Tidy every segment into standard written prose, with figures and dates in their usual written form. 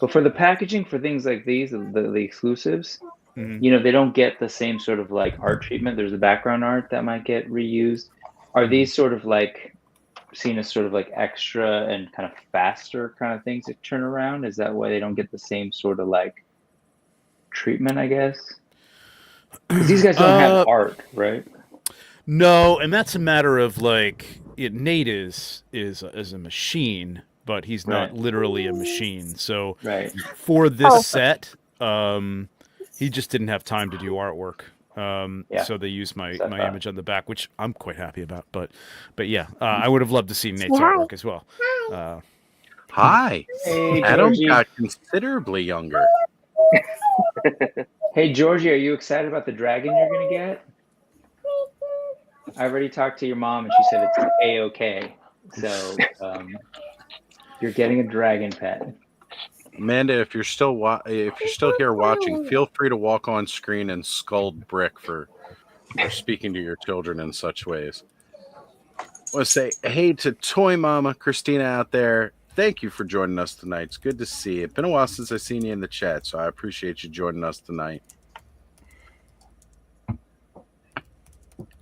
But for the packaging for things like these, the exclusives, Mhm. you know, they don't get the same sort of like art treatment. There's the background art that might get reused. Are these sort of like seen as sort of like extra and kind of faster kind of things that turn around? Is that why they don't get the same sort of like treatment, I guess? Because these guys don't have Uh, art, right? no, and that's a matter of like Nate is a machine, but he's not Right, literally a machine. So right. for this Oh, set, he just didn't have time to do artwork. Yeah, So they used my so I my thought. image on the back, which I'm quite happy about. But yeah, I would have loved to see say Nate's hi. artwork as well. Uh, Hi. Hey, Adam Georgie. got considerably younger. Hey, Georgie, are you excited about the dragon you're gonna get? I already talked to your mom and she said it's A-okay. So you're getting a dragon pet. Amanda, if you're still here watching, feel free to walk on screen and scold Brick for speaking to your children in such ways. I want to say hey to Toy Mama Christina out there. Thank you for joining us tonight. It's good to see you. It's been a while since I've seen you in the chat, so I appreciate you joining us tonight.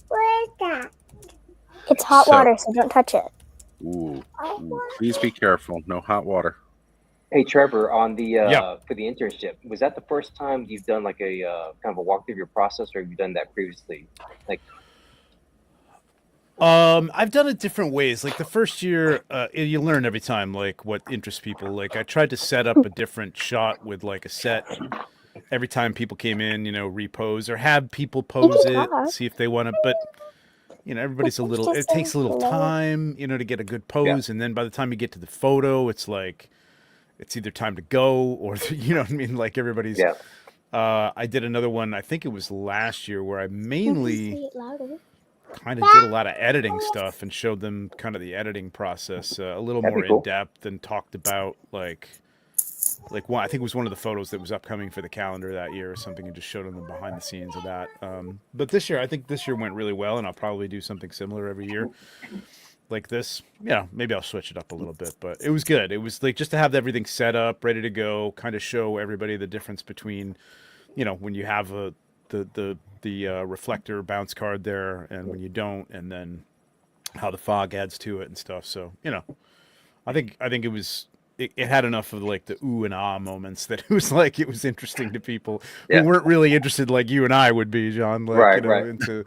Where's that? It's hot water, so don't touch it. Ooh, please be careful. No hot water. Hey Trevor, on the Yeah. for the internship, was that the first time you've done like a kind of a walkthrough of your process, or have you done that previously? Like, I've done it different ways. Like the first year, you learn every time, like what interests people. Like I tried to set up a different shot with like a set every time people came in, repose or have people pose it, see if they want to. But everybody's a little. It takes a little time, to get a good pose, and then by the time you get to the photo, it's like it's either time to go or you know what I mean. Like everybody's. yeah. I did another one. I think it was last year where I mainly kind of did a lot of editing stuff and showed them kind of the editing process a little That'd more be cool. in depth and talked about like one. I think it was one of the photos that was upcoming for the calendar that year or something, and just showed them the behind the scenes of that. But this year, I think this year went really well, and I'll probably do something similar every year like this. Yeah, maybe I'll switch it up a little bit, but it was good. It was like just to have everything set up, ready to go, kind of show everybody the difference between, when you have the reflector bounce card there and when you don't, and then how the fog adds to it and stuff. So I think it had enough of like the ooh and ah moments that it was like it was interesting to people Yeah. who weren't really interested like you and I would be, John. Like Right, right. into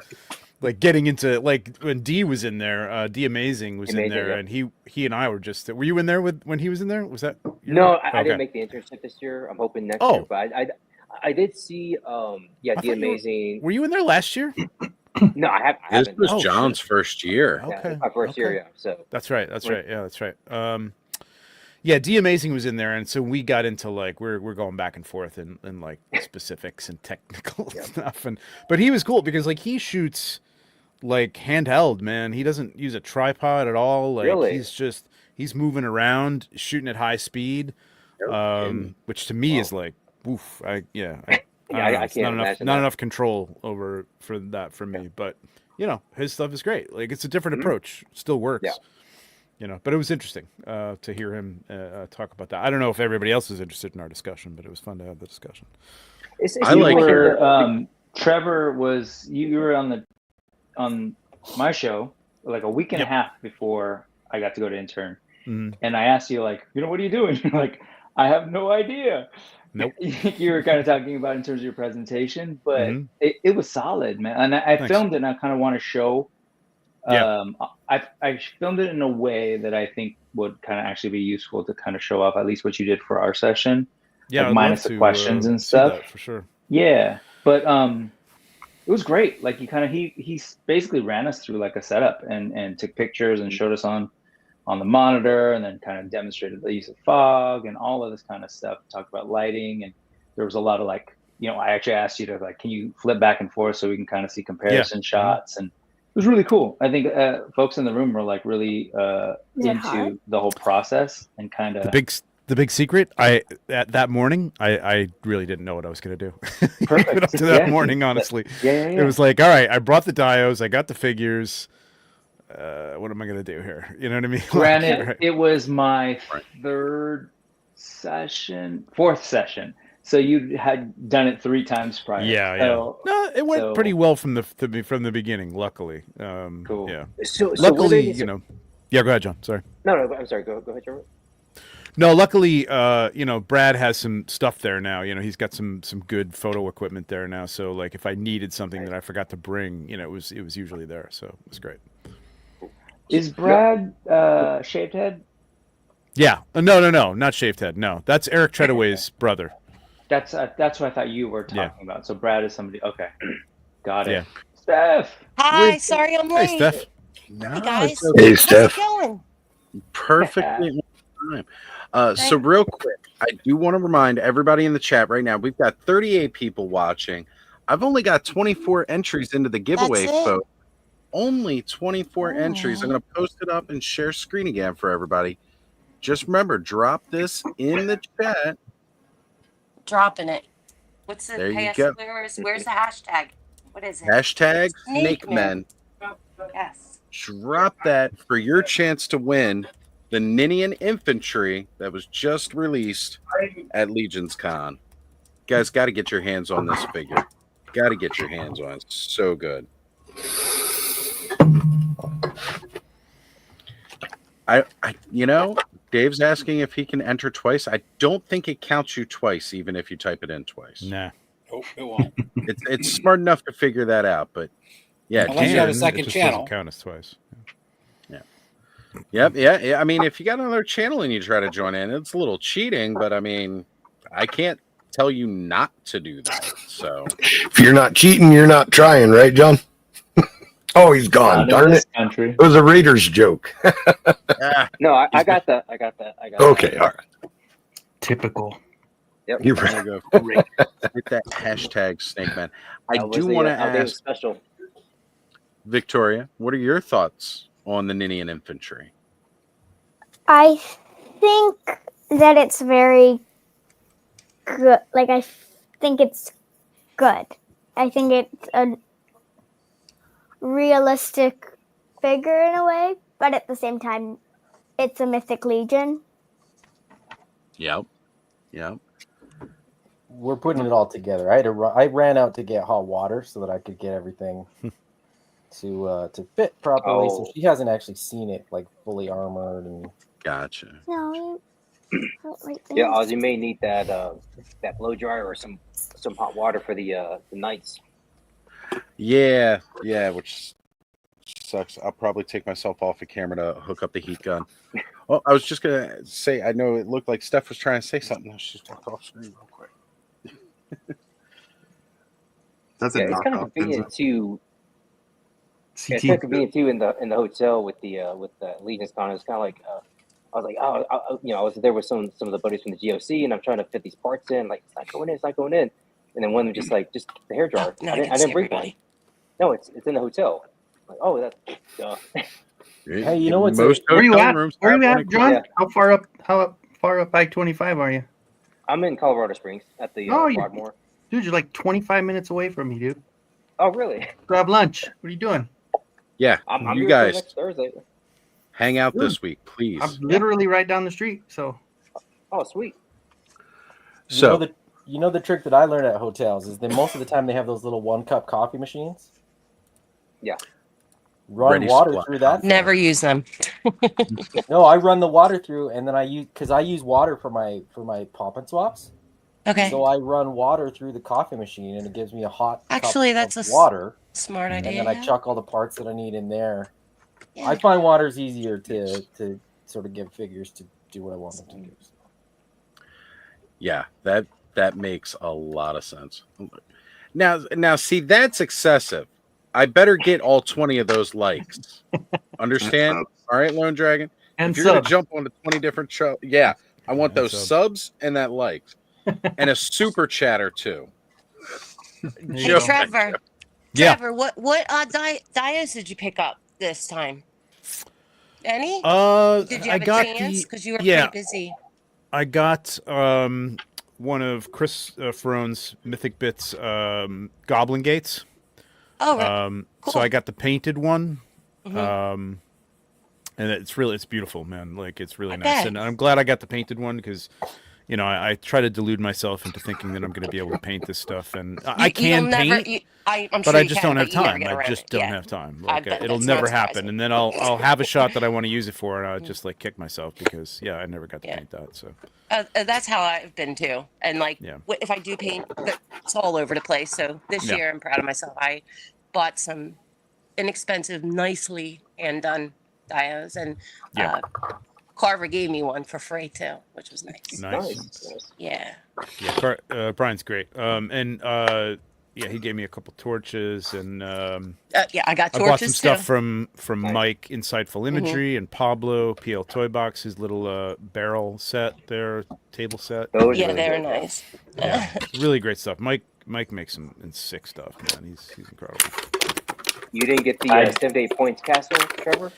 like getting into like when D was in there, D Amazing was in Amazing, there, yeah. and he and I were just. Were you in there when he was in there? Was that No, I Okay. didn't make the internship this year. I'm hoping next Oh. year, but I did see I the thought you were- Amazing. Were you in there last year? No, I This haven't. was Oh, John's first year. Yeah, Okay. it's my first year, Okay. yeah. So That's right. That's right. Yeah, that's right. Yeah, D Amazing was in there, and so we got into like we're going back and forth and like specifics and technical stuff, but he was cool because like he shoots like handheld, man. He doesn't use a tripod at all. Like Really? he's moving around, shooting at high speed, which to me is like, oof. I don't know, I it's can't not enough imagine not that. enough control over for that for me, but his stuff is great. Like it's a different approach, still works. Yeah. But it was interesting to hear him talk about that. I don't know if everybody else is interested in our discussion, but it was fun to have the discussion. It's I like hearing. Trevor was you were on my show like a week and Yep. a half before I got to go to intern, Mhm. and I asked you like, what are you doing? You're like, I have no idea. Nope. You were kind of talking about in terms of your presentation, but Mhm. it was solid, man. And I Thanks. filmed it, and I kind of want to show. Yeah. I filmed it in a way that I think would kind of actually be useful to kind of show up at least what you did for our session. Yeah, like I'd minus love the to, questions and see stuff. that for sure. Yeah, but it was great. Like he basically ran us through like a setup and took pictures and showed us on the monitor, and then kind of demonstrated the use of fog and all of this kind of stuff. Talked about lighting, and there was a lot of like, I actually asked you to like, can you flip back and forth so we can kind of see comparison shots, and it was really cool. I think folks in the room were like really into the whole process and kind of the big secret. That morning, I really didn't know what I was going to do. Perfect. Even up to that morning, honestly. Yeah. It was like, all right, I brought the diodes, I got the figures. What am I going to do here? You know what I mean? Granted, it was my third fourth session. So you had done it 3 times prior. Yeah. So, No, it went so pretty well from the beginning. Luckily, Cool. Yeah. So were Luckily, there any Yeah, go ahead, John. Sorry. No, I'm sorry. Go ahead, Trevor. No, luckily, Brad has some stuff there now. He's got some good photo equipment there now. So like, if I needed something that I forgot to bring, it was usually there. So it was great. Is Brad shaved head? Yeah. No, not shaved head. No, that's Eric Treadaway's brother. That's what I thought you were talking about. So Brad is somebody. Okay, got it. Yeah. Steph. Hi, sorry I'm late. Hey, Steph. No, Hey guys. it's okay. Hey, How's Steph. it going? Perfectly on time. So real quick, I do want to remind everybody in the chat right now, we've got 38 people watching. I've only got 24 entries into the giveaway, That's it? folks. Only 24 entries. I'm Oh. going to post it up and share screen again for everybody. Just remember, drop this in the chat. Dropping it. What's the There you go. where's the hashtag? What is it? Hashtag Snake SnakeMen. Yes. Drop that for your chance to win the Ninian Infantry that was just released at Legion's Con. Guys, got to get your hands on this figure. Got to get your hands on it. It's so good. Dave's asking if he can enter twice. I don't think it counts you twice, even if you type it in twice. Nah. Nope, it won't. It's smart enough to figure that out, but yeah, Unless you have a It second just channel. doesn't count as twice. Yep, yeah. I mean, if you got another channel and you try to join in, it's a little cheating, but I mean, I can't tell you not to do that. So If you're not cheating, you're not trying, right, John? Oh, he's gone. Not in Darn this it. country. It was a Raiders joke. No, I got that. I got that. Okay, all right. Typical. Yep. You're there right. you go. Hit that hashtag SnakeMan. I That was do the, want to outdated ask special. Victoria, what are your thoughts on the Ninian Infantry? I think that it's very good. Like, I think it's good. I think it's a realistic figure in a way, but at the same time, it's a Mythic Legion. Yep. We're putting it all together. I ran out to get hot water so that I could get everything to fit properly. So she hasn't actually seen it like fully armored and. Gotcha. No, Yeah, Oz, you may need that blow dryer or some hot water for the knights. Yeah, which sucks. I'll probably take myself off the camera to hook up the heat gun. Well, I was just gonna say, I know it looked like Steph was trying to say something. She's walked off screen real quick. That's Yeah, it's kind of convenient too. Yeah, it's kind of convenient too in the hotel with the Legion's Con. It's kind of like I was like, I was there with some of the buddies from the GOC, and I'm trying to fit these parts in. Like, it's not going in. And then one of them just the hair dryer. I didn't bring one. No, it's in the hotel. Like, oh, that's duh. Hey, you know what's where you at? rooms Where you have at, one. John? Yeah. How far up I-25 are you? I'm in Colorado Springs at the Broadmoor. Dude, you're like 25 minutes away from me, dude. Oh, really? Grab lunch. What are you doing? Yeah, I'm you here guys next Thursday. hang out this week, please. I'm literally right down the street. So. Oh, sweet. So you know the trick that I learned at hotels is that most of the time they have those little 1-cup coffee machines. Yeah. Run Ready water supply. through that. Never use them. No, I run the water through, and then I use water for my pop and swaps. Okay. So I run water through the coffee machine, and it gives me a hot Actually, cup that's of a water. Smart idea. And then I chuck all the parts that I need in there. Yeah. I find water's easier to sort of get figures to do what I want them to do. yeah, that makes a lot of sense. Now, see, that's excessive. I better get all 20 of those likes. Understand? All right, Lone Dragon. And if you're gonna subs. jump onto 20 different shows, yeah, I want And those subs. subs and that likes, and a super chatter too. There you Hey, go. Trevor. Yeah. Trevor, what dios did you pick up this time? Any? Did you I have a got chance? Because you were yeah. pretty busy. I got one of Chris Ferrone's Mythic Bits Goblin Gates. Oh, right. So Cool. I got the painted one. Mhm. And it's beautiful, man. Like, it's really I nice. bet. And I'm glad I got the painted one because you know, I try to delude myself into thinking that I'm going to be able to paint this stuff, and I You'll can never. paint, I'm but sure I you just can, don't have but you never time. get I around just it. don't Yeah. have time. I Like bet it'll that's never not happen, surprising. and then I'll have a shot that I want to use it for, and I'll just like kick myself because I never got to paint that. So That's how I've been too. And like, Yeah. if I do paint, it's all over the place. So this Yeah. year, I'm proud of myself. I bought some inexpensive, nicely hand done dios, and Yeah. Carver gave me one for free too, which was nice. Nice. Yeah. Yeah, Brian's great. Yeah, he gave me a couple torches, and Yeah, I got I bought some torches stuff too. from Mike, Insightful Imagery, and Pablo PL Toy Box, his little barrel set, their table set. Yeah, they're nice. Yeah, really great stuff. Mike makes some sick stuff, man. He's incredible. You didn't get the 7-8 points castle, Trevor?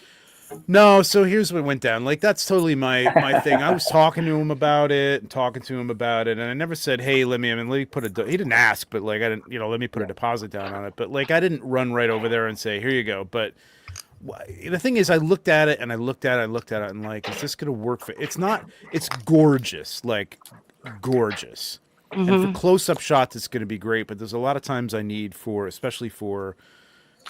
No, so here's what went down. Like that's totally my thing. I was talking to him about it, and I never said, "Hey, let me put a." He didn't ask, but like I didn't, let me put a deposit down on it. But like I didn't run right over there and say, "Here you go." But the thing is, I looked at it, and like, is this gonna work for? It's not. It's gorgeous, like gorgeous. And for close-up shots, it's gonna be great. But there's a lot of times I need especially for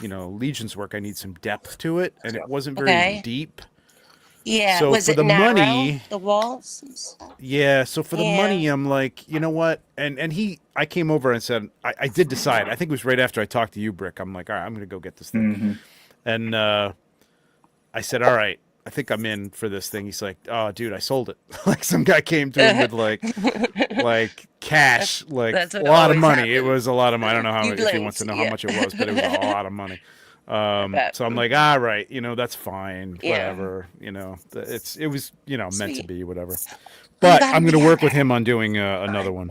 Legion's work, I need some depth to it, and it wasn't very deep. Yeah, so was for it the narrow, money, the walls and stuff? Yeah, so for the money, I'm like, you know what? And I came over and said, I did decide. I think it was right after I talked to you, Brick. I'm like, all right, I'm gonna go get this thing. And I said, all right, I think I'm in for this thing. He's like, oh, dude, I sold it. Like some guy came to him with like cash, like a lot of money. It was a lot of money. I don't know how if he wants to know how much it was, but it was a lot of money. So I'm like, all right, that's fine, whatever. It was meant to be, whatever. But I'm going to work with him on doing another one,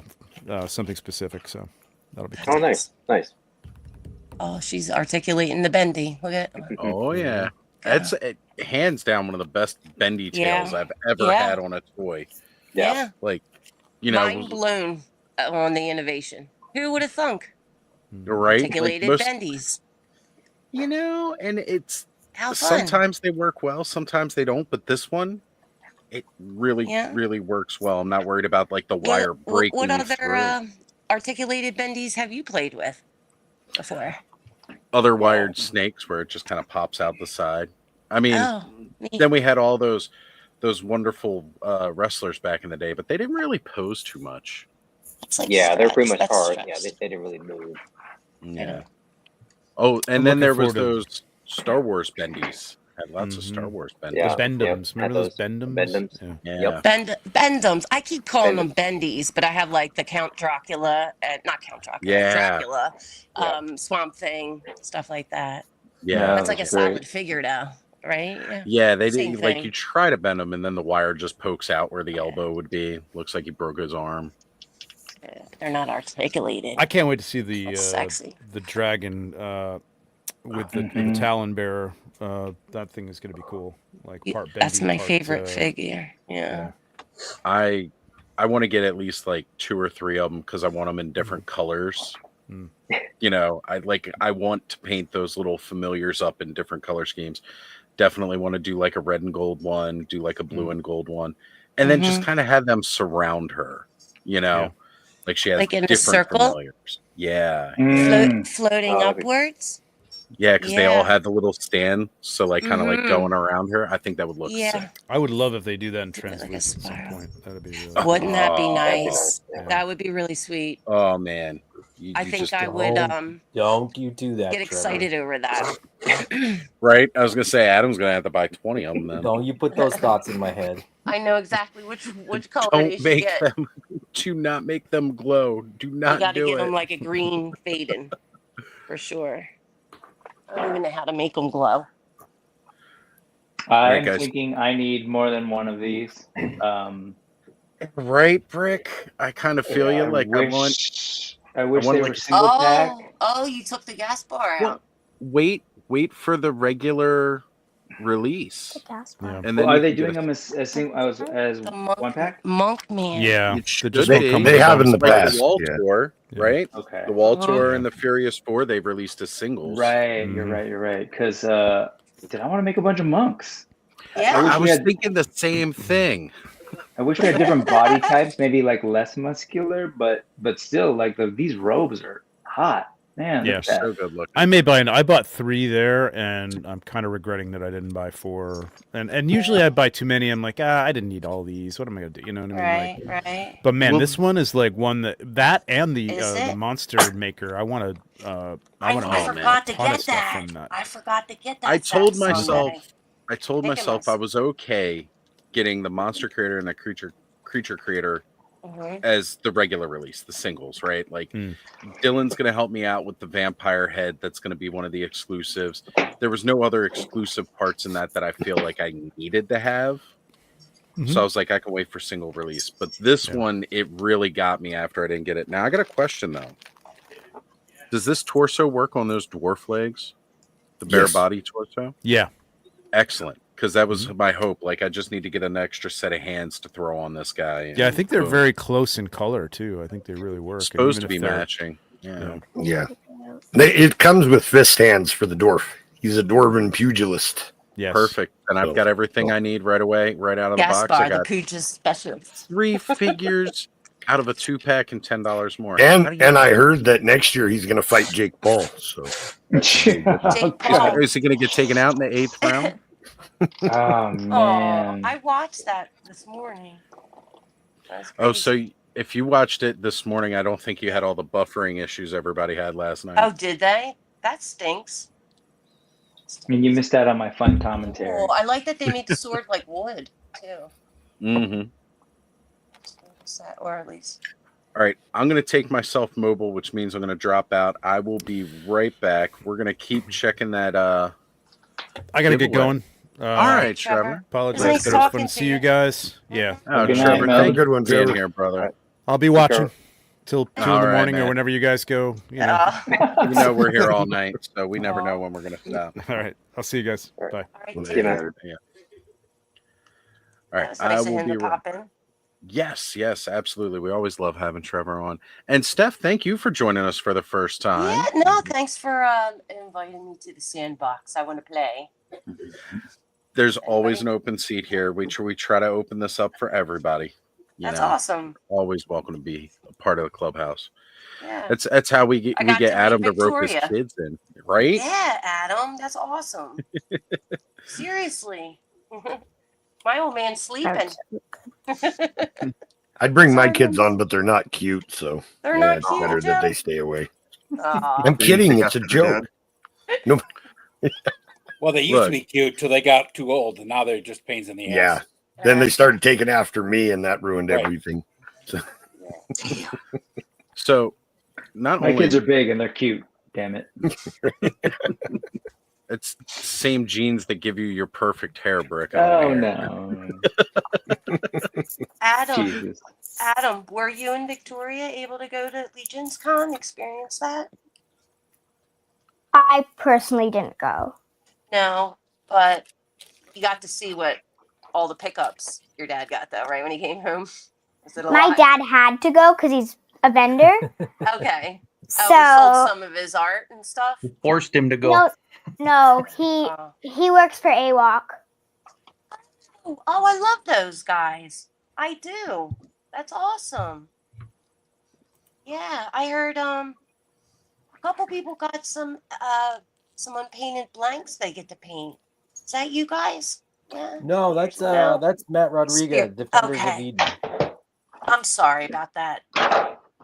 something specific. So that'll be cool. Oh, nice. Oh, she's articulating the bendy. Look at. Oh yeah. That's hands down one of the best bendy tails I've ever had on a toy. Yeah. Like, mind blown on the innovation. Who would have thunk? Right. Articulated bendies. And it's how fun. Sometimes they work well, sometimes they don't. But this one, it really, really works well. I'm not worried about like the wire breaking. What other articulated bendies have you played with before? Other wired snakes where it just kind of pops out the side. I mean, then we had all those wonderful wrestlers back in the day, but they didn't really pose too much. Like they're pretty much hard. Yeah, they didn't really move. Yeah. Oh, and then there was those Star Wars bendies. Had lots of Star Wars bendies. Yeah. Bendums. Remember those bendums? Bendums. Yeah. Bendums. I keep calling them bendies, but I have like the Count Dracula, not Count Dracula, Dracula, Swamp Thing, stuff like that. Yeah. That's like a solid figure now, right? Yeah, they did. Like you try to bend them, and then the wire just pokes out where the elbow would be. Looks like he broke his arm. They're not articulated. I can't wait to see the dragon with the talon bearer. That thing is going to be cool. Like part bendy, that's my favorite figure. Yeah. I want to get at least like 2 or 3 of them because I want them in different colors. I want to paint those little familiars up in different color schemes. Definitely want to do like a red and gold one, do like a blue and gold one, and then just kind of have them surround her. Like she has like in different a circle? familiars. Yeah. Floating upwards? Yeah, because they all had the little stand, so like kind of like going around her. I think that would look sick. I would love if they do that in translucent at some point. That'd be really Wouldn't that be nice? That would be really sweet. Oh man. I think I would don't you do that. Get excited over that. Right? I was gonna say Adam's gonna have to buy 20 of them then. Don't you put those thoughts in my head. I know exactly which color Don't you should make get. them. Do not make them glow. Do not You got to do give it. them like a green fading, for sure. I don't even know how to make them glow. I'm thinking I need more than one of these. Right, Brick? I kind of feel you. Like I wish they were single pack. Oh, you took the gas bar out. Wait for the regular release. And then are they doing them as one pack? Monk Man. Yeah, they have in the past. The Wall Tour, right? Okay. The Wall Tour and the Furious 4, they've released as singles. Right, you're right. Because did I want to make a bunch of monks? Yeah, I was thinking the same thing. I wish we had different body types, maybe like less muscular, but still like these robes are hot. Man, look Yeah. at that. So good looking. I bought 3 there, and I'm kind of regretting that I didn't buy 4. And usually I buy too many. I'm like, I didn't need all these. What am I gonna do? You know what I mean? Right. But man, Well- this one is like one that and the Is it? monster maker. I want to. I man. forgot to ton of get stuff that. from that. I forgot to get that. I told Saturday. myself Thinking I was okay getting the monster creator and the creature creator Mhm. as the regular release, the singles, right? Like Mm. Dylan's going to help me out with the vampire head. That's going to be one of the exclusives. There was no other exclusive parts in that I feel like I needed to have. So I was like, I can wait for single release. But this one, it really got me after I didn't get it. Now I got a question though. Does this torso work on those dwarf legs? The bare body torso? Yeah. Excellent. Because that was my hope. Like, I just need to get an extra set of hands to throw on this guy. Yeah, I think they're boom. very close in color too. I think they really work. And Supposed to even be if they're- matching. Yeah. Yeah. It comes with fist hands for the dwarf. He's a dwarven pugilist. Yes. Perfect. And I've got everything I need right away, right out of the box. I Gaspar, the got Pooch's specialist. 3 figures out of a 2-pack and $10 more. And How do you- and I heard that next year he's going to fight Jake Paul. So Jake Paul. Is he going to get taken out in the 8th round? Oh man. I watched that this morning. That's Oh, crazy. so if you watched it this morning, I don't think you had all the buffering issues everybody had last night. Oh, did they? That stinks. I mean, you missed out on my fun commentary. Cool. I like that they made the sword like wood too. Mm-hmm. Or at least. All right, I'm going to take myself mobile, which means I'm going to drop out. I will be right back. We're going to keep checking that. I gotta get giveaway. going. All right, Trevor. Apologize, Nice but it was fun talking to to see you you. guys. Yeah, Oh, Good night, Trevor, Mel. thank Have a good one, you for being Trevor. here, brother. I'll be watching till 2 in All the right, morning or man. whenever you guys go. You know. You know we're here all night, so we never know when we're going to stop. All right, I'll see you guys. Bye. All right, Good night. Yeah. All right, That's I nice of will him be to pop in. Yes, absolutely. We always love having Trevor on. And Steph, thank you for joining us for the first time. Yeah, no, thanks for inviting me to the sandbox. I want to play. There's always an open seat here. We try to open this up for everybody. You That's know, awesome. always welcome to be a part of the clubhouse. Yeah. That's how we get I got to Adam meet to rope his Victoria. kids in, right? Yeah, Adam, that's awesome. Seriously. My old man's sleeping. I'd bring my kids on, but they're not cute. So They're yeah, not it's cute, better Joe? that they stay away. Aw. I'm kidding. It's a joke. No. Well, they used to be cute till they got too old, and now they're just pains in the ass. Yeah. Then they started taking after me, and that ruined everything. So. So, not My only kids are big and they're cute. Damn it. it's the same genes that give you your perfect hair, Brick. Oh no. Adam, Jesus. Adam, were you and Victoria able to go to Legion's Con, experience that? I personally didn't go. No, but you got to see what all the pickups your dad got, though, right, when he came home? Was it a My lot? dad had to go because he's a vendor. Okay. So he sold some of his art and stuff? Forced him to go. no, Oh. he works for AWOC. Oh, I love those guys. I do. That's awesome. Yeah, I heard a couple people got some unpainted blanks they get to paint. Is that you guys? Yeah. No, that's No? Matt Rodriguez, Defenders of Okay. Eden. I'm sorry about that.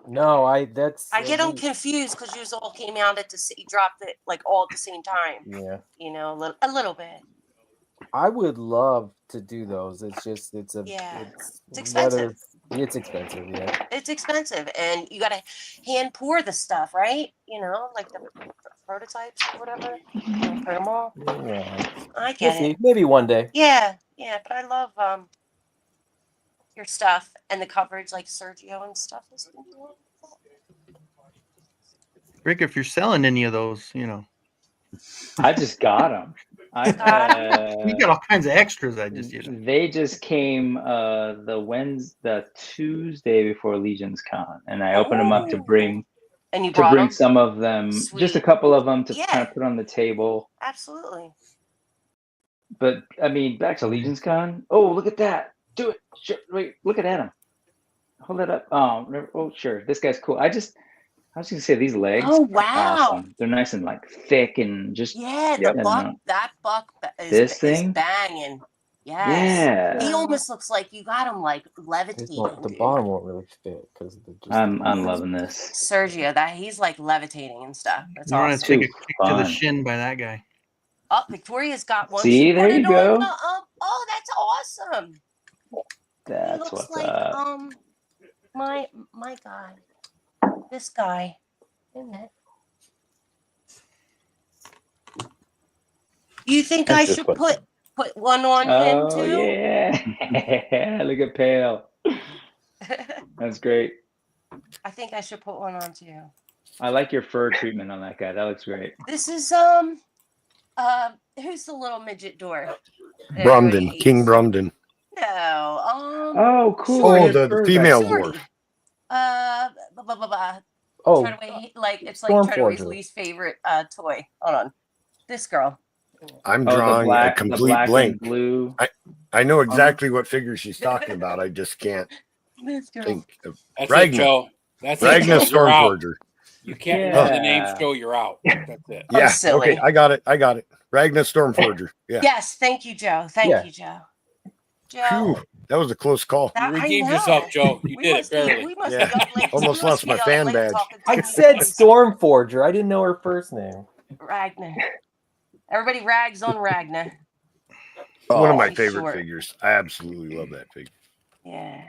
No, I I get them confused because you all came out at you dropped it like all at the same time. Yeah. You know, a little bit. I would love to do those. It's just it's expensive. It's expensive, yeah. It's expensive, and you gotta hand pour the stuff, right? You know, like the prototypes or whatever. Thermal. Yeah. I We'll get see. it. Maybe one day. Yeah, but I love your stuff and the coverage, like Sergio and stuff. Rick, if you're selling any of those, you know. I just got them. You got all kinds of extras. They just came the Tuesday before Legion's Con, and I opened them up to bring And you brought them? some of them, just a couple of them to kind of put on the table. Absolutely. But I mean, back to Legion's Con. Oh, look at that! Do it. Sure. Wait, look at Adam. Hold that up. Oh, sure. This guy's cool. I was gonna say these legs Oh, are wow. awesome. They're nice and like thick and just Yeah, Yep. the I don't buck, know. that buck This is thing? banging. Yes. Yeah. He almost looks like you got him like This levitating. won't, the dude. bottom won't really fit because I'm loving this. Sergio, that he's like levitating and stuff. That's You want to awesome. take a Too kick to the fun. shin by that guy. Oh, Victoria's got one. See, She there put you it go. on the oh, that's awesome. He That's looks what's like up. my guy. This guy. Isn't it? You think I should put one on him Oh too? yeah. Look at Pale. That's great. I think I should put one on too. I like your fur treatment on that guy. That looks great. This is who's the little midget dwarf? Brumden, King Brumden. No, Oh, cool. Oh, His the fur female guy. dwarf. Oh, Turn away, like it's like Turn Away's Stormforger. least favorite toy. Hold on, this girl. I'm Oh, drawing a the complete black blank. and blue. I know exactly what figure she's talking about. I just can't This girl. think of That's Ragnar. it, Joe. That's it, Ragnar Joe. You're out. Stormforger. You can't remember the name, Yeah. Joe. You're out. That's it. Oh, Yeah. silly. Okay. I got it. Ragnar Stormforger. Yeah. Yes, thank you, Joe. Thank you, Joe. Joe, Phew, that was a close call. You I redeemed know. yourself, Joe. You We did it must be- barely. we must Yeah. be up late. Almost we must lost my be up fan late badge. talking I to said these Stormforger. I didn't know her first name. Ragnar. Everybody rags on Ragnar. One of my She's favorite short. figures. I absolutely love that figure. Yeah.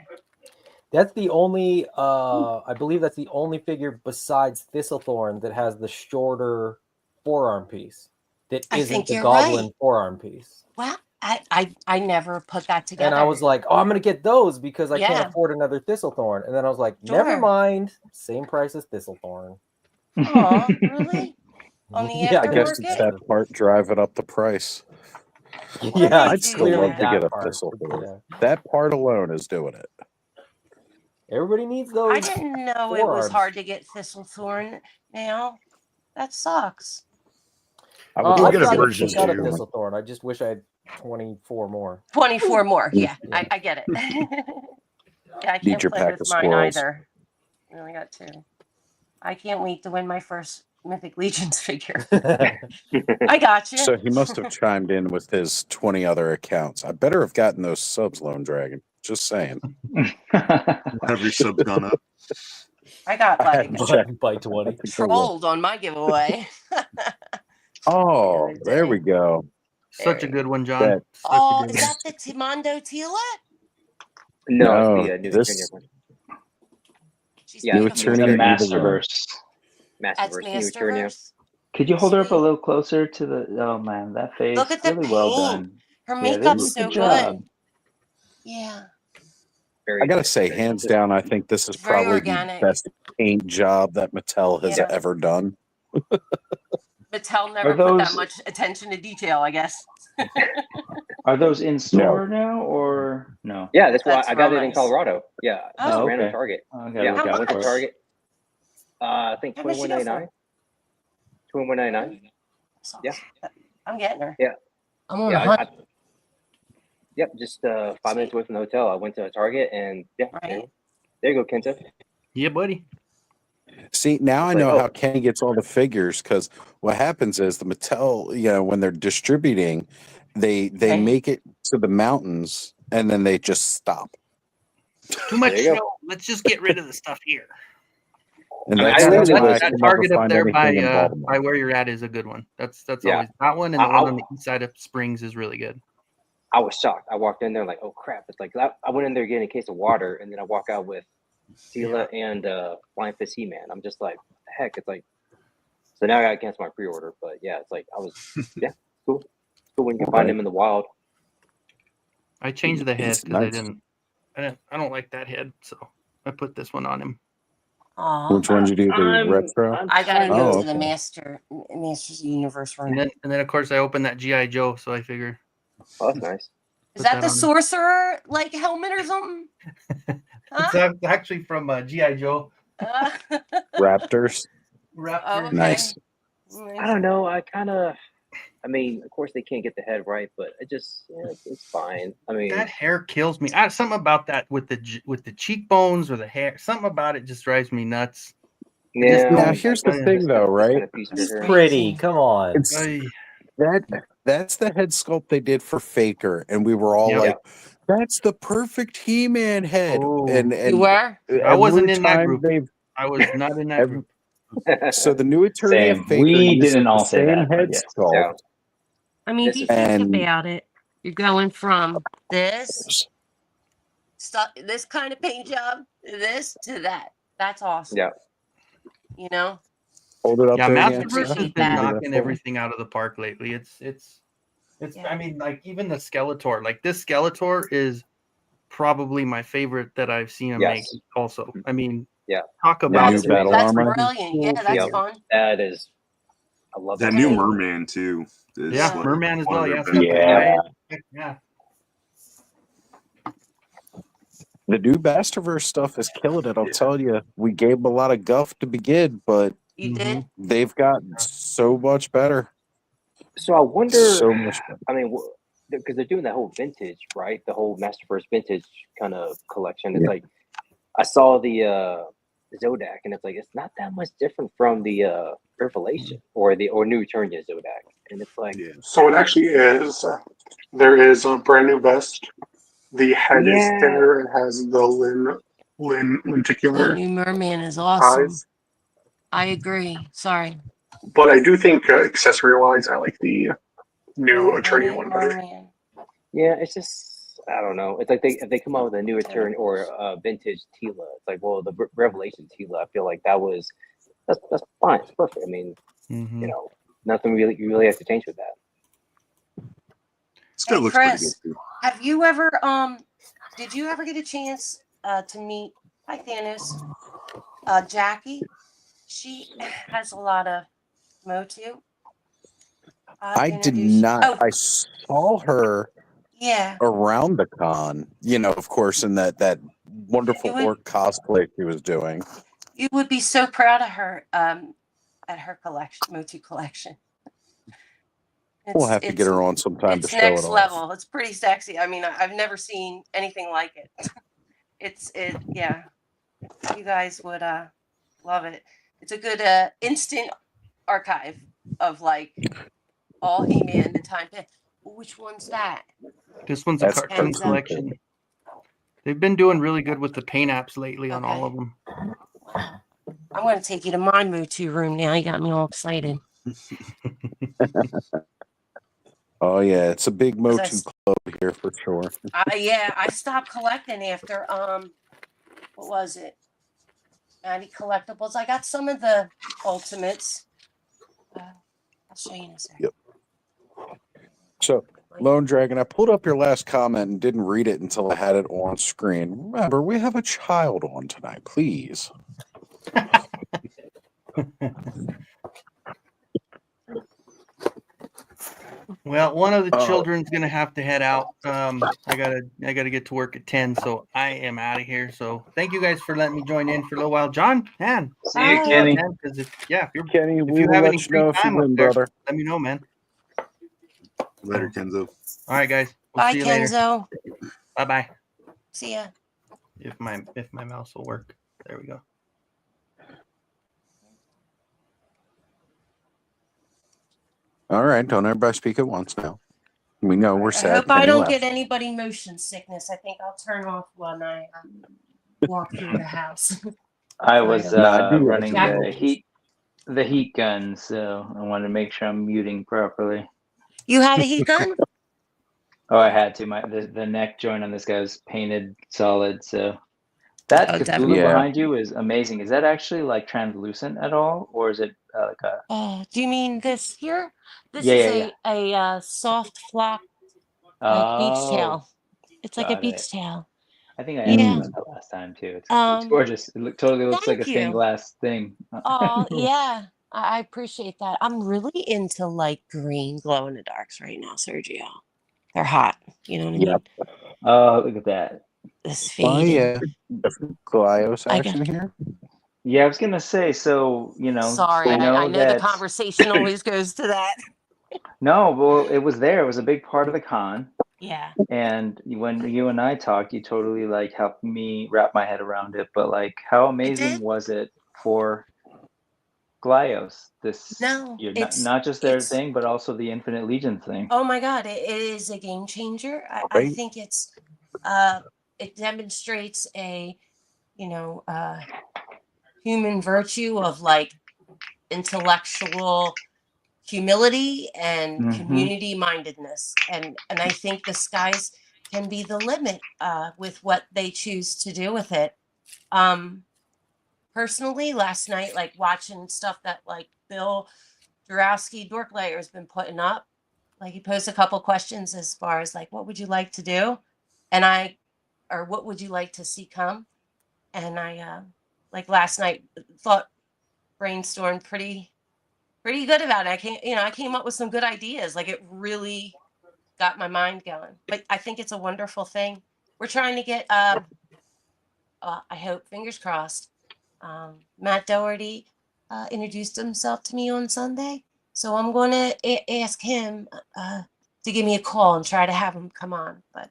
That's the only, I believe that's the only figure besides Thistlethorn that has the shorter forearm piece. That I isn't think the you're goblin right. forearm piece. Well, I never put that together. And I was like, oh, I'm going to get those because I can't Yeah. afford another Thistlethorn. And then I was like, Sure. never mind. Same price as Thistlethorn. Aw, really? On the Yeah, I guess aftermarket? it's That part driving up the price. Why do Yeah, they I'd it's do still clearly love to that? get that a part. thistle for it. Yeah. That part alone is doing it. Everybody needs those. I didn't know it was forearms. hard to get Thistlethorn now. That sucks. I would You'll love get to a I've version got a two. Thistlethorn. I just wish I had 24 more. 24 more. Yeah, I get it. Yeah, I Need can't your play pack with of mine squirrels. either. I only got 2. I can't wait to win my first Mythic Legions figure. I got you. So he must have chimed in with his 20 other accounts. I better have gotten those subs, Lone Dragon. Just saying. Have your subs gone up? I got I like hadn't checked. by 20. trolled on my giveaway. Oh, there we go. Such a good one, John. That- Such Oh, a good is one. that the Timondo Tila? No, No, it's the new this- Eternia one. She's Yeah, New beautiful. The Eternia Masterverse. That's Masterverse, new Eternia. Masterverse. Could you hold her up a Sweet. little closer to the? Oh man, that face. Look at the really well paint. done. Her Yeah, they makeup's did a so good job. good. Yeah. Very I gotta good. say, hands down, I think this is It's very probably organic. the best paint job that Mattel has Yeah. ever done. Mattel never put that much attention to detail, I guess. Are those in store now or no? Yeah, that's why That's I got real it in nice. Colorado. Yeah, I just Oh, ran on okay. Target. I gotta Yeah, look I out went to for it. Target. I think How much you go $21.99. $21.99. Yeah. I'm getting her. Yeah. I'm on Yeah, a hunt. Yep, just 5 minutes away from the hotel. I went to a Target and yeah, Right. there you go, Kenta. Yeah, buddy. See, now I Like, know oh. how Kenny gets all the figures because what happens is the Mattel, when they're distributing, they Okay. make it to the mountains and then they just stop. Too much There you go. snow. Let's just get rid of the stuff here. And I mean, that's, I that's literally why I just- That can never Target up find there by anything in Baltimore. by where you're at is a good one. That's Yeah. always that one, and the I- one on the east side of Springs is really good. I was shocked. I walked in there like, oh crap. It's like I went in there getting a case of water and then I walk out with Tila and Flying Fist He-Man. I'm just like, what the heck? It's like, so now I gotta cancel my pre-order. But yeah, it's like I was, yeah, cool. Cool when you can find them in the wild. I changed the head It's because nice. I don't like that head, so I put this one on him. Aw. Which one did you do? The retro? I gotta Oh, go to the okay. Masters Universe And room. then of course I opened that GI Joe, so I figure Oh, that's nice. Is put that the on. sorcerer like helmet or something? Huh? It's actually from GI Joe. Raptors. Raptor. Oh, okay. Nice. I don't know. I kind of I mean, of course they can't get the head right, but it's fine. I mean, that hair kills me. Something about that with the cheekbones or the hair. Something about it just drives me nuts. Yeah. Now here's the thing, though, right? It's pretty. Come on. It's that's the head sculpt they did for Faker, and we were all like, "That's the perfect He-Man head." And You were? I wasn't every in that time group. they've I was not in that group. so the new Attorney of Same. Faker We uses didn't the all say same that, but head yes. sculpt. I mean, if you think about it, you're going from this stuff, this kind of paint job, this to that. That's awesome. Yeah. You know? Hold it up Yeah, there again. Masterverse has Appreciate been that. knocking everything out of the park lately. It's I mean, like even the Skeletor, like this Skeletor is probably my favorite that I've seen him make also. I mean, talk about that's battle armor. Brilliant. Yeah, that's fun. That is, I love That that. new game. Merman too. Is Yeah, like Merman as one well. of their Yeah, best it's got the ones. yeah. The new Masterverse stuff is killing it. I'll tell you, we gave them a lot of guff to begin, but You did? they've gotten so much better. So I wonder. So much better. I mean, because they're doing that whole vintage, right? The whole Masterverse vintage kind of collection. It's like I saw the Zodak, and it's like it's not that much different from the Revelation or New Eternia Zodak, and it's like So it actually is. There is a brand new vest. The head is thinner. It has the lenticular The new Merman is awesome. eyes. I agree. Sorry. But I do think accessory-wise, I like the new Eternia one better. Yeah, it's just I don't know. It's like if they come out with a new Eternia or vintage Tila, it's like the Revelation Tila. I feel like that's fine. It's perfect. I mean, you know, nothing you really have to change with that. Still Hey, looks pretty Chris, good too. have you ever did you ever get a chance to meet Thanos? Jackie? She has a lot of Motu. I did not. I saw her around the con, of course, in that wonderful orc cosplay she was doing. You would be so proud of her at her collection, Motu collection. We'll have to get her on sometime to It's show it next off. level. It's pretty sexy. I mean, I've never seen anything like it. Yeah. You guys would love it. It's a good instant archive of like all He-Man and Time Pen. Which one's that? This one's a cartoon collection. They've been doing really good with the paint apps lately on all of them. I'm going to take you to my Motu room now. You got me all excited. Oh yeah, it's a big Motu club here for sure. Yeah, I stopped collecting after what was it? 90 collectibles. I got some of the ultimates. I'll show you in a second. Yep. So, Lone Dragon, I pulled up your last comment and didn't read it until I had it on screen. Remember, we have a child on tonight, please. Well, one of the children's gonna have to head out. I gotta get to work at 10, so I am out of here. So thank you guys for letting me join in for a little while. John, man, see you, Kenny. If you Kenny, if we you will have let any you free know if you time up win, there, brother. let me know, man. Later, Kenzo. All right, guys. We'll Bye, see you later. Kenzo. Bye bye. See ya. If my mouse will work. There we go. All right, don't everybody speak at once now. We know we're I sad. hope I Kenny don't left. get anybody motion sickness. I think I'll turn off when I walk through the house. I was running Jackie. the heat gun, so I wanted to make sure I'm muting properly. You have a heat gun? Oh, I had to. The neck joint on this guy was painted solid, so that Cthulhu behind you is amazing. Is that actually like translucent at all, or is it like a? Oh, do you mean this here? This is a soft flock like beach tail. It's like a beach tail. I think I asked that last time too. It's gorgeous. It totally looks like a stained glass thing. Oh yeah, I appreciate that. I'm really into like green glow in the darks right now, Sergio. They're hot. You know what I mean? Oh, look at that. This fading. Oh yeah, Glyos action here. Yeah, I was gonna say. So Sorry, I know the conversation always goes to that. No, well, it was there. It was a big part of the con. Yeah. And when you and I talked, you totally like helped me wrap my head around it. But like, how amazing was it for Glyos this year? Not just their thing, but also the Infinite Legion thing. Oh my God, it is a game changer. I Right. think it demonstrates a, human virtue of like intellectual humility and community mindedness. And I think the skies can be the limit with what they choose to do with it. Personally, last night, like watching stuff that like Bill Jurowski Dorklayer has been putting up, like he posed a couple questions as far as like, what would you like to do? Or what would you like to see come? And I, like last night, thought brainstormed pretty good about it. I came up with some good ideas. Like it really got my mind going. But I think it's a wonderful thing. We're trying to get, I hope, fingers crossed. Matt Doherty introduced himself to me on Sunday. So I'm going to ask him to give me a call and try to have him come on. But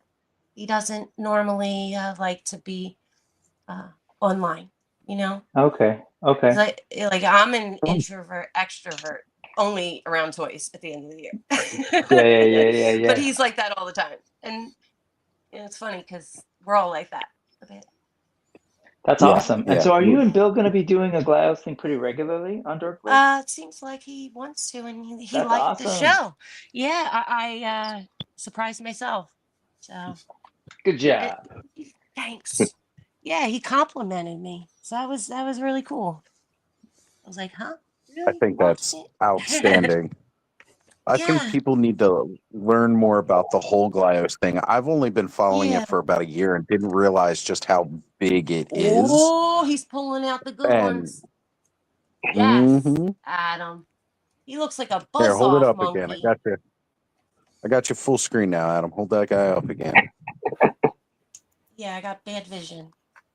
he doesn't normally like to be online, Okay. Okay. Like I'm an introvert, extrovert, only around toys at the end of the year. Yeah. But he's like that all the time. And it's funny because we're all like that a bit. That's awesome. And so are you and Bill going to be doing a Glyos thing pretty regularly on Dorkly? It seems like he wants to, and he That's liked the awesome. show. Yeah, I surprised myself. So good job. Thanks. Yeah, he complimented me. So that was really cool. I was like, huh? Really? I think that's outstanding. I think people need to learn more about the whole Glyos thing. I've only been following it for about a year and didn't realize just how big it is. Oh, he's pulling out the good ones. Yes, Adam. He looks like a Here, hold it buzz-off up monkey. again. I got you full screen now, Adam. Hold that guy up again. Yeah, I got bad vision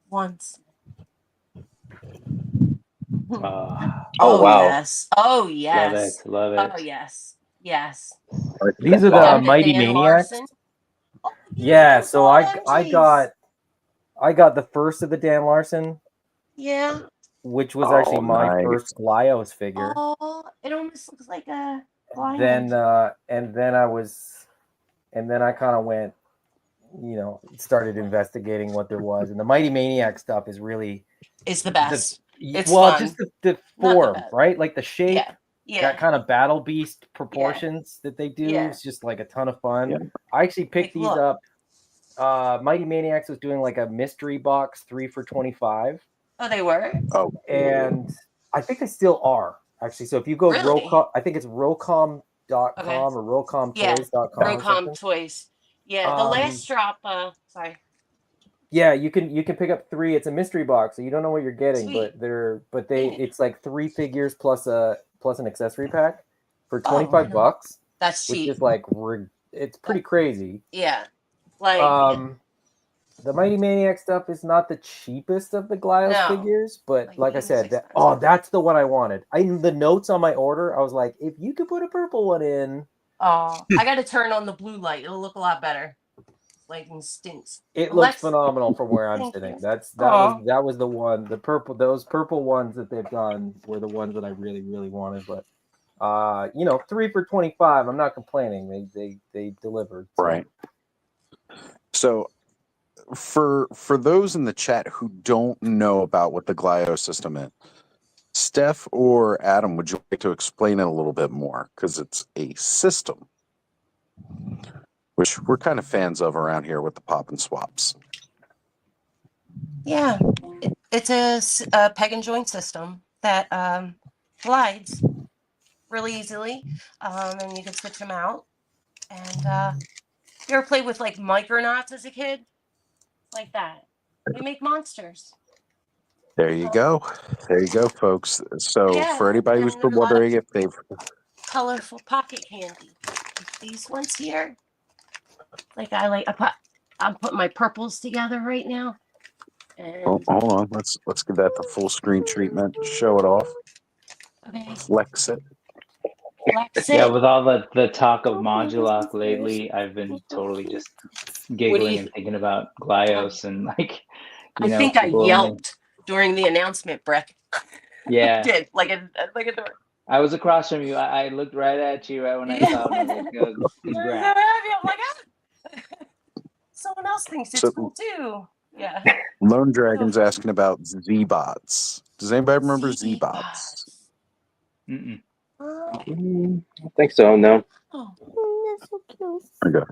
once. Oh wow! Yes. Oh yes. Love it. Oh yes. Yes. These are the Mighty Maniacs. Yeah, so I got the first of the Dan Larson. Yeah. Which was actually my first Glyos figure. Oh, it almost looks like a Then I kind of went, started investigating what there was, and the Mighty Maniac stuff is the best. It's fun. Just the form, right? Like the shape, that kind of battle beast proportions that they do. It's just like a ton of fun. Yeah. I actually picked these up. Mighty Maniacs was doing like a mystery box 3 for $25. Oh, they were? Oh. And I think they still are, actually. So if you go Rocom, I think it's Rocom.com or RocomToys.com. Rocom Toys. Yeah, the last drop, sorry. Yeah, you can pick up 3. It's a mystery box, so you don't know what you're getting, Sweet. but it's like 3 figures plus an accessory pack for $25. That's cheap. Which is like it's pretty crazy. Yeah. Like the Mighty Maniac stuff is not the cheapest of the Glyos figures, but like I said, that's the one I wanted. The notes on my order, I was like, if you could put a purple one in. Oh, I got to turn on the blue light. It'll look a lot better. Like stinks. It looks phenomenal from where I'm sitting. That was the one. Those purple ones that they've done were the ones that I really, really wanted. But 3 for $25. I'm not complaining. They delivered. So. Right. So for those in the chat who don't know about what the Glyos system is, Steph or Adam, would you like to explain it a little bit more? Because it's a system, which we're kind of fans of around here with the pop and swaps. Yeah, it's a peg and joint system that glides really easily, and you can switch them out. And you ever played with like Micronauts as a kid? Like that. We make monsters. There you go. There you go, folks. So for anybody who's been wondering if they've colorful pocket candy, like these ones here. Like I'm putting my purples together right now. And hold on. Let's give that the full screen treatment. Show it off. Okay. Flex it. Yeah, with all the talk of Modulok lately, I've been totally just giggling and thinking about Glyos and like, I think I people yelped during the announcement, Breck. Yeah. Did like a door. I was across from you. I looked right at you right when I saw it. And I was like, congrats. I'm like, someone else thinks it's cool too. Yeah. Lone Dragon's asking about Z-Bots. Does anybody remember Z-Bots? Mm-mm. I think so. No. That's so cute. Okay.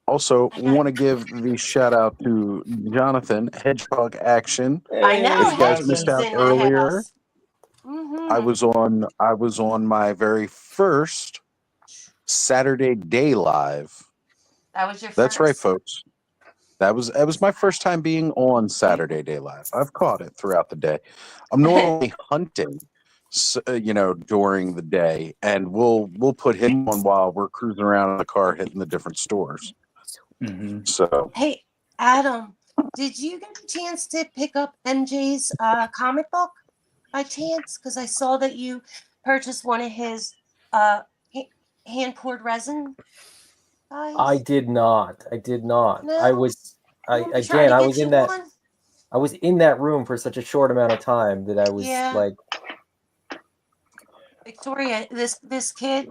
Also, want to give the shout out to Jonathan Hedgehog Action. I know. If you guys missed out earlier, I was on my very first Saturday Day Live. That was your first? That's right, folks. That was my first time being on Saturday Day Live. I've caught it throughout the day. I'm normally hunting, during the day, and we'll put him on while we're cruising around in the car hitting the different stores. Mm-hmm. So, hey, Adam, did you get a chance to pick up MJ's comic book by chance? Because I saw that you purchased one of his hand poured resin. Guys. I did not. No? I was in that. One? I was in that room for such a short amount of time that I was like. Victoria, this kid,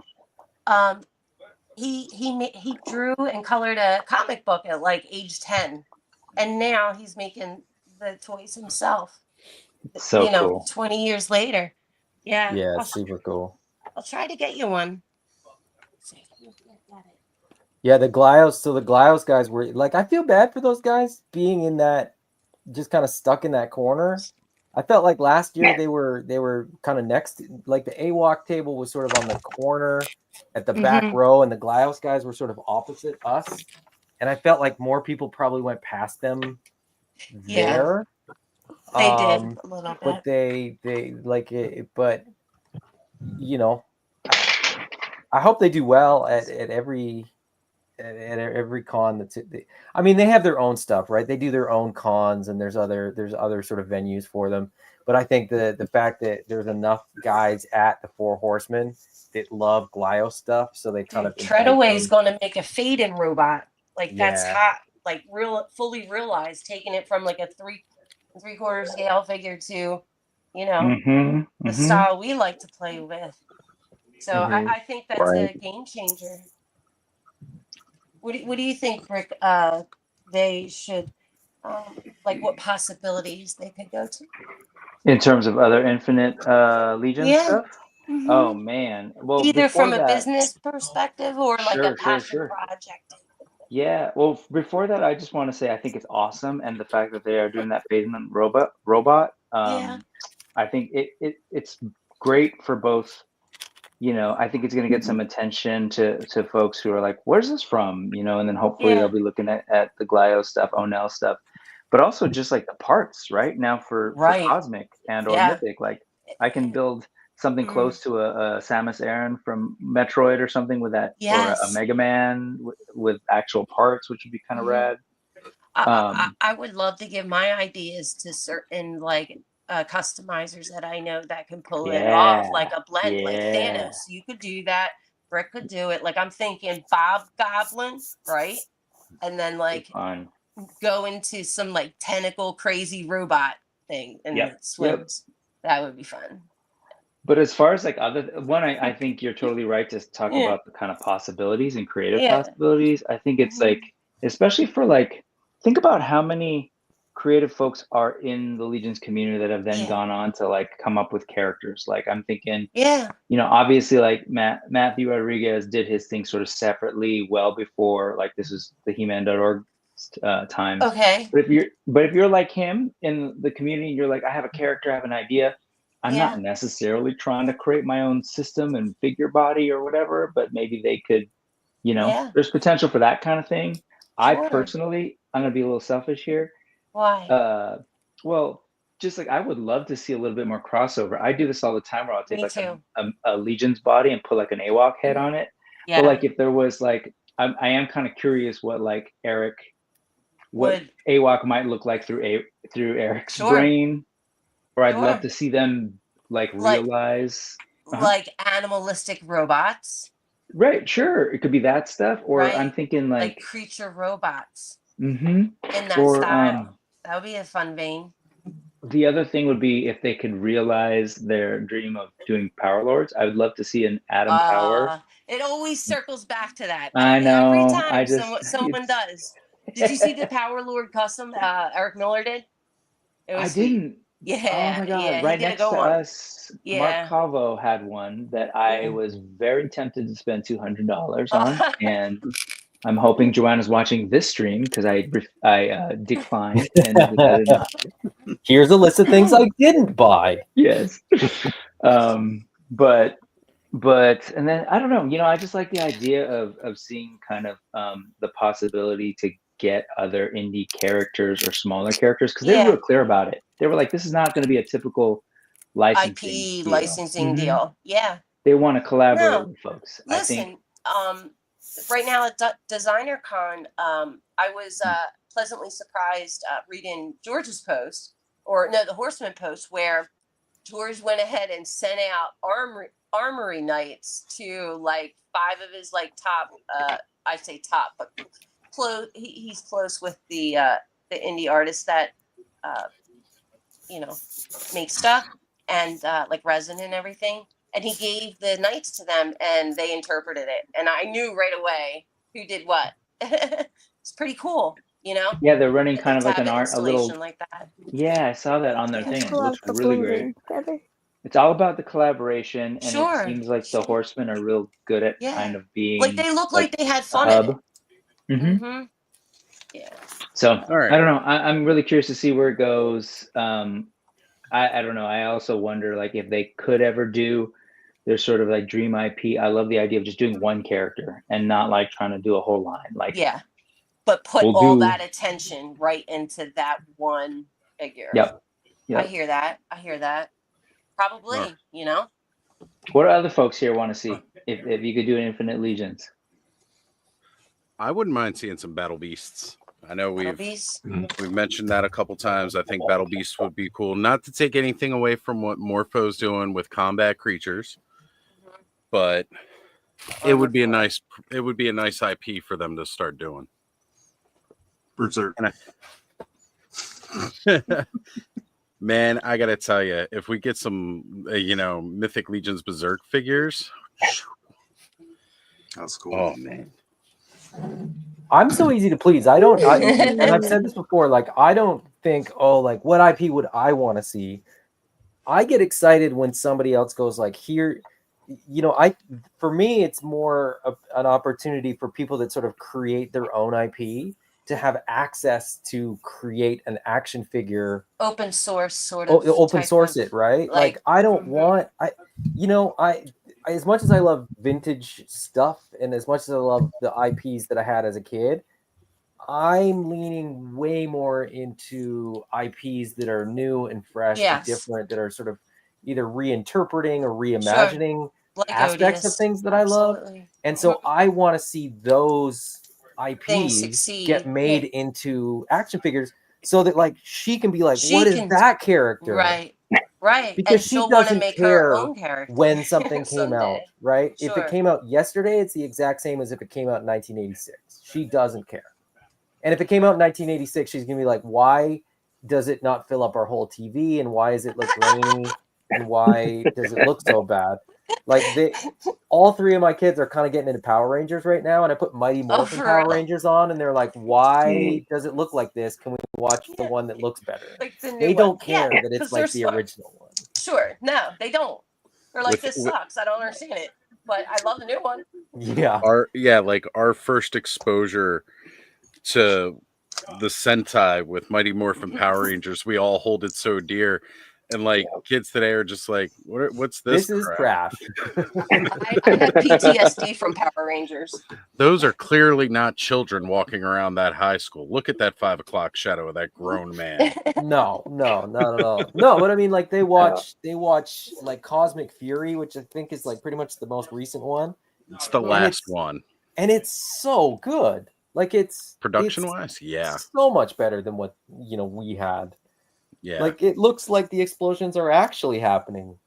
he drew and colored a comic book at like age 10, and now he's making the toys himself. So cool. 20 years later. Yeah. Yeah, super cool. I'll try to get you one. Yeah, the Glyos guys were like, I feel bad for those guys being in that, just kind of stuck in that corner. I felt like last year they were kind of next, like the AWOC table was sort of on the corner at the back row, and the Glyos guys were sort of opposite us. And I felt like more people probably went past them there. They did a little bit. But they like it, but I hope they do well at every con. I mean, they have their own stuff, right? They do their own cons, and there's other sort of venues for them. But I think the fact that there's enough guys at the Four Horsemen that love Glyo stuff, so they kind of Treadaway is going to make a fade-in robot. Like that's hot, like fully realized, taking it from like a three-quarter scale figure to, the style we like to play with. So I think that's a game changer. What do you think, Rick? They should what possibilities they could go to in terms of other Infinite Legion stuff? Mm-hmm. Oh man, well, either from a business perspective or like a passion project. Yeah, well, before that, I just want to say I think it's awesome, and the fact that they are doing that Fadement robot. I think it's great for both. I think it's going to get some attention to folks who are like, where's this from? And then hopefully they'll be looking at the Glyo stuff, Onel stuff, but also just like the parts right now for Cosmic and or Mythic. Like I can build something close to a Samus Aran from Metroid or something with that, or a Mega Man with actual parts, which would be kind of rad. I would love to give my ideas to certain customizers that I know that can pull it off, like a blend, like Thanos. You could do that. Brick could do it. Like I'm thinking Bob Goblin, right? And then go into some tentacle crazy robot thing and it swims. That would be fun. But as far as I think you're totally right to talk about the kind of possibilities and creative possibilities. I think it's especially for think about how many creative folks are in the Legion's community that have then gone on to come up with characters. I'm thinking, obviously Matthew Rodriguez did his thing sort of separately well before this is the He-Man.org times. Okay. But if you're like him in the community, you're like, I have a character, I have an idea. I'm not necessarily trying to create my own system and figure body or whatever, but maybe they could, there's potential for that kind of thing. Sure. I personally, I'm going to be a little selfish here. Why? Well, just I would love to see a little bit more crossover. I do this all the time where I'll take a Legion's body and put an AWOC head on it. Yeah. But if there was I am kind of curious what Eric, what AWOC might look like through Eric's brain. Or I'd love to see them realize like animalistic robots. Right, sure. It could be that stuff, or right? I'm thinking like creature robots. Mm-hmm. In that Or style. That would be a fun vein. the other thing would be if they could realize their dream of doing Power Lords. I would love to see an Atom Power. It always circles back to that. I know. Every time I just someone does. Did you see the Power Lord custom Eric Miller did? It was I sweet. didn't. Yeah. Oh my God! Yeah, Right next to us, Yeah. Mark Calvo had one that I was very tempted to spend $200 on, and I'm hoping Joanna's watching this stream because I declined and decided not to. Here's a list of things I didn't buy. Yes. But and then I don't know, I just like the idea of seeing kind of the possibility to get other indie characters or smaller characters, because they were real clear about it. They were like, this is not going to be a typical licensing IP deal. licensing deal. Yeah. They want to collaborate with folks. Listen, I think right now at Designer Con, I was pleasantly surprised reading George's post, the Horseman post, where George went ahead and sent out armory nights to like 5 of his like top, I say top, but close. He's close with the indie artists that make stuff and like resin and everything. And he gave the nights to them, and they interpreted it. And I knew right away who did what. It's pretty cool, Yeah, they're running kind of like an art, a little like that. Yeah, I saw that on their thing. It looks the really blue great. feather. It's all about the collaboration, and Sure. it seems like the Horsemen are real good at kind of being like they look like they had fun a at hub. it. Mm-hmm. Yeah. So All right. I don't know. I'm really curious to see where it goes. I don't know. I also wonder like if they could ever do their sort of like dream IP. I love the idea of just doing one character and not like trying to do a whole line. Like but put all that attention right into that one figure. Yep. I hear that. Probably, What do other folks here want to see if you could do an Infinite Legions? I wouldn't mind seeing some Battle Beasts. I know we've mentioned that a couple times. I think Battle Beasts would be cool. Not to take anything away from what Morpho's doing with combat creatures, but it would be a nice IP for them to start doing. Berserk. Man, I gotta tell you, if we get some, Mythic Legions Berserk figures, that's cool. Oh man, I'm so easy to please. And I've said this before. Like, I don't think, like, what IP would I want to see? I get excited when somebody else goes like, here, for me, it's more of an opportunity for people that sort of create their own IP to have access to create an action figure, open source sort of, open source it, right? Like I don't want, as much as I love vintage stuff and as much as I love the IPs that I had as a kid, I'm leaning way more into IPs that are new and fresh and different, that are sort of either reinterpreting or reimagining aspects of things that I love. And so I want to see those IPs get made into action figures so that like she can be like, what is that character? Right. Because she doesn't care when something came out, right? Sure. If it came out yesterday, it's the exact same as if it came out in 1986. She doesn't care. And if it came out in 1986, she's gonna be like, why does it not fill up our whole TV? And why does it look grainy? And why does it look so bad? Like all 3 of my kids are kind of getting into Power Rangers right now, and I put Mighty Morphin Power Rangers on, and they're like, "Why does it look like this? Can we watch the one that looks better?" Like they don't care that it's like the original one. Sure, no, they don't. They're like, this sucks. I don't understand it, but I love the new one. Yeah, our first exposure to the Sentai with Mighty Morphin Power Rangers, we all hold it so dear. And like kids today are just like, what's this? This is trash. I have PTSD from Power Rangers. Those are clearly not children walking around that high school. Look at that 5 o'clock shadow of that grown man. No, not at all. No, but I mean, like they watch like Cosmic Fury, which I think is like pretty much the most recent one. It's the last one, and it's so good. Like it's production wise, so much better than what we had. Yeah, like it looks like the explosions are actually happening.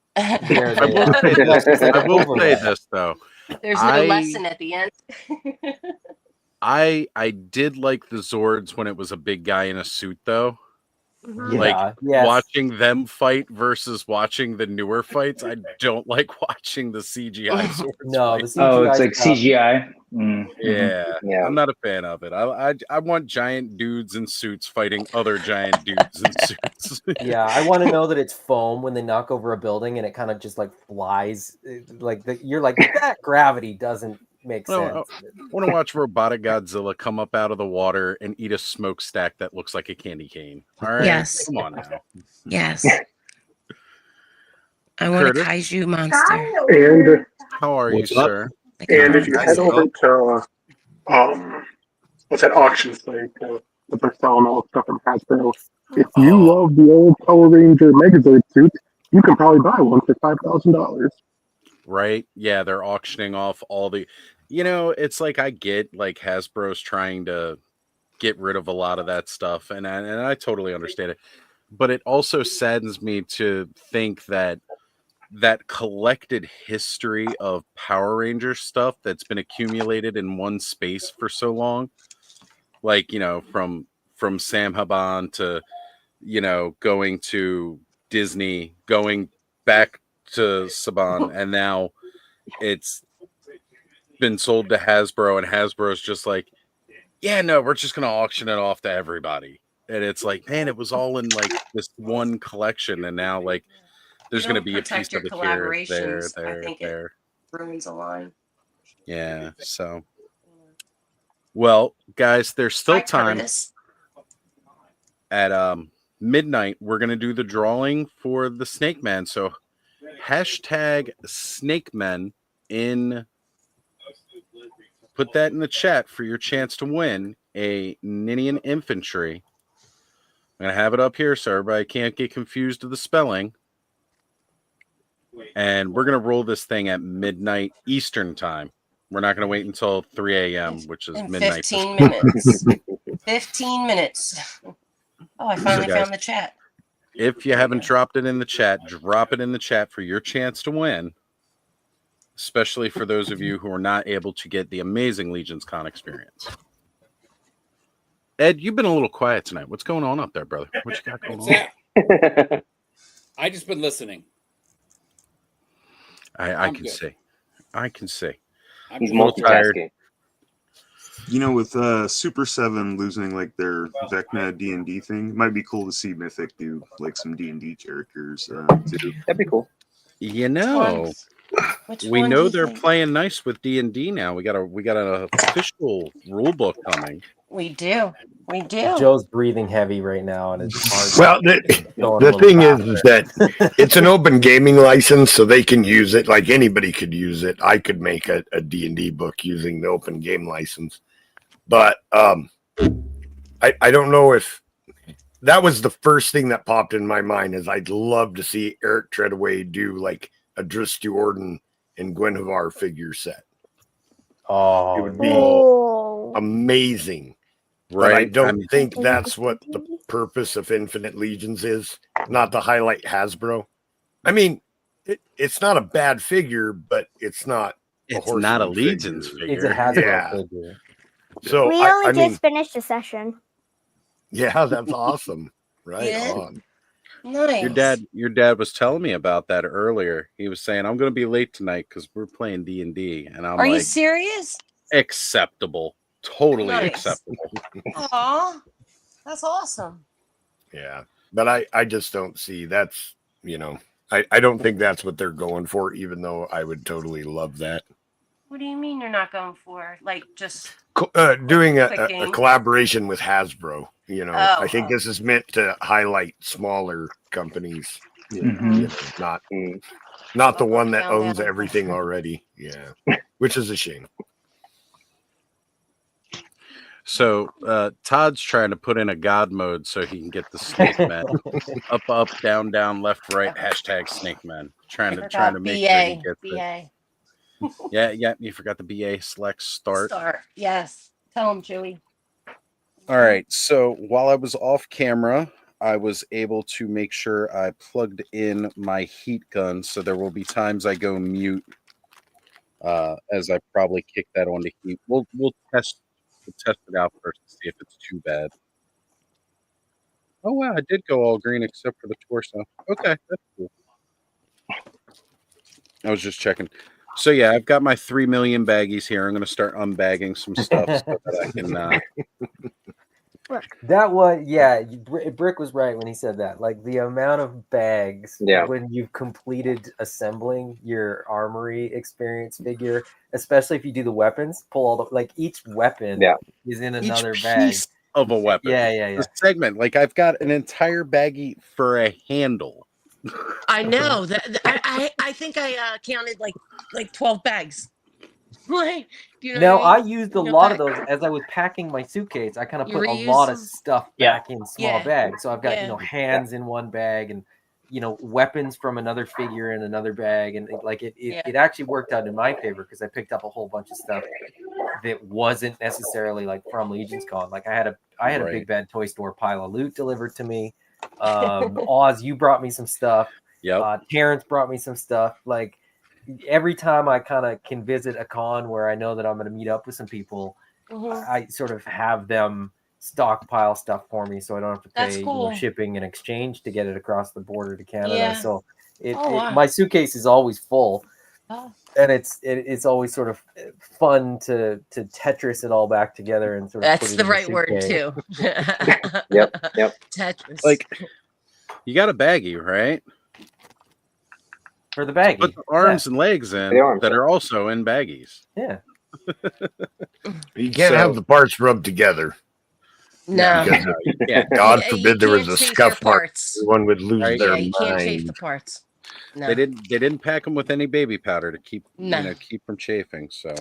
There I they will are. say this. It's like I will say overlay. this though. There's no lesson at the end. I did like the Zords when it was a big guy in a suit though. Yeah, Like yes. watching them fight versus watching the newer fights. I don't like watching the CGI Zords. No, fight. the CGI. Oh, it's like CGI. Yeah, I'm not a fan of it. I want giant dudes in suits fighting other giant dudes in suits. Yeah, I want to know that it's foam when they knock over a building and it kind of just like flies. Like you're like, that gravity doesn't make sense. I want to watch Robotic Godzilla come up out of the water and eat a smokestack that looks like a candy cane. All right, Yes. come on now. Yes. I want Curtis? a kaiju monster. And how are you, sir? And if you head over to what's that auction site that they're selling all the stuff from Hasbro, if you love the old Power Ranger Megazord suit, you can probably buy one for $5,000. Right? Yeah, they're auctioning off all the. It's like I get like Hasbro's trying to get rid of a lot of that stuff, and I totally understand it. But it also saddens me to think that collected history of Power Ranger stuff that's been accumulated in one space for so long, like from Sam Haban to going to Disney, going back to Saban, and now it's been sold to Hasbro, and Hasbro's just like, yeah, no, we're just gonna auction it off to everybody. And it's like, man, it was all in like this one collection, and now like there's going to be a piece of it here, there, there. It ruins a line. Yeah. So, well, guys, there's still time. At midnight, we're going to do the drawing for the Snake Man. So, hashtag Snake Men put that in the chat for your chance to win a Ninian Infantry. I'm going to have it up here so everybody can't get confused with the spelling. And we're going to roll this thing at midnight Eastern time. We're not going to wait until 3 a.m., which is midnight. 15 minutes. 15 minutes. Oh, I finally found the chat. If you haven't dropped it in the chat, drop it in the chat for your chance to win, especially for those of you who are not able to get the amazing Legions Con experience. Ed, you've been a little quiet tonight. What's going on up there, brother? What you got going on? I just been listening. I can see. I can see. He's multitasking. With Super 7 losing like their Vecna D&D thing, it might be cool to see Mythic do like some D&D characters too. That'd be cool. We know they're playing nice with D&D now. We got an official rule book coming. We do. Joe's breathing heavy right now, and it's hard. Well, the thing is that it's an open gaming license, so they can use it. Like anybody could use it. I could make a D&D book using the open game license, but I don't know if that was the first thing that popped in my mind. Is I'd love to see Eric Treadaway do like a Driss Jordan and Guinevere figure set. Oh, it would be amazing. Right. But I don't think that's what the purpose of Infinite Legions is. Not to highlight Hasbro. I mean, it's not a bad figure, but it's not. It's not a Legions figure. It's a Hasbro figure. So we only just finished a session. Yeah, that's awesome. Right on. Nice. Your dad was telling me about that earlier. He was saying, I'm going to be late tonight because we're playing D&D. And I'm Are like, you serious? Acceptable. Totally acceptable. Aw, that's awesome. Yeah, but I just don't see that's, I don't think that's what they're going for, even though I would totally love that. What do you mean you're not going for? Like just doing a collaboration with Hasbro. I think this is meant to highlight smaller companies, not the one that owns everything already. Yeah, which is a shame. So Todd's trying to put in a God mode so he can get the Snake Man. up, down, down, left, right. Hashtag Snake Man. Trying to make sure he gets BA. it. Yeah. You forgot the BA. Select start. Yes. Tell him, Chewy. All right. So while I was off camera, I was able to make sure I plugged in my heat gun, so there will be times I go mute as I probably kick that onto heat. We'll test it out first to see if it's too bad. Oh wow, I did go all green except for the torso. Okay, that's cool. I was just checking. So yeah, I've got my 3 million baggies here. I'm going to start unbagging some stuff so that I can. That was, yeah, Brick was right when he said that. Like the amount of bags when you've completed assembling your armory experience figure, especially if you do the weapons, pull all the, like each weapon is in another bag. Piece of a weapon. Yeah. The segment, like I've got an entire baggie for a handle. I know that. I think I counted like 12 bags. Like, do you know Now what I mean? I used a lot of those as I was packing my suitcase. I kind of You put a reuse lot of them? stuff back in small Yeah. bags. So I've got Yeah. hands in one bag and weapons from another figure in another bag, and it actually worked out in my favor because I picked up a whole bunch of stuff that wasn't necessarily like from Legion's Con. Like I had a big bad toy store pile of loot delivered to me. Oz, you brought me some stuff. Terrence brought me some stuff. Like every time I kind of can visit a con where I know that I'm going to meet up with some people, I sort of have them stockpile stuff for me, so I don't have to pay shipping and exchange to get it across the border to Canada. Yeah. So Wow. my suitcase is always full. Oh. And it's always sort of fun to Tetris it all back together and sort of. That's the right word too. Yep. Tetris. Like you got a baggie, right? For the baggie, put the arms and legs in that are also in baggies. Yeah. You can't have the parts rubbed together. No. God forbid there was a scuff mark. Everyone would lose their you mind. can't chafe the parts. No. They didn't pack them with any baby powder to keep keep from chafing. So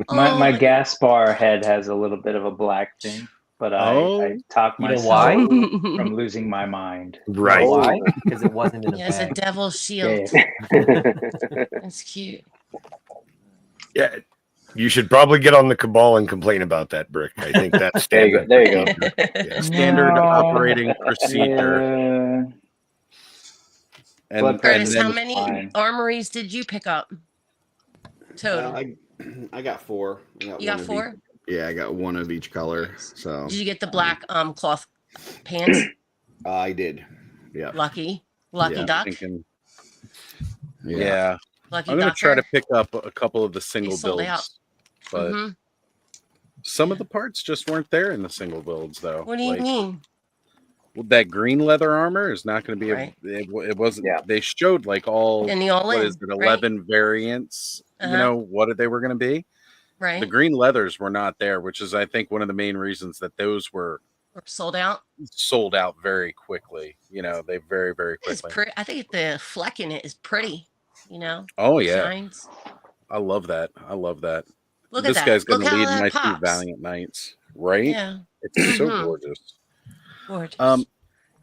my gas bar head has a little bit of a black thing, but I talked myself from losing my mind. Right? Why? Because it wasn't in a bag. It's a devil's shield. That's cute. Yeah. You should probably get on the Cabal and complain about that, Brick. I think that's standard. There you go. Yeah. Standard operating procedure. And Curtis, how many armories did you pick up? Total. I got 4. You got 4? Yeah, I got one of each color. So. Did you get the black cloth pants? I did. Yeah. Lucky duck. Yeah. Lucky I'm gonna Ducker. try to pick up a couple of the single sold builds, out. but some of the parts just weren't there in the single builds, though. What do you mean? Well, that green leather armor is not going to be. It wasn't. They showed like all. And the all-in, what is it? 11 variants. You know what they were going to be. Right. The green leathers were not there, which is, I think, one of the main reasons that those were sold out. Sold out very quickly. You know, they very, very quickly. I think the fleck in it is pretty. You know. Oh yeah. Shines. I love that. Look this at that. guy's going Look to lead how my that 2 pops. Valiant Knights, right? Yeah. It's so gorgeous. Gorgeous.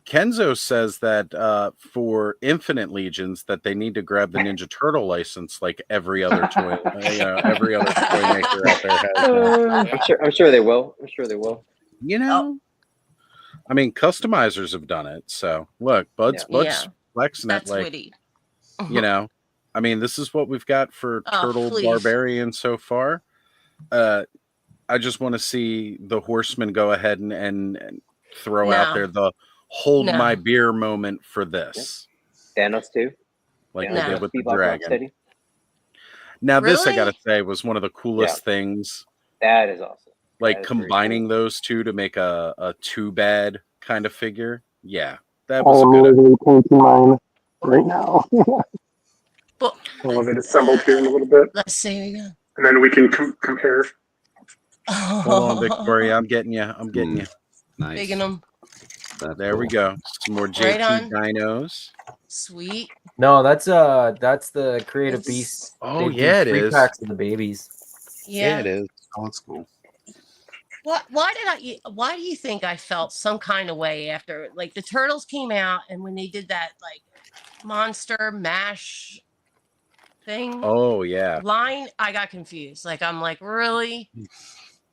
Kenzo says that for Infinite Legions that they need to grab the Ninja Turtle license like every other toy, every other toy maker out there has. I'm sure they will. You know, I mean, customizers have done it. So look, Bud's flexing it like, witty. You know, I mean, this is what we've got for Turtle Barbarian so far. I just want to see the Horseman go ahead and throw out there the hold my beer moment for this. Thanos too. Like they did with the dragon. Now this, I gotta say, was one of the coolest things. That is awesome. Like combining those two to make a 2 bad kind of figure. Yeah. That was I'm literally painting mine right now. But I'll have it assembled here in a little bit. Let's see. And then we can compare. Hold on, Victoria. I'm getting you. Nice. Bigging them. There we go. Some more JT dinos. Sweet. No, that's the Creative Beast. Oh yeah, it is. Packs of the babies. Yeah, it is. Oh, that's cool. Why do you think I felt some kind of way after like the Turtles came out and when they did that like monster mash thing? Oh yeah. Line, I got confused. Like I'm like, really?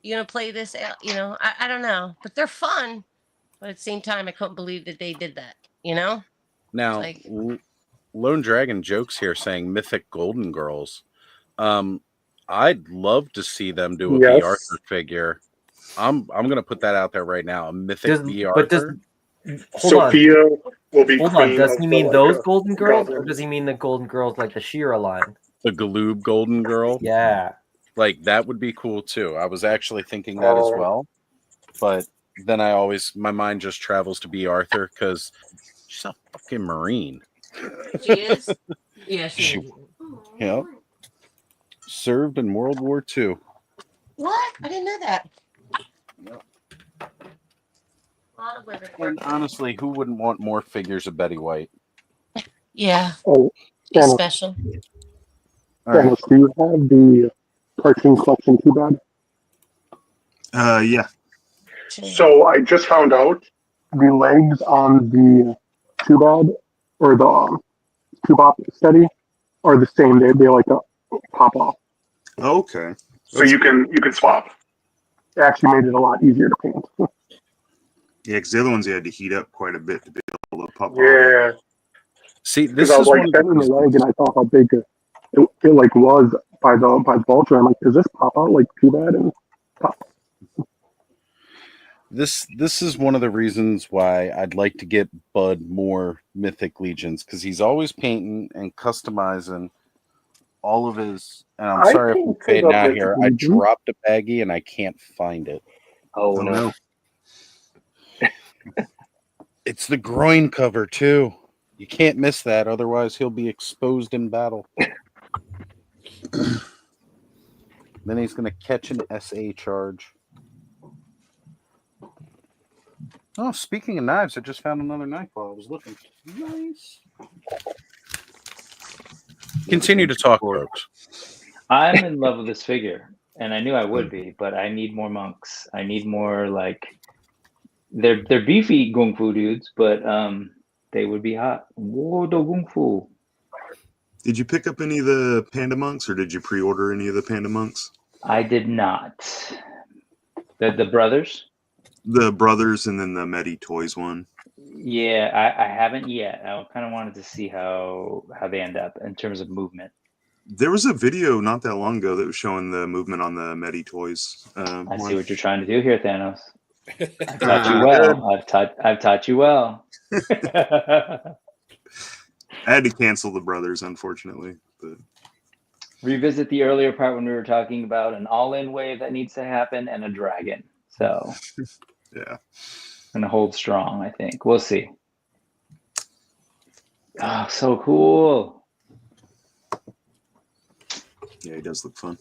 You gonna play this out? You know, I don't know, but they're fun. but at the same time, I couldn't believe that they did that. You know? Now, Like, Lone Dragon jokes here saying Mythic Golden Girls. I'd love to see them do a B. Arthur figure. I'm gonna put that out there right now. A Mythic B. Arthur. Sophia will be queen. Does he mean those Golden Girls, or goblins. does he mean the Golden Girls like the Shira line? The Galoob Golden Girl. Yeah. Like that would be cool too. I was actually thinking that as well. But then my mind just travels to B. Arthur because she's a fucking Marine. she is? Yeah, she is. Yeah. Served in World War II. What? I didn't know that. A lot of women. And honestly, who wouldn't want more figures of Betty White? Yeah. Oh, He's special. Dennis, do you have the cartoon collection too bad? Yeah. So I just found out the legs on the Tubad or the Tubop study are the same. They like to pop off. Okay. So you can swap. It actually made it a lot easier to paint. Yeah, because the other ones you had to heat up quite a bit to be able to pop off. Yeah. See, Because I was like bending the leg and I thought how big it like was by the vulture. I'm like, does this pop out like Tubad and pop? This is one of the reasons why I'd like to get Bud more Mythic Legions because he's always painting and customizing all of his. And I'm sorry if I'm fading out here. I dropped a baggie and I can't find it. Oh no! It's the groin cover too. You can't miss that, otherwise he'll be exposed in battle. Then he's going to catch an SA charge. Oh, speaking of knives, I just found another knife while I was looking. Nice. Continue to talk, folks. I'm in love with this figure, and I knew I would be, but I need more monks. I need more like they're beefy Kung Fu dudes, but they would be hot. Whoa, the Kung Fu. Did you pick up any of the Panda Monks, or did you pre-order any of the Panda Monks? I did not. The brothers? The brothers and then the Medi Toys one. Yeah, I haven't yet. I kind of wanted to see how they end up in terms of movement. There was a video not that long ago that was showing the movement on the Medi Toys. I see what you're trying to do here, Thanos. I've taught you well. I've taught you well. I had to cancel the brothers, unfortunately. But revisit the earlier part when we were talking about an all-in wave that needs to happen and a dragon. So yeah, gonna hold strong. I think we'll see. Oh, so cool. Yeah, he does look fun.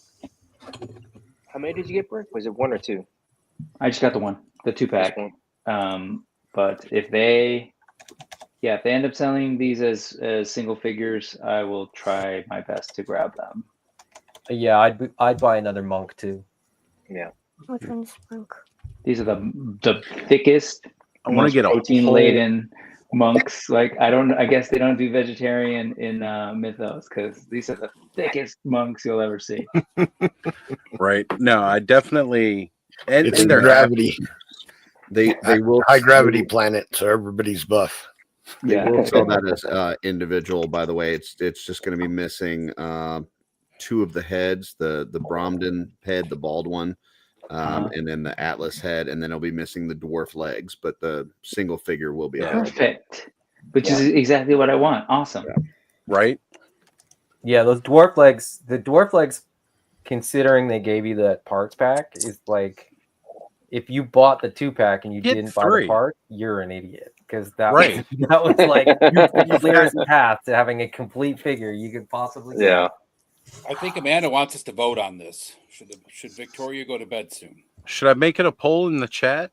How many did you get, Brick? Was it one or two? I just got the one, the 2-pack. But if they end up selling these as single figures, I will try my best to grab them. Yeah, I'd buy another monk too. Yeah. Which one's monk? These are the thickest, I want to get protein laden monks. Like I guess they don't do vegetarian in Mythos because these are the thickest monks you'll ever see. Right. No, I definitely it's in their gravity. They will high gravity planet, so everybody's buff. They will sell that as individual. By the way, it's just going to be missing two of the heads: the Bromden head, the bald one, and then the Atlas head, and then it'll be missing the dwarf legs. But the single figure will be perfect, which is exactly what I want. Awesome, right? Yeah, those dwarf legs. The dwarf legs, considering they gave you that parts pack, is like if you bought the 2-pack and you didn't buy the part, you're an idiot. Because that was like the clearest path to having a complete figure you could possibly get. Yeah. I think Amanda wants us to vote on this. Should Victoria go to bed soon? Should I make it a poll in the chat?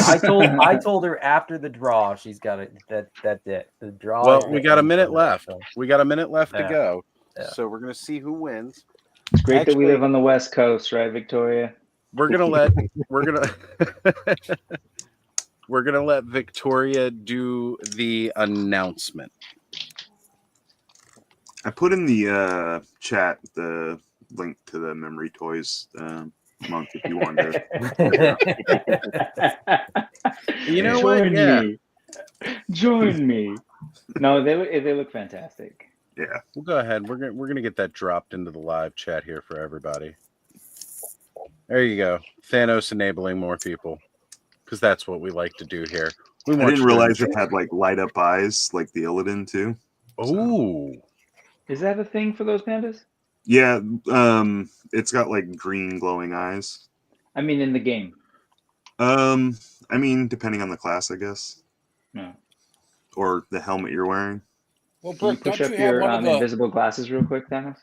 I told her after the draw she's got it. That's it. The draw. Well, we got a minute left. We got a minute left to Yeah. go. Yeah. So we're gonna see who wins. It's great that we live on the West Coast, right, Victoria? We're gonna let Victoria do the announcement. I put in the chat the link to the Memory Toys month if you want to. You know Join what? Yeah. me. Join me. No, they look fantastic. Yeah. We'll go ahead. We're gonna get that dropped into the live chat here for everybody. There you go. Thanos enabling more people, because that's what we like to do here. I didn't realize it had like light up eyes, like the Illidan too. Oh, is that a thing for those pandas? Yeah, it's got like green glowing eyes. I mean, in the game. I mean, depending on the class, I guess. No. Or the helmet you're wearing. Well, Can you Brick, push don't up you have your one of the invisible glasses real quick, Thanos?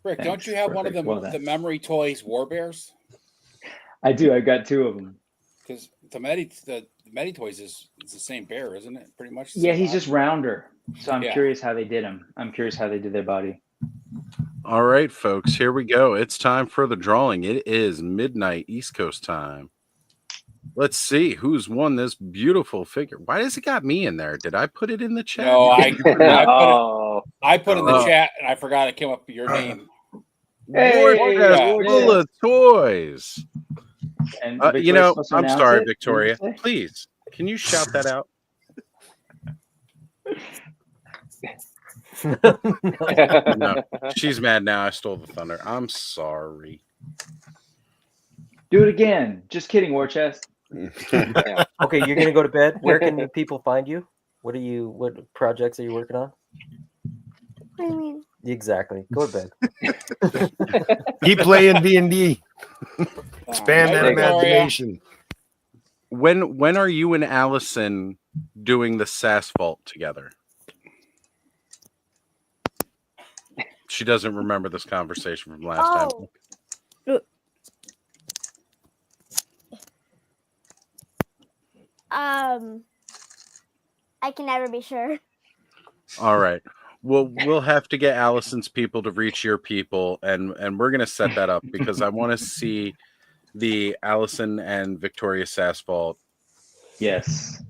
Brick? Thanks. Don't you have one of Perfect. the Well done. the memory toys War Bears? I do. I got 2 of them. Because the Medi toys is the same bear, isn't it? Pretty much. Yeah, he's just rounder. So I'm Yeah. curious how they did him. I'm curious how they did their body. all right, folks. Here we go. It's time for the drawing. It is midnight East Coast time. Let's see who's won this beautiful figure. Why does it got me in there? Did I put it in the chat? No, I put in the chat and I forgot it came up with your name. Hey, full of toys. And You know, supposed to I'm announce sorry, it? Victoria. What did you say? Please, can you shout that out? No, she's mad now. I stole the thunder. I'm sorry. Do it again. Just kidding, War Chest. Okay, you're gonna go to bed. Where can people find you? What projects are you working on? What do you mean? Exactly. Go to bed. Keep playing D&D. Expand that imagination. When are you and Allison doing the SAS vault together? She doesn't remember this conversation from last time. I can never be sure. All right. Well, we'll have to get Allison's people to reach your people, and we're gonna set that up because I want to see the Allison and Victoria SAS vault. Yes.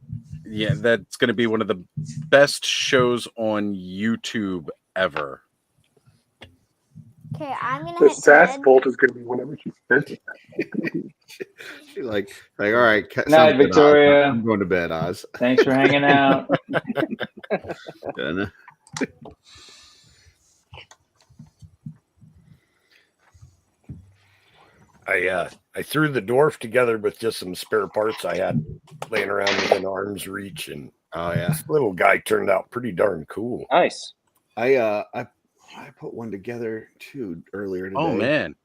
Yeah, that's gonna be one of the best shows on YouTube ever. Okay, I'm gonna The hit SAS bed. bolt is gonna be whenever she says it. like, all right, Night, Victoria. I'm going to bed, Oz. Thanks for hanging out. I threw the dwarf together with just some spare parts I had laying around within arm's reach, and this little guy turned out pretty darn cool. Nice. I put one together too earlier today. Oh man,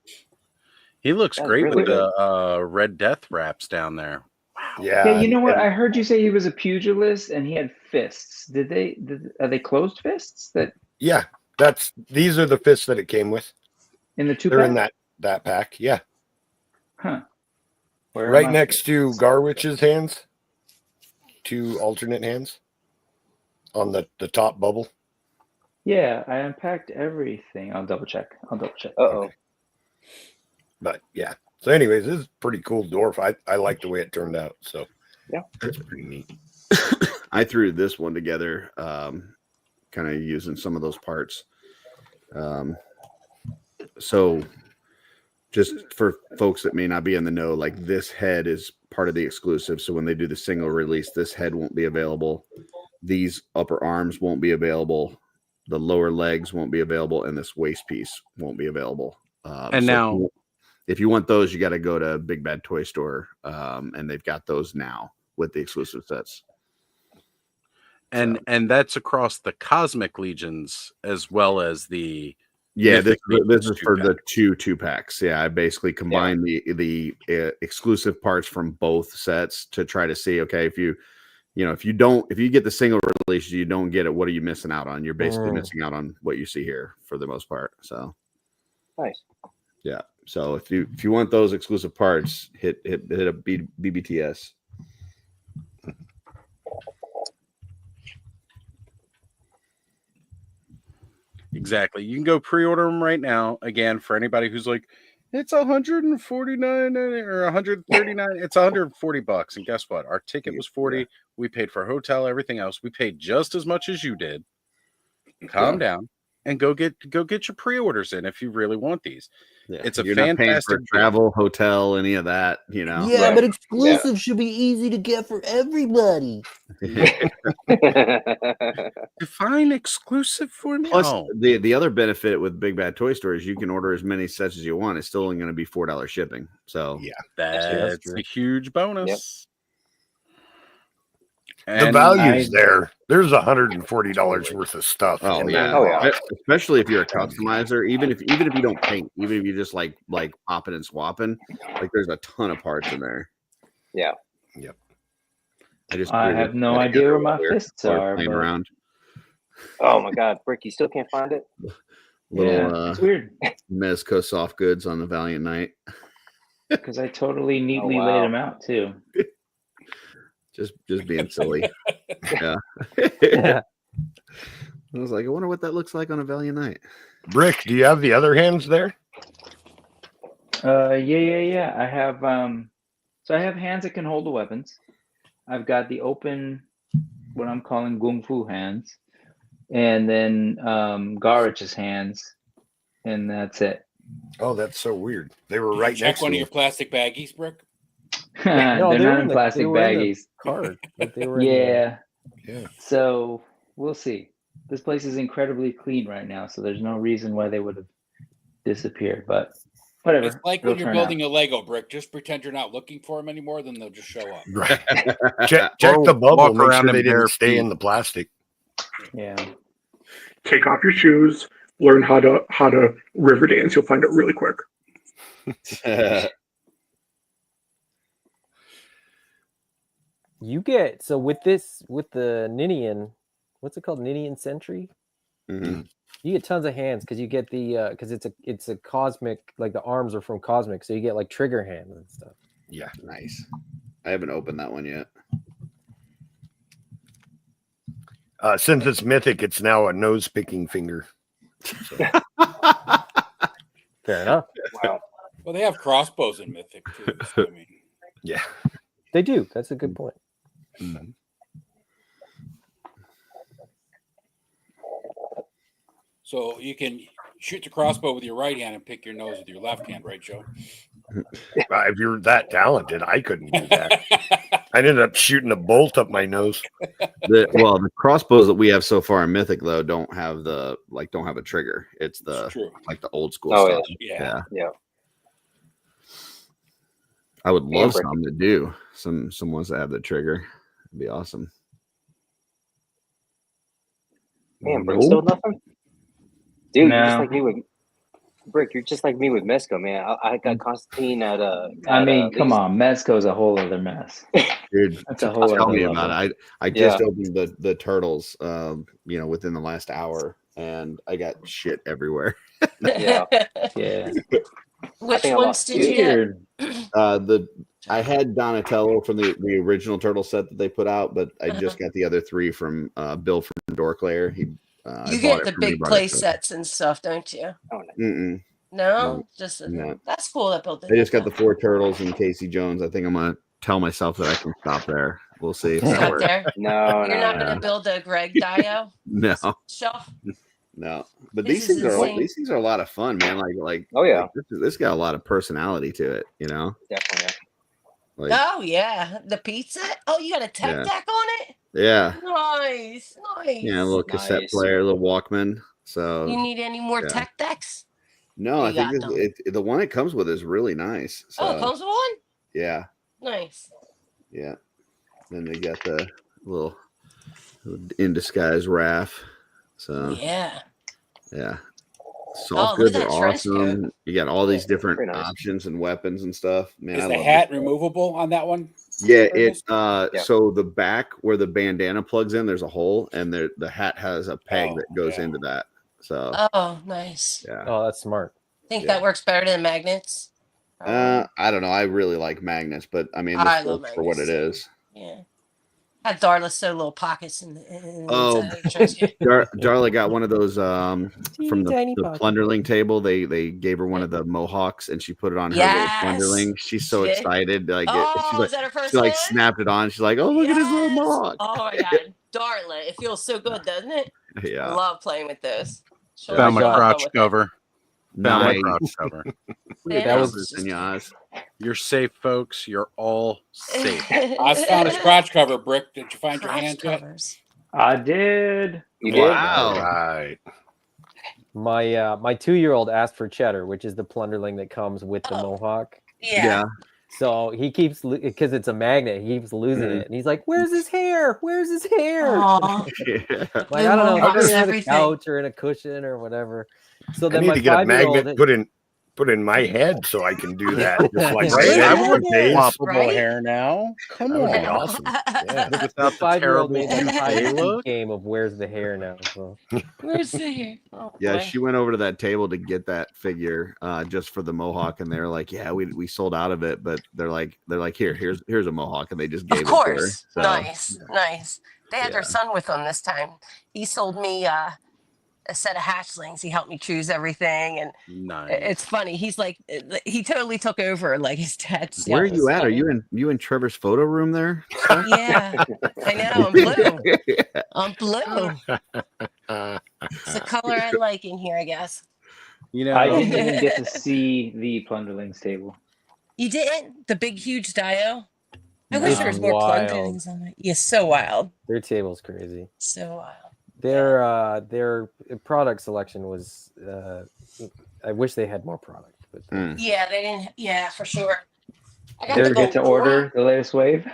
he looks That's great really with the Red Death wraps down there. Wow. Yeah, you know what? I heard you say he was a pugilist and he had fists. Are they closed fists? Yeah, these are the fists that it came with. In the 2 They're pack? in that pack. Yeah. Huh. Where Right am I? next to Garwich's hands. 2 alternate hands on the top bubble. Yeah, I unpacked everything. I'll double check. Uh-oh. But yeah. So anyways, this is a pretty cool dwarf. I like the way it turned out. So yeah, that's pretty neat. I threw this one together, kind of using some of those parts. So just for folks that may not be in the know, like this head is part of the exclusive. So when they do the single release, this head won't be available. These upper arms won't be available. The lower legs won't be available, and this waist piece won't be available. And so now, if you want those, you got to go to Big Bad Toy Store, and they've got those now with the exclusive sets. And that's across the Cosmic Legions as well as the this is for the two packs. Yeah, I basically combined the exclusive parts from both sets to try to see, okay, if you get the single release, you don't get it. What are you missing out on? You're basically missing out on what you see here for the most part. So nice. Yeah. So if you want those exclusive parts, hit a BBTS. Exactly. You can go pre-order them right now. Again, for anybody who's like, it's $149 or $139, it's $140. And guess what? Our ticket was $40. We paid for hotel, everything else. We paid just as much as you did. Calm down. and go get your pre-orders in if you really want these. Yeah. It's a You're not paying for fantastic travel, hotel, any of that, you know. Yeah, but exclusive should be easy to get for everybody. Define exclusive for me. Plus, the other benefit with Big Bad Toy Store is you can order as many sets as you want. It's still only going to be $4 shipping. So yeah, that's a huge bonus. The value's there. There's $140 worth of stuff. Oh in yeah. that. Especially if you're a customizer, even if you don't paint, even if you just like popping and swapping, like there's a ton of parts in there. Yeah. Yep. I have no idea where my fists are. Playing around. Oh my God, Brick, you still can't find it? Little it's weird. Mezco soft goods on the Valiant Night. Because I totally neatly laid them out too. Just being silly. Yeah. I was like, I wonder what that looks like on a Valiant Night. Brick, do you have the other hands there? Yeah. I have so I have hands that can hold the weapons. I've got the open, what I'm calling Gung Fu hands, and then Garich's hands, and that's it. Oh, that's so weird. They were right Check next one to of me. your plastic baggies, Brick. No, they're not in plastic baggies. Card. Like they were Yeah. Yeah. So we'll see. This place is incredibly clean right now, so there's no reason why they would have disappeared. But whatever. It's like when you're building a Lego brick. Just pretend you're not looking for them anymore, then they'll just show up. Right. check the bubble. Make sure they didn't stay in the plastic. Yeah. Take off your shoes. Learn how to river dance. You'll find it really quick. You get with the Ninian, what's it called? Ninian Sentry. Mm-hmm. You get tons of hands because you get the because it's a cosmic, like the arms are from Cosmic, so you get like trigger hands and stuff. Yeah, nice. I haven't opened that one yet. Since it's mythic, it's now a nose picking finger. So. Fair enough. Wow. Well, they have crossbows in Mythic too. So, I mean, yeah, they do. That's a good point. Mm-hmm. so you can shoot the crossbow with your right hand and pick your nose with your left hand, right, Joe? If you're that talented, I couldn't do that. I ended up shooting a bolt up my nose. The crossbows that we have so far in Mythic though don't have a trigger. It's like the old school stuff. Yeah. I would love some to do some ones that have the trigger. It'd be awesome. Man, Brick, still nothing? Dude, you're just like me with Brick. You're just like me with Mezco, man. I got Constantine at I mean, come on, Mezco's a whole other mess. Dude, that's a whole tell other me level. about it. I just opened the turtles, within the last hour, and I got shit everywhere. Yeah. Which ones did you get? I had Donatello from the original turtle set that they put out, but I just got the other three from Bill from Dorklayer. You get the big play sets and stuff, don't you? Mm-mm. No, No. That's cool. That built it. I just got the 4 turtles and Casey Jones. I think I'm gonna tell myself that I can stop there. We'll see if that Stop works. there. No, you're not gonna build a Greg Dio No. shelf. No, but This these is things insane. are a lot of fun, man. Like oh yeah, this got a lot of personality to it, definitely. Like, Oh yeah, the pizza. Oh, you got a tech deck on it. Yeah. Nice. Yeah, a little cassette player, a little Walkman. So You need any more tech decks? No, I You think got the one it comes with is really nice. So, Oh, it comes with one. yeah, Nice. yeah. Then they got the little in disguise Raph. So Yeah. Soft look at goods are that trench awesome. You got all these different very nice. options and weapons and stuff. Man, Is I the love hat it. removable on that one? Yeah, so the back where the bandana plugs in, there's a hole, and the hat has a peg that goes into that. So Oh, nice. yeah. Oh, that's smart. Think that works better than magnets? I don't know. I really like magnets, but I mean, I this love works for what it magnets, is. Yeah. Had Darla sew little pockets in the Oh, inside of the trench. Darla got one of those from tiny the pocket. plunderling table. They gave her one of the mohawks, and she put it on her Yes. little plunderling. She's so She did? excited. Like Oh, is that her first she like one? snapped it on. She's like, "Oh, look at his little mohawk." Oh my god, Darla! It feels so good, doesn't it? I Yeah. love playing with those. Found my crotch cover. Found my Nice. crotch cover. That was You're safe, folks. You're all safe. I found his crotch cover, Brick. Did you find your hand to it? I did. You did? Wow. All right. My 2-year-old asked for cheddar, which is the plunderling that comes with the mohawk. Yeah. So he keeps, because it's a magnet, he keeps losing it, and he's like, "Where's his hair? Where's his hair?" Like, I don't know, maybe in a couch or in a cushion or whatever. So I then need my to get a 5-year-old magnet put in my head so I can do that. Just like Right? I want days. floppable hair now. Come That would be on. awesome. Yeah. Without the the 5-year-old terrible made like a hide toupee and seek look. game of where's the hair now. So Where's the hair? Oh, Yeah, boy. she went over to that table to get that figure just for the mohawk, and they're like, "Yeah, we sold out of it," but they're like, here's a mohawk, and they just gave Of it to her. course. So, Nice. They had their son with them this time. He sold me a set of hatchlings. He helped me choose everything, and it's funny. He's like, he totally took over like his dad's. Where are you at? Are you in Trevor's photo room there? Yeah, I know. I'm blue. I'm blue. It's the color I like in here, I guess. You know, I didn't even get to see the Plunderlings table. You didn't? The big, huge dio? I wish there It's was more wild. plunderlings on it. Yeah, so wild. Their table's crazy. So wild. Their product selection was. I wish they had more product, but Yeah, they didn't. Yeah, for sure. I got Did the they forget to gold order the latest wave?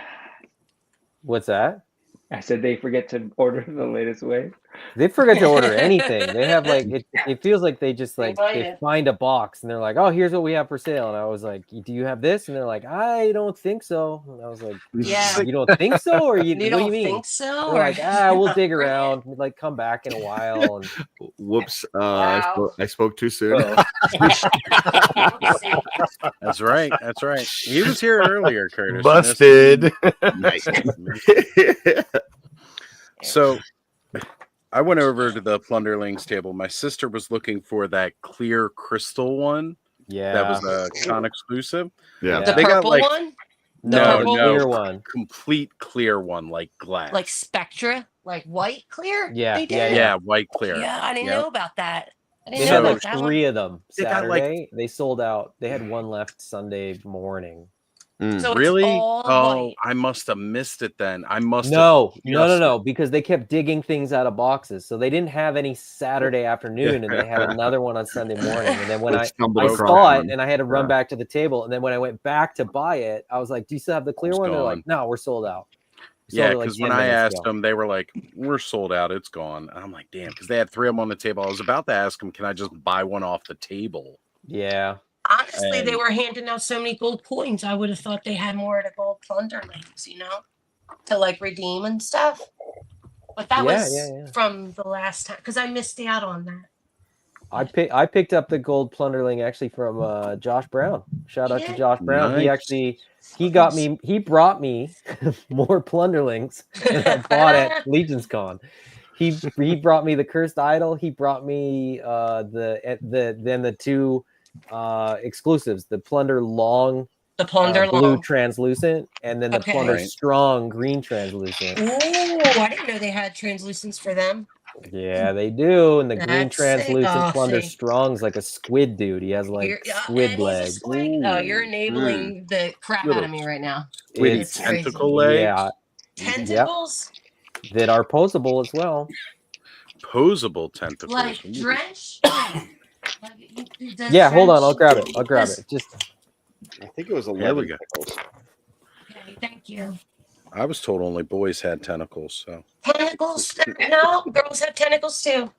What's that? I said they forget to order the latest wave. They forget to order anything. They have like it feels like they just like might they have. find a box and they're like, "Oh, here's what we have for sale." And I was like, "Do you have this?" And they're like, "I don't think so." And I was like, Yeah. "You don't think so, or you? You what do don't you mean?" think so? They're Or- like, we'll dig around. We'd like come back in a while." And Whoops! Wow. I spoke too soon. That's right. That's right. He was here earlier, Curtis. Busted. Nice. So I went over to the Plunderlings table. My sister was looking for that clear crystal one. Yeah, That was a con exclusive. Yeah. The They got purple like one? no, the purple- clear one. complete clear one, like glass. Like Spectra? Like white clear? Yeah, They did? yeah, yeah, white clear. Yeah, I didn't Yep. know about that. I They didn't had know like about that 3 one. of them They got, like- Saturday. They sold out. They had one left Sunday morning. So Really? it's all Oh, white. I must have missed it then. I must No, have no, because they kept digging things out of boxes. So they didn't have any Saturday afternoon, and they had another one on Sunday morning. And then when They I stumbled across saw it, one. and I had to run Yeah. back to the table, and then when I went back to buy it, I was like, "Do you still have the clear It's one?" They're gone. like, "No, we're sold out." We Yeah, sold it, like, because 10 when I minutes asked ago. them, they were like, "We're sold out. It's gone." And I'm like, "Damn!" Because they had 3 of them on the table. I was about to ask them, "Can I just buy one off the table?" Yeah, Honestly, they And- were handing out so many gold coins. I would have thought they had more of the gold plunderlings, you know, to like redeem and stuff. But that Yeah, was yeah. from the last time because I missed out on that. I picked up the gold plunderling actually from Josh Brown. Shout out to Josh Brown. Nice. He brought me more plunderlings than I bought at Legion's Con. He brought me the cursed idol. He brought me the 2 exclusives, the plunder long, The plunder blue long. translucent, and then the Okay. plunder Right. strong green translucent. Ooh, I didn't know they had translucents for them. Yeah, they do. And the green That's sick. translucent Oh, plunder see. strong's like a squid dude. He has like And squid he's a legs. squid. Oh, you're enabling the crap out of me right now. Squid It's crazy. tentacle legs. Yeah, Tentacles? that are posable as well. Posable tentacles. Like Ooh. drench? Yeah, hold on. I'll grab it. Just I think it was There 11 we go. tentacles. Okay, thank you. I was told only boys had tentacles, so Tentacles? No, girls have tentacles too.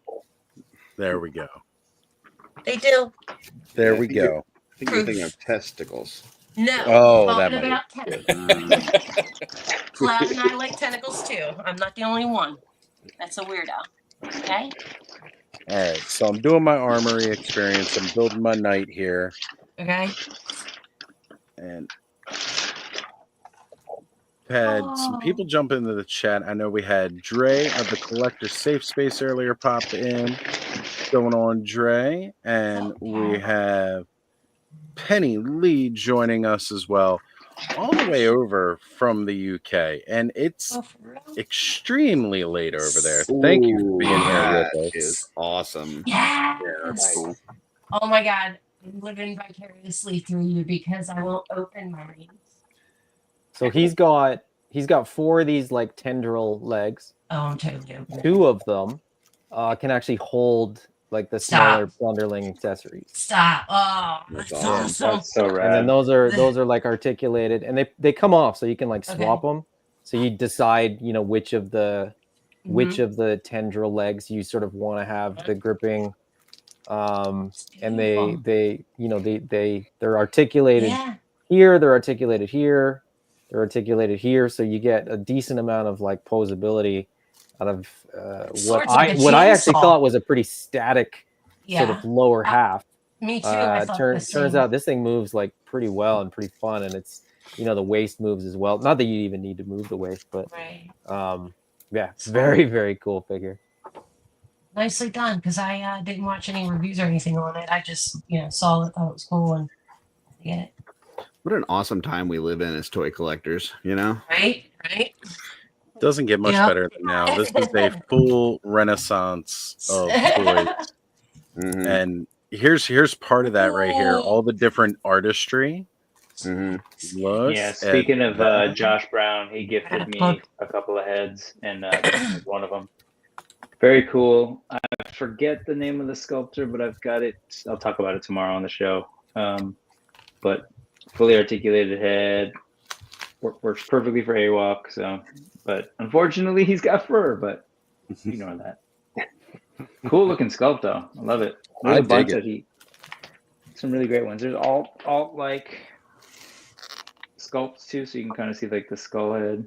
there we go. They do. There I we think you're- go. I think you're thinking of testicles. No. Oh, talking that about tentacles. Cloud and I like tentacles too. I'm not the only one. That's a weirdo. Okay? All right, so I'm doing my armory experience. I'm building my knight here, Okay. and had some people jump into the chat. I know we had Dre of the Collector Safe Space earlier popped in. Going on, Dre, and we have Penny Lee joining us as well. all the way over from the UK, and it's extremely late over there. Thank you for being here That with us. is awesome. Yes. Yeah, that's cool. Oh my God. I'm living vicariously through you because I won't open mine. So he's got 4 of these like tendril legs. Oh, I'm totally open. 2 of them can actually hold like the smaller blunderling accessories. Stop. Oh, that's awesome. That's so rad. And then those are like articulated, and they come off, so you can like swap them. So you decide, which of the tendril legs you sort of want to have the gripping. And they're articulated here, they're articulated here, they're articulated here, so you get a decent amount of like posability out of what I actually thought was a pretty static sort of lower half. Me too. I thought Turns out this thing moves like pretty well and pretty fun, and it's the waist moves as well. Not that you even need to move the waist, but yeah, very, very cool figure. Nicely done, because I didn't watch any reviews or anything on it. I just saw it, thought it was cool, and get it. What an awesome time we live in as toy collectors, Right. Doesn't get much better than now. This is a full renaissance of toys. And here's part of that right here. All the different artistry. Yeah, speaking of Josh Brown, he gifted me a couple of heads, and this is one of them. Very cool. I forget the name of the sculptor, but I've got it. I'll talk about it tomorrow on the show. But fully articulated head works perfectly for AWOC. So, but unfortunately, he's got fur. But ignore that. Cool looking sculpt though. I love it. There's a bunch that some really great ones. There's alt like sculpts too, so you can kind of see like the skull head.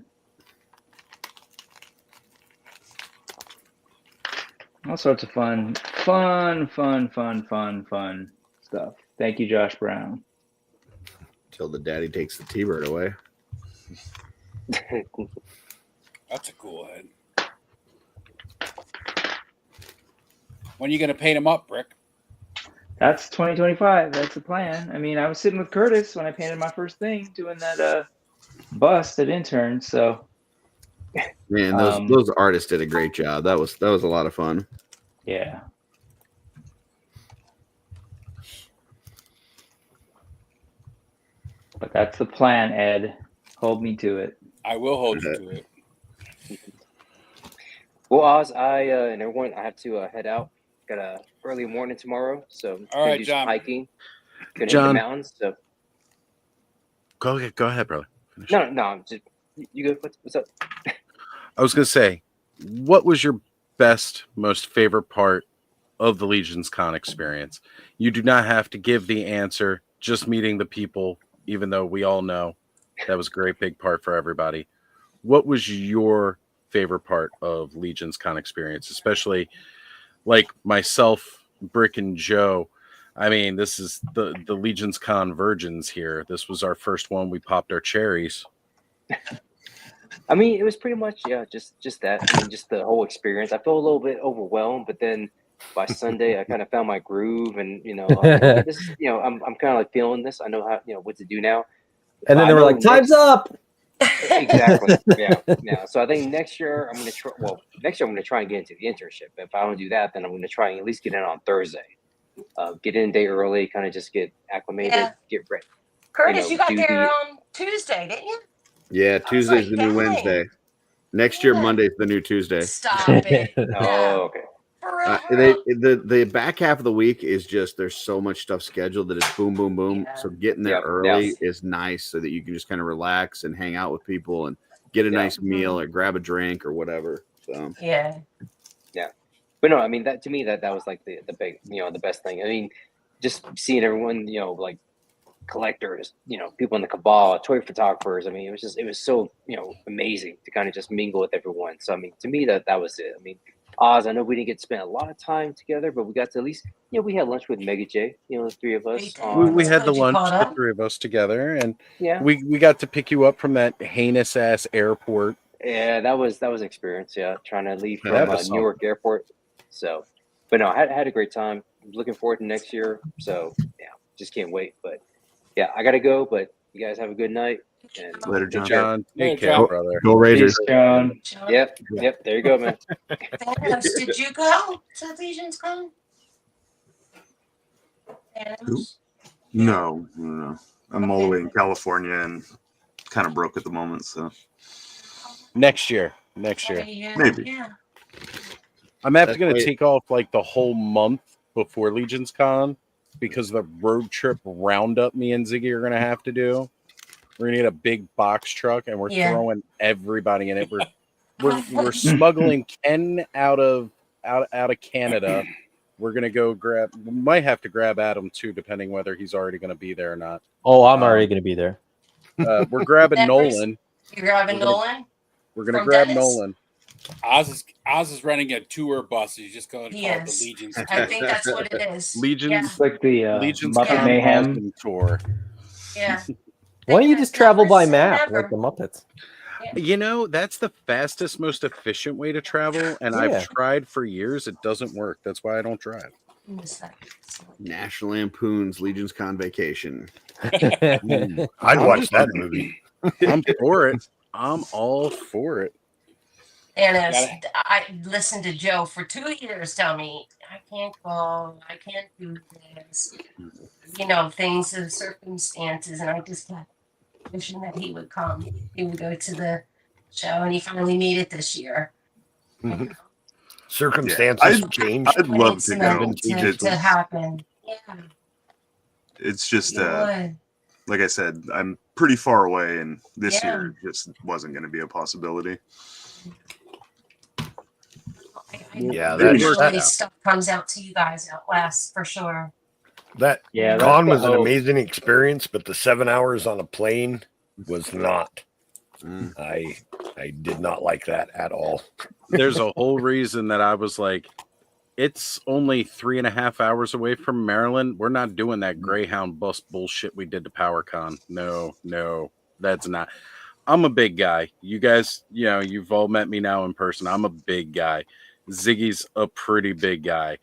All sorts of fun stuff. Thank you, Josh Brown. Till the daddy takes the T-bird away. That's a cool head. When are you going to paint him up, Brick? That's 2025. That's the plan. I mean, I was sitting with Curtis when I painted my first thing, doing that bust at intern. So, man, those artists did a great job. That was a lot of fun. Yeah. But that's the plan, Ed. Hold me to it. I will hold you to it. Well, Oz, and everyone, I have to head out. Got a early morning tomorrow, so all right, do John. some hiking. Gonna hit John, the mountains. So go ahead, brother. Finish. No. Just you go. What's up? I was gonna say, what was your best, most favorite part of the Legions Con experience? You do not have to give the answer. Just meeting the people, even though we all know that was a great big part for everybody. What was your favorite part of Legions Con experience, especially like myself, Brick, and Joe? I mean, this is the Legions Con virgins here. This was our first one. We popped our cherries. I mean, it was pretty much just that. I mean, just the whole experience. I felt a little bit overwhelmed, but then by Sunday, I kind of found my groove, and this is, I'm kind of like feeling this. I know how what to do now. And then they were like, "Time's up." Exactly. Yeah. So I think next year I'm gonna try. Well, next year I'm gonna try and get into the internship. If I don't do that, then I'm gonna try and at least get in on Thursday. Get in a day early, kind of just get acclimated, get ready. Curtis, you got there on Tuesday, didn't you? Yeah, Tuesday's the new Wednesday. Next year, Monday's the new Tuesday. Stop it. Oh, okay. The back half of the week is just there's so much stuff scheduled that it's boom, boom, boom. So getting there early is nice so that you can just kind of relax and hang out with people and get a nice meal or grab a drink or whatever. So yeah. But no, I mean that to me that was like the big the best thing. I mean, just seeing everyone like collectors, people in the cabal, toy photographers. I mean, it was so amazing to kind of just mingle with everyone. So I mean, to me that was it. I mean, Oz, I know we didn't get to spend a lot of time together, but we got to at least we had lunch with Mega J. The three of us. We had the lunch, the three of us together, and we got to pick you up from that heinous ass airport. Yeah, that was an experience. Yeah, trying to leave from Newark Airport. So, but no, I had a great time. I'm looking forward to next year. So yeah, just can't wait. But yeah, I gotta go. But You guys have a good night. And Later, Hey, John. John. Take care, Go, brother. go Raiders. Peace, John. Yep. There you go, man. Thanos, did you go to Legion's Con? Who? Thanos? No. I'm all the way in California and kind of broke at the moment, so Next year. maybe. Yeah. I'm actually going to Wait. take off like the whole month before Legion's Con because the road trip roundup me and Ziggy are going to have to do. We're going to get a big box truck and we're throwing everybody in it. We're smuggling Ken out of Canada. We're going to go grab. We might have to grab Adam too, depending whether he's already going to be there or not. Oh, I'm already going to be there. We're grabbing Nolan. You're grabbing Nolan? We're going to From grab Dennis? Nolan. Oz is running a tour bus. He's just going to call it the Yes. Legion's. I think that's what it is. Legion's It's like the Legion's Muppet Con Mayhem Austin tour. Yeah. Why don't you just travel by Never say map never. like the Muppets? You know, that's the fastest, most efficient way to travel, and Yeah. I've tried for years. It doesn't work. That's why I don't drive. National Lampoon's Legion's Con Vacation. I'd watch that movie. I'm for it. I'm all for it. And I listened to Joe for 2 years tell me, I can't go, I can't do this. You know, things and circumstances. And I just kept wishing that he would come. He would go to the show, and he finally made it this year. Circumstances change. I'd love to go. To happen. Yeah. It's just, You would. like I said, I'm pretty far away, and this year just wasn't going to be a possibility. Yeah, Usually stuff comes out to you guys out west for sure. That that's con the was an hope. amazing experience, but the 7 hours on a plane was not. I did not like that at all. There's a whole reason that I was like, it's only 3.5 hours away from Maryland. We're not doing that Greyhound bus bullshit we did to PowerCon. No, that's not. I'm a big guy. You guys, you know, you've all met me now in person. I'm a big guy. Ziggy's a pretty big guy.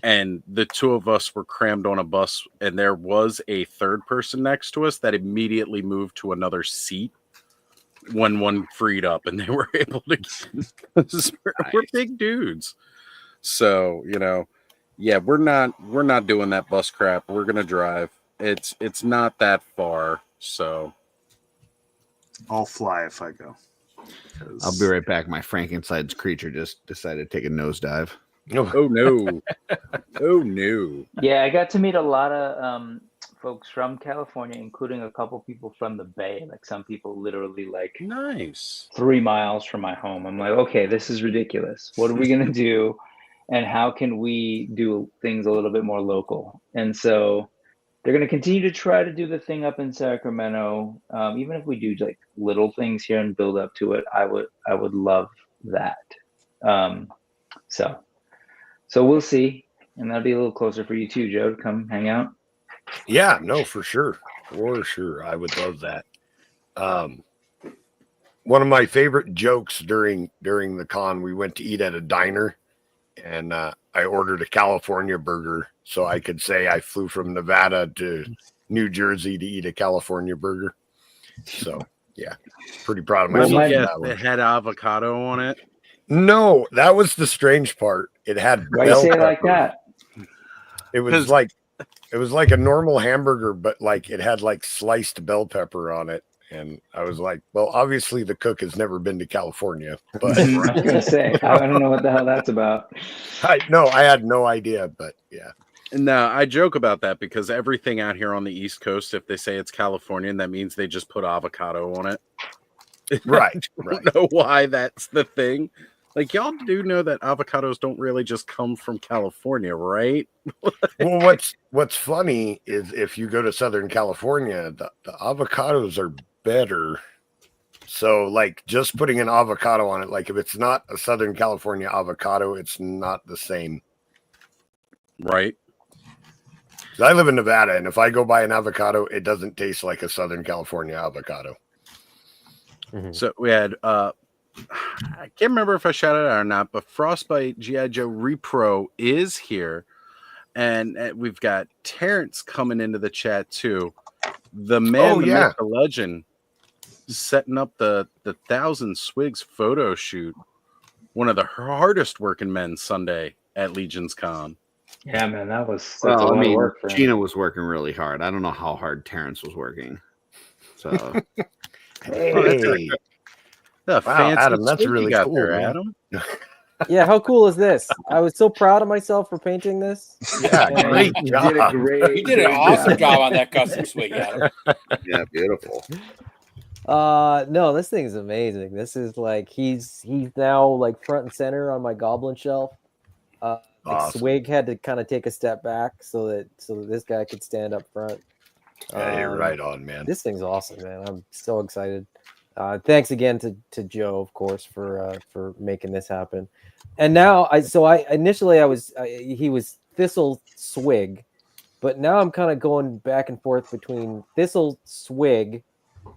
And the two of us were crammed on a bus, and there was a third person next to us that immediately moved to another seat when one freed up, and they were able to. We're big dudes, so you know, yeah, we're not doing that bus crap. We're gonna drive. It's not that far, so I'll fly if I go. I'll be right back. My Frankenstein's creature just decided to take a nosedive. Oh no. Oh no. Yeah, I got to meet a lot of folks from California, including a couple people from the Bay. Like some people literally like nice 3 miles from my home. I'm like, okay, this is ridiculous. What are we gonna do? And how can we do things a little bit more local? And so they're going to continue to try to do the thing up in Sacramento. Even if we do like little things here and build up to it, I would love that. So we'll see. And that'll be a little closer for you too, Joe, to come hang out. Yeah, no, for sure. I would love that. One of my favorite jokes during the con, we went to eat at a diner, and I ordered a California burger so I could say I flew from Nevada to New Jersey to eat a California burger. So yeah, pretty proud of myself. It had avocado on it. No, that was the strange part. It had Why you say it like that? It was like a normal hamburger, but like it had like sliced bell pepper on it. And I was like, well, obviously the cook has never been to California. But I was gonna say, I don't know what the hell that's about. I had no idea, but yeah. No, I joke about that because everything out here on the East Coast, if they say it's Californian, that means they just put avocado on it. Right. I don't know why that's the thing. Like, y'all do know that avocados don't really just come from California, right? Well, what's funny is if you go to Southern California, the avocados are better. So, like, just putting an avocado on it, like if it's not a Southern California avocado, it's not the same. Right. I live in Nevada, and if I go buy an avocado, it doesn't taste like a Southern California avocado. Mm-hmm. So we had I can't remember if I shouted it out or not, but Frostbite G.I. Joe Repro is here, and we've got Terrence coming into the chat too. the man, the yeah. myth, the legend, setting up the 1,000 Swigs photo shoot. One of the hardest working men Sunday at Legion's Con. Yeah, man, that's a Well, I lot of mean, work for him. Gina was working really hard. I don't know how hard Terrence was working. So, Hey, wow, fancy Adam, that's swig you really got cool, there, man. Adam. Yeah, how cool is this? I was so proud of myself for painting this. Yeah, And- great You job. did a great. You did an great awesome job on that custom swig, Adam. yeah, beautiful. No, this thing's amazing. This is like he's now like front and center on my goblin shelf. Like Awesome. Swig had to kind of take a step back so that this guy could stand up front. Yeah, you're right on, man. This thing's awesome, man. I'm so excited. Thanks again to Joe, of course, for making this happen. And now he was Thistle Swig, but now I'm kind of going back and forth between Thistle Swig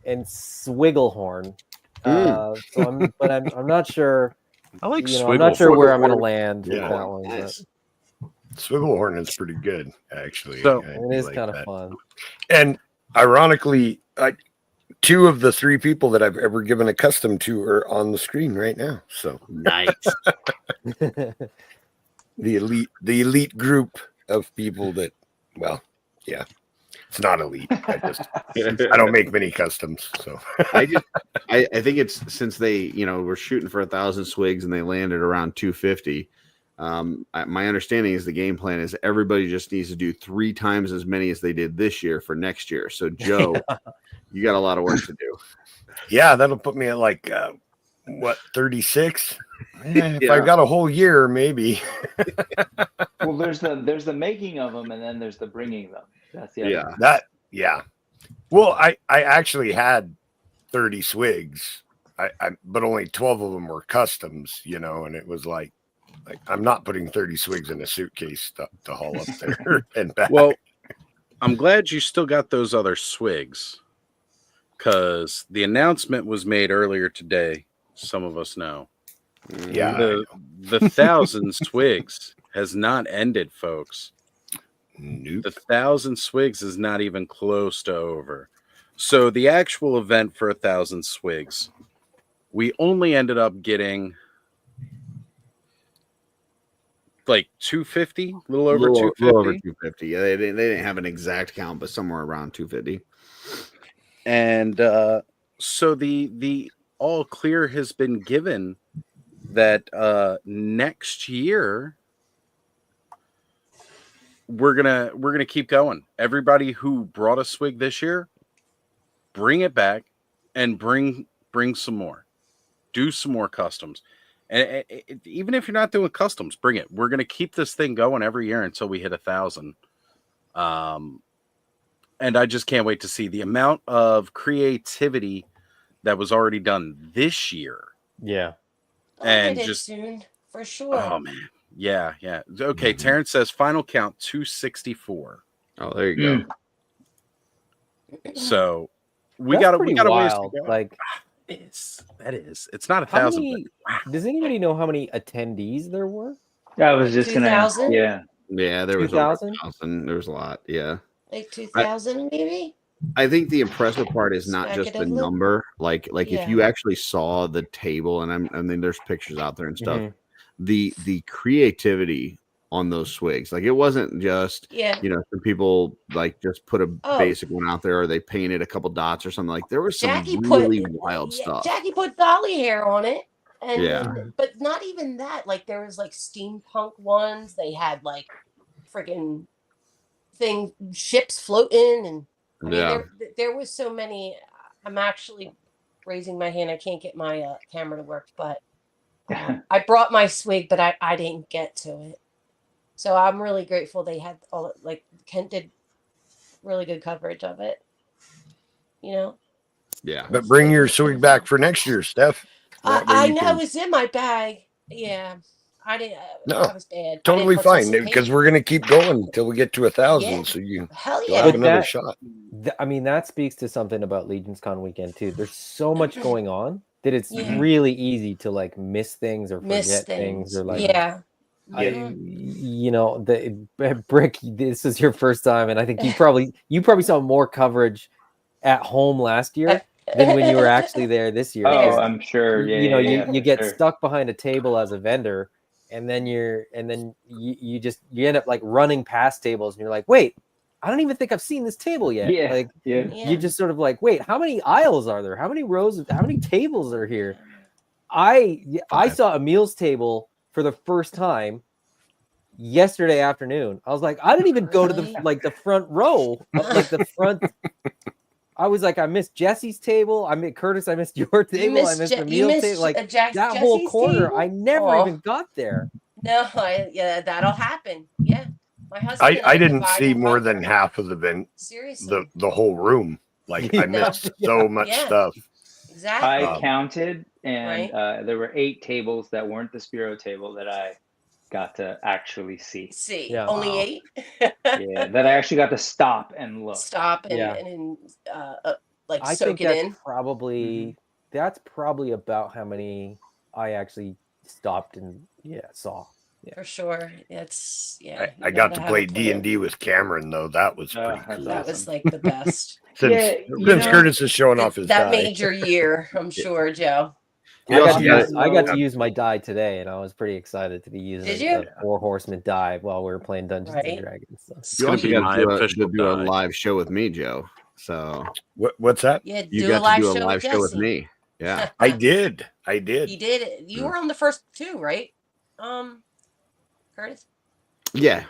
and Swigglehorn. So I'm not sure. I like I'm not sure where I'm going to land with that one. Nice. Swigglehorn is pretty good, actually. So It is kind of fun. And ironically, two of the three people that I've ever given a custom to are on the screen right now. So nice. the elite group of people that, well, yeah, it's not elite. I don't make many customs. So I think it's since they, were shooting for 1,000 Swigs and they landed around 250. My understanding is the game plan is everybody just needs to do 3 times as many as they did this year for next year. So Joe, you got a lot of work to do. Yeah, that'll put me at 36? If I got a whole year, maybe. Well, there's the making of them, and then there's the bringing them. That's the other. Well, I actually had 30 Swigs, but only 12 of them were customs, and it was like I'm not putting 30 Swigs in a suitcase to haul up there and back. Well, I'm glad you still got those other Swigs, because the announcement was made earlier today. Some of us know. Yeah, the 1,000 Swigs has not ended, folks. Nope. The 1,000 Swigs is not even close to over. So the actual event for 1,000 Swigs, we only ended up getting like 250, a little over 250. Little over 250. Yeah, they didn't have an exact count, but somewhere around 250. And so the all clear has been given that next year we're gonna keep going. Everybody who brought a Swig this year, bring it back and bring some more. Do some more customs. And even if you're not doing customs, bring it. We're gonna keep this thing going every year until we hit 1,000. And I just can't wait to see the amount of creativity that was already done this year. Yeah. And just soon, for sure. Oh man. Yeah. Okay, Terrence says final count 264. Oh, there you go. So we got a ways to go. Like that is. It's not 1,000. Does anybody know how many attendees there were? I was just gonna ask. 2,000? Yeah, there was 2,000? There was a lot. Yeah. Like 2,000 maybe? I think the impressive part is not just the Speculatively? number. Like Yeah. if you actually saw the table, and I mean, there's pictures out there and stuff. Mhm. The creativity on those Swigs, like it wasn't just some people like just put a basic one out there, or they painted a couple dots or something. Like there was some Jackie really wild stuff. Jackie put dolly hair on it. And Yeah. but not even that. Like there was like steampunk ones. They had like freaking ships floating, and I mean, there was so many. I'm actually raising my hand. I can't get my camera to work, but I brought my Swig, but I didn't get to it. So I'm really grateful they had all, like Kent did really good coverage of it. Yeah. But bring your Swig back for next year, Steph. I know it was in my bag. Yeah. I didn't. No, I was bad. totally fine, because we're gonna keep going until we get to 1,000. Yeah. So you Hell you'll yeah. have But another shot. I mean, that speaks to something about Legion's Con weekend too. There's so much going on that it's Yeah. really easy to like miss things or Miss forget things or like yeah. the Brick. This is your first time, and I think you probably saw more coverage at home last year than when you were actually there this year. Oh, I'm sure. Yeah, You know, yeah, you for get sure. stuck behind a table as a vendor, and then you end up like running past tables, and you're like, wait, I don't even think I've seen this table yet. Yeah, Like, yeah. you just sort of like, wait, how many aisles are there? How many rows? How many tables are here? I saw Emil's table for the first time yesterday afternoon. I was like, I didn't even go to the front row, like the front. I was like, I missed Jesse's table. I missed Curtis. I missed your table. I missed Emil's table. Like that whole Jesse's corner, table? I never even got there. No, yeah, that'll happen. Yeah, my husband and I I didn't divide see and more conquer. than half of the event. Seriously. The whole room. Like I missed so much stuff. Exactly. I counted, and Right. there were 8 tables that weren't the Spiro table that I got to actually see. Only 8. Yeah, that I actually got to stop and look. Stop and like I soak think it that's in. probably about how many I actually stopped and saw. For sure. It's you I got gotta to have play a plan. D&D with Cameron though. That was pretty cool. That was like the best. Since Curtis is showing off his that die. made your year, I'm sure, Joe. I got to use my die today, and I was pretty excited to be using Did you? a 4 horseman die while we were playing Dungeons and Right. Dragons. So. You also got to do a live show with me, Joe. So what's that? Yeah, You do got a live to do a show live with show with Jesse. me. Yeah, I did. He did it. You were on the first 2, right? Curtis? Yeah.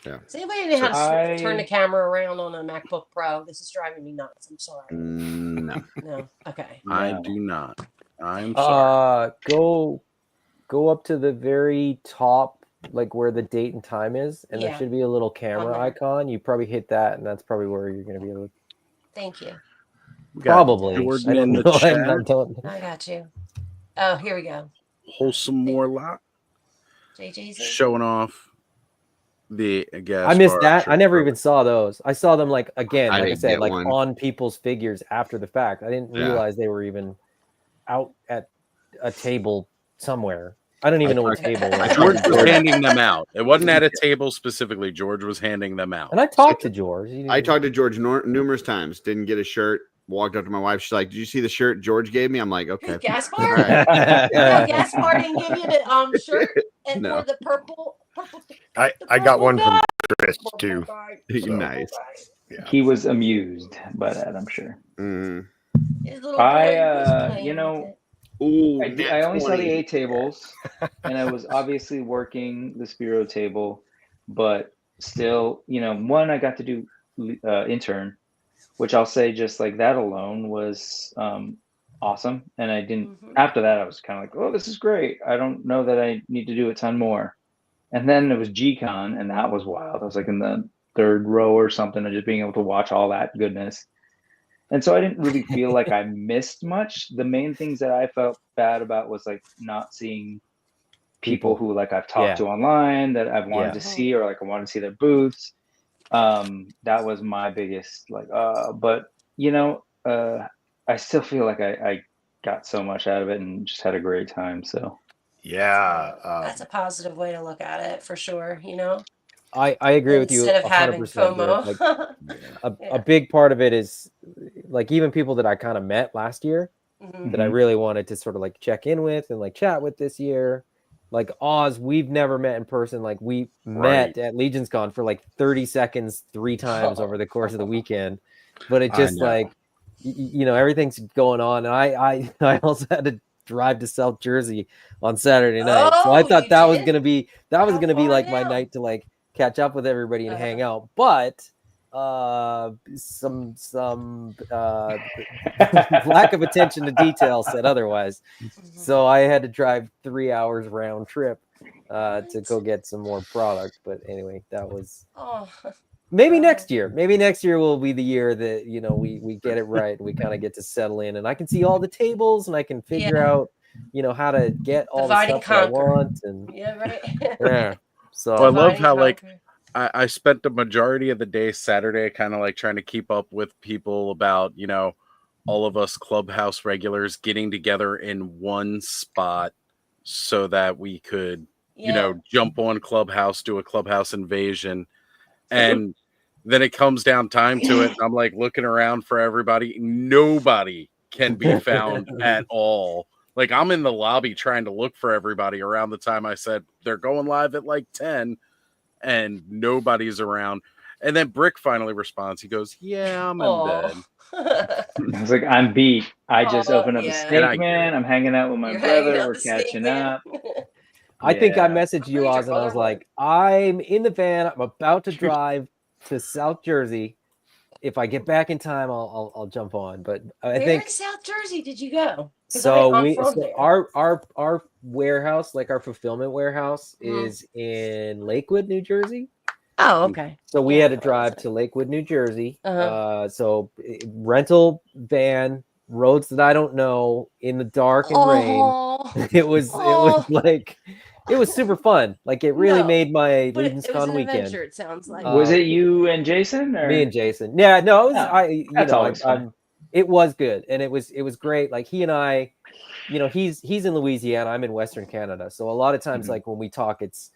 Does anybody know how to I- turn the camera around on a MacBook Pro? This is driving me nuts. I'm sorry. No. No. Okay. I do not. I'm sorry. Go up to the very top, like where the date and time is, and there Yeah. should be a little camera On there. icon. You probably hit that, and that's probably where you're going to be able to. Thank you. We got Probably. Jordan I don't in the know. chat. I don't. I got you. Oh, here we go. Wholesome Warlock JJ's showing off the I missed that. I never even saw those. I saw them like again, I like I didn't said, get like one. on people's figures after the fact. I didn't Yeah. realize they were even out at a table somewhere. I don't even know what table it was. George was handing them out. It wasn't at a table specifically. George was handing them out. And I talked to George. I talked to George numerous times. Didn't get a shirt. Walked up to my wife. She's like, "Did you see the shirt George gave me?" I'm like, "Okay." Gaspar? All right. No, Gaspar didn't give you the shirt and No. or the purple. I got one from Chris too. Nice. He was amused by that, I'm sure. His little boy was playing You know, with it. Ooh, I only saw the 8 tables, and I was obviously working the Spiro table, but still, one I got to do intern, which I'll say just like that alone was awesome. And I didn't. After that, I was kind of like, oh, this is great. I don't know that I need to do a ton more. And then it was G-Con, and that was wild. I was like in the 3rd row or something, and just being able to watch all that goodness. And so I didn't really feel like I missed much. The main things that I felt bad about was like not seeing people who like I've talked to online that I've wanted to see, or like I wanted to see their booths. That was my biggest but I still feel like I got so much out of it and just had a great time. So yeah, that's a positive way to look at it for sure. I agree with you. Instead of having 100%, FOMO. Derek. A big part of it is like even people that I kind of met last year that I really wanted to sort of like check in with and like chat with this year. Like Oz, we've never met in person. Like we met at Legion's Con for like 30 seconds 3 times over the course of the weekend. But it just like, everything's going on. And I also had to drive to South Jersey on Saturday night. So I thought that was going to be like my night to like catch up with everybody and hang out. But some lack of attention to detail said otherwise. So I had to drive 3 hours round trip to go get some more product. But anyway, that was maybe next year. Maybe next year will be the year that we get it right and we kind of get to settle in, and I can see all the tables and I can figure out how to get all the stuff that I want. And yeah. So I love how like I spent the majority of the day Saturday kind of like trying to keep up with people about, all of us Clubhouse regulars getting together in one spot so that we could, jump on Clubhouse, do a Clubhouse invasion. And Then it comes down time to it. And I'm like looking around for everybody. Nobody can be found at all. Like I'm in the lobby trying to look for everybody around the time I said they're going live at like 10 and nobody's around. And then Brick finally responds. He goes, "Yeah, I'm in bed." I was like, I'm beat. I just opened up a steak, man. I'm hanging out with my brother. We're catching up. I think I messaged you, Oz, and I was like, I'm in the van. I'm about to drive to South Jersey. If I get back in time, I'll jump on. But I Where think in South Jersey did you go? so. I'm from there. Our warehouse, like our fulfillment warehouse, is in Lakewood, New Jersey. Oh, okay. So we had to drive to Lakewood, New Jersey. So rental van, roads that I don't know, in the dark and rain. It was like it was super fun. Like it really made my Legion's Con weekend. Adventure, it sounds like. Was it you and Jason? Or? Me and Jason. Yeah, no, it was that's always fun. it was good, and it was great. Like he and I, he's in Louisiana, I'm in Western Canada. So a lot of times, like when we talk, it's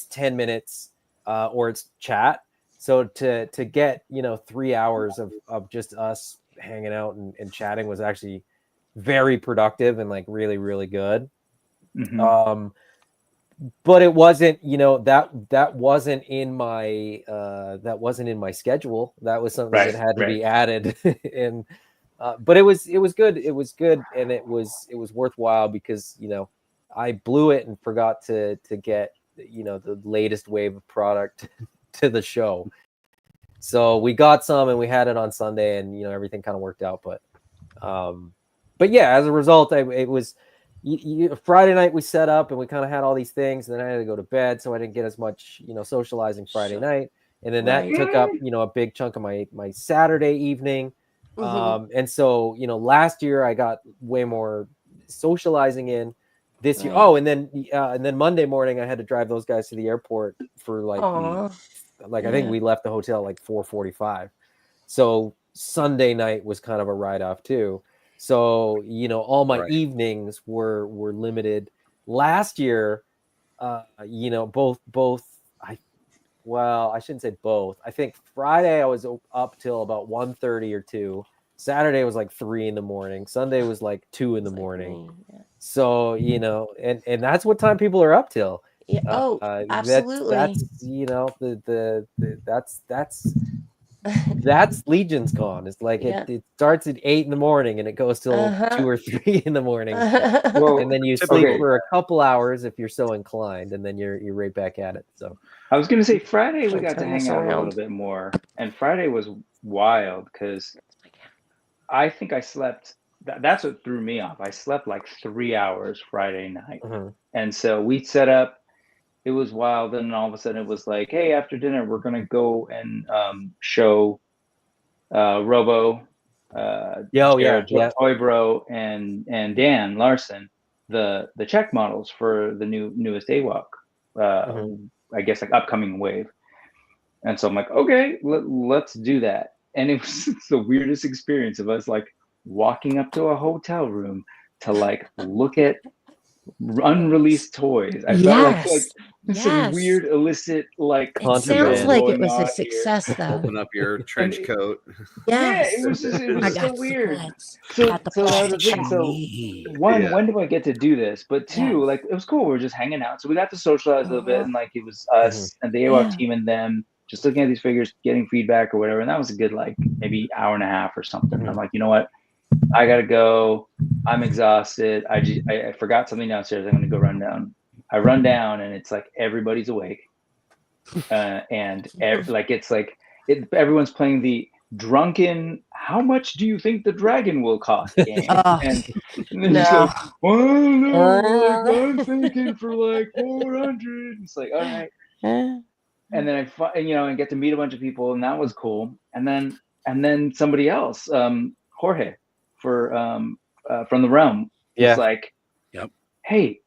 10 minutes. Or it's chat. So to get 3 hours of just us hanging out and chatting was actually very productive and like really, really good. But it wasn't, that wasn't in my schedule. That was something that had to be added. And but it was good. It was good, and it was worthwhile because I blew it and forgot to get the latest wave of product to the show. So we got some and we had it on Sunday, and everything kind of worked out. But yeah, as a result, it was Friday night we set up and we kind of had all these things, and then I had to go to bed, so I didn't get as much socializing Friday night, and then that took up a big chunk of my Saturday evening. And so last year I got way more socializing in. This year, and then Monday morning I had to drive those guys to the airport for I think we left the hotel like 4:45. So Sunday night was kind of a write-off too. So all my evenings were limited. Last year, both I shouldn't say both. I think Friday I was up till about 1:30 or 2. Saturday was like 3 a.m. Sunday was like 2 a.m. So and that's what time people are up till. Yeah. Absolutely. That's Legion's Con. It's like it starts at 8 a.m. and it goes till 2 or 3 a.m. And then you sleep for a couple hours if you're so inclined, and then you're right back at it. So I was gonna say Friday we got to hang out a little bit more, and Friday was wild because I think I slept. That's what threw me off. I slept like 3 hours Friday night, and so we set up. It was wild, and all of a sudden it was like, "Hey, after dinner, we're gonna go and show Robo, Jared, Toy Bro, and Dan Larson the check models for the newest AWOC. I guess like upcoming wave." And so I'm like, "Okay, let's do that." And it was the weirdest experience of us like walking up to a hotel room to like look at unreleased toys. I felt like some weird illicit like it sounds like it was a success though. Open up your trench coat. It was so weird. So that was the thing. So one, when do I get to do this? But two, like it was cool. We were just hanging out. So we got to socialize a little bit, and like it was us and the AWOC team and them just looking at these figures, getting feedback or whatever. And that was a good like maybe hour and a half or something. I'm like, you know what? I gotta go. I'm exhausted. I forgot something downstairs. I'm gonna go run down. I run down and it's like everybody's awake, and everyone's playing the drunken. How much do you think the dragon will cost game? And then it's like, oh no, like, I'm thinking for like 400. It's like, all right. And then I get to meet a bunch of people, and that was cool. And then somebody else, Jorge, from the Realm, was like, "Hey,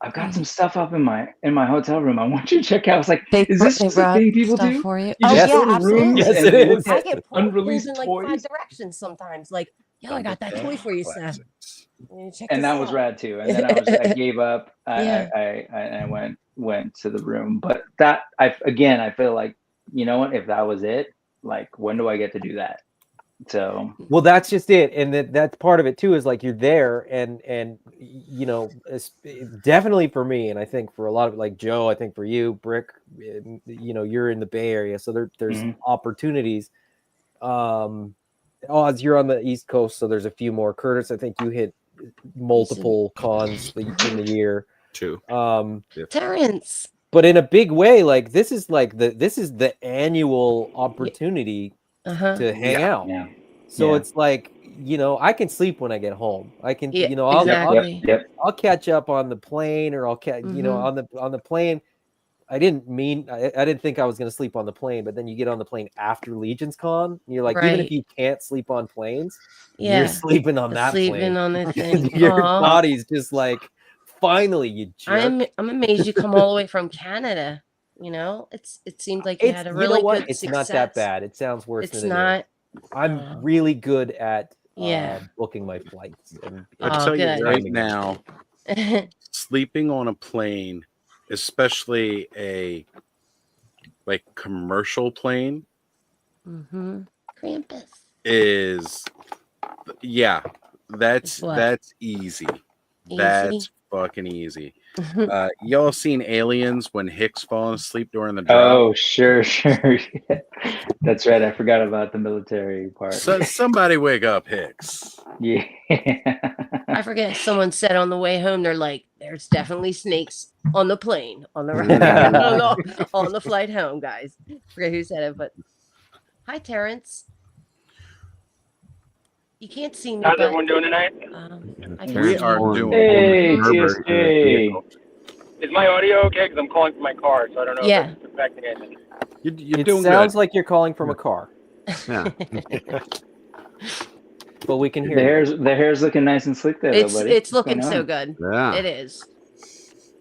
I've got some stuff up in my hotel room. I want you to check out." I was like, "Is this the thing people do for you?" You just go to rooms and look I at get unreleased in like toys. 5 directions sometimes. Like, yo, I got that toy for you, Seth. And that was rad too. And then I gave up. I went to the room. But that I feel like, you know what? If that was it, like, when do I get to do that? So well, that's just it, and that's part of it too. Is like you're there, and definitely for me, and I think for a lot of like Joe, I think for you, Brick, you're in the Bay Area, so there's opportunities. Oz, you're on the East Coast, so there's a few more. Curtis, I think you hit multiple cons in the year. 2. Terrence. But in a big way, like this is the annual opportunity to hang out. Yeah. So it's like, I can sleep when I get home. I can, exactly. I'll catch up on the plane, or I'll catch, on the plane. I didn't think I was going to sleep on the plane, but then you get on the plane after Legion's Con, and you're like, even if you can't sleep on planes, you're sleeping on that plane. On the thing. Your body's just like, finally, you jerk. I'm amazed you come all the way from Canada. It seemed like you had a really good It's success. not that bad. It sounds worse It's than it not. is. I'm really good at booking my flights. I'll tell you right now, sleeping on a plane, especially a commercial plane, Krampus is that's easy. That's fucking easy. Y'all seen Aliens when Hicks falling asleep during the drop? Oh, sure. That's right. I forgot about the military part. So somebody wake up Hicks. Yeah. I forget. Someone said on the way home, they're like, "There's definitely snakes on the plane on the on the flight home, guys." I forget who said it, but hi, Terrence. You can't see me. How's everyone doing tonight? We are doing. Hey, TSJ. Is my audio okay? Because I'm calling from my car, so I don't know if it's affecting anything. You're doing sounds good. like you're calling from a car. Yeah. But we can hear the hair's looking nice and sleek there, it's though, buddy. it's What's looking going so on? good. Yeah. It is.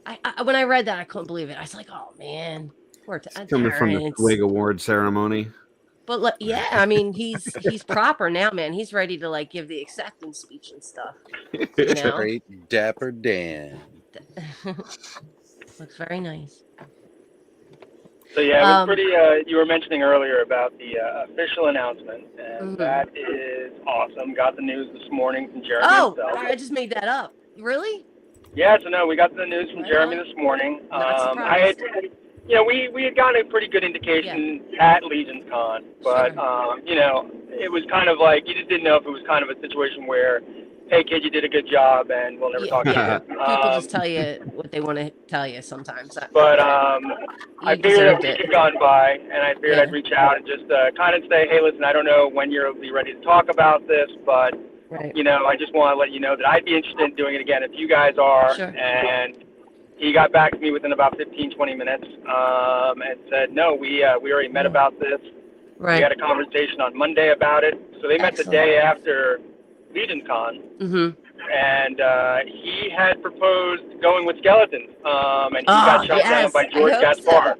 I when I read that, I couldn't believe it. I was like, "Oh man, poor Coming from the Terrence." Twig Award ceremony. But I mean, he's proper now, man. He's ready to like give the acceptance speech and stuff. Straight Dapper Dan. Looks very nice. So yeah, it was pretty. You were mentioning earlier about the official announcement, and that is awesome. Got the news this morning from Jeremy himself. I just made that up. Really? Yeah, so no, we got the news from Jeremy this morning. We had gotten a pretty good indication at Legion's Con, but it was kind of like you just didn't know if it was kind of a situation where, hey kid, you did a good job, and we'll never talk again. People just tell you what they want to tell you sometimes. But I figured a week had gone by, and I figured I'd reach out and just kind of say, hey, listen, I don't know when you'll be ready to talk about this, but I just want to let you know that I'd be interested in doing it again if you guys are. Sure. And he got back to me within about 15, 20 minutes and said, no, we already met about this. Right. We had a conversation on Monday about it. So they met the day after Legion's Con. And he had proposed going with skeletons. And he got shot down by George Gaspar.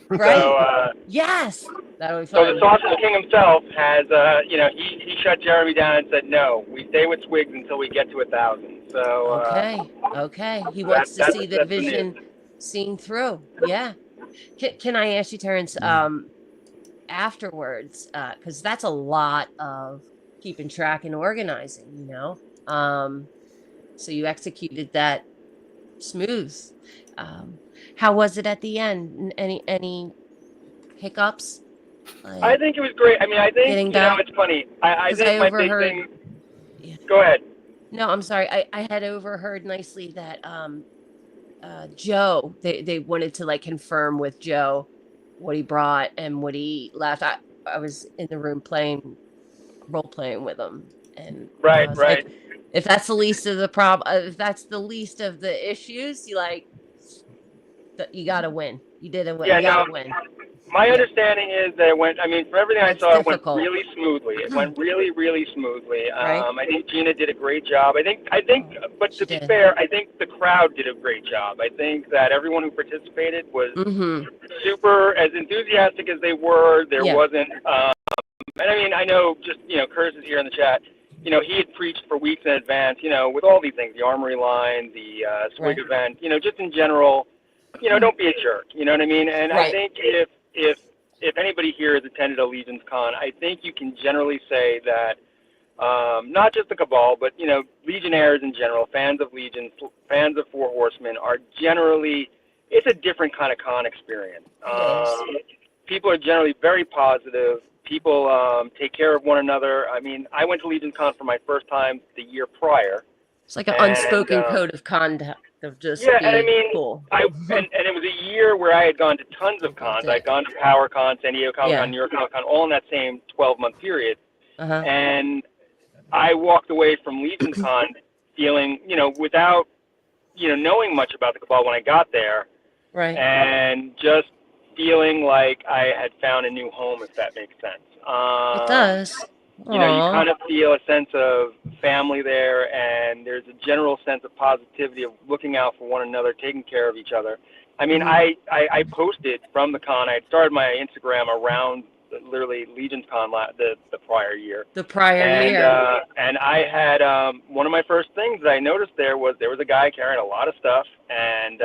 Right. So, yes. That'll be so fun. the Sausage King himself has, he shut Jeremy down and said, no, we stay with Swigs until we get to 1,000. So okay. He wants to see the vision seen through. Yeah. Can I ask you, Terrence, afterwards, because that's a lot of keeping track and organizing, so you executed that smooth. How was it at the end? Any hiccups? I think it was great. I mean, I think it's funny. I think my big thing. Yeah. Go ahead. No, I'm sorry. I had overheard nicely that Joe. They wanted to like confirm with Joe what he brought and what he left. I was in the room role playing with him, and right. Like, if that's the least of the if that's the least of the issues, you gotta win. You didn't win. You gotta win. My understanding is that it went, from everything I saw, it went really smoothly. It went really, really smoothly. Right. I think Gina did a great job. I think, but to be fair, I think the crowd did a great job. I think that everyone who participated was super, as enthusiastic as they were. There wasn't, and I know just, Curtis is here in the chat. He had preached for weeks in advance, with all these things, the Armory line, the Swig event, just in general, don't be a jerk. You know what I mean? And I think if anybody anybody here has attended a Legions Con, I think you can generally say that not just the Cabal, but Legionnaires in general, fans of Legions, fans of Four Horsemen, are generally, it's a different kind of con experience. People are generally very positive. People take care of one another. I mean, I went to Legions Con for my first time the year prior. It's like an unspoken code of conduct of just and being I mean, cool. and it was a year where I had gone to tons of cons. I'd gone to PowerCon, San Diego Comic Con, New York Comic Con, all in that same 12-month period. And I walked away from Legions Con feeling, without, knowing much about the Cabal when I got there. Right. And just feeling like I had found a new home, if that makes sense. It does. You kind of feel a sense of family there, and there's a general sense of positivity of looking out for one another, taking care of each other. I mean, I posted from the con. I had started my Instagram around literally Legions Con the prior year. The prior year. And I had one of my first things that I noticed there was a guy carrying a lot of stuff, and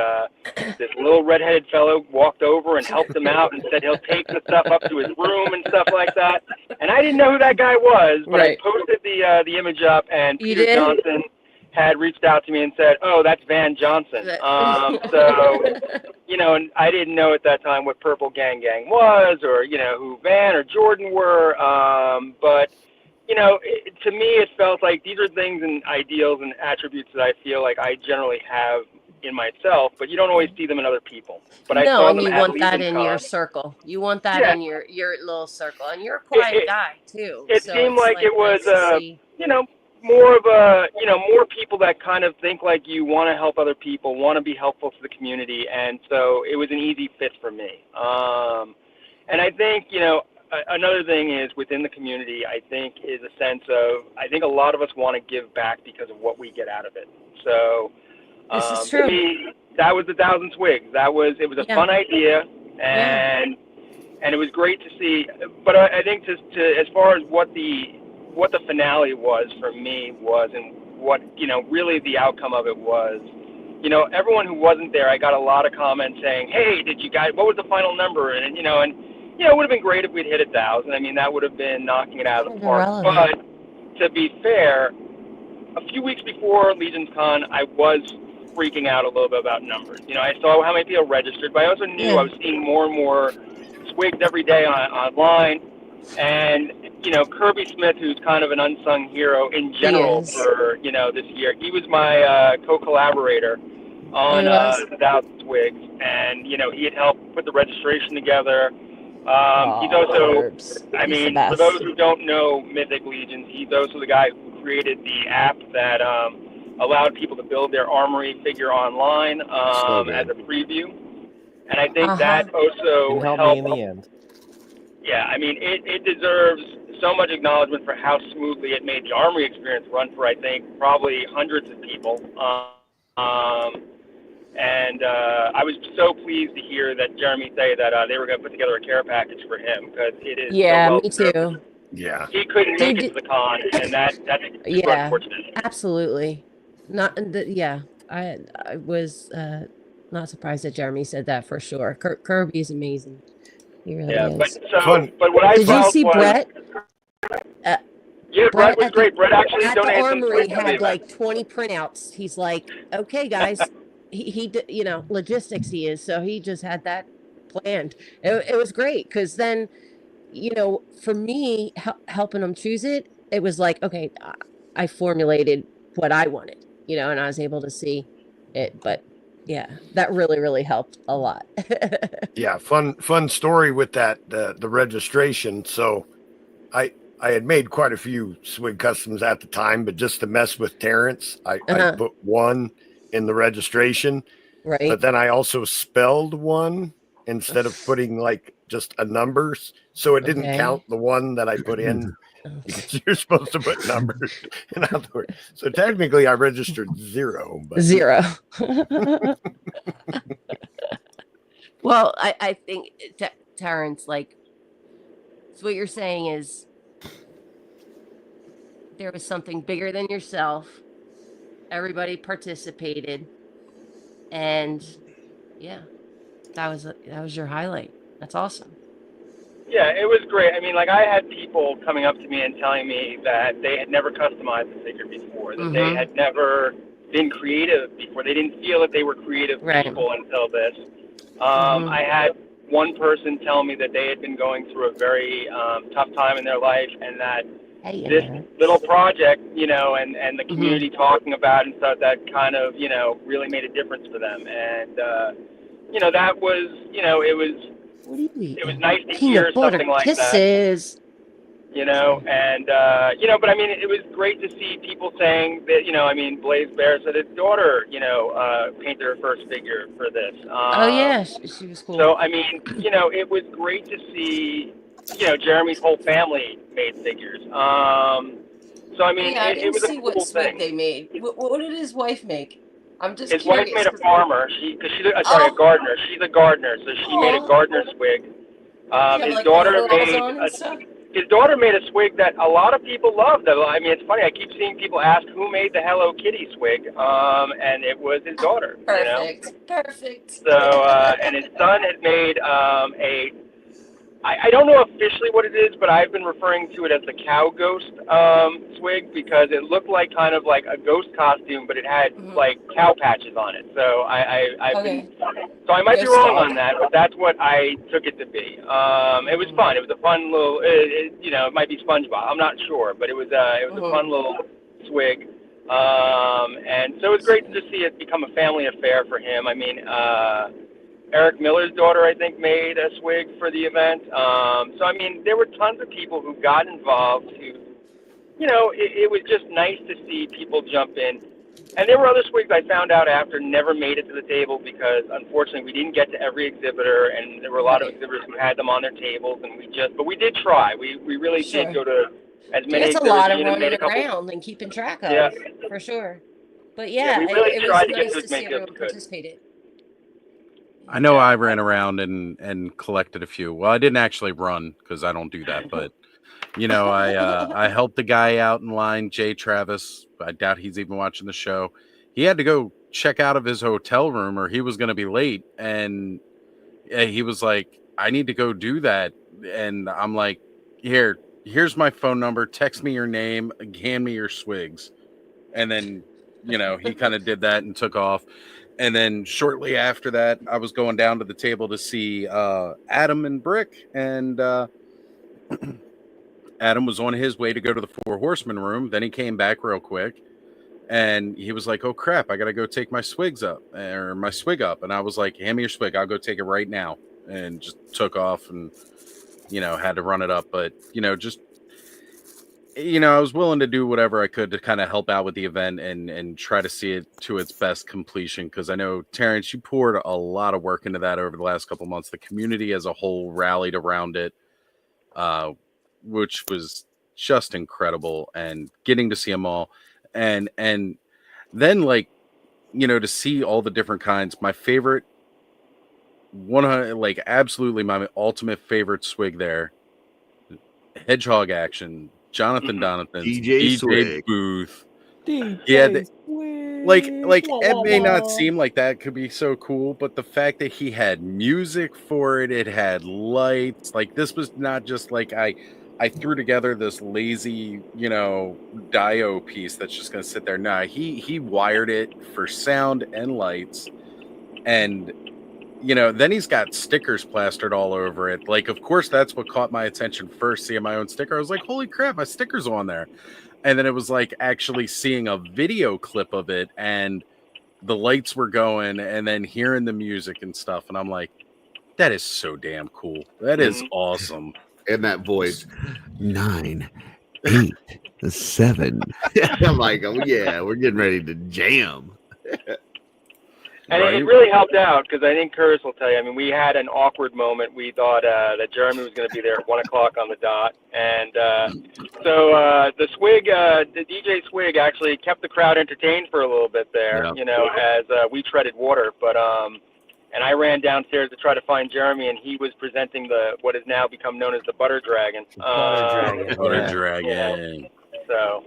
this little redheaded fellow walked over and helped him out and said he'll take the stuff up to his room and stuff like that. And I didn't know who that guy was, but I posted the image up, and Peter Johnson had reached out to me and said, "Oh, that's Van Johnson." So, and I didn't know at that time what Purple Gang was, or who Van or Jordan were. But to me, it felt like these are things and ideals and attributes that I feel like I generally have in myself, but you don't always see them in other people. But I saw them you at want that Legions in Con. your circle. You want that in your little circle, and you're a quiet guy too. It so seemed it's like it was, nice more of a, more people that kind of think like you, want to help other people, want to be helpful to the community, and so it was an easy fit for me. And I think, another thing is within the community, I think, is a sense of, I think a lot of us want to give back because of what we get out of it. So this is true. to me, that was the 1,000 Swigs. It was a fun idea, and it was great to see. But I think to as far as what the finale was for me was, and what really the outcome of it was, everyone who wasn't there, I got a lot of comments saying, "Hey, did you guys? What was the final number?" And it would have been great if we'd hit 1,000. I mean, that would have been knocking it out of the park. But to be fair, a few weeks before Legions Con, I was freaking out a little bit about numbers. I saw how many people registered, but I also knew I was seeing more and more Swigs every day online. And, Kirby Smith, who's kind of an unsung hero in general for, this year, he was my co-collaborator on the 1,000 Swigs. And, he had helped put the registration together. He's also, I mean, for those who don't know Mythic Legions, he's also the guy who created the app that allowed people to build their armory figure online as a preview. And I think that also helped me in the end. Yeah, I mean, it deserves so much acknowledgement for how smoothly it made the armory experience run for, I think, probably hundreds of people. And I was so pleased to hear that Jeremy say that they were going to put together a care package for him, because it is so well me too. Yeah. He couldn't make it to the con, and that's super unfortunate. Absolutely. I was not surprised that Jeremy said that for sure. Kirby is amazing. He really is. But what I did you see Brett? Yeah, Brett was great. Brett actually at the donated some armory Swigs to the had event. like 20 printouts. He's like, okay, guys, he logistics he is, so he just had that planned. It was great, because then, for me, helping him choose it, it was like, okay, I formulated what I wanted, and I was able to see it. But yeah, that really, really helped a lot. Yeah, fun story with that, the registration. So I had made quite a few Swig customs at the time, but just to mess with Terrence, I put one in the registration. Right. But then I also spelled one instead of putting like just a numbers. So it didn't count the one that I put in, because you're supposed to put numbers. In other words, so technically I registered 0. But... 0. Well, I think, Terrence, like, so what you're saying is there was something bigger than yourself. Everybody participated, and yeah, that was your highlight. That's awesome. Yeah, it was great. I mean, like I had people coming up to me and telling me that they had never customized a figure before, that they had never been creative before. They didn't feel that they were creative people until this. I had one person tell me that they had been going through a very tough time in their life, and that this little project, you know, and the community talking about it and stuff, that kind of, you know, really made a difference for them. And, you know, that was, you know, it was nice to hear something like kisses. that. You know, and, you know, but I mean, it was great to see people saying that, you know, I mean, Blaze Bear said his daughter, you know, painted her first figure for this. Oh, yeah, she was cool. So, I mean, you know, it was great to see, you know, Jeremy's whole family made figures. So, I mean, Yeah, I it didn't was a see cool what swig thing. they made. What did his wife make? I'm just His curious. wife made a farmer. She's a gardener. She's a gardener, so she made a gardener swig. His daughter made his daughter made a swig that a lot of people loved. I mean, it's funny. I keep seeing people ask who made the Hello Kitty swig, and it was his daughter. Perfect. You know? Perfect. So, and his son had made I don't know officially what it is, but I've been referring to it as the cow ghost swig because it looked like kind of like a ghost costume, but it had like cow patches on it. So I've been, so I might be wrong on that, but that's what I took it to be. It was fun. It was a fun little, you know, it might be SpongeBob. I'm not sure, but it was a fun little swig. And so it was great to see it become a family affair for him. I mean, Eric Miller's daughter, I think, made a swig for the event. So, I mean, there were tons of people who got involved who, you know, it was just nice to see people jump in. And there were other swigs I found out after never made it to the table because, unfortunately, we didn't get to every exhibitor, and there were a lot of exhibitors who had them on their tables, and but we did try. We really did go to as many There's a exhibitors. lot of Gina made running a couple. around and keeping track of, Yeah. for sure. But Yeah, yeah, we really it tried was to get nice to to as many see as we everyone could. participated. I know I ran around and collected a few. Well, I didn't actually run because I don't do that, but you know, I helped the guy out in line, Jay Travis. I doubt he's even watching the show. He had to go check out of his hotel room or he was going to be late, and he was like, "I need to go do that," and I'm like, "Here's my phone number. Text me your name. Hand me your swigs," and then you know he kind of did that and took off. And then shortly after that, I was going down to the table to see Adam and Brick. And Adam was on his way to go to the Four Horsemen room. Then he came back real quick. And he was like, "Oh, crap, I got to go take my swig up. And I was like, "Hand me your swig. I'll go take it right now." And just took off and, you know, had to run it up. But, you know, just, you know, I was willing to do whatever I could to kind of help out with the event and try to see it to its best completion. Because I know, Terrence, you poured a lot of work into that over the last couple months. The community as a whole rallied around it, which was just incredible. And getting to see them all, and then, like, you know, to see all the different kinds. My favorite, like, absolutely my ultimate favorite swig there, Hedgehog Action. Jonathan Donathan's DJ Swig. Booth. DJ like it may not seem like that could be so cool, but the fact that he had music for it, it had lights. Like, this was not just like I threw together this lazy, you know, Dio piece that's just gonna sit there. Nah, he wired it for sound and lights, and you know, then he's got stickers plastered all over it. Like, of course, that's what caught my attention first, seeing my own sticker. I was like, holy crap, my sticker's on there. And then it was like actually seeing a video clip of it and the lights were going and then hearing the music and stuff. And I'm like, that is so damn cool. That is awesome. And that voice, 9, 8, 7. I'm like, oh, yeah, we're getting ready to jam. And it really helped out because I think Curtis will tell you. I mean, we had an awkward moment. We thought that Jeremy was going to be there at 1 o'clock on the dot, and so the swig, the DJ swig, actually kept the crowd entertained for a little bit there. You know, as we treaded water. But and I ran downstairs to try to find Jeremy, and he was presenting what has now become known as the Butter Dragon. Butter Dragon. So.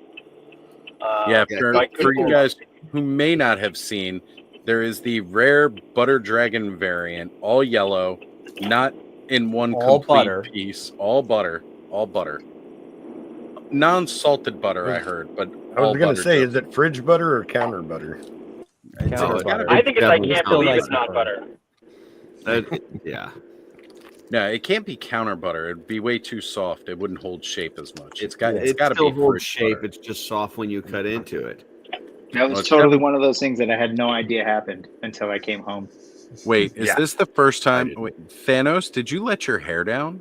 For you guys who may not have seen, there is the rare Butter Dragon variant, all yellow, not in one All complete butter. piece. All butter. Non-salted butter, I heard, but I was all going to butter. say, Joe. is it fridge butter or counter butter? Counter butter. I think it's I definitely can't still believe nice it's not butter. Yeah. No, it can't be counter butter. It'd be way too soft. It wouldn't hold shape as much. It's got It to still be holds fridge shape. butter. It's just soft when you cut into it. That was totally one of those things that I had no idea happened until I came home. Wait, is this the first time? Wait, Thanos, did you let your hair down?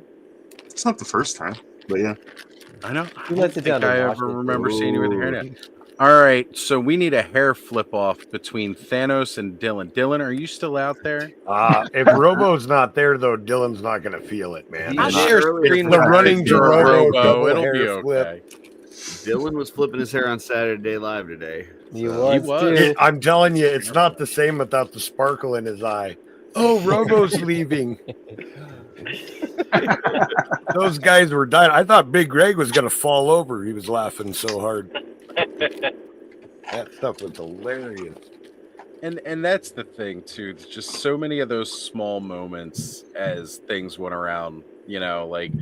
It's not the first time, but yeah. I know. You I let don't it down think to I wash ever it. remember seeing you with your hair down. All right, so we need a hair flip off between Thanos and Dylan. Dylan, are you still out there? If Robo's not there, though, Dylan's not going to feel it, man. I'll share It's the running to Robo double It'll hair be flip. okay. Dylan was flipping his hair on Saturday Live today. He was. I'm telling you, it's not the same without the sparkle in his eye. Oh, Robo's leaving. Those guys were dying. I thought Big Greg was going to fall over. He was laughing so hard. That stuff was hilarious. And that's the thing too. It's just so many of those small moments as things went around. You know, like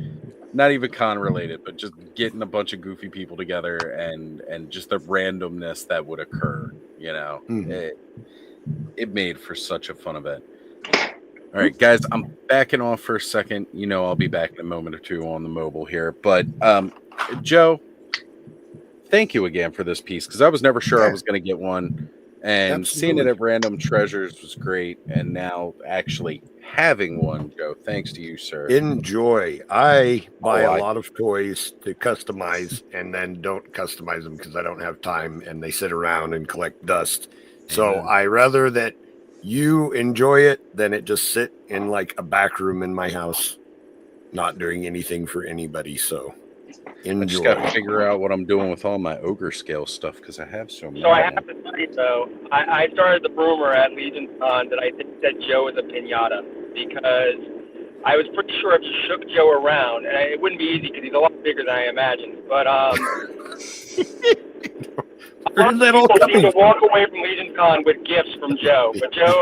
not even con related, but just getting a bunch of goofy people together and just the randomness that would occur. You know, it made for such a fun event. All right, guys, I'm backing off for a second. You know, I'll be back in a moment or two on the mobile here. But Joe, thank you again for this piece because I was never sure I was going to get one. And seeing it at Random Treasures was great. And now actually having one, Joe, thanks to you, sir. Enjoy. I buy a lot of toys to customize and then don't customize them because I don't have time and they sit around and collect dust. So I rather that you enjoy it than it just sit in like a back room in my house, not doing anything for anybody. So enjoy. I just got to figure out what I'm doing with all my ogre scale stuff because I have so many. So I have to say, though, I started the rumor at Legion's Con that I think that Joe is a pinata because I was pretty sure if you shook Joe around, and it wouldn't be easy because he's a lot bigger than I imagined, but Where did that all people come seem to from? walk away from Legion's Con with gifts from Joe. But Joe,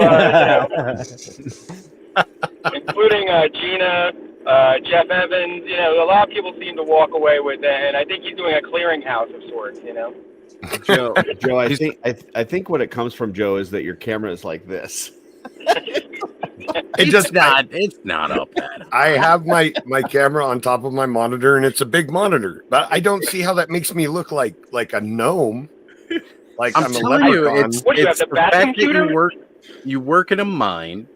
including Gina, Jeff Evans, you know, a lot of people seem to walk away with it, and I think he's doing a clearinghouse of sorts, you know. Joe, I think what it comes from, Joe, is that your camera is like this. It's not up that. I have my camera on top of my monitor and it's a big monitor, but I don't see how that makes me look like a gnome. Like I'm a telling you, leprechaun. it's the fact that you work in a mine,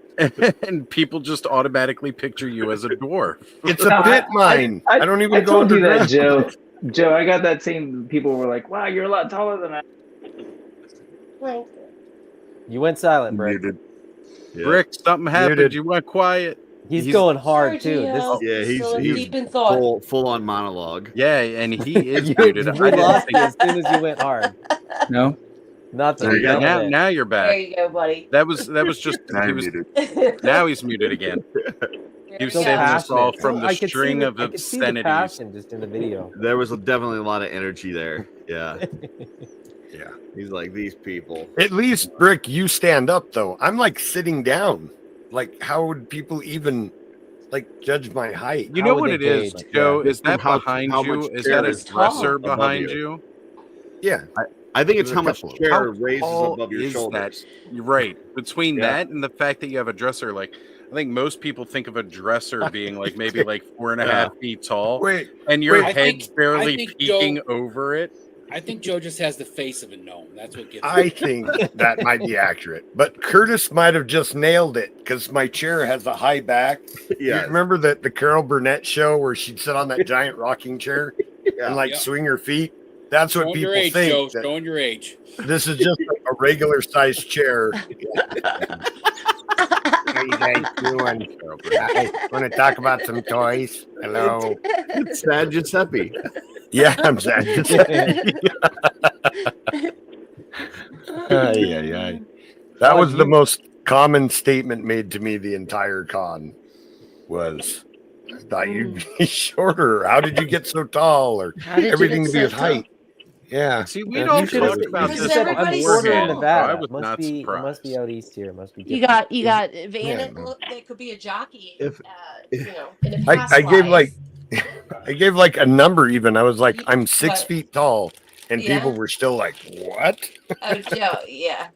and people just automatically picture you as a dwarf. It's a pit mine. I don't even I go told you that, underground. Joe, I got that same. People were like, "Wow, you're a lot taller than I." You went silent, Brick. Brick, something happened. Muted. You went quiet. He's going hard too. He's full on monologue. Yeah, and he is You muted. lost it as soon as you went hard. No. Nothing. Now you're back. There you go, buddy. That was just he was. Now he's muted again. He was So saving us all passionate. from the I could see string of I could see the obscenities. passion just in the video. There was definitely a lot of energy there. Yeah. Yeah. He's like, these people. At least, Brick, you stand up though. I'm like sitting down. Like, how would people even like judge my height? You know what it is, Joe? Is that behind you? Is that a dresser behind you? Yeah. I think it's There's how a much couple of chair How raises tall above your is shoulders. that? You're right. Between that and the fact that you have a dresser, like I think most people think of a dresser being like maybe like 4.5 feet tall. Wait, and your I head's think- barely I think peeking Joe- over it. I think Joe just has the face of a gnome. That's what gets. I think that might be accurate, but Curtis might have just nailed it because my chair has a high back. Yeah. You remember the Carol Burnett show where she'd sit on that giant rocking chair and like swing her feet? That's what Showing people your age, think. Joe. that Showing your age. This is just a regular sized chair. How you guys doing? Want to talk about some toys? Hello. It's sad Giuseppe. Yeah, I'm sad. That was the most common statement made to me the entire con was, I thought you'd be shorter. How did you get so tall? Or How did you everything get to do so with height. Yeah. See, we'd You all should've talked said- about you this said I'm everybody's shorter in beforehand, so Nevada. I was Must not be. It surprised. must be out east here. It must be. You Different. got Van Yeah, that, no. that could be a jockey. If You know, in a I past gave life. I gave like a number even. I was like, I'm 6 What? feet tall. And Yeah. people were still like, what? Oh, Joe, yeah.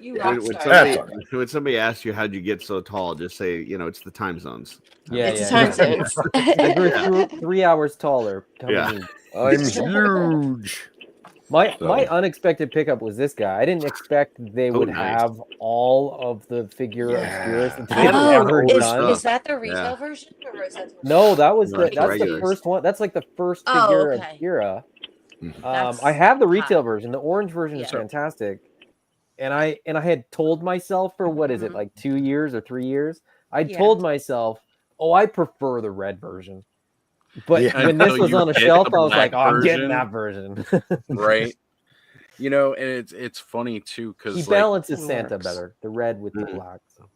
You rock when star. somebody That's all right. when somebody asks you how'd you get so tall, just say, it's the time zones. Yeah, It's yeah. the time yeah. zones. I grew 3 hours taller. Come Yeah. to me. I'm huge. My unexpected pickup was this guy. I didn't expect they would nice. have all of the figure obscurus that They they've had a lot of ever older done. Is stuff. that the retail Yeah. version, or is that the No, that was No, the that's the that's the regulars. first one. That's like the first Oh, figure okay. obscura. That's I have the hot. retail version. The orange version is Yeah. fantastic. And I had told myself for what is it, like 2 years or 3 years? I Yeah. told myself, "Oh, I prefer the red version." But Yeah. when this Until was you on a get shelf, the I was like, black "Oh, I'm getting version. that version." Right. And it's funny too He because balances It Santa works. better, the red with the black. So.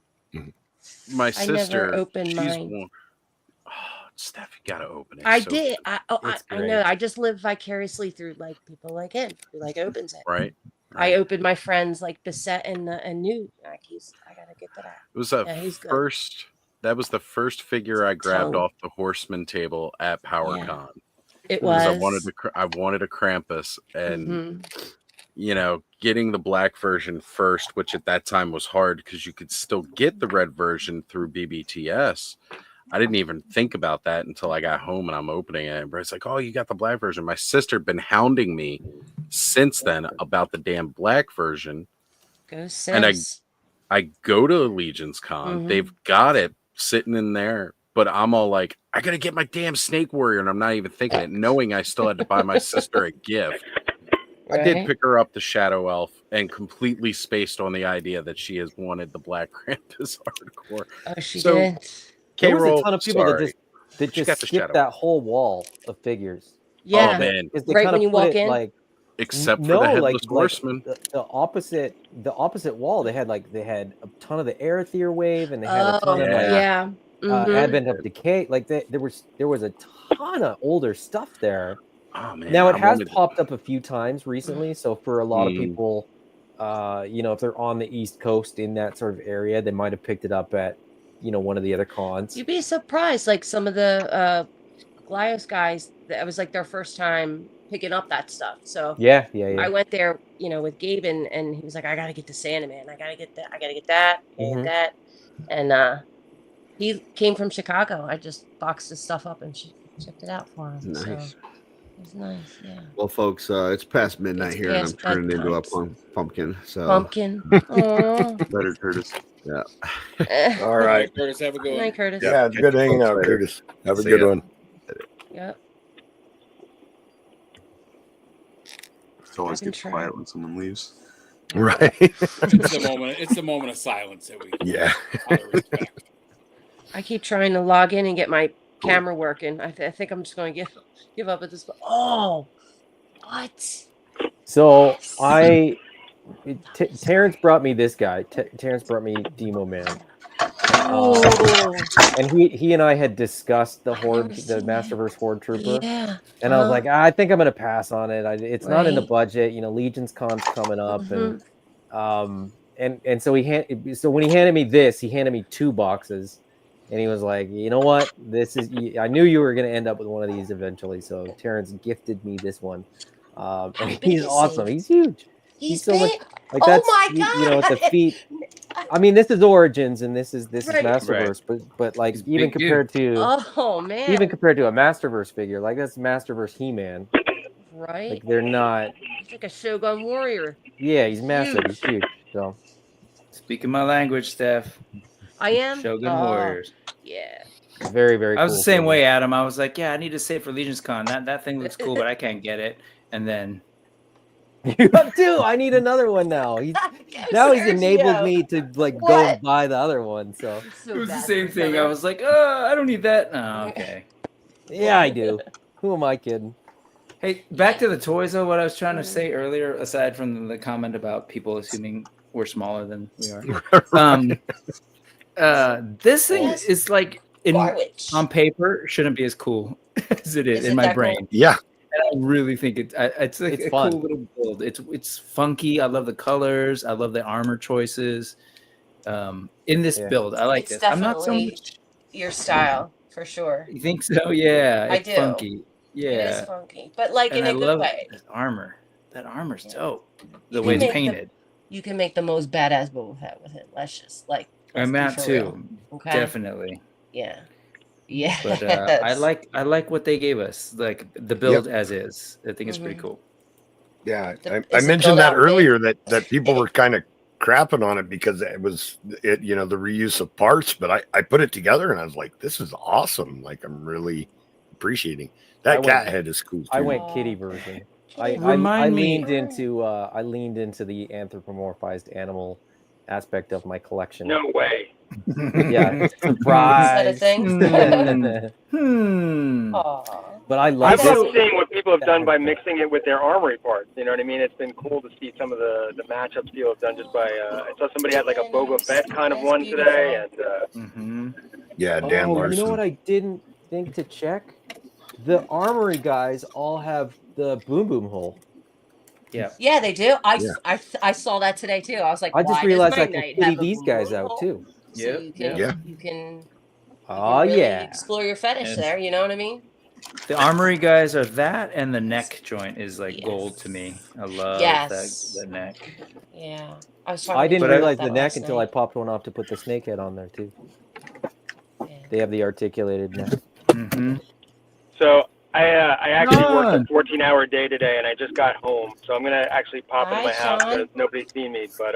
my I sister, never opened she's mine. one. Oh, Steph, you gotta open it. I So did. good. I It's know. great. I just live vicariously through like people like him who like opens it. Right. I opened my friends like the set and new Nikes. I gotta get to that. It was the Yeah, he's good. first. That was the first figure I grabbed Tone. off the Horseman table at PowerCon. It Because I was. wanted a Krampus, and Mhm. getting the black version first, which at that time was hard because you could still get the red version through BBTS. I didn't even think about that until I got home and I'm opening it. And Brett's like, "Oh, you got the black version." My sister had been hounding me since then about the damn black version. Go And sis. I go to Allegiance Con. Mhm. They've got it sitting in there, but I'm all like, I gotta get my damn Snake Warrior, and I'm not even thinking it, knowing I still had to buy my sister a gift. I did Right. pick her up the Shadow Elf and completely spaced on the idea that she has wanted the Black Krampus hardcore. Oh, she So, did. There was a K-Roll, ton of people sorry. that She just got the skipped Shadow that Elf. whole wall of figures. Yeah. Oh, man. Because they Right kind when of you put walk it in. like Except for no, the Headless like Horseman. the opposite wall. They had a ton of the Aether Wave, and they had a ton of like yeah. Mhm. Advent of Decay. Like there was a ton of older stuff there. Oh man! Now it I has wanted- popped up a few times recently. So for a lot of Mm. people, if they're on the East Coast in that sort of area, they might have picked it up at one of the other cons. You'd be surprised, like some of the Glyos guys. That was like their first time picking up that stuff. So Yeah. I went there, with Gabe, and he was like, "I gotta get the Sandman. I gotta get that. I gotta get that. I gotta Mhm. get that." And he came from Chicago. I just boxed his stuff up and checked it out for him. So Nice. it was nice. Yeah. Well, folks, it's past midnight It's here, and I'm past turning into a bedtime. pumpkin. So Pumpkin. Aw. Better, Curtis. Yeah. All right. Curtis, have a good Good one. night, Curtis. Yeah, it's good hanging out, later. Curtis. Have a See good ya. one. Yep. It always I've been gets quiet when someone leaves. Right. It's the moment of silence that we. Yeah. honor respect. I keep trying to log in and get my camera working. I think I'm just going to give up at this point. Oh, what? So Terrence brought me this guy. Terrence brought me Demo Man. And he and I had discussed the Masterverse Horde Trooper. Yeah. And I was like, I think I'm gonna pass on it. It's not in the Right. budget. Legion's Con's coming up, Mhm. and so when he handed me this, he handed me 2 boxes, and he was like, you know what, I knew you were gonna end up with one of these eventually. So Terrence gifted me this one, and big he's is awesome. he? He's huge. He's so much big? like Oh that's my with the God. feet. I mean, this is Origins, and this is Right. Masterverse, but like even big dude. compared to Oh man. even compared to a Masterverse figure, like that's Masterverse He-Man. Right. Like they're not. He's like a Shogun warrior. Yeah, he's massive. Huge. He's huge. So Speaking my language, Steph. I am. Shogun Oh, Warriors. Yeah. very, very. I was cool the same figure. way, Adam. I was like, yeah, I need to save for Legion's Con. That thing looks cool, but I can't get it. And then You have 2. I need another one now. He's enabled Sergio. me to like go What? and buy the other one. So So it was the bad same for thing. I summer. was like, I don't need that. Oh, okay. yeah, I do. Who am I kidding? Hey, back to the toys though. What I was trying to say earlier, aside from the comment about people assuming we're smaller than we are, this thing is like on paper shouldn't be as cool as it is Is in it my that brain. cool? Yeah. And really think it's like It's a fun. cool little build. It's funky. I love the colors. I love the armor choices. In this build, I like It's this. I'm not so definitely much. your style for sure. You think so? Yeah, I it's do. funky. It is Yeah, funky, but like and in I a good love way. that armor. That armor's dope. You The way can it's make painted. you can make the most badass Boba Fett with it. Let's I'm be at for real. too. Okay. Definitely. Yeah. Yeah. But I like what they gave us, like the build as is. I think it's pretty cool. Yeah, I is the mentioned build that out big? earlier that people were kind of crapping on it because it was the reuse of parts, but I put it together and I was like, this is awesome. Like I'm really appreciating that cat head is cool too. I went kitty version. I leaned into the anthropomorphized animal aspect of my collection. No way. Yeah, surprise. Is that a thing? But I I love love this. seeing what people have done by mixing it with their armory parts. You know what I mean? It's been cool to see some of the matchups people have done just by. I saw somebody had like a Boba Fett kind of one today, and yeah, Dan Larson. You know what I didn't think to check? The armory guys all have the boom boom hole. Yeah. Yeah, they do. I saw that today too. I was like, I just why realized does I my can knight kitty have a these boom guys boom out hole? too. So you can you can Oh really yeah. explore your fetish And- there. You know what I mean? The armory guys are that, and the neck joint is like gold to me. I love Yes. the neck. Yeah. I was talking I to didn't Jim about realize that the neck last until I night. popped one off to put the snake head on there too. They have the articulated neck. so I actually worked a Sean. 14-hour day today, and I just got home, so I'm gonna actually pop into Hi, my house Sean. because nobody's seen me. But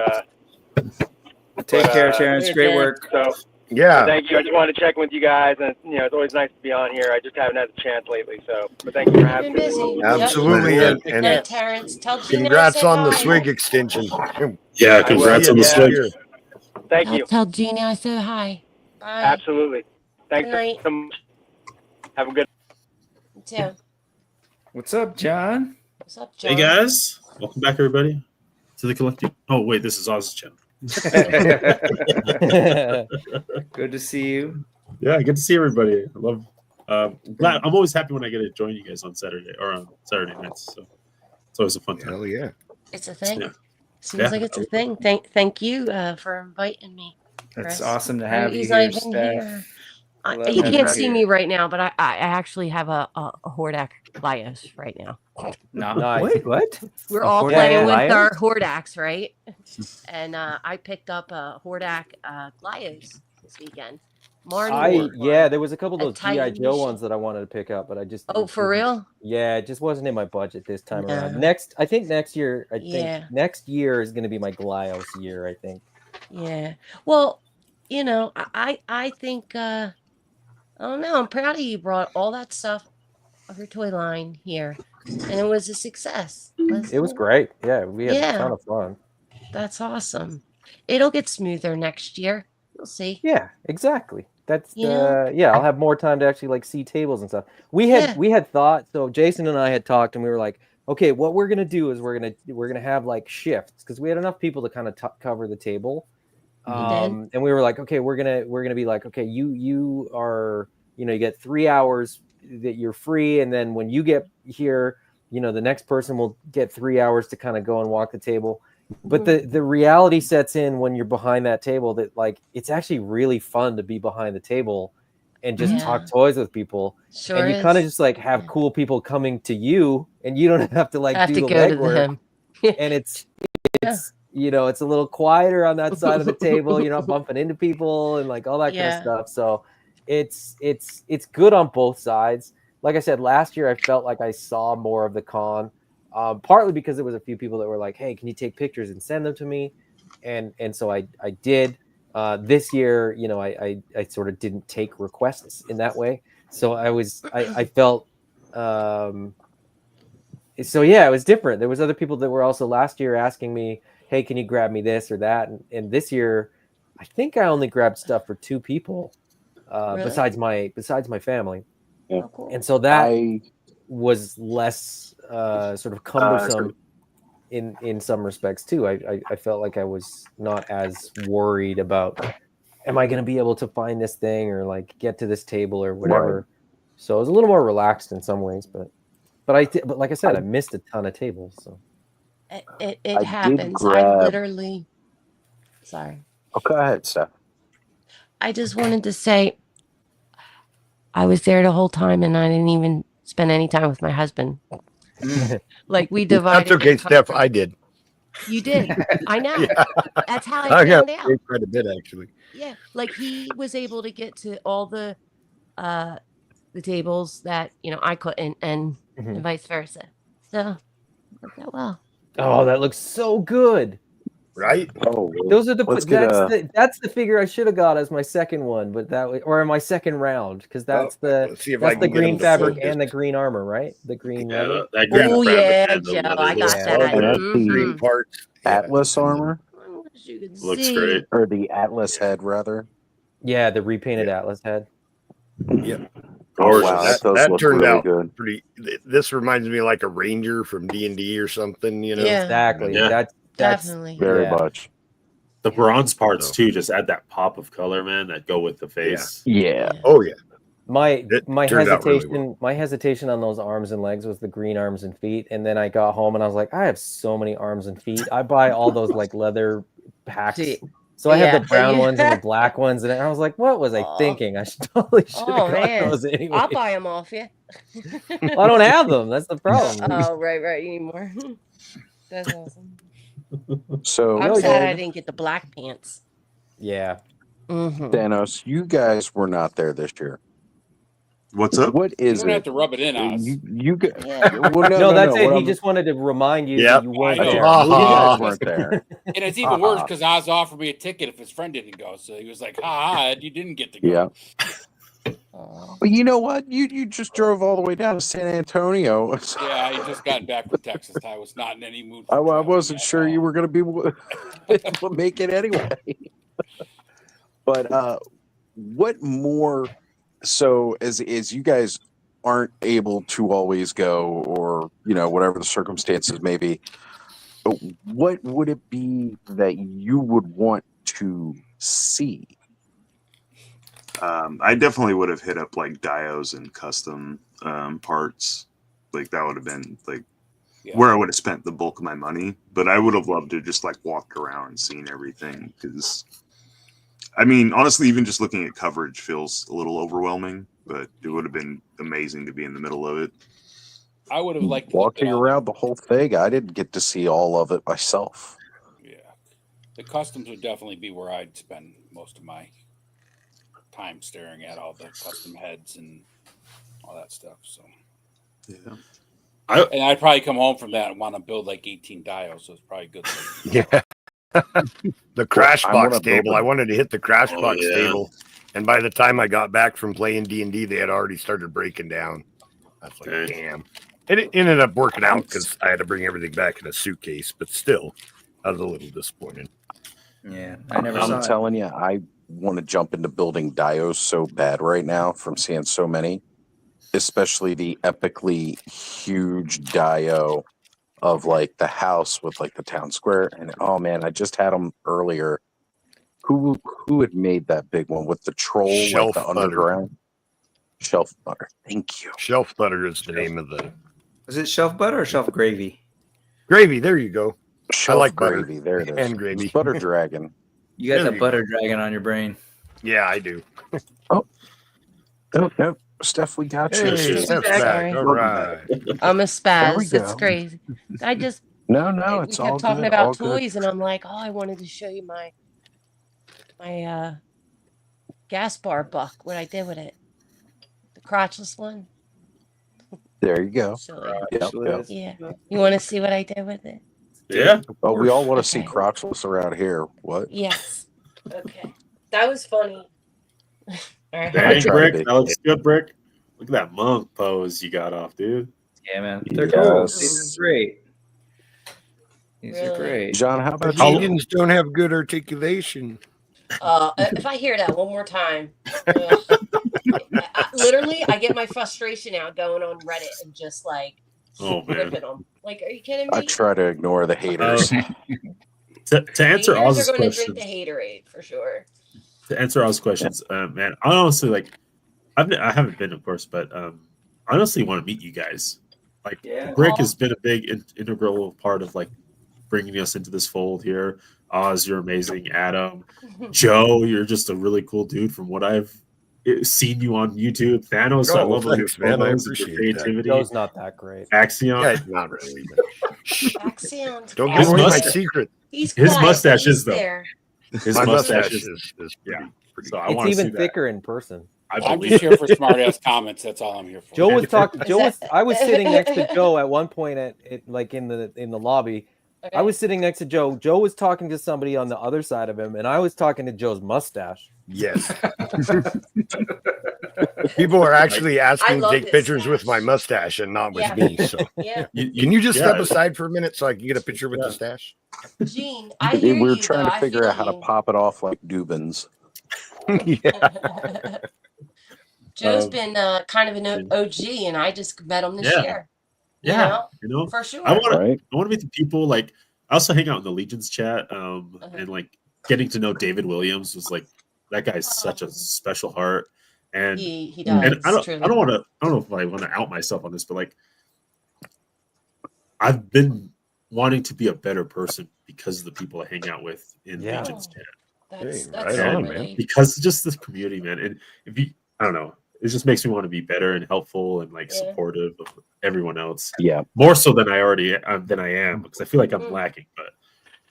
Take care, Terrence. Great work. So Yeah. thank you. I just wanted to check with you guys, and it's always nice to be on here. I just haven't had the chance lately, but thank you for having Been me. busy. Absolutely, Yep. and Night, Terrence. Tell Gina I congrats said on the hi. swig extension. Yeah, I will congrats see on you the next swig. year. Thank you. Tell Gina I said hi. Bye. Absolutely. Thanks Good night. so much. Have a good. You too. What's up, John? What's up, John? Hey guys, welcome back everybody to the collective. Oh wait, this is Oz's channel. Good to see you. Yeah, good to see everybody. I love. Glad. I'm always happy when I get to join you guys on Saturday or on Saturday nights. So it's always a fun time. Hell yeah! It's a thing. Yeah. Seems like it's a thing. Thank you for inviting me. It's Chris. awesome to have you He's here, not even Steph. here. I love You having can't you see here. me right now, but I actually have a Hordak Glyos right now. No, Nice. what? We're A all Hordak playing with Glyos? our Hordaks, right? And I picked up a Hordak Glyos this weekend. Marnie. There was a couple of a those GI Joe Taisha. ones that I wanted to pick up, but I just Oh, for real? Yeah, it just wasn't in my budget this time around. No. I think next year Yeah. next year is going to be my Glyos year, I think. Yeah. Well, I think I don't know. I'm proud of you. Brought all that stuff of your toy line here, and it was a success. It was great. Yeah, we had a ton Yeah. of fun. That's awesome. It'll get smoother next year. You'll see. Yeah, exactly. That's You know? I'll have more time to actually like see tables and stuff. We had thought, so Jason and I had talked and we were like, okay, what we're gonna do is we're gonna have like shifts because we had enough people to kind of cover the table. And we were like, okay, we're gonna be like, okay, you are, you get 3 hours that you're free, and then when you get here, the next person will get 3 hours to kind of go and walk the table. But the reality sets in when you're behind that table that like it's actually really fun to be behind the table and just talk toys with people. Sure and you kind of is. just like have cool people coming to you and you don't have to like Have do to the go to legwork. them. And it's it's a little quieter on that side of the table. You're not bumping into people and like all that kind of stuff. So it's good on both sides. Like I said, last year I felt like I saw more of the con. Partly because there was a few people that were like, hey, can you take pictures and send them to me? And so I did. This year, I sort of didn't take requests in that way. So I felt so yeah, it was different. There was other people that were also last year asking me, hey, can you grab me this or that? And this year, I think I only grabbed stuff for 2 people Really? besides my family. Oh, cool. And so that was less sort of cumbersome in some respects too. I felt like I was not as worried about, am I going to be able to find this thing or like get to this table or whatever. Right. So it was a little more relaxed in some ways, but But like I said, I missed a ton of tables. So it happens. I literally. Sorry. Oh, go ahead, Steph. I just wanted to say I was there the whole time and I didn't even spend any time with my husband. Like we divided. That's okay, Steph. I did. You did. I know. Yeah. That's how I got found out. quite a bit actually. Yeah, like he was able to get to all the tables that I couldn't, and vice versa. So worked out well. Oh, that looks so good. Right? Oh, those are that's the figure I should have got as my second one, but or my second round, because that's the green fabric and the green armor, right? The green leather. Oh yeah, Joe, I got that. And that's the green parts. Atlas armor. As you can Looks see. great. Or the Atlas head, rather. Yeah, the repainted Atlas head. Yep. Oh, wow, that does look turned really out good. pretty. This reminds me like a ranger from D&D or something, you know. Yeah. Exactly. Yeah. That's Definitely. Very much. The bronze parts too just add that pop of color, man, that go with the face. Yeah. Oh yeah. My turned out really hesitation my hesitation on those arms and legs was the green arms and feet, and then I got home and I was like, I have so many arms and feet. I buy all those like leather packs. So I have the brown ones and the black ones, and I was like, what was I thinking? I should have got those anyway. I'll buy them off you. I don't have them. That's the problem. Oh, right anymore. That's awesome. So I'm sad I didn't get the black pants. Yeah. Thanos, you guys were not there this year. What's up? What is You're gonna have it? to rub it in on us. You get well, no, that's it. What He just wanted to remind you Yep. that you weren't I know. there. You guys weren't there. And it's even worse because Oz offered me a ticket if his friend didn't go. So he was like, ha, you didn't get to go. Yeah. Well, you know what? You just drove all the way down to San Antonio. Yeah, I just got back from Texas. I was not in any mood. I wasn't sure you were going to be able to make it anyway. But what more? So as you guys aren't able to always go, or whatever the circumstances may be, what would it be that you would want to see? I definitely would have hit up like dios and custom parts. Like that would have been like where I would have spent the bulk of my money. But I would have loved to just like walked around and seen everything, because I mean, honestly, even just looking at coverage feels a little overwhelming. But it would have been amazing to be in the middle of it. I would have liked walking around the whole thing. I didn't get to see all of it myself. Yeah, the customs would definitely be where I'd spend most of my time staring at all the custom heads and all that stuff. So yeah, and I'd probably come home from that and want to build like 18 dials. So it's probably good. Yeah. The crash box table. I wanted to hit the crash box table, and by the time I got back from playing D&D, they had already started breaking down. I was like, damn. It ended up working out because I had to bring everything back in a suitcase, but still, I was a little disappointed. Yeah, I'm telling you, I want to jump into building dios so bad right now from seeing so many, especially the epically huge dio of like the house with like the town square. And oh man, I just had them earlier. Who had made that big one with the troll, Shelf like the Butter. underground? Shelf Butter. Thank you. Shelf Butter is the name of the. Was it shelf butter or shelf gravy? Gravy. There you go. Shelf I like gravy. butter There it is. and gravy. It's Butter Dragon. You got There the you butter dragon on your brain. Yeah, I do. Oh, no, Steph, we got you. Hey, Steph's back. All right. I'm a There we spaz. It's go. crazy. I just No, we it's kept all talking good. All about good. toys, and I'm like, oh, I wanted to show you my gas bar buck. What I did with it, the crotchless one. There you go. Silly. Yep. Yeah. You want to see what I did with it? Yeah. Oh, we all want to see Okay. crotchless around here. What? Yes. Okay. That was funny. All right. Dang, tried Brick. it. That looks good, Brick. Look at that monk pose you got off, dude. Yeah, man. They're cool. Yes. These are great. These are Really? great. John, how about The you? Indians don't have good articulation. If I hear that one more time, literally, I get my frustration out going on Reddit and just like Oh man. ripping them. Like, are you kidding me? I try to ignore the haters. To answer Haters Oz's are going to drink questions, the haterade for sure. to answer Oz's questions, man, I honestly I haven't been, of course, but I honestly want to meet you guys. Like Yeah. Brick has been a big integral part of like bringing us into this fold here. Oz, you're amazing. Adam, Joe, you're just a really cool dude from what I've seen you on YouTube. Thanos, I love all your thanks, man. I photos and your appreciate that. creativity. Joe's not that great. Axiom. Yeah, not really. Axion's Don't His give away my mustache- secret. He's His quiet, mustache but he's is though. there. His My mustache mustache is pretty. So I It's want to see even that. thicker in person. I'm just here for smart ass comments. That's all I'm here for. Joe was talking. I was sitting next to Joe at one point at like in the lobby. Okay. I was sitting next to Joe. Joe was talking to somebody on the other side of him, and I was talking to Joe's mustache. Yes. People are actually asking to love take his pictures with stash. my mustache and not with Yeah. me. So Yeah. can you just step yeah. aside for a minute so I can get a picture with the stash? Gene, I hear We're you, trying though. to I figure feel out how to you. pop it off like Dubins. Joe's been kind of an OG, and I just met him this year. Yeah, for sure. I want to meet the people. Like, I also hang out in the Legions chat, and like getting to know David Williams was like that guy's such a special heart, and he does. And I truly. don't know if I want to out myself on this, but like I've been wanting to be a better person because of the people I hang out with in Legions chat. That's right on, man. Because just this community, man, and if you, I don't know, it just makes me want to be better and helpful and like supportive of everyone else. Yeah, more so than I am, because I feel like I'm lacking. But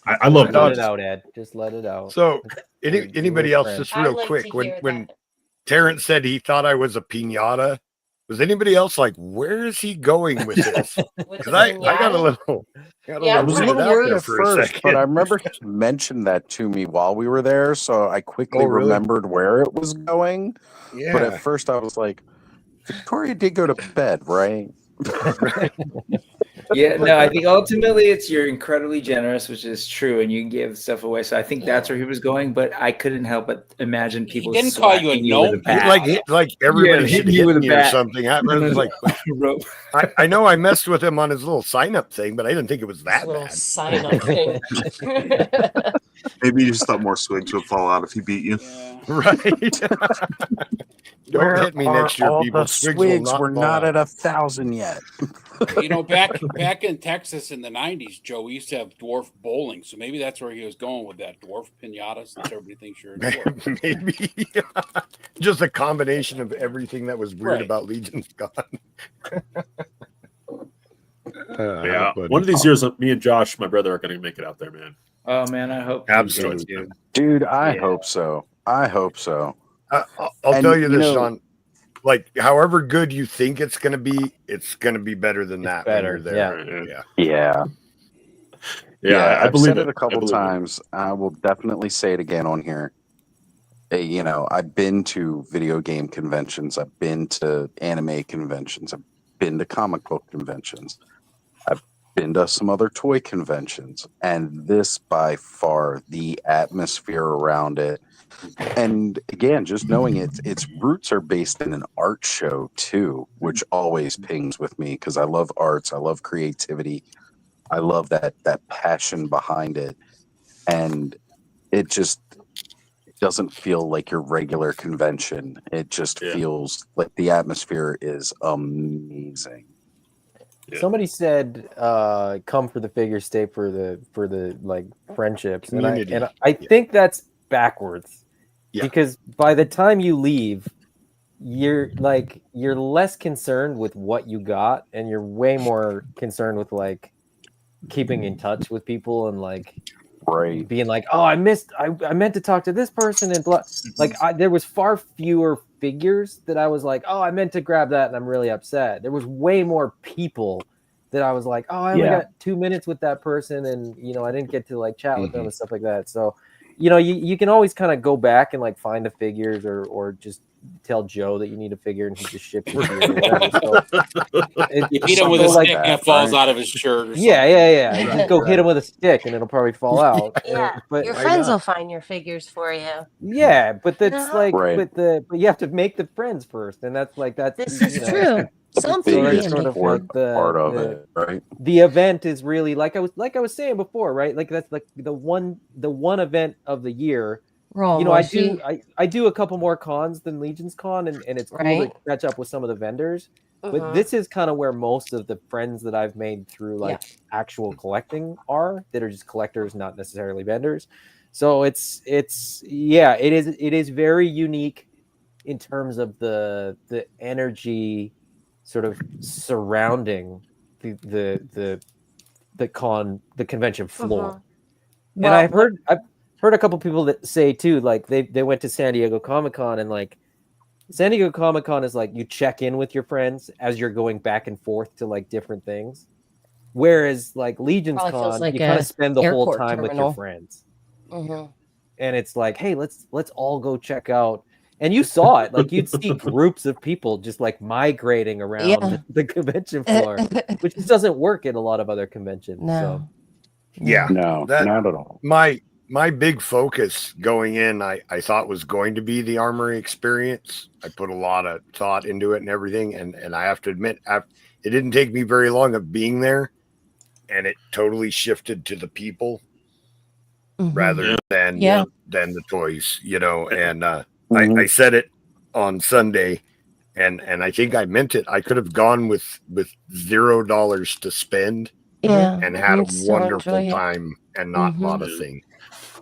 I love let it out, Ed. Just let it out. So anybody else, just real quick, when Terrence said he thought I was a piñata, was anybody else like, where is he going with this? Because I got a little. I was a little worried at first, but I remember he mentioned that to me while we were there, so I quickly remembered where it was going. Yeah. But at first I was like, Victoria did go to bed, right? Yeah, no, I think ultimately it's you're incredibly generous, which is true, and you give stuff away. So I think that's where he was going, but I couldn't help but imagine people. didn't call you a slapping gnome. with a bat. Like everybody should hitting hit you with a me or bat. something. I was like, I know I messed with him on his little sign up thing, but I didn't think it was that bad. Sign up thing. Maybe you just thought more swigs would fall out if he beat you. Right. Don't hit me next year, all people. the Swigs will swigs not were fall not out. at 1,000 yet. Back in Texas in the 90s, Joe, we used to have dwarf bowling. So maybe that's where he was going with that dwarf pinata, since everybody thinks you're a dwarf. Maybe. Just a combination of everything that was weird about Legion's Gone. Yeah, one of these years, me and Josh, my brother, are going to make it out there, man. Oh man, I hope. Absolutely, dude. I hope so. I hope so. I'll tell you this, Sean. Like, however good you think it's going to be better than that. Better, when you're there. Yeah. I I've believe said it it. a couple times. I will definitely say it again on here. Hey, I've been to video game conventions. I've been to anime conventions. I've been to comic book conventions. I've been to some other toy conventions. And this, by far, the atmosphere around it. And again, just knowing its roots are based in an art show, too, which always pings with me because I love arts. I love creativity. I love that passion behind it. And it just doesn't feel like your regular convention. It just feels like the atmosphere is amazing. Somebody said, "Come for the figure, stay for the like friendships," Community. and I think that's backwards. Yeah. Because by the time you leave, you're less concerned with what you got, and you're way more concerned with like keeping in touch with people and like being like, oh, I meant to talk to this person and blah. Like there was far fewer figures that I was like, oh, I meant to grab that and I'm really upset. There was way more people that I was like, oh, I only got 2 minutes with that person and I didn't get to like chat with them and stuff like that. So you can always kind of go back and like find the figures or just tell Joe that you need a figure and he just ships it to you or whatever. So you beat him with a stick and it falls out of his shirt or something. Yeah. Just go hit him with a stick and it'll probably fall out. But your friends will find your figures for you. Yeah, but that's like but you have to make the friends first, and that's this is true. Something sort of like part of it, right? The event is really like I was saying before, right? Like that's like the one event of the year. I do a couple more cons than Legion's Con, and it's cool to catch up with some of the vendors. But this is kind of where most of the friends that I've made through like actual collecting are, that are just collectors, not necessarily vendors. So it is very unique in terms of the energy sort of surrounding the convention floor. And I've heard a couple people that say too, like they went to San Diego Comic-Con, and like San Diego Comic-Con is like you check in with your friends as you're going back and forth to like different things. Whereas like Legion's Probably feels Con, like you kind a of spend the whole airport time with your terminal. friends. Mm-hmm. And it's like, hey, let's all go check out. And you saw it, like you'd see groups of people just like migrating around the convention floor, which just doesn't work in a lot of other conventions. No. So Yeah, No, not at all. My big focus going in, I thought was going to be the Armory experience. I put a lot of thought into it and everything, and I have to admit, it didn't take me very long of being there, and it totally shifted to the people rather than the toys, you know. And I said it on Sunday, and I think I meant it. I could have gone with $0 to spend, and had a wonderful time and not bought a thing.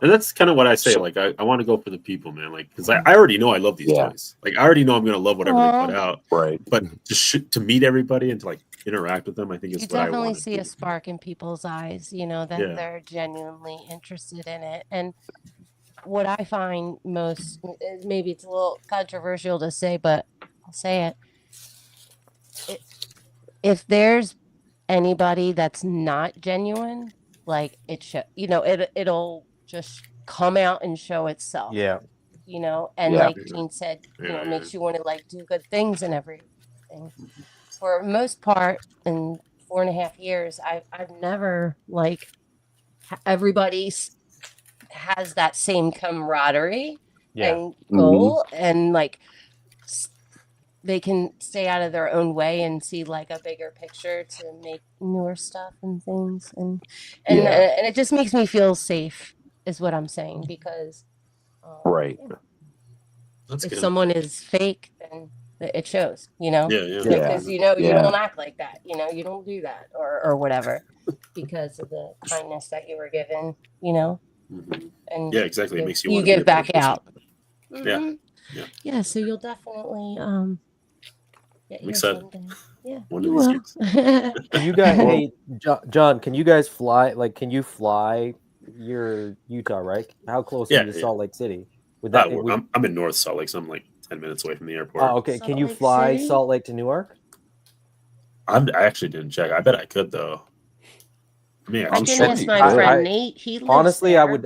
And that's kind of what I say. Like, I want to go for the people, man. Like, because I already know I love these toys. Like, I already know I'm gonna love whatever they put out. Right. But to meet everybody and to like interact with them, I think is You what I definitely want. see a spark in people's eyes, you know, that they're genuinely interested in it. And what I find most, maybe it's a little controversial to say, but I'll say it. If there's anybody that's not genuine, like it'll just come out and show itself. Yeah. You know, and like Gene said, you know, makes you want to like do good things and everything. For most part, in 4.5 years, I've never like everybody has that same camaraderie and goal, and like they can stay out of their own way and see like a bigger picture to make newer stuff and things, and it just makes me feel safe, is what I'm saying, because right. If someone is fake, then it shows, you know. Yeah. Because you don't act like that, you know, you don't do that or whatever, because of the kindness that you were given, you know. And exactly. It makes you you want to give back out. Yeah. So you'll definitely get I'm yours excited. one day. Yeah, One you of these will. years. Can you guys, hey John, can you guys fly? Like, can you fly? You're Utah, right? How close are you to Salt Lake City? Would that? I'm in North Salt Lake, so I'm like 10 minutes away from the airport. Oh, okay. Can you fly Salt Lake to Newark? I actually didn't check. I bet I could though. I mean, I can ask my friend Nate. He lives honestly, there.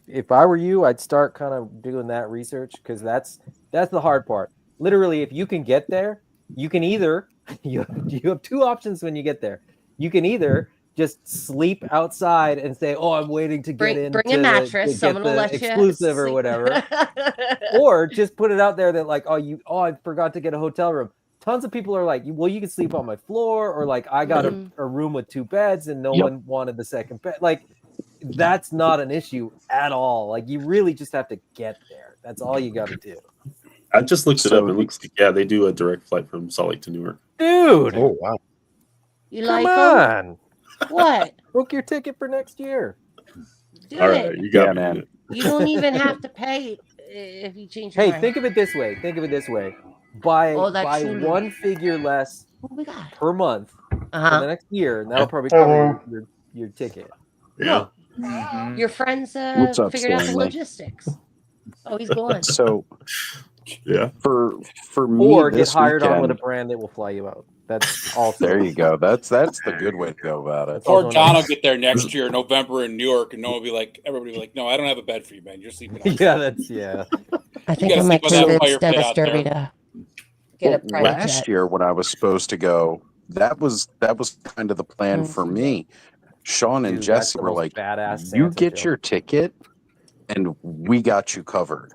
If I were you, I'd start kind of doing that research, because that's the hard part. Literally, if you can get there, you can either you have two options when you get there. You can either just sleep outside and say, "Oh, I'm waiting to get in bring a mattress. to Someone get will the let exclusive you or whatever," or just put it out there that like, I forgot to get a hotel room. Tons of people are like, well, you can sleep on my floor, or like, I got a room with 2 beds and no one wanted the second bed. Like, that's not an issue at all. Like, you really just have to get there. That's all you got to do. I just looked it up, and it looks like they do a direct flight from Salt Lake to Newark. Dude. Oh wow. You Come like on. them? What? Book your ticket for next year. Do All it. right, you got me. Man. You don't even have to pay if you change your Hey, mind. think of it this way. Buy one figure less per month for the next year, and that'll probably cover your ticket. Yeah. Your friends What's up, figured out the Stanley? logistics. Oh, he's gone. So yeah, for me, Or get this hired on with a weekend, brand that will fly you out. That's also there you go. That's the good way to go about it. Or John will get there next year, November in New York, and no one will be like, everybody will be like, no, I don't have a bed for you, man. You're sleeping outside. I think I might convince Dennis Derby to get a private Last jet. year when I was supposed to go, that was kind of the plan for me. Sean and Dude, Jesse that's the were most like, badass "You Santa get joke." your ticket, and we got you covered."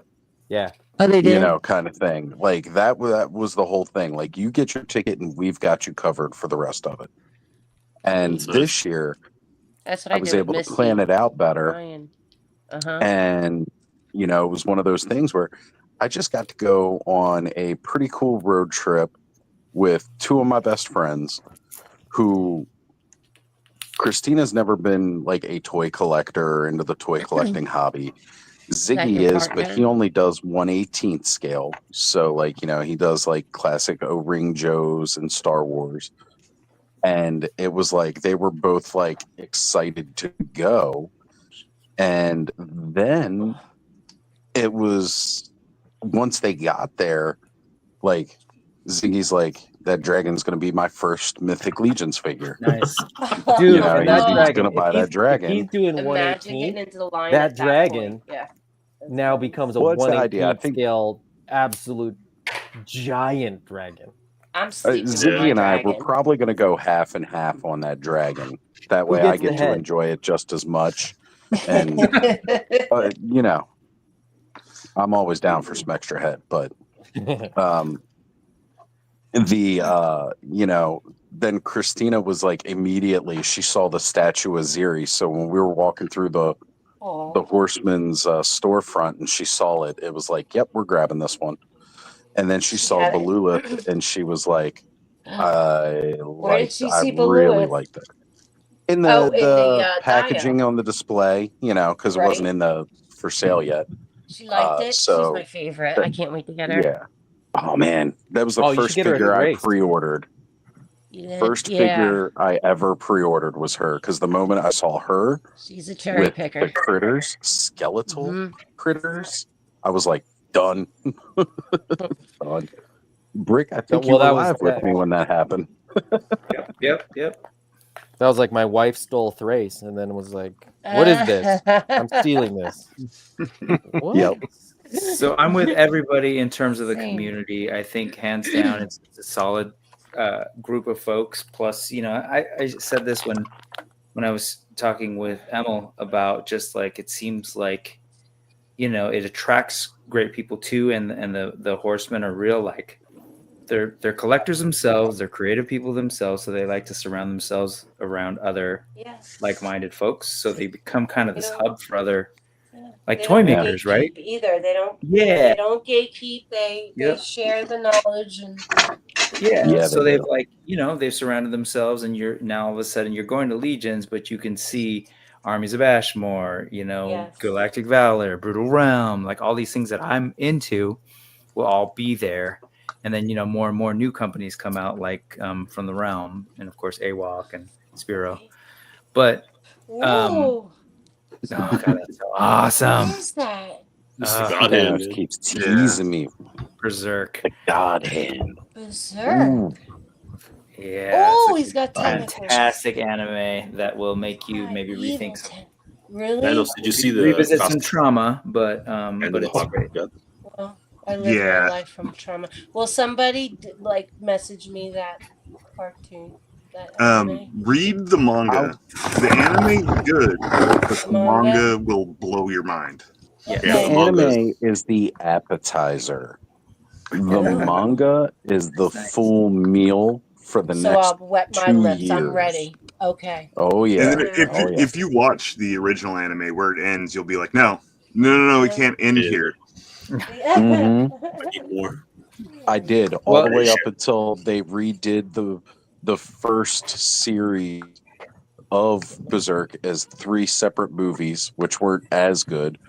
Yeah. Oh, they did. You know, kind of thing. Like that was the whole thing. Like, you get your ticket, and we've got you covered for the rest of it. And this year, That's what I I was did able with to plan Misty. it out better. Ryan. And you know, it was one of those things where I just got to go on a pretty cool road trip with two of my best friends who Christina's never been like a toy collector or into the toy collecting hobby. Ziggy your is, but he partner? only does 1/18 scale. So like, he does like classic O-Ring Joes and Star Wars. And it was like they were both like excited to go. And then it was once they got there, like Ziggy's like, that dragon's going to be my first Mythic Legions figure. Nice. Dude, and that he's dragon, going to buy that if dragon. he's doing Imagine 1/18, getting into the line that at dragon point. Yeah. now becomes a Well, it's the idea. I 1/18 think scale absolute giant dragon. I'm sleeping with Ziggy my and I were dragon. probably going to go half and half on that dragon. That Who way I gets the get to head? enjoy it just as much. And, I'm always down for some extra head, but then Christina was like, immediately she saw the statue of Ziri. So when we were walking through the Horseman's storefront and she saw it, it was like, yep, we're grabbing this one. And then she saw had it. Belulith and she was like, I Where did she see really Belulith? liked it. In Oh, the, in the packaging Dio. on the display, because it wasn't Right. in the for sale yet. She liked it. She's So my favorite. I can't wait to get her. yeah. Oh man, that was the Oh, you should first get her at figure the I race. pre-ordered. First figure I ever pre-ordered was her, because the moment I saw her She's a cherry with picker. the critters, skeletal critters, I was like, done. Done. Brick, I think you were live with me when that happened. Yep. That was like my wife stole Thrace and then was like, what is this? I'm stealing this. What? Yep. So I'm with everybody in terms of the Same. community. I think hands down it's a solid group of folks. Plus, I said this when I was talking with Emil about just like it seems like it attracts great people too, and the horsemen are real like they're collectors themselves, they're creative people themselves, so they like to surround themselves around other like-minded folks, so they become kind of this hub for other like toy makers, right? Either they don't. Yeah. They don't gatekeep. They share the knowledge and. So they've they've surrounded themselves, and you're now all of a sudden you're going to Legions, but you can see Armies of Ashmore, Galactic Valor, Brutal Realm, like all these things that I'm into will all be there. And then, more and more new companies come out, like from the Realm, and of course AWOC and Spiro. But oh god, that's so awesome! What is that? Thanos keeps teasing me. Berserk. The Godhead. Berserk. Ooh. Yeah. Oh, he's got tentacles. Fantastic anime that will make you maybe rethink something. Really? Thanos, did you see the revisit some costume? trauma? But it's great. Well, I live my life from trauma. Will somebody message me that cartoon? That anime? Read the manga. The anime is good, but the manga will blow your mind. Yeah, the anime is the appetizer. The manga is the full meal for the So next I'll wet my 2 lips. years. I'm ready. Okay. Oh yeah. And then if you watch the original anime where it ends, you'll be like, no, it can't end here. I did all the way up until they redid the first series of Berserk as 3 separate movies, which weren't as good.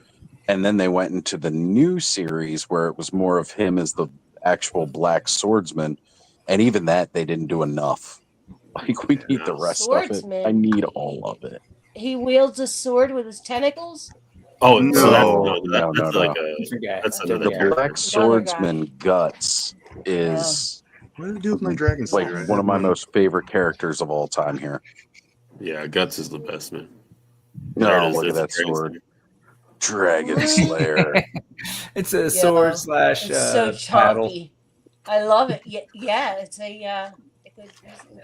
And then they went into the new series where it was more of him as the actual black swordsman. And even that, they didn't do enough. Like, we need the rest of it. I need all of it. He wields a sword with his tentacles? Oh, no, so no. that's another The character. Black Swordsman Guts is what did I do with my dragon? like one of my most favorite characters of all time here. Yeah, Guts is the best, man. No, look at that sword. Dragon Slayer. It's a sword / It's so paddle. chunky. I love it. Yeah, it's a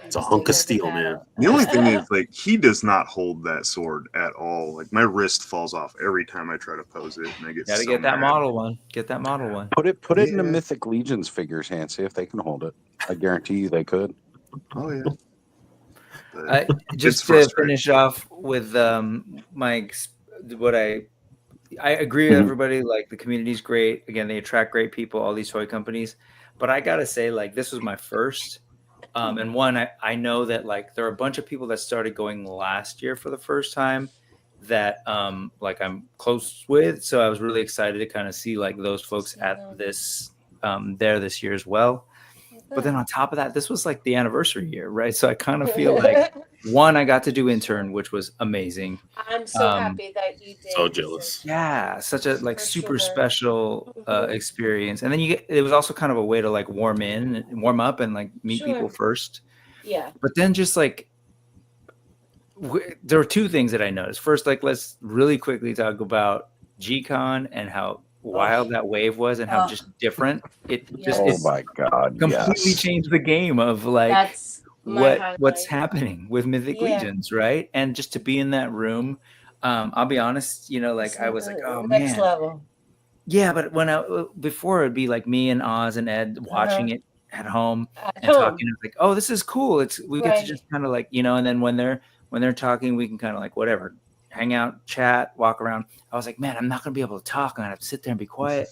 It's a hunk of steel, man. The only thing is, like, he does not hold that sword at all. Like, my wrist falls off every time I try to pose it, and I get Gotta so get that mad. model one. Get that model one. Put it in the Mythic Legions figures, hand. See if they can hold it. I guarantee you they could. Oh yeah. Just to finish off with what I agree with everybody. Like, the community's great. Again, they attract great people. All these toy companies, But I gotta say, like, this was my first. And one, I know that like there are a bunch of people that started going last year for the first time that like I'm close with. So I was really excited to kind of see like those folks at this there this year as well. But then on top of that, this was like the anniversary year, right? So I kind of feel like one, I got to do intern, which was amazing. I'm so happy that you did. So jealous. Yeah, such a like For super sure. special experience. And then it was also kind of a way to like warm up and like meet people first. Yeah. But then just like there were two things that I noticed. First, like let's really quickly talk about G-Con and how wild that wave was and how just different it just Oh it's my God! completely Yes. changed the game of like That's my what's highlight. happening with Mythic Yeah. Legions, right? And just to be in that room, I'll be honest, you know, like I was like, oh Next man, level. yeah. But when before it'd be like me and Oz and Ed watching it at home and home. talking, it's like, oh, this is cool. We get to just kind of like, you know, and then when they're talking, we can kind of like whatever, hang out, chat, walk around. I was like, man, I'm not gonna be able to talk. I'm gonna have to sit there and be quiet.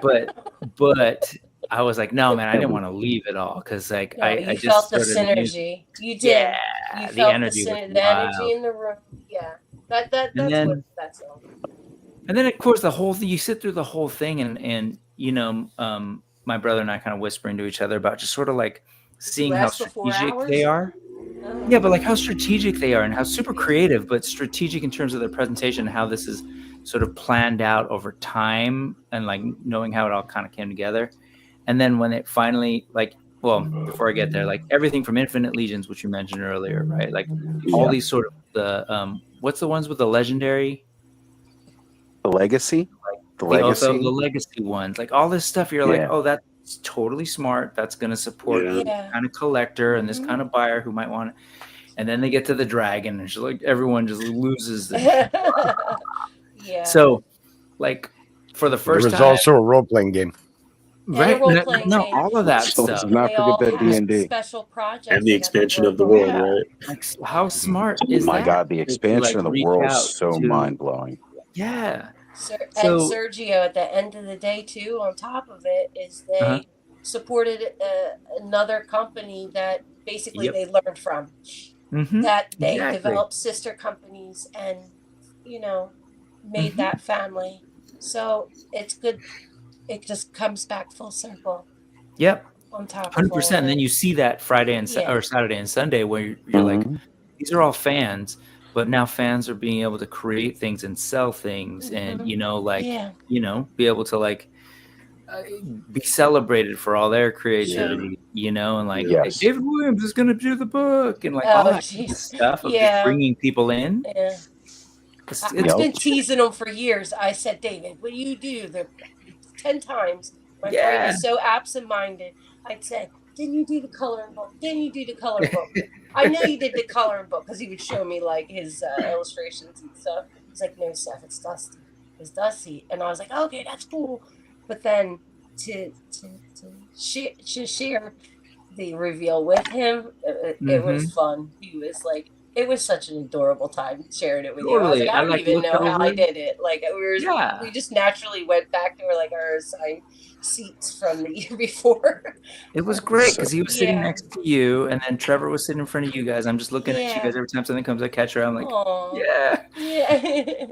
But I was like, no, man, I didn't want to leave at all because like No, I you just felt the started synergy. You did. Yeah, You the felt energy was the energy wild. in the room. Yeah. That's then- what that's all. And then of course the whole thing, you sit through the whole thing and you know, my brother and I kind of whispering to each other about just sort of like seeing how rest for 4 strategic they are. Oh. Yeah, but like how strategic they are and how super creative, but strategic in terms of their presentation, how this is sort of planned out over time and like knowing how it all kind of came together. And then when it finally like, well, before I get there, like everything from Infinite Legions, which you mentioned earlier, right? Like all these sort of the what's the ones with the legendary? The legacy. The Also legacy. the legacy ones, like all this stuff, you're like, Yeah. oh, that's totally smart. That's going to support this kind of collector and this kind of buyer who might want it. And then they get to the dragon, and it's like everyone just loses their Yeah. So, like for the There first was time, also a role playing game. right? role-playing No, game. all of that So let's stuff. not They all forget that had D&D. special projects. And the they got to expansion work of the on. world, Yeah. right? Like how smart Oh is my that? God, the To, expansion of the reach world out is so to- mind blowing. Yeah. And So Sergio, at the end of the day, too, on top of it, is they supported another company that basically Yep. they learned from. Mhm. That they Exactly. developed sister companies and, you know, made that family. So it's good. It just comes back full circle. Yep. On top of 100%. And then you see that Friday and Yeah. or Saturday and Sunday where you're like, Mhm. these are all fans, but now fans are being able to create things and sell things, and you know, like Yeah. you know, be able to like be celebrated for all their creativity, you know, and like Yes. David Williams is going to do the book, and like all Oh, that kind of jeez. stuff of Yeah. just bringing people in. Yeah. I've been teasing him for years. I said, David, what do you do? 10 times. My brain Yeah. is so absent-minded. I'd say, didn't you do the coloring book? Didn't you do the coloring book? I know you did the coloring book because he would show me like his illustrations and stuff. He's like, no, Steph, it's Dusty. It's Dusty. And I was like, okay, that's cool. But then to share the reveal with him, it was fun. He was like, it was such an adorable time sharing it with you. I was Totally. like, I I don't like even looked know how I over. did it. Like Yeah. we just naturally went back to our assigned seats from the year before. It was great because he was sitting Yeah. next to you, and then Trevor was sitting in front of you guys. I'm just looking at you Yeah. guys every time something comes. I catch her. I'm like, Aw. yeah. Yeah.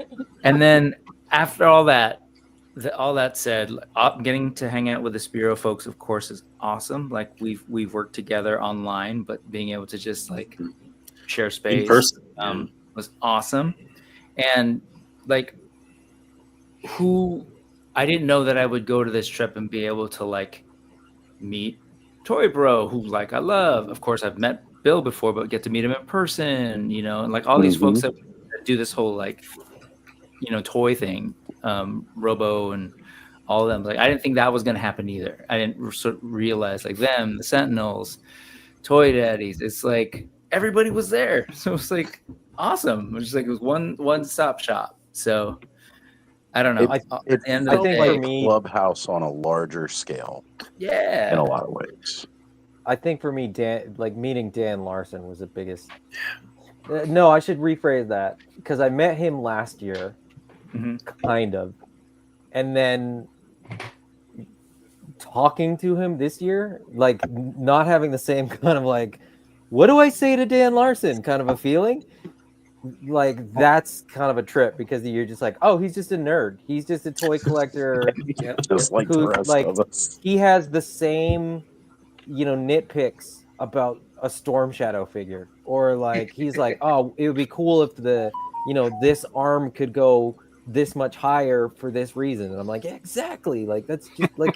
And then after all that, all that said, getting to hang out with the Spiro folks, of course, is awesome. Like we've worked together online, but being able to just like share space person, was awesome. And like, I didn't know that I would go to this trip and be able to like meet Toy Bro, who like I love. Of course, I've met Bill before, but get to meet him in person, you know, and like all these folks that do this whole like, you know, toy thing, Robo and all of them. Like I didn't think that was going to happen either. I didn't realize like them, the Sentinels, Toy Daddies. It's like everybody was there, so it's like awesome. It was just like it was one stop shop. So I don't know. It At the end of felt the day, like Clubhouse on a larger scale. Yeah. In a lot of ways. I think for me, meeting Dan Larson was the biggest. No, I should rephrase that because I met him last year, kind of, and then talking to him this year, like not having the same kind of like, what do I say to Dan Larson kind of a feeling. Like that's kind of a trip because you're just like, oh, he's just a nerd. He's just a toy collector. Just like the rest of us. He has the same, nitpicks about a Storm Shadow figure, or like he's like, oh, it would be cool if this arm could go this much higher for this reason. And I'm like, yeah, exactly. Like that's just like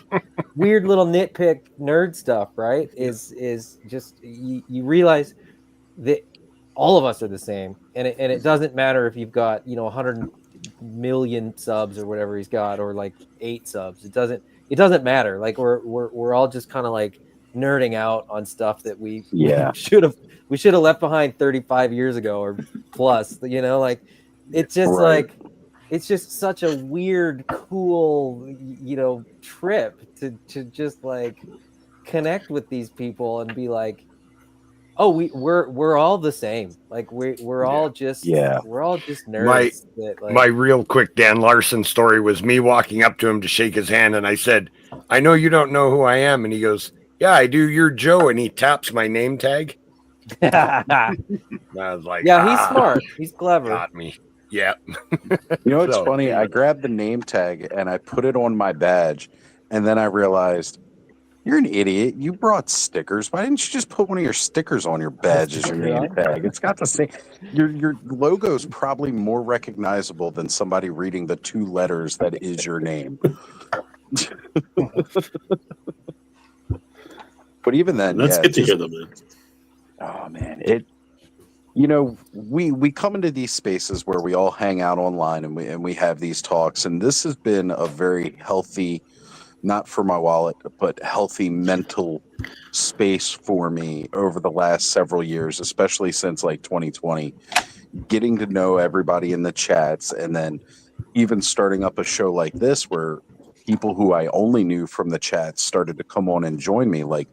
weird little nitpick nerd stuff, right? Is just you realize that all of us are the same, and it doesn't matter if you've got 100 million subs or whatever he's got, or like 8 subs. It doesn't matter. Like we're all just kind of like nerding out on stuff that we should have left behind 35 years ago or plus. Like it's just like it's just such a weird, cool, trip to just like connect with these people and be like, oh, we're all the same. Like we're all just nerds. My real quick Dan Larson story was me walking up to him to shake his hand, and I said, "I know you don't know who I am," and he goes, "Yeah, I do. You're Joe," and he taps my name tag. I was like, yeah, he's smart. He's clever. Got me. Yeah. You know what's funny? I grabbed the name tag and I put it on my badge, and then I realized, you're an idiot. You brought stickers. Why didn't you just put one of your stickers on your badge as your name tag? It's got the same. Your logo is probably more recognizable than somebody reading the 2 letters that is your name. But even then, that's good to hear them. Oh man, we come into these spaces where we all hang out online and we have these talks, and this has been a very healthy, not for my wallet, but healthy mental space for me over the last several years, especially since like 2020, getting to know everybody in the chats, and then even starting up a show like this where people who I only knew from the chat started to come on and join me, like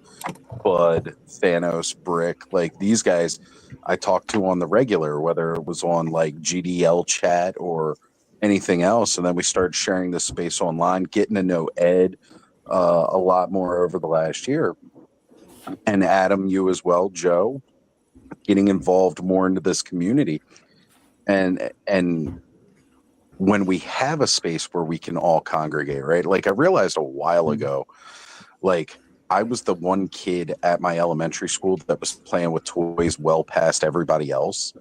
Bud, Thanos, Brick, like these guys I talked to on the regular, whether it was on like GDL chat or anything else. And then we started sharing this space online, getting to know Ed a lot more over the last year. And Adam, you as well, Joe, getting involved more into this community. And when we have a space where we can all congregate, right? Like I realized a while ago, like I was the one kid at my elementary school that was playing with toys well past everybody else.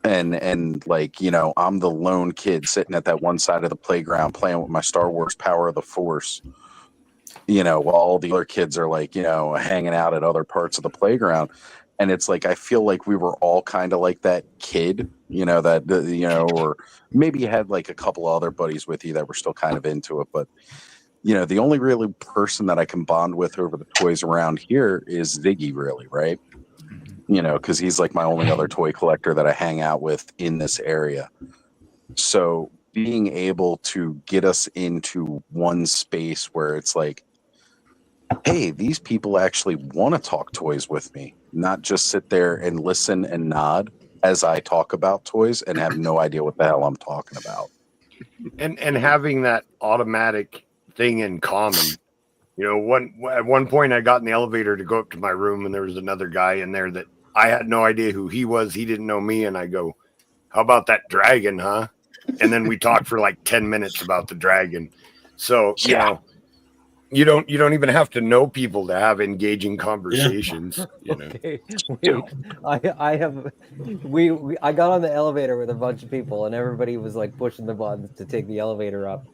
And like, I'm the lone kid sitting at that one side of the playground playing with my Star Wars Power of the Force, while all the other kids are like, hanging out at other parts of the playground. And it's like, I feel like we were all kind of like that kid, or maybe you had like a couple other buddies with you that were still kind of into it. But, the only really person that I can bond with over the toys around here is Ziggy, really, right? Because he's like my only other toy collector that I hang out with in this area. So being able to get us into one space where it's like, hey, these people actually want to talk toys with me, not just sit there and listen and nod as I talk about toys and have no idea what the hell I'm talking about. And having that automatic thing in common. At one point I got in the elevator to go up to my room, and there was another guy in there that I had no idea who he was. He didn't know me. And I go, how about that dragon, huh? And then we talked for like 10 minutes about the dragon. So, you don't even have to know people to have engaging conversations. Okay, wait. I got on the elevator with a bunch of people, and everybody was like pushing the buttons to take the elevator up.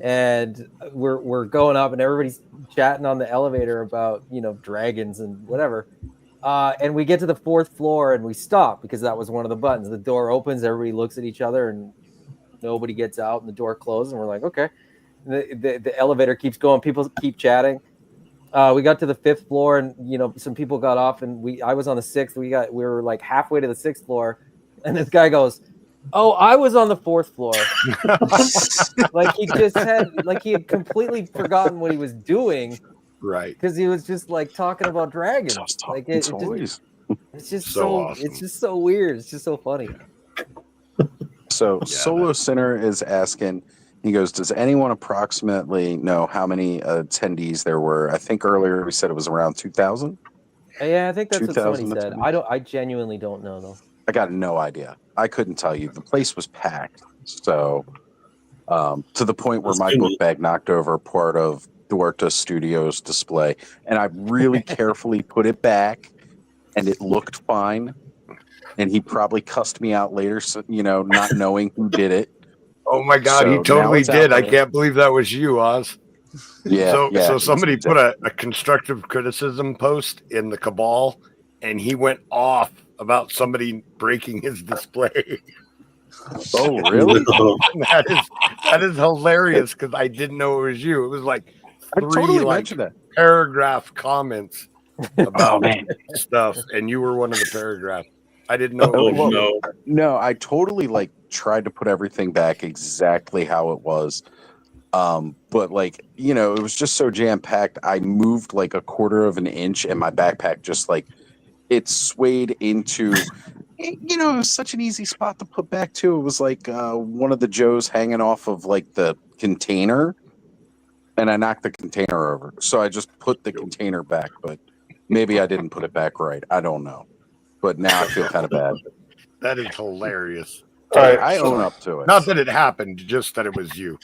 And we're going up, and everybody's chatting on the elevator about dragons and whatever. And we get to the 4th floor, and we stop because that was one of the buttons. The door opens, everybody looks at each other, and nobody gets out, and the door closes, and we're like, okay. The elevator keeps going. People keep chatting. We got to the 5th floor, and some people got off, and I was on the 6th. We were like halfway to the 6th floor, and this guy goes, "Oh, I was on the 4th floor." Like he had completely forgotten what he was doing, right? Because he was just like talking about dragons. Just like toys. It's just so awesome. It's just so weird. It's just so funny. So Solo Sinner is asking, He goes, does anyone approximately know how many attendees there were? I think earlier we said it was around 2,000. Yeah, I think that's what somebody 2,000 said. attendees. I genuinely don't know though. I got no idea. I couldn't tell you. The place was packed. So to the point where my book bag knocked over part of Duerta Studios display. And I really carefully put it back and it looked fine. And he probably cussed me out later, so, not knowing who did it. Oh my God, So he totally it's out did. I there. can't believe that was you, Oz. Yeah. So somebody put a constructive criticism post in the Cabal, and he went off about somebody breaking his display. Oh, really? that is hilarious because I didn't know it was you. It was like I 3 totally mentioned that. paragraph comments about stuff, and you were one of the paragraphs. I didn't know it was you. No, I totally tried to put everything back exactly how it was. But it was just so jam packed. I moved like a quarter of an inch and my backpack just it swayed into, it was such an easy spot to put back to. It was like one of the Joes hanging off of the container, and I knocked the container over. So I just put the container back, but maybe I didn't put it back right. I don't know. But now I feel kind of bad. That is hilarious. I own up to it. Not that it happened, just that it was you.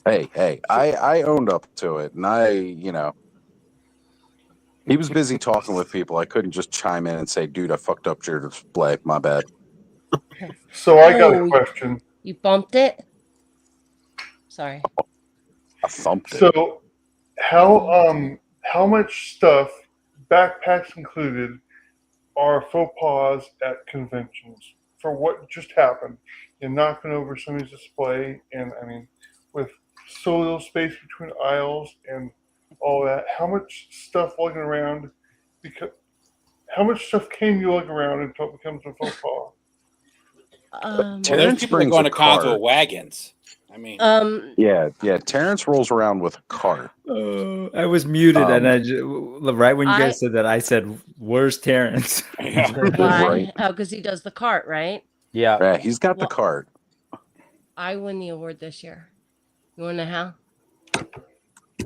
Hey, I owned up to it, and he was busy talking with people. I couldn't just chime in and say, dude, I fucked up your display. My bad. So I got a question. You bumped it? Sorry. I thumped it. So how much stuff, backpacks included, are faux pas at conventions for what just happened? You're knocking over somebody's display, and with so little space between aisles and all that, how much stuff lugging around? Because how much stuff can you lug around until it becomes a faux pas? There's people that go on cons with wagons. Yeah. Terrence rolls around with a cart. I was muted, and right when you guys said that, I said, "Where's Terrence?" Why? Oh, because he does the cart, right? Yeah, he's got the cart. I win the award this year. You want to know how?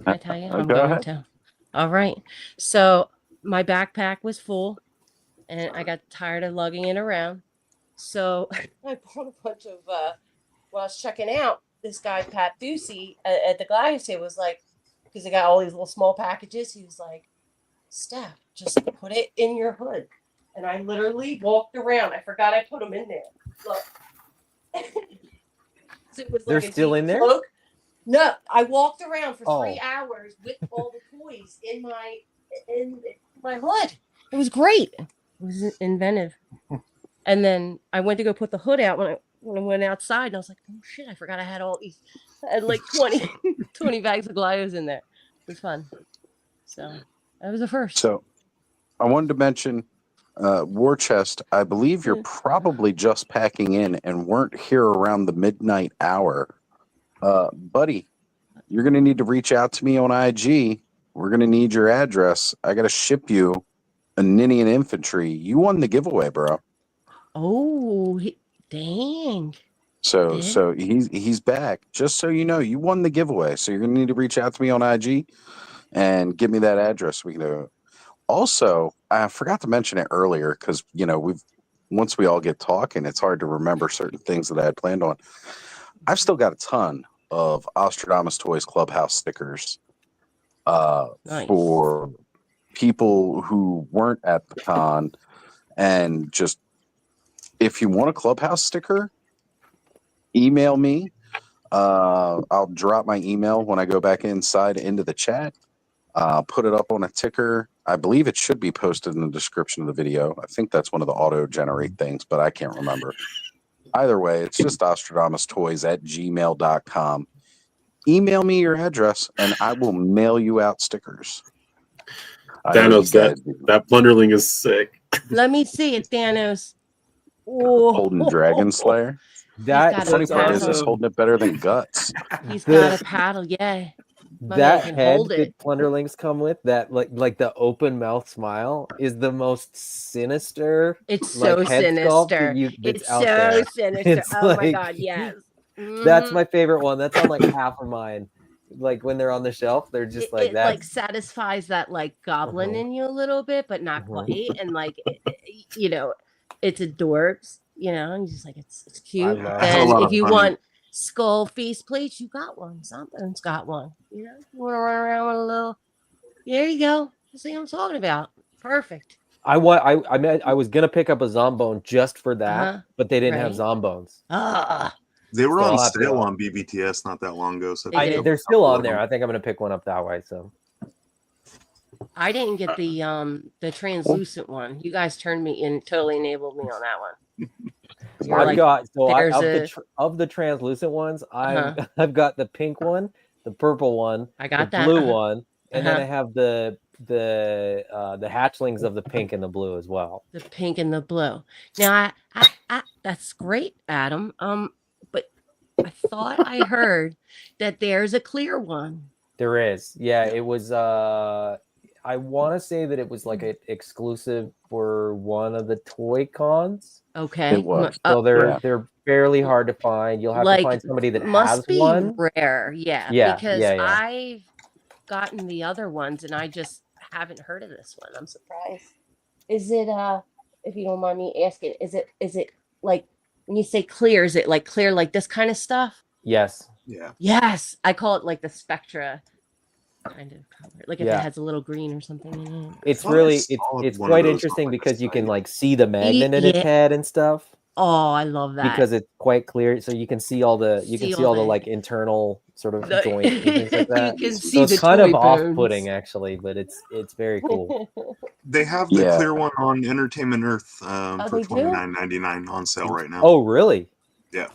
I tell you, I'm Go going ahead. to. All right. So my backpack was full, and I got tired of lugging it around. So I bought a bunch of. While I was checking out, this guy Pat Ducey at the Gladys table was like, because he got all these little small packages. He was like, "Steph, just put it in your hood." And I literally walked around. I forgot I put them in there. Look. So it was They're like still in there? cloak. No, I walked around for 3 hours with all the toys in my hood. It was great. It was inventive. And then I went to go put the hood out when I went outside, and I was like, "Oh shit! I forgot I had all these. I had like 20 bags of Glyos in there. It was fun. So that was the first. So I wanted to mention War Chest. I believe you're probably just packing in and weren't here around the midnight hour. Buddy, you're going to need to reach out to me on IG. We're going to need your address. I got to ship you a Ninian Infantry. You won the giveaway, bro. Oh, dang. So he's back. Just so you know, you won the giveaway. So you're going to need to reach out to me on IG and give me that address. We can do it. Also, I forgot to mention it earlier because, once we all get talking, it's hard to remember certain things that I had planned on. I've still got a ton of Ostradamus Toys Clubhouse stickers for people who weren't at the con. And just, if you want a Clubhouse sticker, email me. I'll drop my email when I go back inside into the chat. Put it up on a ticker. I believe it should be posted in the description of the video. I think that's one of the auto-generate things, but I can't remember. Either way, it's just OstradamusToys@gmail.com. Email me your address, and I will mail you out stickers. Thanos, that Plunderling is sick. Let me see it, Thanos. Oh. Holding Dragon Slayer. That the funny part is he's holding it better than Guts. He's got a paddle, yeah. That head that Plunderlings come with, that like the open mouth smile, is the most sinister. It's so head sculpt sinister. that It's out so there. sinister. It's Oh my god, yes. That's my favorite one. That's on like half of mine. Like when they're on the shelf, they're just like it that. like satisfies that like goblin in you a little bit, but not quite. And like you know, it's adorbs. You know, and you're just like it's cute. I had a Then lot if of you fun. want skull feast plates, you got one. Something's got one. You know, you want to run around with a little. There you go. See what I'm talking about? Perfect. I was gonna pick up a Zombone just for that, but they didn't have Zombones. They were So on I'll have to- sale on BBTS not that long ago. So they're still on there. I think I'm gonna pick one up that way. So I didn't get the translucent one. You guys turned me in, totally enabled me on that one. You're I've like, got there's of the translucent ones. Uh-huh. I've got the pink one, the purple one, I got the that, blue one, and then Uh-huh. I have the hatchlings of the pink and the blue as well. the pink and the blue. Now, I that's great, Adam. But I thought I heard that there's a clear one. There is, yeah. It was. I want to say that it was like an exclusive for one of the toy cons. Okay. It was. So they're fairly hard to find. You'll have to find somebody that must has be one. rare, yeah. Yeah, Because yeah. I've gotten the other ones and I just haven't heard of this one. I'm surprised. Is it if you don't mind me asking, is it like when you say clear, is it like clear like this kind of stuff? Yes. Yeah. Yes. I call it like the Spectra kind of color. Like if Yeah. it has a little green or something in it. It's really it's quite interesting because you can like see the magnet in its Yeah. head and stuff. Oh, I love that. Because it's quite clear, so you can see all the like internal sort of joints and things like that. can so see it's the kind of toy off-putting bones. actually, but it's very cool. They have the clear one on Entertainment Earth for they do? $29.99 on sale right now. Oh, really? Yeah.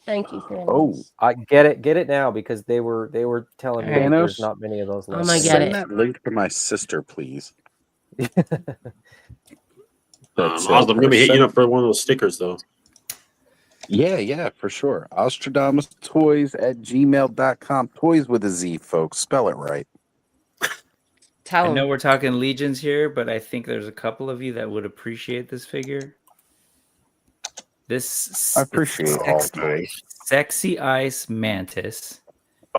Thank you, Thanos. Oh, I get it now because they were telling me that Thanos, there's not many of those left. Send that link to my sister, please. Oz, I'm going to be hitting you up for one of those stickers, though. Yeah, for sure. OstradamusToys@gmail.com. Toys with a Z, folks. Spell it right. I know we're talking legions here, but I think there's a couple of you that would appreciate this figure. I appreciate all toys. Sexy Ice Mantis.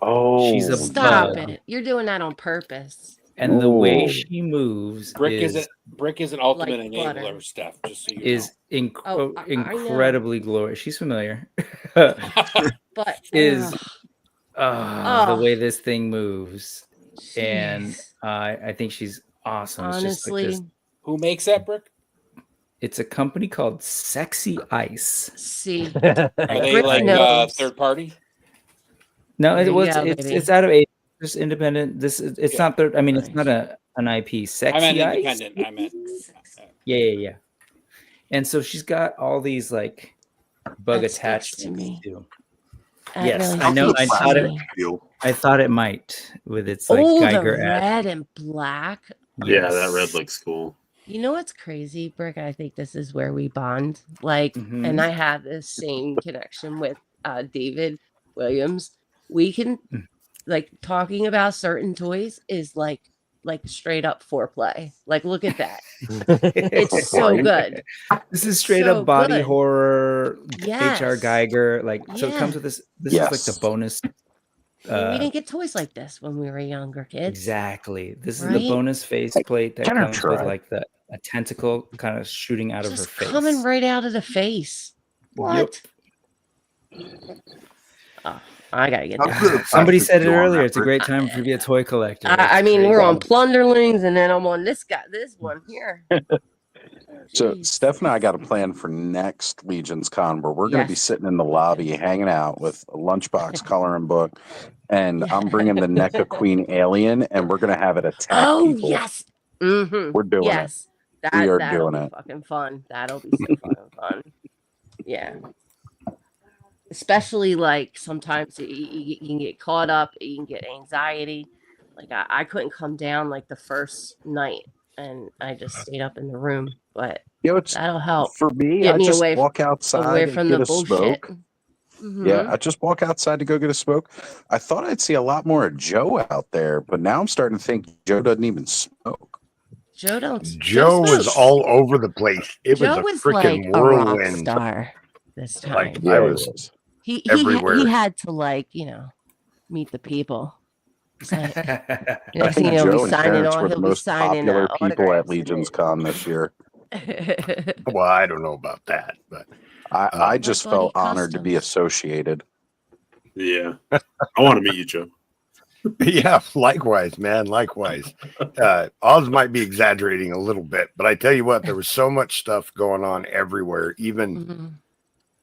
Oh, she's a Stop bug. it. You're doing that on purpose. And the way she moves Brick is an ultimate like enabler butter. stuff. Just so you is know. incredibly glorious. She's familiar. But is ugh. the way this thing moves, Jeez. and I think she's awesome. It's just like Honestly, this. Who makes that, Brick? It's a company called Sexy Ice. see, Are they Brick like knows. third party? No, There it you was. go, It's baby. out of a just independent. It's not third. I mean, it's not an IP. Sexy I meant Ice. independent. I meant. Yeah. And so she's got all these like bug That speaks attached to me. too. That Yes, really I know. speaks to me. I thought it might with its like Oh, the Geiger red and black. Yeah, that red looks cool. You know what's crazy, Brick? I think this is where we bond. Like, Mhm. and I have this same connection with David Williams. We can like talking about certain toys is like straight up foreplay. Like, look at that. It's so good. This is straight So up body good. horror. Yes. HR Geiger. Like, so it comes with this. This is like the bonus. I mean, we didn't get toys like this when we were younger kids. Exactly. This is Right? the bonus face plate that Can I comes with try? like a tentacle kind of shooting out of her Just face. coming right out of the face. What? Oh, I gotta get that. Somebody said it earlier. It's a great time to be a toy collector. I It's mean, great. we're on Plunderlings, and then I'm on this one here. So Steph and I got a plan for next Legion's Con where we're going to be Yes. sitting in the lobby hanging out with a lunchbox coloring book, and I'm bringing the NECA Queen alien, and we're going to have it attack Oh people. yes. Mm-hmm. We're doing yes. it. We are that'll doing be it. fucking fun. That'll be so fucking fun. Yeah. Especially like sometimes you can get caught up, you can get anxiety. Like I couldn't come down like the first night, and I just stayed up in the room. But that'll help. For me, Get I me just away walk outside away and from get the a bullshit. smoke. Mhm. Yeah, I just walk outside to go get a smoke. I thought I'd see a lot more of Joe out there, but now I'm starting to think Joe doesn't even smoke. Joe don't. Joe was smokes. all over the place. It Joe was was a freaking like a rock whirlwind. star this time. Like Yeah, I he was was. everywhere. He had to meet the people. Like, I think Joe and Terrence were the most popular people at Legion's Con this year. Well, I don't know about that, but I just felt honored to be associated. Yeah, I want to meet you, Joe. Yeah, likewise, man. Likewise. Oz might be exaggerating a little bit, but I tell you what, there was so much stuff going on everywhere. Even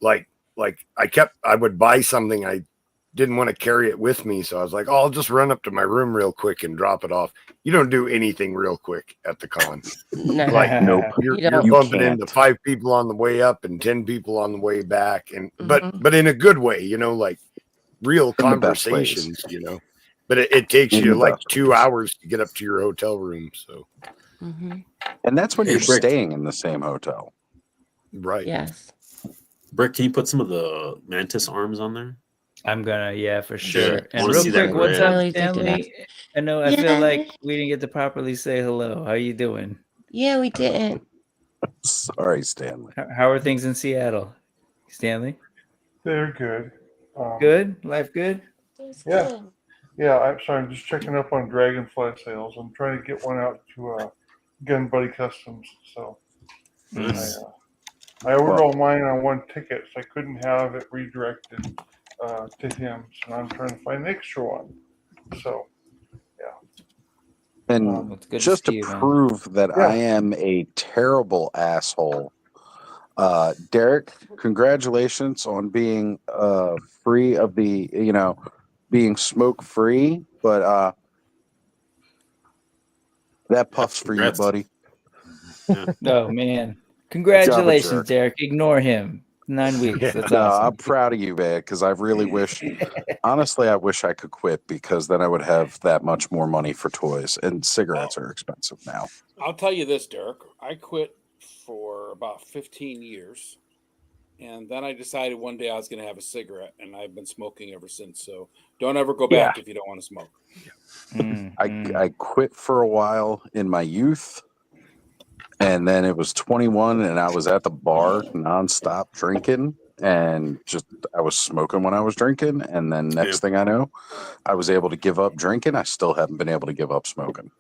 like I would buy something, I didn't want to carry it with me, so I was like, oh, I'll just run up to my room real quick and drop it off. You don't do anything real quick at the con. Like, nope, you're you bumping can't. into 5 people on the way up and 10 people on the way back, and but in a good way, like real In the best ways. conversations, But it takes In you the like best 2 ways. hours to get up to your hotel room. So, And that's when Hey, you're Brick. staying in the same hotel. Right. Yes. Brick, can you put some of the mantis arms on there? I'm gonna, for sure. Yeah, I And wanna real see that quick, what's grid. up, Stanley? I know. I feel like we didn't get to properly say hello. How you doing? Yeah, we didn't. Sorry, Stanley. How are things in Seattle, Stanley? They're good. Good? Life good? Yeah. Yeah, I'm sorry. I'm just checking up on Dragonfly sales. I'm trying to get one out to Gun Buddy Customs. So I ordered all mine on one ticket, so I couldn't have it redirected to him. So I'm trying to find the extra one. So, yeah. And it's good just to to see you, man. prove that I am a terrible asshole, Derek, congratulations on being free of the, being smoke free. But that puff's for you, buddy. Oh man, congratulations, Derek. Ignore him. 9 weeks. That's No, awesome. I'm proud of you, man, because I really wish, honestly, I wish I could quit because then I would have that much more money for toys, and cigarettes are expensive now. I'll tell you this, Derek. I quit for about 15 years, and then I decided one day I was going to have a cigarette, and I've been smoking ever since. So don't ever go back if you don't want to smoke. I quit for a while in my youth, and then it was 21, and I was at the bar nonstop drinking, and just I was smoking when I was drinking, and then next thing I know, I was able to give up drinking. I still haven't been able to give up smoking.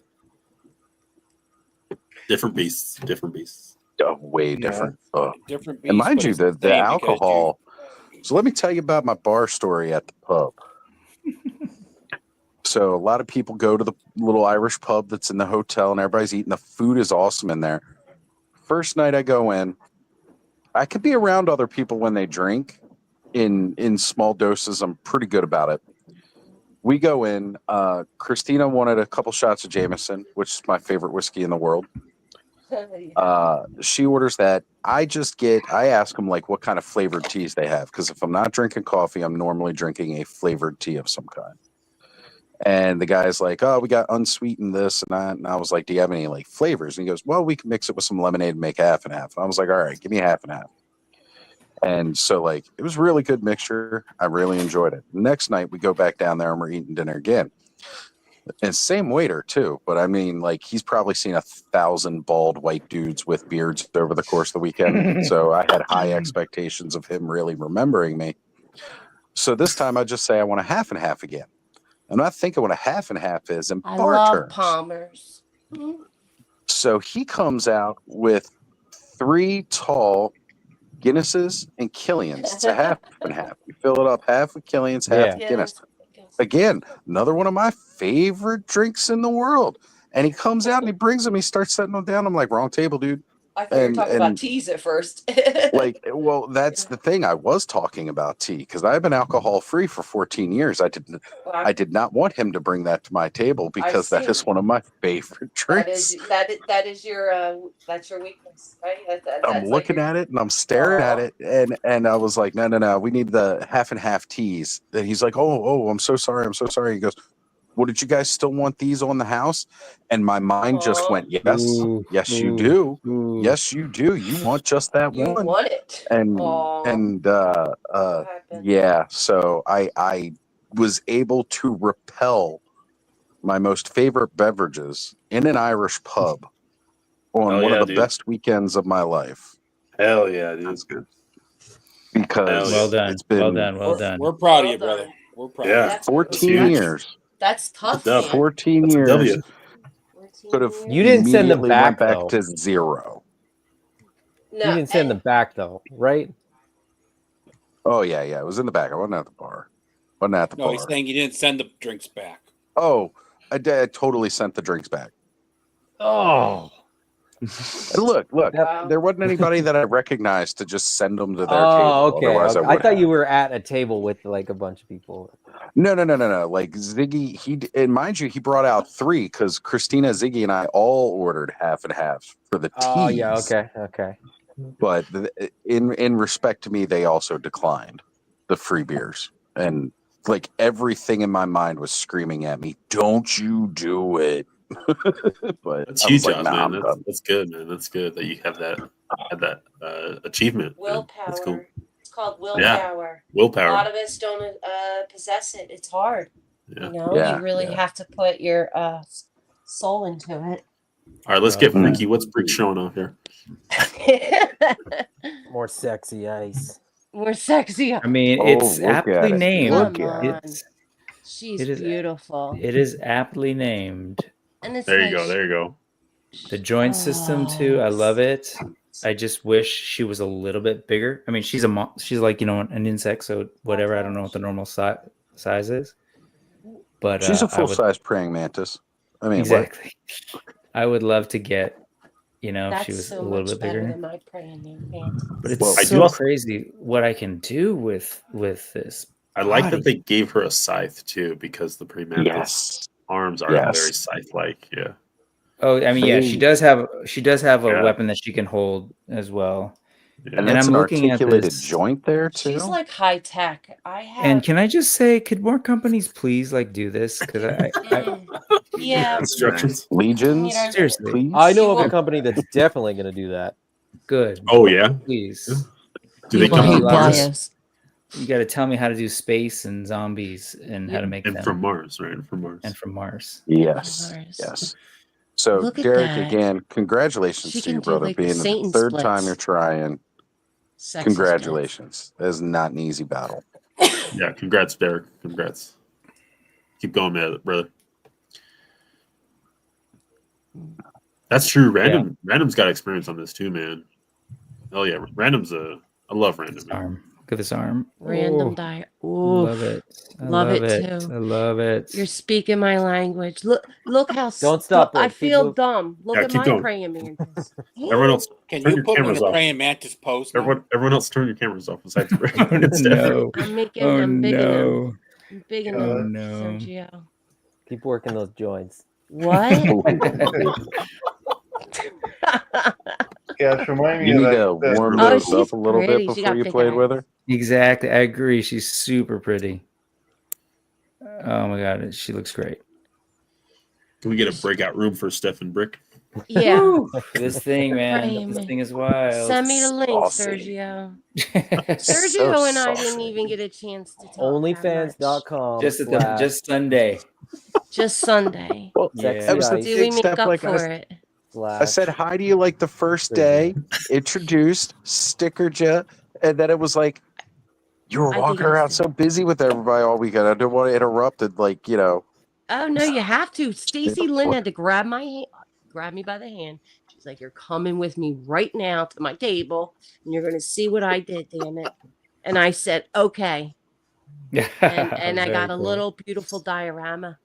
Different beasts. Way different. Different And beast, mind but you, it's the the same because alcohol. So let me tell you about my bar story at the pub. So a lot of people go to the little Irish pub that's in the hotel, and everybody's eating. The food is awesome in there. First night I go in, I could be around other people when they drink in small doses. I'm pretty good about it. We go in. Christina wanted a couple shots of Jameson, which is my favorite whiskey in the world. She orders that. I ask them like what kind of flavored teas they have, because if I'm not drinking coffee, I'm normally drinking a flavored tea of some kind. And the guy's like, oh, we got unsweetened this and that. And I was like, do you have any like flavors? And he goes, well, we can mix it with some lemonade and make half and half. And I was like, all right, give me half and half. And so like, it was a really good mixture. I really enjoyed it. Next night we go back down there and we're eating dinner again. And same waiter too. But I mean, like, he's probably seen 1,000 bald white dudes with beards over the course of the weekend. So I had high expectations of him really remembering me. So this time I just say I want a half and half again. I'm not thinking what a half and half is in I bar love terms. Palmer's. So he comes out with 3 tall Guinnesses and Killians. It's a half and half. You fill it up half with Killians, half with Guinness. Again, another one of my favorite drinks in the world. And he comes out and he brings them. He starts setting them down. I'm like, wrong table, dude. I thought you were talking about teas at first. Well, that's the thing. I was talking about tea because I've been alcohol free for 14 years. I did not want him to bring that to my table because that is one of my favorite drinks. That is your that's your weakness, right? I'm looking at it and I'm staring at it, and I was like, no, we need the half and half teas. And he's like, oh, I'm so sorry. He goes, well, did you guys still want these on the house? And my mind just went, yes, you do. Yes, you do. You want just that You one. want it. Yeah. So I was able to repel my most favorite beverages in an Irish pub on one of the best weekends of my life. Hell yeah, dude. That's good. because Well done. it's been Well done. We're proud of you, brother. We're proud. Yeah, 14 years. That's tough, That's man. 14 That's a W. years. Could have You didn't send them immediately back, went back though. to 0. No, You didn't send them back though, right? Oh yeah, it was in the back. I wasn't at the bar. No, he's saying you didn't send the drinks back. Oh, I totally sent the drinks back. Oh. Look, there wasn't anybody that I recognized to just send them to their table. Oh, okay. Otherwise, okay. I I would thought have. you were at a table with like a bunch of people. No. Like Ziggy, and mind you, he brought out 3 because Christina, Ziggy, and I all ordered half and half for the teas. Oh, yeah. Okay. But in respect to me, they also declined the free beers, and like everything in my mind was screaming at me, "Don't you do it!" But That's I huge, was like, Josh, "Nah, man. I'm done." That's good, man. That's good that you have that achievement. Man. Willpower. That's cool. It's called Yeah. willpower. Willpower. A lot of us don't possess it. It's hard. Yeah. You know, Yeah, you really have to put your soul into it. All right, let's get freaky. What's Brick showing off here? More sexy ice. More sexy. I mean, Oh, it's look at aptly it. named. Come on. She's It is beautiful. It is aptly named. And it's There you like go. There you go. The joint system too. I love it. I just wish she was a little bit bigger. I mean, she's she's like, an insect, so whatever. I don't know what the normal size is. But She's a full-size praying mantis. I mean, exactly. I would love to get, if that's she was so a little much bit better bigger. than my praying mantis. But it's Well, I do so also- crazy what I can do with this. I like body. that they gave her a scythe too, because the pre-mantis arms are very scythe-like. Yeah. Oh, I mean, yeah, she does have a Yeah. weapon that she can hold as well. And And that's I'm an looking at articulated this. joint there too. She's like high tech. I have. And can I just say, could more companies please do this? Because I yeah. Instructions. Legions. Seriously, please. I know of a company that's definitely going to do that. Good. Oh yeah. Please. Do they come from Mars? You got to tell me how to do space and zombies and how to make them. And from Mars, right? From Mars. And from Mars. Yes. Yes. So Look at Derek, that. again, congratulations She to you, can do, brother. like, the Being the Satan third splits. time you're trying. Sexy Congratulations. That is not an easy battle. Yeah, congrats, Derek. Congrats. Keep going, man, brother. That's true. Random's got experience on this too, man. Oh yeah, I love Random. Arm. Look at this arm. Random Oh, diet. Love it. I Love it it. too. I love it. You're speaking my language. Look how Don't stop, I Rick. Keep feel moving. dumb. Look Yeah, at keep my going. praying mantis. Everyone else, Can turn you your put me in cameras a off. praying mantis pose? Now? Everyone else, turn your cameras off besides Rick. No. I'm making. Oh I'm big enough. no. I'm big Oh enough, no. Sergio. Keep working those joints. What? Yeah, it's reminding me You of need that. to warm Oh, those she's up a little pretty. bit She before got you big played with eyes. her. Exactly. I agree. She's super pretty. Oh my god, she looks great. Can we get a breakout room for Steph and Brick? Yeah. This thing, man. Praying This man- thing is wild. Send me the link, Saucy. Sergio. So Sergio and I didn't saucy. even get a chance to talk. Onlyfans.com. Just Sunday. Just Sunday. Well, Yeah. that was the Do we big make step. up Like for it? I said hi to you like the first day, introduced, stickered you, and then it was like you were I walking think I around said- so busy with everybody all weekend. I didn't want to interrupt it, Oh no, you have to. Stacy Lynn had to grab me by the hand. She's like, "You're coming with me right now to my table, and you're gonna see what I did, damn it." And I said, "Okay." And I Very got a cool. little beautiful diorama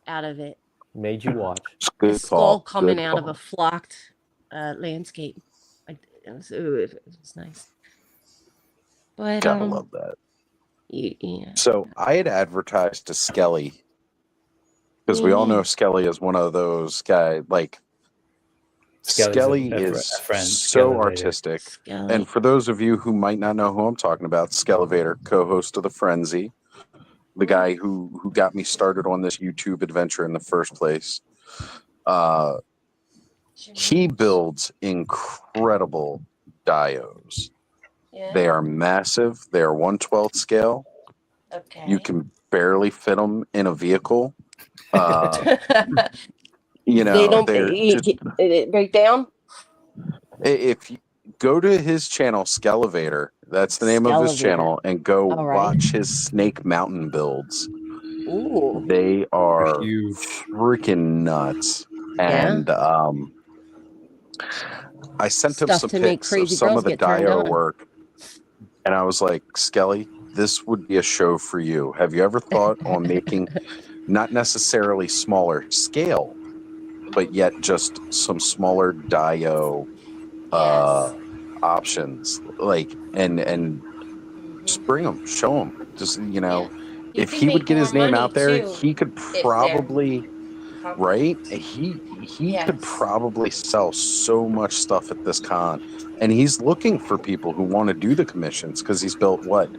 out of it. Made you watch. A Good skull call. coming Good out of call. a flocked landscape. It was nice. But Gotta love that. yeah. So I had advertised to Skelly because we all know Skelly is one of those guys. Like Skelly's Skelly a is friend. so Skellivator. artistic. Skelly. And for those of you who might not know who I'm talking about, Skellivator, co-host of the Frenzy, the guy who got me started on this YouTube adventure in the first place. He builds incredible dios. Yeah. They are massive. They are 1/12 scale. Okay. You can barely fit them in a vehicle. They don't they're just, break down. if go to his channel, Skelevator. That's the name of his channel, and go All right. watch his Snake Mountain builds. Ooh. They are huge, freaking nuts. Yeah. And I sent him Stuff some to make pics of crazy some girls of the get turned Dio on. work, and I was like, Skelly, this would be a show for you. Have you ever thought on making not necessarily smaller scale, but yet just some smaller Dio options, like and just bring them, show them. Just You if can he would make get more his name money out there, too he could if they're probably right. He could probably sell so much stuff at this con, and he's looking for people who want to do the commissions because he's built what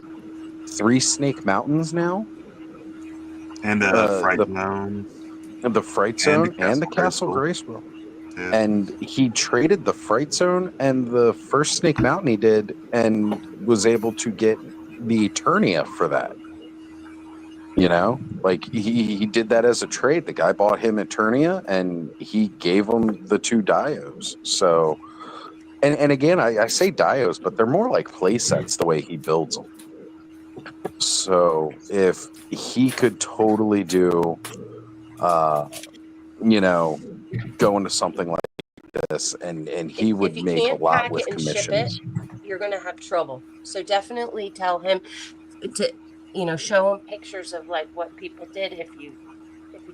3 Snake Mountains now, And Fright Zone, the Fright and the Zone, and the Castle Gracewell. Yeah. And he traded the Fright Zone and the first Snake Mountain he did, and was able to get the Eternia for that. Like he did that as a trade. The guy bought him Eternia, and he gave him the 2 Dios. So, and again, I say Dios, but they're more like play sets the way he builds them. So if he could totally do, go into something like this, and he would if you make a can't lot pack with it and ship it, commissions. you're gonna have trouble. So definitely tell him to show him pictures of like what people did if you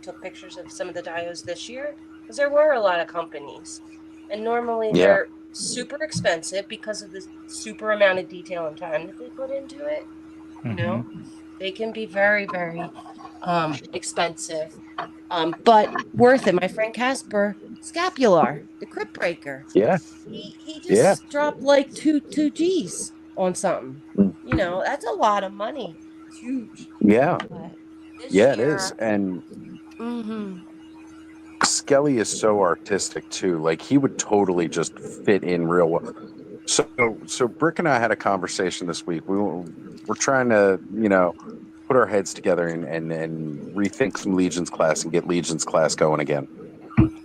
took pictures of some of the Dios this year, because there were a lot of companies, and normally Yeah. they're super expensive because of the super amount of detail and time that they put into it. They can be very, very expensive, but worth it. My friend Casper Scapular, the Crypt Breaker, Yeah. he just dropped like two G's on something. That's a lot of money. It's huge. Yeah. But this Yeah, it year, is. And mm-hmm. Skelly is so artistic too. Like he would totally just fit in real well. So Brick and I had a conversation this week. We're trying to, put our heads together and rethink some Legions class and get Legions class going again.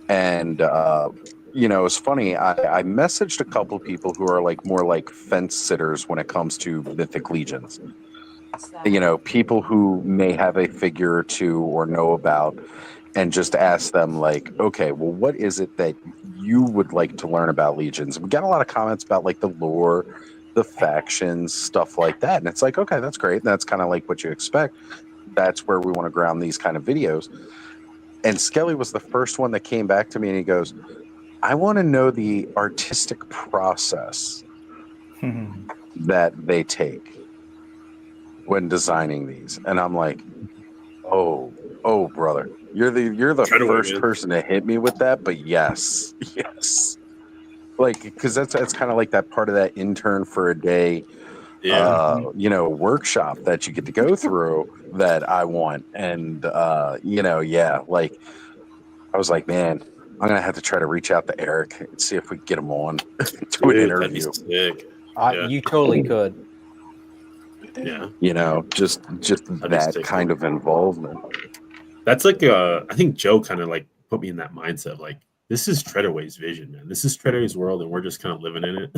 And it's funny. I messaged a couple people who are like more like fence sitters when it comes to Mythic Legions. People who may have a figure or two or know about, and just ask them like, okay, well, what is it that you would like to learn about Legions? We got a lot of comments about like the lore, the factions, stuff like that. And it's like, okay, that's great. That's kind of like what you expect. That's where we want to ground these kind of videos. And Skelly was the first one that came back to me and he goes, I want to know the artistic process that they take when designing these. And I'm like, oh, brother, you're the first person to hit me with that. But yes, like, because that's kind of like that part of that intern for a day, workshop that you get to go through that I want. And like I was like, man, I'm gonna have to try to reach out to Eric and see if we can get him on to an interview. You totally could. Yeah. Just that kind of involvement. That's like I think Joe kind of like put me in that mindset of like, this is Treadaway's vision, man. This is Treadaway's world, and we're just kind of living in it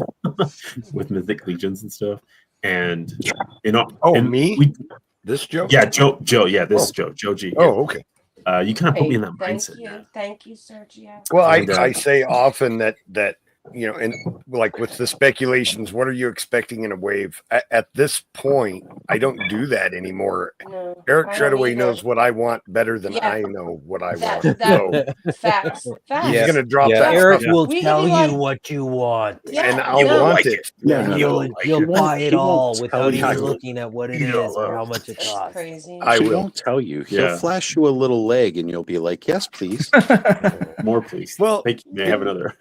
with Mythic Legions and stuff. And me? This Joe? Yeah, Joe. Yeah, this Joe G. Yeah. Oh, okay. You kind of put me in that mindset. Thank you, Sergio. Well, I say often that and like with the speculations, what are you expecting in a wave? At this point, I don't do that anymore. No, Eric Treadaway knows what I want better than I know what I want. So facts. He's going to drop that. Eric stuff. will tell you what you want. And I'll want it. He'll buy it all without you. even looking at what it is or how much it costs. Crazy. He won't tell you. He'll flash you a little leg, and you'll be like, "Yes, please." More, please. Well, thank you. May I have another?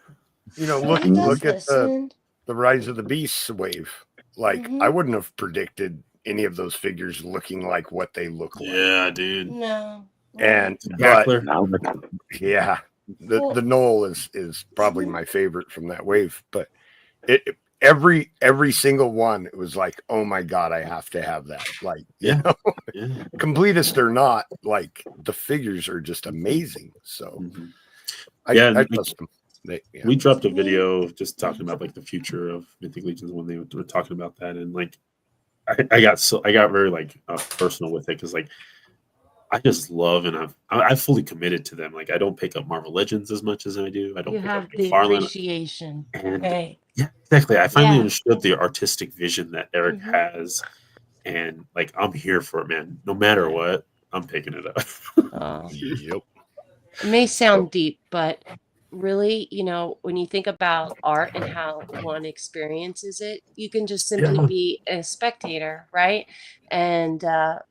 Look at the Rise of the Beasts wave. Like I wouldn't have predicted any of those figures looking like what they look like. Yeah, dude. No. And the Knoll is probably my favorite from that wave. But every single one, it was like, oh my god, I have to have that. Like, completist or not, like the figures are just amazing. So I trust them. We dropped a video just talking about like the future of Mythic Legions when they were talking about that, and like I got very like personal with it because like I just love and I've fully committed to them. Like I don't pick up Marvel Legends as much as I do. I don't You pick up have the McFarlane. appreciation, And right? yeah, exactly. I finally Yeah. understood the artistic vision that Eric has, and like I'm here for it, man. No matter what, I'm picking it up. Yep. It may sound deep, but really, you know, when you think about art and how one experiences it, you can just simply be a spectator, right? And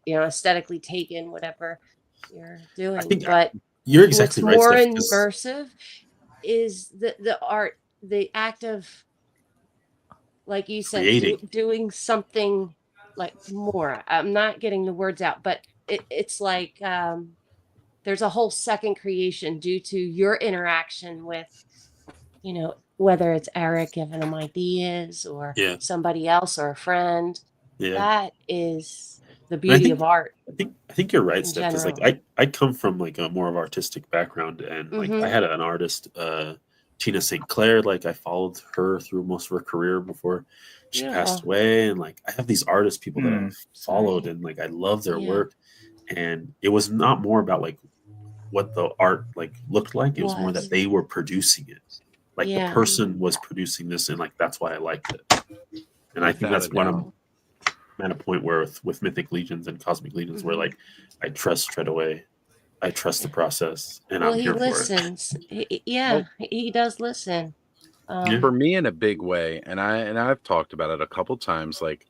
you know, aesthetically take in whatever you're doing. But you're what's exactly right, more Steph, 'cause- immersive is the art, the act of, like you said, Creating. doing something like more. I'm not getting the words out, but it's like there's a whole second creation due to your interaction with, you know, whether it's Eric giving them ideas or somebody else or a friend. Yeah. That is the And beauty of art. I think you're right, in Steph. Because like general. I come from like a more of artistic background, and like I had an artist, Tina St. Clair. Like I followed her through most of her career before she passed away, and like I have these artist people that I've followed, and like I love their work. And it was not more about like what the art like looked like. It was more that they were producing it. Like the person was producing this, and like that's why I liked it. And I think that's what I'm at a point where with Mythic Legions and Cosmic Legions, where like I trust Treadaway, I trust the process, and Well, I'm he here for it. listens. He does listen. For me, in a big way, and I've talked about it a couple times. Like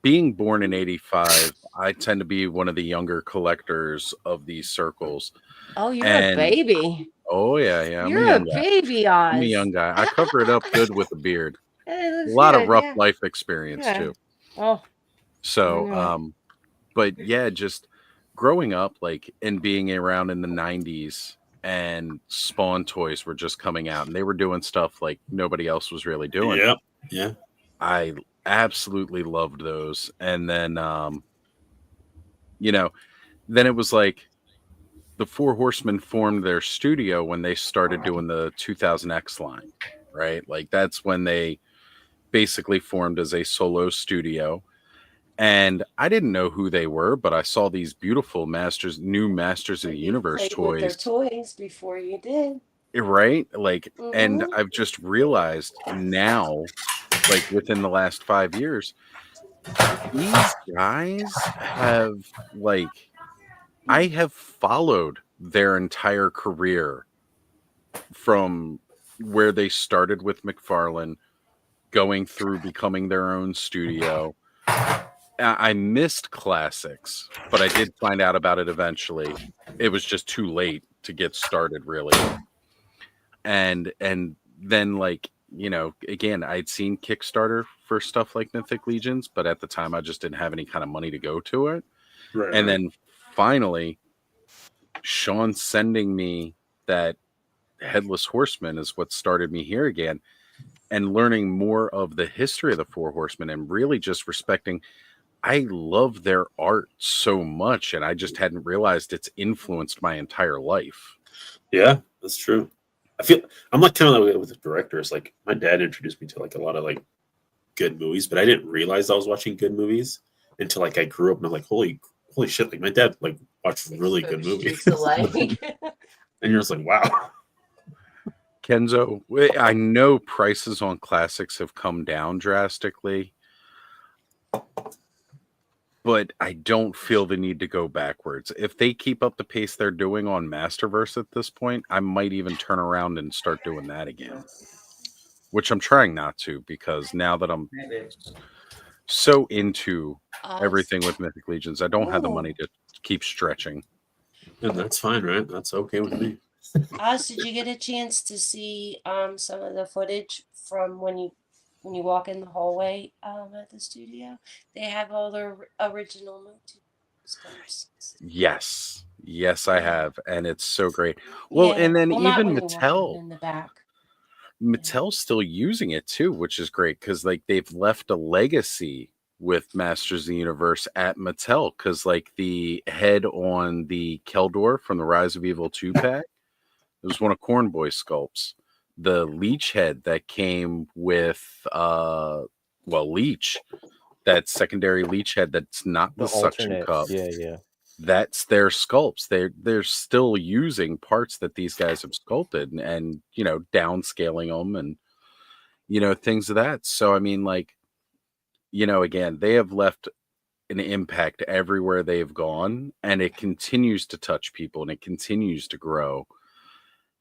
being born in '85, I tend to be one of the younger collectors of these circles. Oh, you're a baby. Oh yeah. I'm a You're young a guy. baby, Oz. I'm a young guy. I cover it up good with a beard. It A looks lot of good, rough yeah. life experience Yeah. too. Oh. So, but yeah, just growing up, like, and being around in the '90s, and Spawn toys were just coming out, and they were doing stuff like nobody else was really doing. Yeah. I absolutely loved those. And then, you know, then it was like the Four Horsemen formed their studio when they started doing the 2000X line, right? Like that's when they basically formed as a solo studio. And I didn't know who they were, but I saw these beautiful new Masters of the Universe Played with their toys, toys before you did. right? Like, and I've just realized now, like within the last 5 years, these guys have like, I have followed their entire career from where they started with McFarlane, going through becoming their own studio. I missed classics, but I did find out about it eventually. It was just too late to get started, really. And then, like, you know, again, I'd seen Kickstarter for stuff like Mythic Legions, but at the time I just didn't have any kind of money to go to it. Right, and then finally, Sean sending me that Headless Horseman is what started me here again, and learning more of the history of the Four Horsemen, and really just respecting. I love their art so much, and I just hadn't realized it's influenced my entire life. Yeah, that's true. I feel I'm like kind of like with the directors. Like my dad introduced me to like a lot of like good movies, but I didn't realize I was watching good movies until like I grew up, and I'm like, holy shit! Like my dad like watched really good movies, and you're just like, wow. Kenzo, I know prices on classics have come down drastically, but I don't feel the need to go backwards. If they keep up the pace they're doing on Masterverse at this point, I might even turn around and start doing that again, which I'm trying not to, because now that I'm so into everything with Mythic Legions, I don't have the money to keep stretching. And that's fine, right? That's okay with me. Oz, did you get a chance to see some of the footage from when you walk in the hallway at the studio? They have all their original motifs. Yes, I have, and it's so great. Well, and then not even when you walk Mattel. in the back. Mattel's still using it too, which is great, because like they've left a legacy with Masters of the Universe at Mattel, because like the head on the Keldor from the Rise of Evil 2 pack It was one of Corn Boy's sculpts. The leech head that came with leech, that secondary leech head that's not the suction alternate. cup. Yeah. That's their sculpts. They're still using parts that these guys have sculpted and downscaling them and things of that. So I mean, like, again, they have left an impact everywhere they've gone, and it continues to touch people and it continues to grow.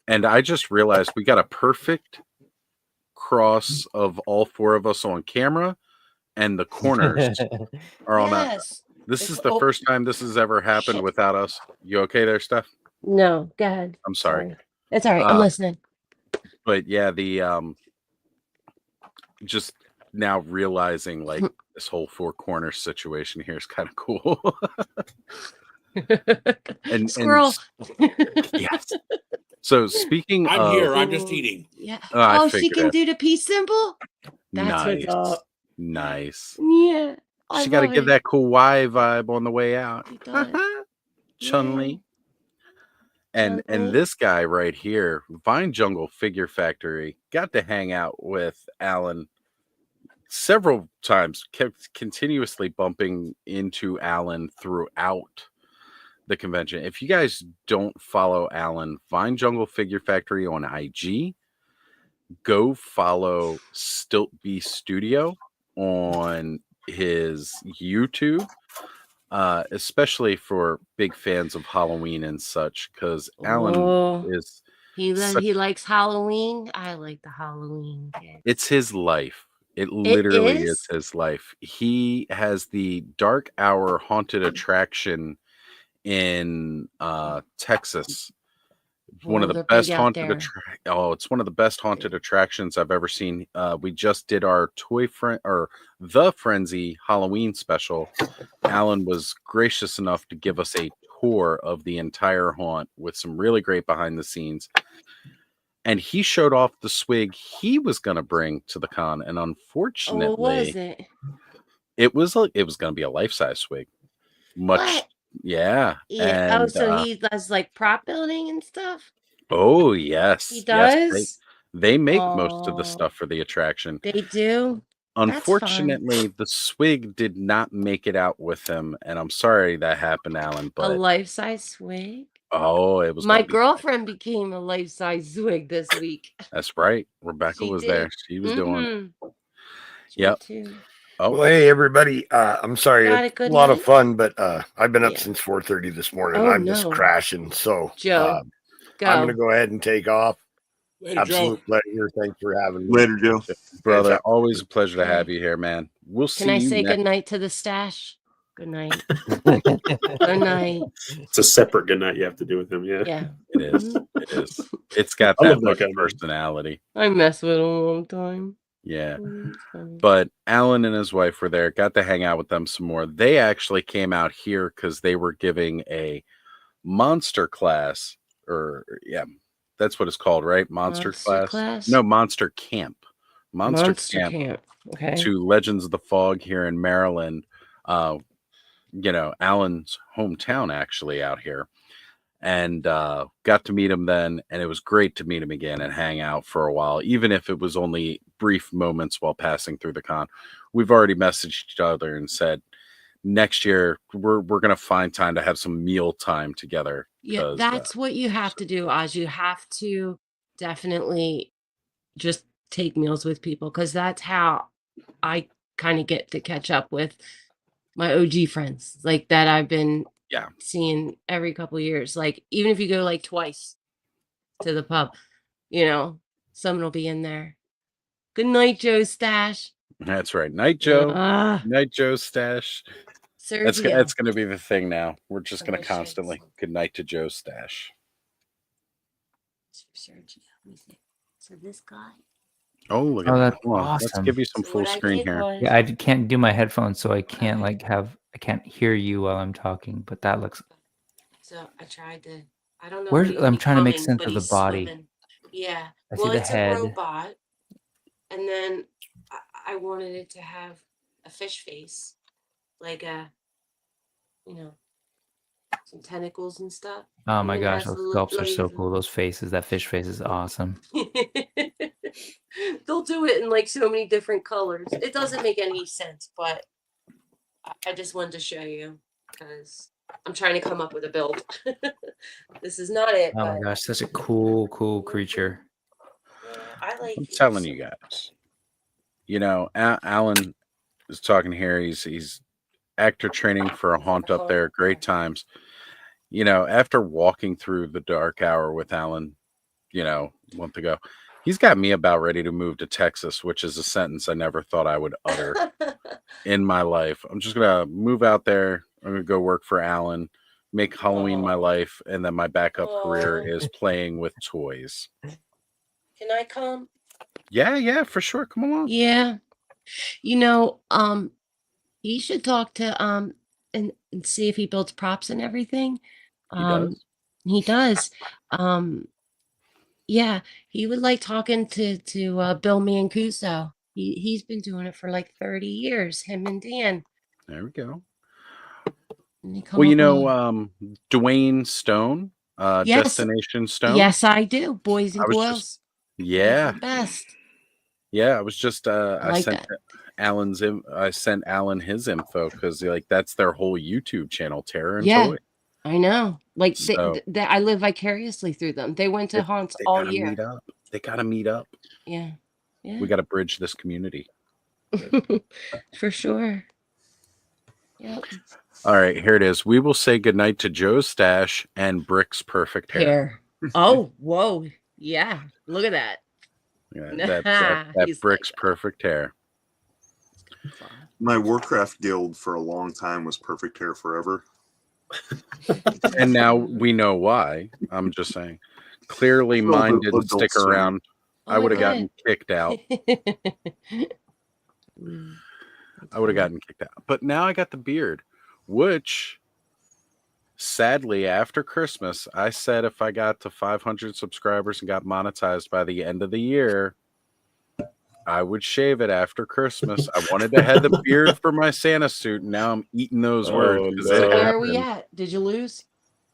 And I just realized we got a perfect cross of all four of us on camera, and the corners are on a. This is the first time this has ever happened without us. You okay there, Steph? No, go ahead. I'm sorry. It's all right. I'm listening. But yeah, the just now realizing like this whole four corner situation here is kind of cool. and Squirrel. Yes. So speaking I'm of, here. I'm just eating. Yeah. I She figured can it. do the peace symbol. That's Nice. what's up. Nice. Yeah. She got to give that Kawaii vibe on the way out. does. Chun-Li. And this guy right here, Vine Jungle Figure Factory, got to hang out with Alan several times, kept continuously bumping into Alan throughout the convention. If you guys don't follow Alan, Vine Jungle Figure Factory on IG, go follow Stiltby Studio on his YouTube, especially for big fans of Halloween and such, because Alan is He likes Halloween. I like the Halloween kid. it's his life. It literally is his life. He has the Dark Hour haunted attraction in Texas. One of the best haunted it's one of the best haunted attractions I've ever seen. We just did our the Frenzy Halloween special. Alan was gracious enough to give us a tour of the entire haunt with some really great behind the scenes. And he showed off the swig he was going to bring to the con, and unfortunately, what was it? It was going to be a life-size swig. Yeah. Yeah. And, So he does like prop building and stuff. Oh yes, He does. They make most of the stuff for the attraction. They do. Unfortunately, the swig did not make it out with him, and I'm sorry that happened, Alan. But a life-size swig. Oh, it was my girlfriend became a life-size swig this week. That's right. Rebecca was there. She was doing. Yep. Oh, well, hey everybody! I'm sorry, it's a lot of fun, but I've been up since 4:30 this morning. I'm just crashing, so Joe, I'm gonna go ahead and take off. Later, Absolute pleasure. Thanks for having me. Later, Joe. Brother, always a pleasure to have you here, man. We'll see you. Can I say good night to the stash? Good night. Good night. It's a separate good night you have to do with him. Yeah. Yeah. It is. It is. It's got I that love that much guy, man. personality. I mess with him all the time. Yeah. But Alan and his wife were there, got to hang out with them some more. They actually came out here because they were giving a monster class, that's what it's called, right? Monster class? No, Monster Camp. Monster Camp. Okay. To Legends of the Fog here in Maryland. Alan's hometown actually out here. And got to meet him then, and it was great to meet him again and hang out for a while, even if it was only brief moments while passing through the con. We've already messaged each other and said next year we're gonna find time to have some meal time together. Yeah, that's what you have to do, Oz. You have to definitely just take meals with people, because that's how I kind of get to catch up with my OG friends, like that I've been seeing every couple of years. Like even if you go like twice to the pub, someone will be in there. Good night, Joe Stash. That's right. Night, Joe. Night, Joe Stash. That's going to be the thing now. We're just going to constantly good night to Joe Stash. So this guy. Oh, look at that. That's awesome. Let's give you some full screen here. Yeah, I can't do my headphones, so I can't I can't hear you while I'm talking, but that looks. So I tried to. I don't know. I'm trying to make sense of the body. Swimming. Yeah. I see the it's head. a robot, and then I wanted it to have a fish face, like a, some tentacles and stuff. Oh my It gosh, has those the sculpts are so laser. cool. Those faces, that fish face is awesome. They'll do it in like so many different colors. It doesn't make any sense, but I just wanted to show you because I'm trying to come up with a build. This is not it, Oh my but gosh, such a cool creature. I like I'm these. telling you guys. You know, Alan is talking here. He's actor training for a haunt up there. Great times. You know, after walking through the dark hour with Alan, you know, a month ago, he's got me about ready to move to Texas, which is a sentence I never thought I would utter in my life. I'm just gonna move out there. I'm gonna go work for Alan, make Halloween my life, and then my backup career is playing with toys. Can I come? Yeah, for sure. Come along. Yeah. You know, he should talk to and see if he builds props and everything. He does? He does. Yeah, he would like talking to Bill Mancuso. He's been doing it for like 30 years, him and Dan. There we go. And they come Well, you up know, Dwayne Stone, Yes. Destination Stone. Yes, I do. Boys and I was girls. just, yeah, Best. yeah. I was just, I like sent I sent Alan his info because like that's their whole YouTube channel, Terror and Yeah, Toy. I know. Like So I live vicariously through them. They went to haunts they all gotta year. meet up. They gotta meet up. Yeah. Yeah. We got to bridge this community. For sure. Yep. All right, here it is. We will say goodnight to Joe's stash and Brick's perfect hair. Oh, whoa. Yeah. Look at that. Yeah, that Brick's perfect hair. My Warcraft guild for a long time was Perfect Hair Forever. And now we know why. I'm just saying. Clearly mine didn't stick around. I would have gotten kicked out. I would have gotten kicked out. But now I got the beard, which sadly after Christmas, I said if I got to 500 subscribers and got monetized by the end of the year, I would shave it after Christmas. I wanted to have the beard for my Santa suit, and now I'm eating those words. So where are we at? Did you lose?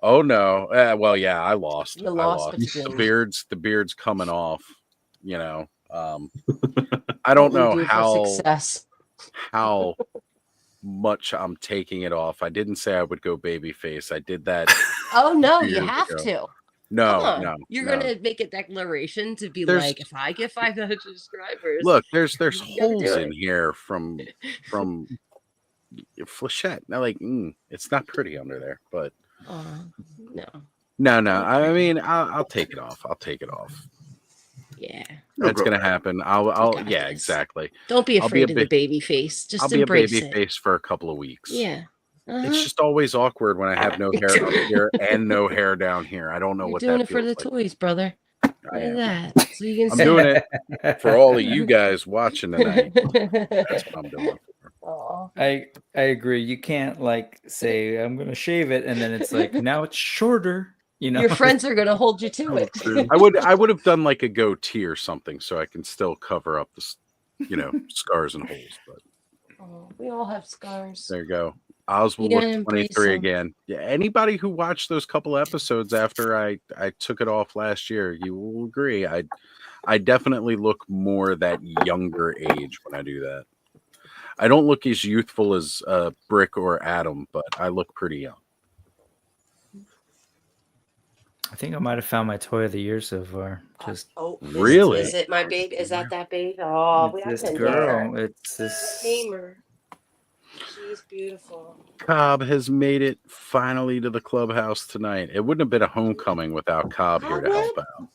Oh no! Well, yeah, I lost. You lost, but you The beard's coming off. You know, I don't know how much I'm taking it off. I didn't say I would go baby face. I did that. Oh no, you years have ago. to. No. You're gonna make a declaration to be like, if I get 500 subscribers. Look, there's you gotta holes do in it. here from flechette. Now, like, it's not pretty under there, but no. No. I mean, I'll take it off. I'll take it off. Yeah. That's gonna happen. I'll yeah, exactly. Don't be I'll afraid of the baby face. Just I'll be a embrace baby it. face for a couple of weeks. Yeah. It's just always awkward when I have no hair up here and no hair down here. I don't know You're what doing that it for feels the like. toys, brother. I Look am. at that. So you can I'm see. doing it for all of you guys watching tonight. That's what I'm doing. I agree. You can't like say I'm gonna shave it and then it's like now it's shorter. You know, Your friends are gonna hold you to it. I would have done like a goatee or something so I can still cover up the scars and holes. But We all have scars. there you go. Oz will You look gotta embrace 23 them. again. Yeah, anybody who watched those couple episodes after I took it off last year, you will agree. I definitely look more that younger age when I do that. I don't look as youthful as Brick or Adam, but I look pretty young. I think I might have found my toy of the year so far. Just Really? Is it my baby? Is that baby? Oh, we this got to girl. It's this. Tamer. She's beautiful. Cobb has made it finally to the clubhouse tonight. It wouldn't have been a homecoming without Cobb here to help out.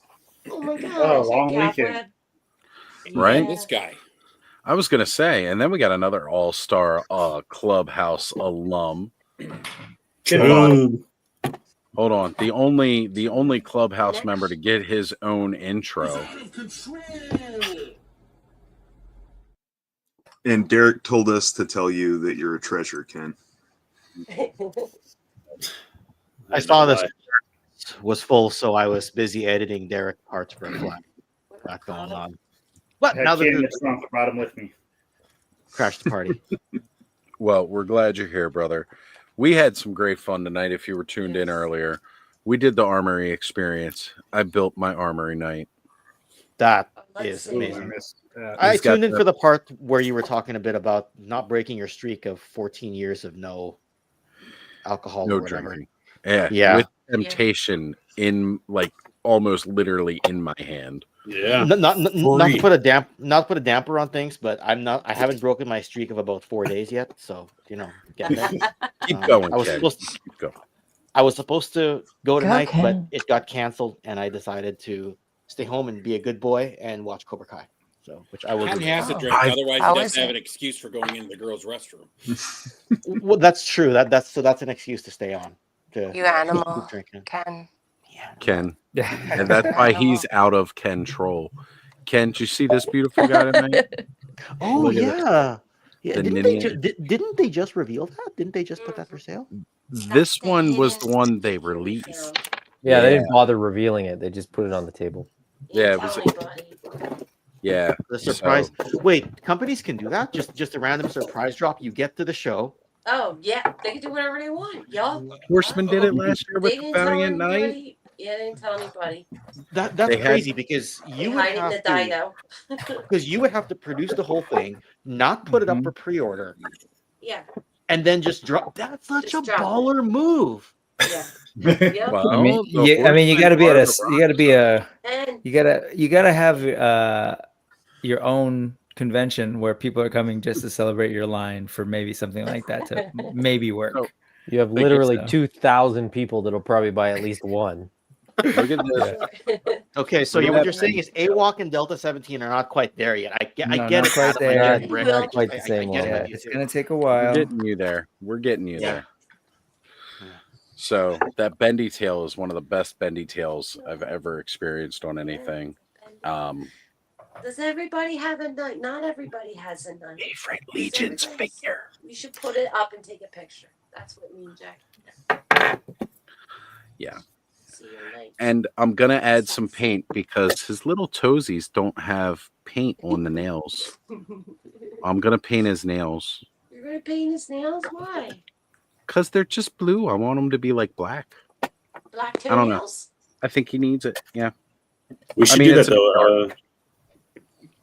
Oh my gosh. Oh, long Yeah, weekend. Right? This guy. I was gonna say, and then we got another all-star clubhouse alum. Hold on. The only clubhouse member to get his own intro. And Derek told us to tell you that you're a treasure, Ken. I saw this was full, so I was busy editing Derek parts for a flat going on. What? Now the brought him with me. Crash the party. Well, we're glad you're here, brother. We had some great fun tonight. If you were tuned in earlier, we did the armory experience. I built my armory night. That is amazing. I tuned in for the part where you were talking a bit about not breaking your streak of 14 years of no alcohol No or whatever. drinking. Yeah, Yeah. with temptation in like almost literally in my hand. Yeah. Not to put a damper on things, but I haven't broken my streak of about 4 days yet. So get there. Keep going, I was Ken. supposed Keep going. I was supposed to go Go, tonight, but Ken. it got canceled, and I decided to stay home and be a good boy and watch Cobra Kai. So, which I will Ken do. has to drink, otherwise he doesn't have an excuse for going into the girls' restroom. Well, that's true. That's an excuse to stay on. To You animal, keep drinking. Ken. Ken. And that's why he's out of control. Ken, did you see this beautiful guy tonight? Oh Look at yeah. Yeah, The didn't they just reveal that? Didn't they just put that for sale? This one was the one they released. Yeah, they didn't bother revealing it. They just put it on the table. Yeah, it was. Yeah, The surprise. Wait, companies can do that? Just a random surprise drop. You get to the show. Oh yeah, they can do whatever they want, y'all. Horseman did it last year with They didn't Founding tell at Night. anybody. Yeah, they didn't tell anybody. That's They had- crazy because They you would hide it in have the to, dino. because you would have to produce the whole thing, not put it up for pre-order, Yeah. and then just drop. That's such a drop it. baller move. Yeah. I mean, you got to be you got to have your own convention where people are coming just to celebrate your line for maybe something like that to maybe work. You have literally 2,000 people that'll probably buy at least one. Look at this. Okay, so what you're saying is AWOC and Delta 17 are not quite there yet. I get not it. quite Adam, I there. get it, Rick. Not quite the I same get one. it with you It's too. gonna take a We're while. getting you there. We're getting you there. So that bendy tail is one of the best bendy tails I've ever experienced on anything. Does everybody have a knife? Not everybody has a knife. Favorite Legion's figure. You should put it up and take a picture. That's what me and Jack. Yeah. See your knife. And I'm gonna add some paint because his little toesies don't have paint on the nails. I'm gonna paint his nails You're gonna paint his nails? Why? because they're just blue. I want them to be like black. Black I don't know. toenails? I think he needs it. Yeah. We should do that though.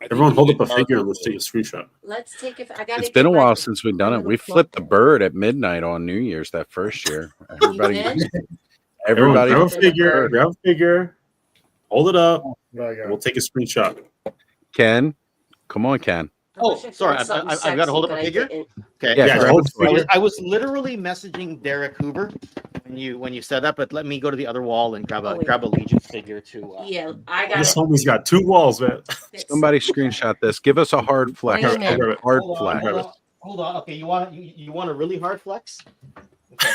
Everyone hold up a figure and let's take a screenshot. Let's take a. I gotta. It's been a while since we've done it. We flipped the bird at midnight on New Year's that first year. Everybody, Everyone, grab a flipped figure. the bird. Grab a figure. Hold it up. And we'll take a screenshot. Ken, come on, Ken. Oh, sorry. I've got to hold up a figure. Okay. Yeah, grab a figure. I was literally messaging Derek Hoover when you said that, but let me go to the other wall and grab a Legion figure to. Yeah, I got This it. homie's got 2 walls, man. Somebody screenshot this. Give us a hard flex. Wait a minute. Hard Hold on, flex. hold on. Okay, you want a really hard flex? Okay.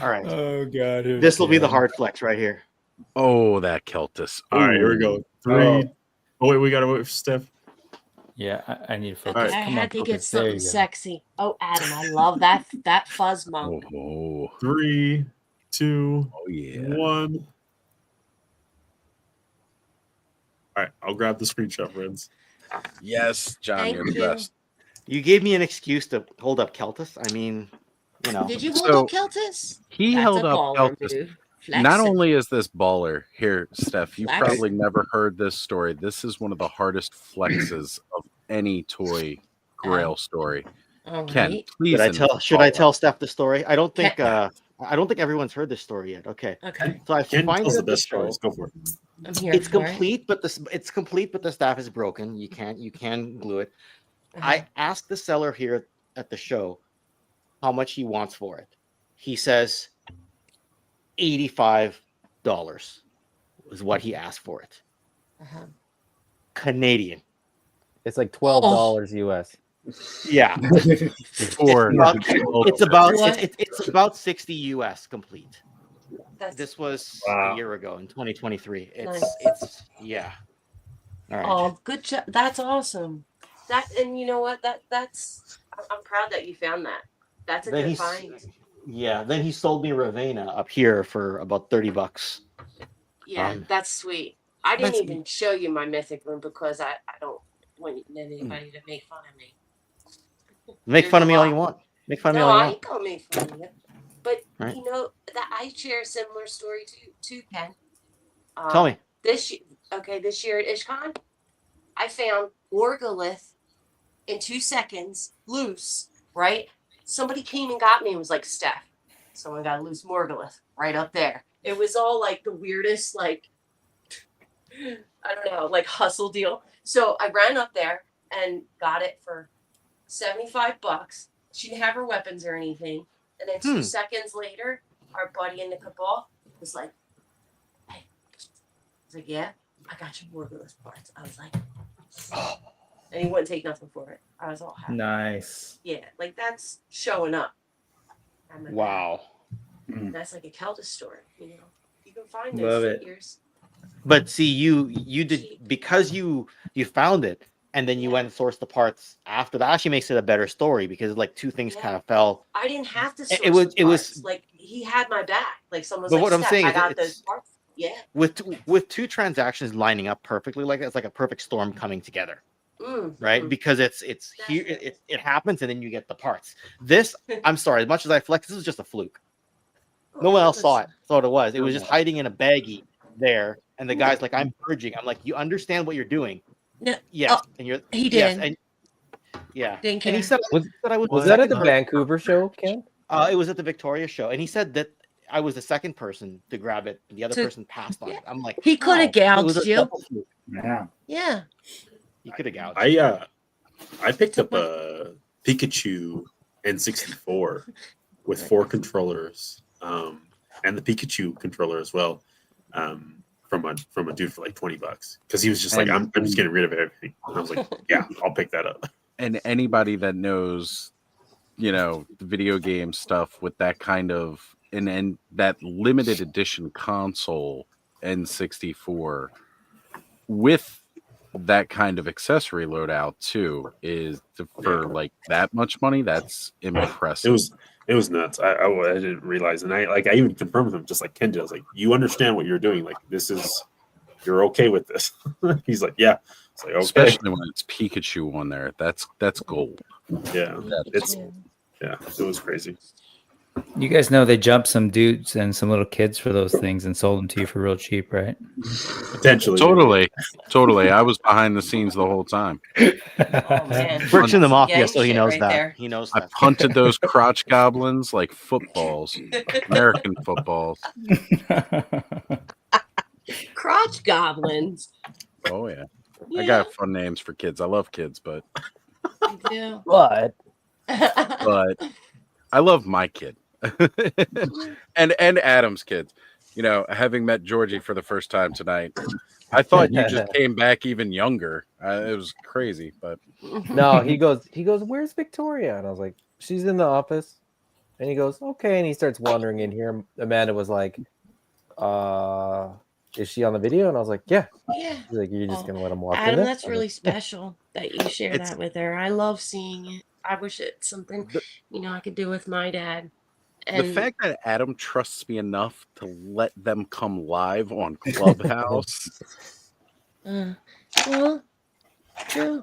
All right. Oh god. This will be the hard flex right here. Oh, that Keltis. All right, here we go. 3. Oh, wait, we got to wait for Steph. Yeah, I need to I focus. had Come on, to get focus. There something you go. sexy. Oh, Adam, I love that fuzz monk. Oh, 3, 2, oh yeah. 1. All right, I'll grab the screenshot, friends. Yes, John, Thank you're the you. best. You gave me an excuse to hold up Keltis. I mean, you know. Did you hold So, up Keltis? He That's held a up baller Keltis. move. Not Flexing. only is this baller here, Steph, you've Flex. probably never heard this story. This is one of the hardest flexes of any toy grail story. All Ken, right. please. Should I tell Steph the story? I don't think everyone's heard this story yet. Okay. Okay. So I Ken find tells it the at the best show. stories. Go for it. I'm here It's for it. complete, but the staff is broken. You can glue it. I asked the seller here at the show how much he wants for it. He says $85 is what he asked for it. Uh-huh. Canadian. It's like $12 US. Yeah. Or it's about 60 US complete. This was Wow. a year ago in 2023. Nice. It's yeah. All right. Oh, good job. That's awesome. And you know what? I'm proud that you found that. That's a Then good he's- find. Yeah. Then he sold me Ravenna up here for about $30. Yeah, that's sweet. I didn't that's- even show you my mythic room because I don't want anybody to make fun of me. Make fun of me all you want. Make fun of me No, all you I want. ain't gonna make fun of you. But Right. you know that I share a similar story too, Ken. Tell me. This year at IshCon, I found Orgolith in 2 seconds, loose, right? Somebody came and got me and was like, Steph, someone got a loose Morgulith right up there. It was all like the weirdest, like, I don't know, like hustle deal. So I ran up there and got it for $75. She didn't have her weapons or anything. And then 2 seconds later, our buddy in the cabal was like, hey. I was like, yeah, I got your Morgulith parts. I was like, and he wouldn't take nothing for it. I was all happy. Nice. Yeah, like that's showing up. Wow. That's like a Keltis story, you know. You can find Love those it. figures. But see, you did because you found it and then you went and sourced the parts after. That actually makes it a better story because like two things kind of fell. I didn't have to source It was like he had my back. Like someone's But like, what I'm Steph, saying I is got those parts. Yeah. with two transactions lining up perfectly like that, it's like a perfect storm coming together. Right? Mm-hmm. Because it's here it happens and then you get the parts. This, I'm sorry, as much as I flex, this is just a fluke. No one else saw it. Thought it was. It was just hiding in a baggie there. And the guy's like, I'm purging. I'm like, you understand what you're doing? No. Yes. And you're he yes, did. and yeah. Didn't And he care. said, I was that at the Vancouver show, Ken? It was at the Victoria show. And he said that I was the second person to grab it. And the other person passed on it. I'm like, He could have wow. It was gouged a you. double fluke. Yeah. Yeah. You could have gouged. I picked up a Pikachu N64 with 4 controllers, and the Pikachu controller as well, from a dude for like $20 because he was just like, I'm just getting rid of everything. And I was like, yeah, I'll pick that up. And anybody that knows, you know, the video game stuff with that kind of and that limited edition console N64 with that kind of accessory loadout too is for like that much money. That's impressive. It was nuts. I didn't realize, and I even confirmed with him, just like Ken did. I was like, you understand what you're doing? Like you're okay with this? He's like, yeah. It's like, okay. Especially when it's Pikachu on there. That's gold. Yeah, it was crazy. You guys know they jumped some dudes and some little kids for those things and sold them to you for real cheap, right? Potentially. Totally. I was behind the scenes the whole time. Works in the mafia, so he knows that. There. He knows I that. punted those crotch goblins like footballs, American footballs. Crotch goblins. Oh yeah. I got fun names for kids. I love kids, but Yeah. But I love my kid. and Adam's kids. You know, having met Georgie for the first time tonight, I thought you just came back even younger. It was crazy, but no, he goes, where's Victoria? And I was like, she's in the office. And he goes, okay. And he starts wandering in here. Amanda was like, is she on the video? And I was like, yeah. Yeah. She's like, you're just gonna let him walk Adam, in there? that's really special that you share that with her. I love seeing it. I wish it's something I could do with my dad. And the fact that Adam trusts me enough to let them come live on Clubhouse. well, true.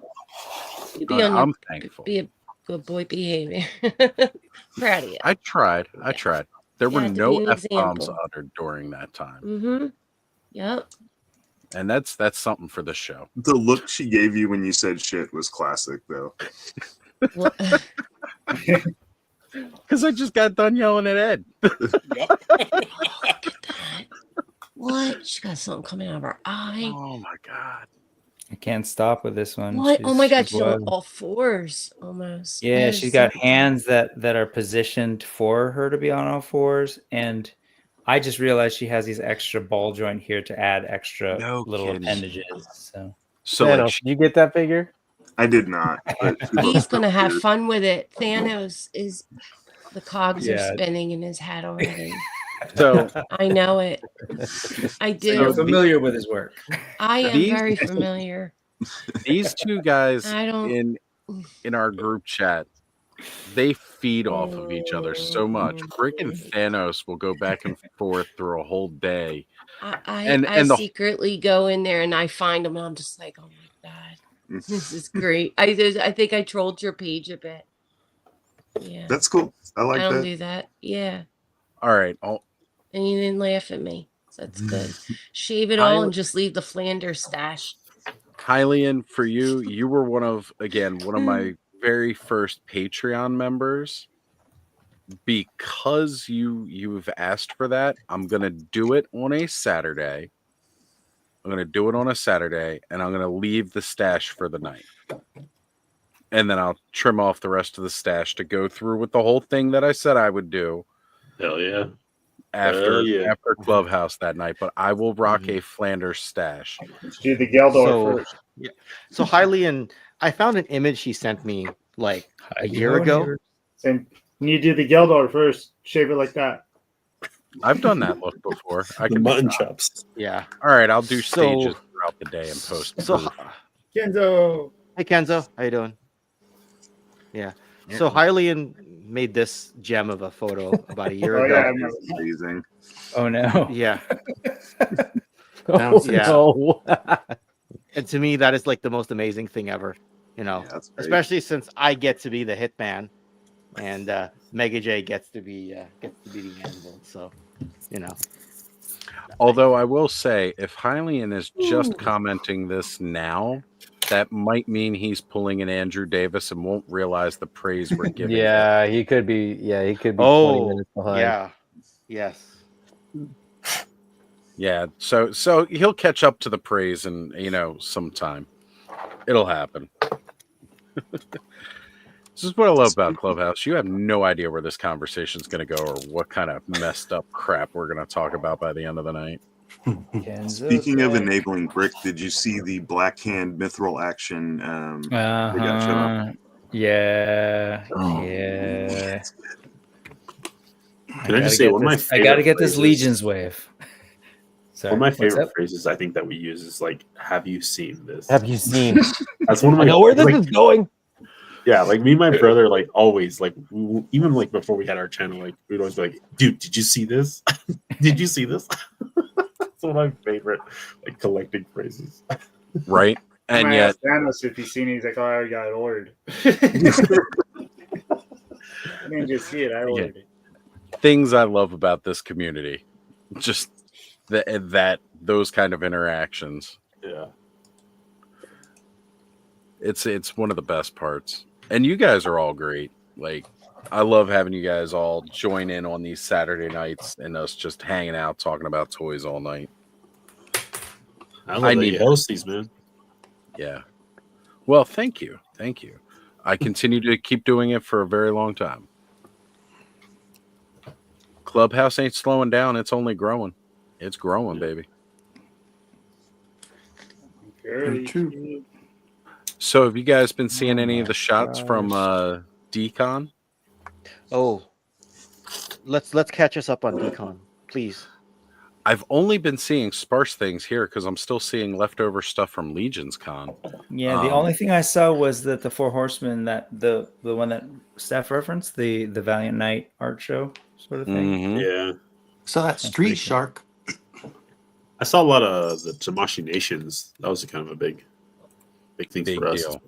You be on I'm thankful. Be a good boy behavior. Proud of you. I tried. There were had to no be an F-bombs example. uttered during that time. Mm-hmm. Yep. And that's something for the show. The look she gave you when you said shit was classic, though. Because I just got done yelling at Ed. What? She got something coming out of her eye. Oh my god. I can't stop with this one. What? Oh my god, she's on wild. all fours almost. Yeah, That she's is got so- hands that are positioned for her to be on all fours, and I just realized she has these extra ball joint here to add extra little kidding. appendages. So Thanos, like, you get that figure? I did not. But He's gonna have fun with it. Thanos is the cogs are Yeah. spinning in his head already. So I know it. I do. You're familiar with his work. I am These- very familiar. these two guys I don't- in our group chat, they feed off of each other so much. Freaking Thanos will go back and forth through a whole day. I secretly go in there and I find them and I'm just like, oh my god, this is great. I think I trolled your page a bit. Yeah. That's cool. I like I don't that. do that. Yeah. All right. And you didn't laugh at me. So that's good. Shave it all and just leave the Flanders stash. Hylian, for you, you were one of my very first Patreon members. Because you've asked for that, I'm gonna do it on a Saturday. And I'm gonna leave the stash for the night. And then I'll trim off the rest of the stash to go through with the whole thing that I said I would do. Hell yeah. After Clubhouse that night, but I will rock a Flanders stash. Let's do the Geldor first. Yeah. So Hylian, I found an image he sent me like a year ago. And you do the Geldor first. Shave it like that. I've done that look before. I The can mutton chops. Yeah. All right, I'll do stages throughout the day and post. Kenzo. Hey Kenzo, how you doing? Yeah. So Hylian made this gem of a photo about a year ago. Yeah, amazing. Oh no. Yeah. Oh, yeah. no. And to me, that is like the most amazing thing ever. You know, especially since I get to be the hitman, and Mega J gets to be the anvil. So, you know. Although I will say, if Hylian is just commenting this now, that might mean he's pulling an Andrew Davis and won't realize the praise we're giving. Yeah, he could be. Yeah, he could be 20 Oh, minutes behind. yeah. Yes. Yeah, so he'll catch up to the praise in sometime. It'll happen. This is what I love about Clubhouse. You have no idea where this conversation is going to go or what kind of messed up crap we're going to talk about by the end of the night. Speaking of enabling brick, did you see the Black Hand Mithril action? Yeah. Oh, Yeah. Can I just say one of my favorite I gotta get this phrases- Legion's wave. Sorry, one of my what's favorite up? phrases I think that we use is like, "Have you seen this?" Have you seen? That's one of my. I know where this like, is going. Yeah, like me and my brother, like always, like even like before we had our channel, like we'd always be like, "Dude, did you see this? Did you see this?" That's one of my favorite like collecting phrases. Right, And and I yet asked Thanos if he's seen it. He's like, "Oh, I already got it ordered." I didn't just see it. I ordered it. Things I love about this community, just that those kind of interactions. Yeah. It's one of the best parts. And you guys are all great. Like, I love having you guys all join in on these Saturday nights and us just hanging out talking about toys all night. I love that you host these, man. Yeah. Well, thank you. Thank you. I continue to keep doing it for a very long time. Clubhouse ain't slowing down. It's only growing. It's growing, baby. Very true. So have you guys been seeing any of the shots from Decon? Oh, let's catch us up on Decon, please. I've only been seeing sparse things here because I'm still seeing leftover stuff from Legion's Con. Yeah, the only thing I saw was that the Four Horsemen, that the one that Steph referenced, the Valiant Knight art show sort of thing. Mm-hmm. Yeah. So that Street Shark. I saw a lot of the Tamashii Nations. That was kind of a big thing for us. deal.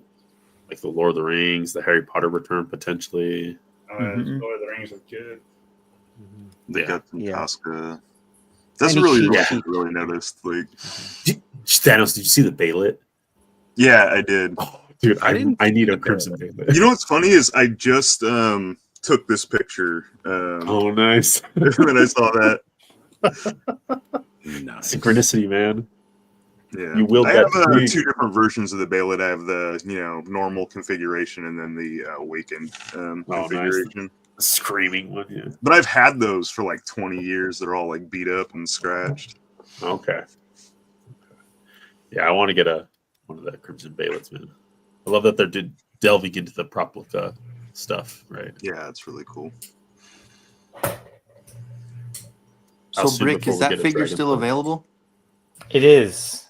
Like the Lord of the Rings, the Harry Potter return potentially. Oh, yeah, Lord of the Rings was good. They Yeah. got some Yeah. Casca. That's Any really cheat sheet. really noticed. Like, Thanos, did you see the Baylet? yeah, I did. Dude, I need a Crimson Baylet. You know what's funny is I just took this picture. Oh, nice. When I saw that. Nice. Synchronicity, man. Yeah, You willed I that have dream. two different versions of the Baylet. I have the normal configuration and then the awakened configuration. Screaming one, yeah. But I've had those for like 20 years. They're all like beat up and scratched. Okay. Yeah, I want to get one of the Crimson Baylets, man. I love that they're delving into the Proplica stuff, right? Yeah, it's really cool. How So, soon Brick, before is we that get a figure Dragon still Force? available? It is.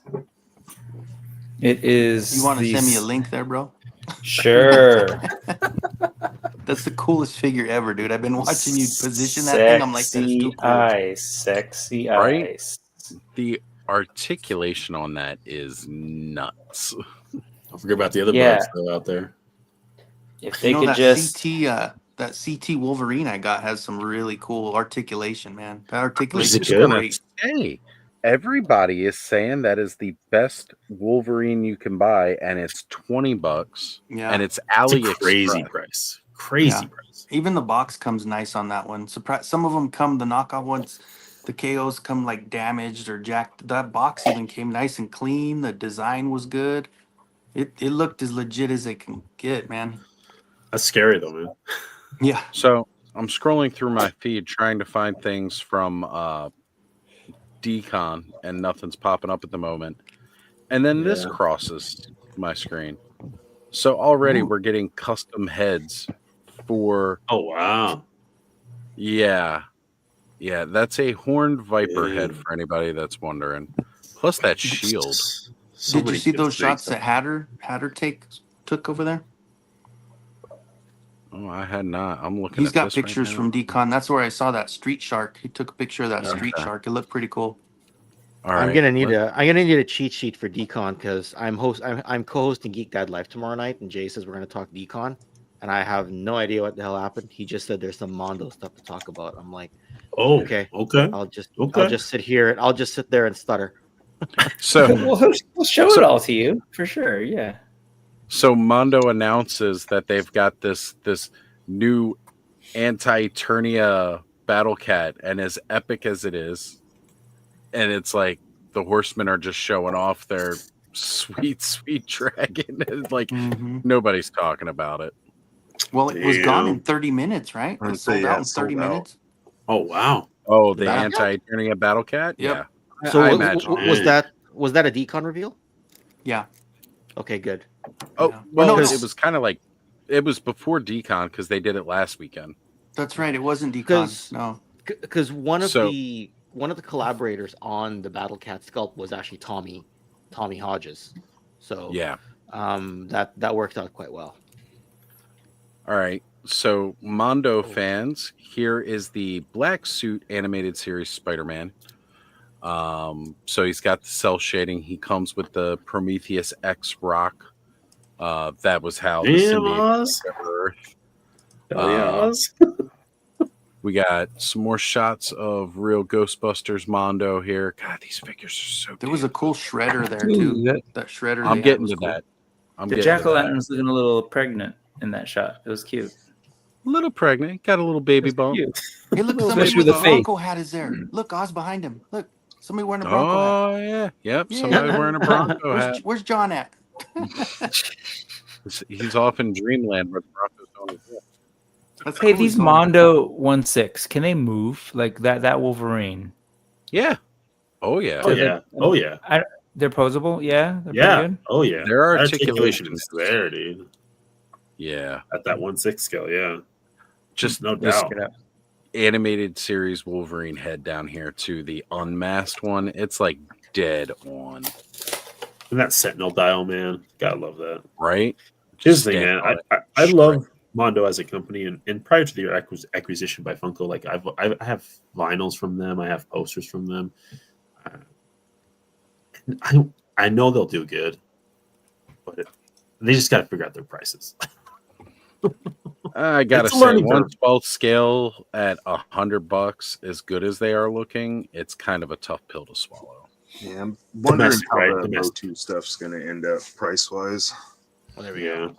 It is. You want to the send me a link there, bro? Sure. That's the coolest figure ever, dude. I've been watching you position that thing. I'm like, that's too cool. Sexy Right? eyes. The articulation on that is nuts. Don't forget about the other Yeah. bugs that are out there. If You they know could that just CT that CT Wolverine I got has some really cool articulation, man. That articulation is gonna great. say, everybody is saying that is the best Wolverine you can buy, and it's $20. Yeah. And it's It's a AliExpress. crazy price. Crazy price. Even the box comes nice on that one. Surprise! Some of them come, the knockoff ones, the KOs come like damaged or jacked. That box even came nice and clean. The design was good. It looked as legit as it can get, man. That's scary though, man. Yeah. So I'm scrolling through my feed trying to find things from Decon, and nothing's popping up at the moment. And then this Yeah. crosses my screen. So already Ooh. we're getting custom heads for. Oh wow. Yeah. Yeah, that's a horned viper head for anybody that's wondering. Plus that shield. Did you see those shots that Hatter took over there? Oh, I had not. I'm looking He's at got this pictures right now. from Decon. That's where I saw that street shark. He took a picture of that street Okay. shark. It looked pretty cool. All I'm right. gonna need a cheat sheet for Decon because I'm co-hosting Geek Dad Live tomorrow night, and Jay says we're gonna talk Decon, and I have no idea what the hell happened. He just said there's some Mondo stuff to talk about. I'm like, oh, okay. I'll just sit here and I'll just sit there and stutter. So we'll show it all to you for sure. Yeah. So Mondo announces that they've got this new anti-Eternia battle cat, and as epic as it is, and it's like the horsemen are just showing off their sweet dragon, and like nobody's talking about it. Well, it was gone in 30 minutes, right? It sold out in 30 minutes. Oh wow. Oh, the Yeah. anti-Eternia battle cat. Yep. Yeah. So I was imagine. was that a Decon reveal? Yeah. Okay, good. Oh, Yeah. well, No, it was kind of like it was before Decon because they did it last weekend. That's right. It wasn't Decon. No. Because one of So- the collaborators on the Battle Cat sculpt was actually Tommy Hodges. So Yeah. that worked out quite well. All right. So, Mondo fans, here is the Black Suit animated series Spider-Man. So he's got the cell shading. He comes with the Prometheus X rock. That was how the symbiote Oz. came to Earth. Hell yeah, Oz. We got some more shots of real Ghostbusters Mondo here. God, these figures are so. There was a cool shredder there Ooh, too. That shredder. I'm they had getting was to cool. that. I'm The getting to jack o' that. lantern's looking a little pregnant in that shot. It was cute. A little pregnant, got a little baby bump. Cute. Hey, look, Little somebody fish with with a a face. Bronco hat is there. Look, Oz behind him. Look, somebody wearing a Bronco hat. Oh yeah, yep. Somebody wearing a Bronco hat. Where's John at? He's off in dreamland where the Broncos don't exist. That's Hey, cool, these he's going- Mondo 1/6, can they move like that Wolverine? Yeah. Oh yeah. Oh yeah. Oh yeah. They're posable. Yeah. They're Yeah. pretty good. Oh yeah. Their articulation articulation is there, dude. Yeah. At that 1/6 scale, yeah. Just no this doubt. animated series Wolverine head down here to the unmasked one. It's like dead on. And that Sentinel dial, man. Gotta love that. Right? Here's the thing, stand man. on it. I love Mondo as a company, and prior to their acquisition by Funko, like I have vinyls from them, I have posters from them. I know they'll do good, but they just got to figure out their prices. I gotta It's a say, learning curve. 1/12 scale at $100, as good as they are looking, it's kind of a tough pill to swallow. Yeah, I'm wondering Domestic, how right? the Domestic. Motu stuff's going to end up price wise. Well, there we go.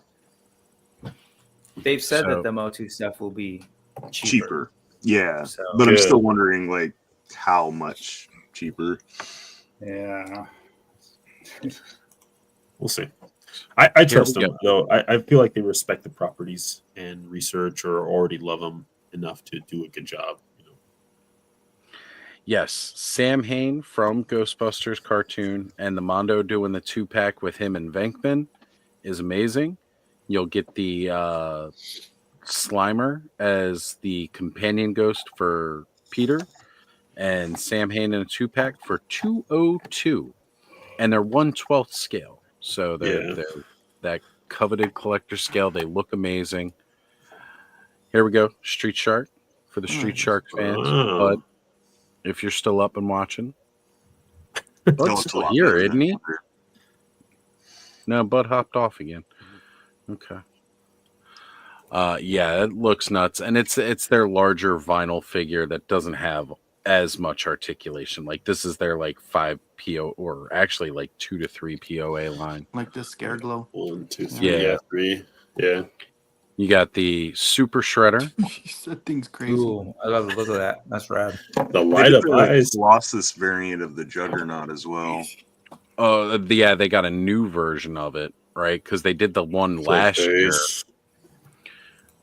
They've said So- that the Motu stuff will be Cheaper. Yeah. So- But I'm Good. still wondering, like, how much cheaper. Yeah. We'll see. I trust we them, though. I feel like they respect the properties and research or already love them enough to do a good job. Yes, Sam Hain from Ghostbusters cartoon and the Mondo doing the 2-pack with him and Venkman is amazing. You'll get the Slimer as the companion ghost for Peter, and Sam Hain in a 2-pack for $202, and they're 1/12 scale, so they're that coveted collector scale. They look amazing. Here we go, Street Shark for the Street Shark fans, Oh. but if you're still up and watching, No, Bud's it's a still lot here, better isn't than he? ever. No, Bud hopped off again. Okay. Yeah, it looks nuts, and it's their larger vinyl figure that doesn't have as much articulation. Like this is their like 5 PO, or actually like 2 to 3 POA line. Like the Scare Glow. 1, 2, 3, Yeah. 3. Yeah. You got the Super Shredder. That thing's crazy. Ooh, I love the look of that. That's rad. The They light did up the, like, eyes. Colossus variant of the Juggernaut as well. Oh, yeah, they got a new version of it, right? Because they did the one last year. Clayface.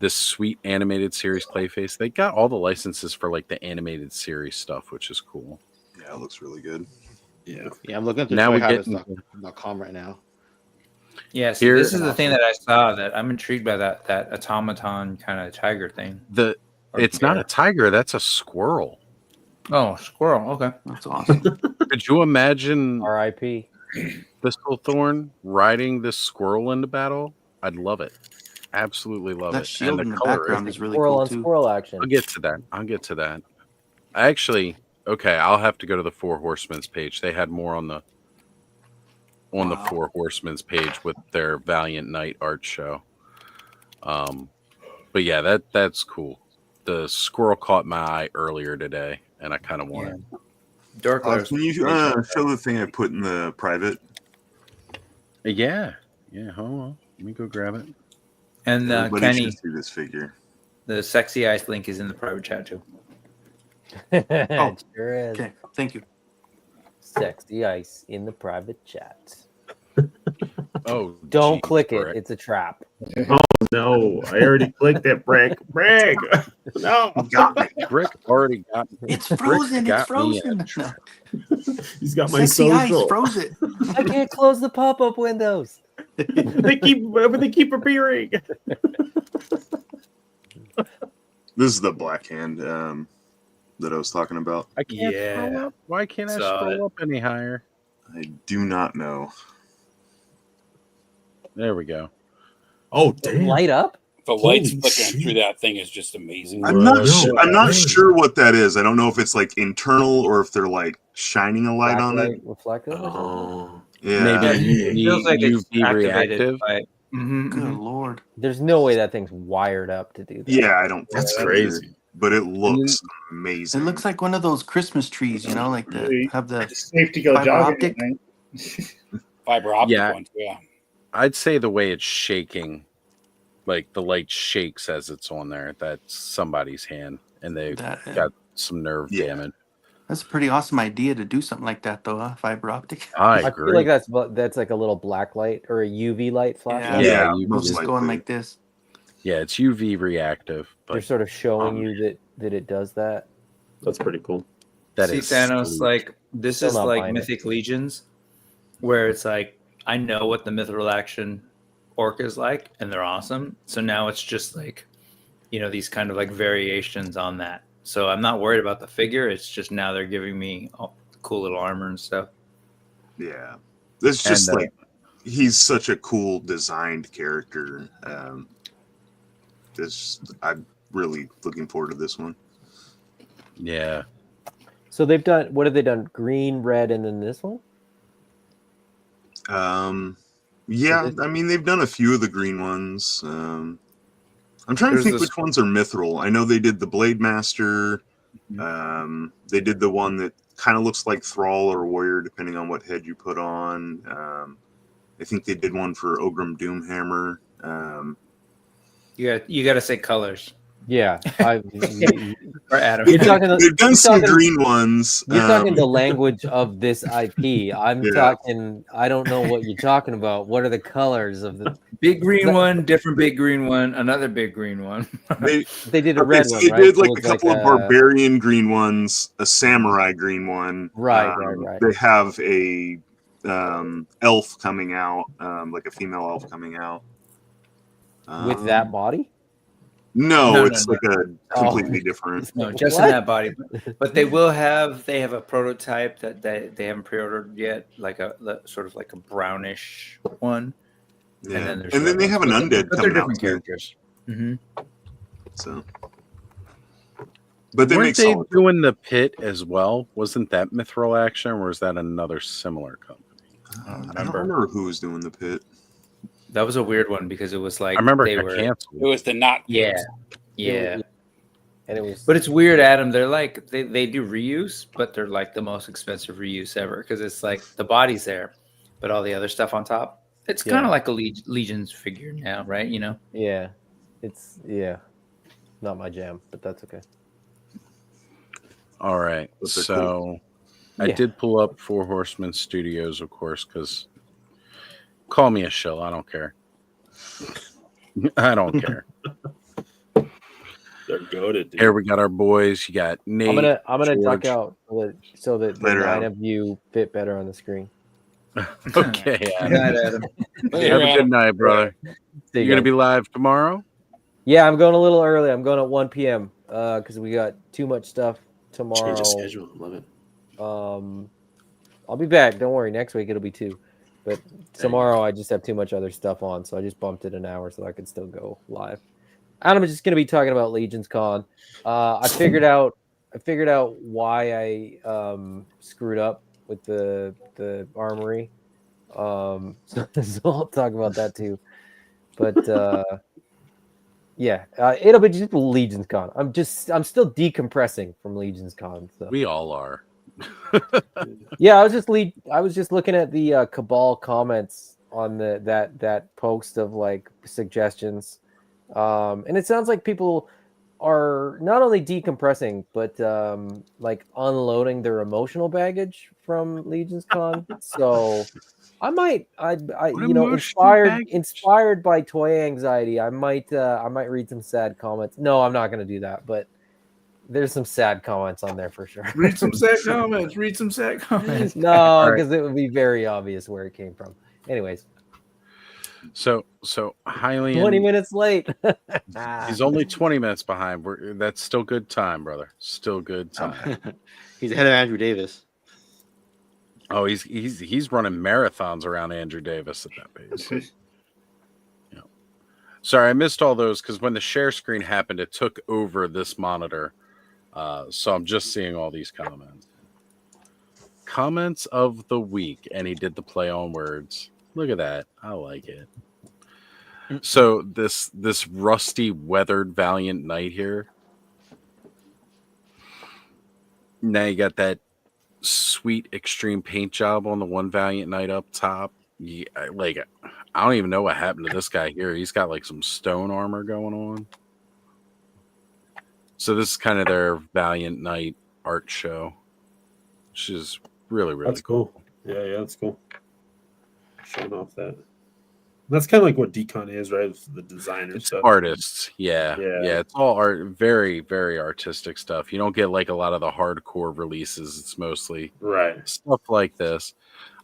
This sweet animated series Clayface. They got all the licenses for like the animated series stuff, which is cool. Yeah, it looks really good. Yeah. Yeah, I'm looking at the Now we get toyharvest.com right now. Yeah, see, Here- this is the thing that I saw that I'm intrigued by that automaton kind of tiger thing. It's not a tiger, that's a squirrel. Oh, squirrel. Okay. That's awesome. Could you imagine R.I.P. Thistlethorn riding this squirrel into battle? I'd love it. Absolutely love That it. shield in the background is really Squirrel cool on too. squirrel action. I'll get to that. I actually, okay, I'll have to go to the Four Horsemen's page. They had more on the Four Horsemen's page with their Valiant Knight art show. But yeah, that's cool. The squirrel caught my eye earlier today, and I kind of want it. Dark Can you show the thing I put in the private? Yeah. Hold on. Let me go grab it. And Everybody Kenny, should see this figure. the sexy ice link is in the private chat too. It sure is. Okay, thank you. Sexy ice in the private chat. Oh, Don't geez, click it. Brick. It's a trap. Oh no! I already clicked it, Brick. Brick. No, got me. Brick already got me. It's frozen. Brick It's got me frozen. in a trap. He's got my Sexy ice social. froze it. I can't close the pop-up windows. they keep appearing. This is the black hand that I was talking about. I can't scroll up. Why can't I Saw scroll it. up any higher? I do not know. There we go. Oh damn! Light up? The lights Holy flickering shit. through that thing is just amazing. I'm not. No, I'm not man. sure what that is. I don't know if it's like internal or if they're like shining a light on it. Backlight reflective or something? Oh, Yeah. Maybe It feels like it's UV activated reactive. by. Mhm, Good mhm. lord. There's no way that thing's wired up to do that. Yeah, I don't. that's think crazy. either, but it looks amazing. It looks like one of those Christmas trees, you know, like the have the It's safe to go fiber jogging optic. at night. Fiber optic Yeah. ones, yeah. I'd say the way it's shaking, like the light shakes as it's on there. That's somebody's hand, and they've got some nerve damage. That's a pretty awesome idea to do something like that, though. Huh? Fiber optic. I I agree. feel like that's like a little black light or a UV light flashlight. Yeah, it's just going like this. Yeah, it's UV reactive. They're But sort of showing you that it does that. That's pretty cool. that See, is Thanos, sweet. like this Still is not like buying it. Mythic Legions, where it's like I know what the Mithril Action orc is like, and they're awesome. So now it's just like, these kind of like variations on that. So I'm not worried about the figure. It's just now they're giving me cool little armor and stuff. Yeah, it's just And, like he's such a cool designed character. I'm really looking forward to this one. Yeah. So they've done, what have they done? Green, red, and then this one? Yeah, I mean they've done a few of the green ones. I'm trying to think which ones are mithril. I know they did the Blade Master. They did the one that kind of looks like Thrall or Warrior, depending on what head you put on. I think they did one for Ogrim Doomhammer. You got to say colors. Yeah, or Adam. You're talking. They've done some green ones. You're talking the language of this IP. I'm Yeah. talking. I don't know what you're talking about. What are the colors of the big green one? Different big green one. Another big green one. They did a Okay, red so one, they right? did So like it a was couple like of barbarian green ones, a samurai green one. Right. They have a elf coming out, like a female elf coming out. with that body. No, it's like a completely different. No, just in that body. But they have a prototype that they haven't pre-ordered yet, like sort of like a brownish one. Yeah. And then they have an undead but they're coming out different too. characters. Mm-hmm. So, but they weren't make they solid. doing the pit as well? Wasn't that Mithril Action, or was that another similar company? I don't remember who was doing the pit. That was a weird one because it was like I remember they it got were. canceled. It was the not Yeah, games. yeah. And it was, but it's weird, Adam. They're like they do reuse, but they're like the most expensive reuse ever because it's like the body's there, but all the other stuff on top. It's kind of like a Legion's figure now, right? You know? Yeah, it's not my jam, but that's okay. All right, so I did pull up Four Horsemen Studios, of course, because call me a shill. I don't care. I don't care. They're goated, dude. Here we got our boys. You got Nate. I'm gonna George. duck out so that the Later, 9 Adam. of you fit better on the screen. Okay, Adam. Good night, Adam. Have a good night, brother. See you You're gonna guys. be live tomorrow. Yeah, I'm going a little early. I'm going at 1 p.m. Because we got too much stuff tomorrow. Change of schedule. Love it. I'll be back. Don't worry. Next week it'll be 2. But tomorrow I just have too much other stuff on, so I just bumped it an hour so I can still go live. Adam is just going to be talking about Legion's Con. I figured out why I screwed up with the armory. So I'll talk about that too. But it'll be just Legion's Con. I'm still decompressing from Legion's Con. So. We all are. Yeah, I was just looking at the Cabal comments on that post of like suggestions, and it sounds like people are not only decompressing but like unloading their emotional baggage from Legion's Con. So I inspired by toy anxiety, I might read some sad comments. No, I'm not going to do that, but there's some sad comments on there for sure. Read some sad comments. Read some sad comments. No, because it would be very obvious where it came from. Anyways, So Hylian, 20 minutes late. He's only 20 minutes behind. That's still good time, brother. Still good time. He's ahead of Andrew Davis. Oh, he's running marathons around Andrew Davis at that pace. Yeah. Sorry, I missed all those because when the share screen happened, it took over this monitor. So I'm just seeing all these comments. Comments of the week, and he did the play on words. Look at that. I like it. So this rusty, weathered Valiant Knight here. Now you got that sweet extreme paint job on the one Valiant Knight up top. Yeah, like I don't even know what happened to this guy here. He's got like some stone armor going on. So this is kind of their Valiant Knight art show, which is really That's cool. Yeah, that's cool. Showing off that. That's kind of like what Decon is, right? It's the designer it's stuff. Artists, yeah. It's all art, very, very artistic stuff. You don't get like a lot of the hardcore releases. It's mostly stuff like this.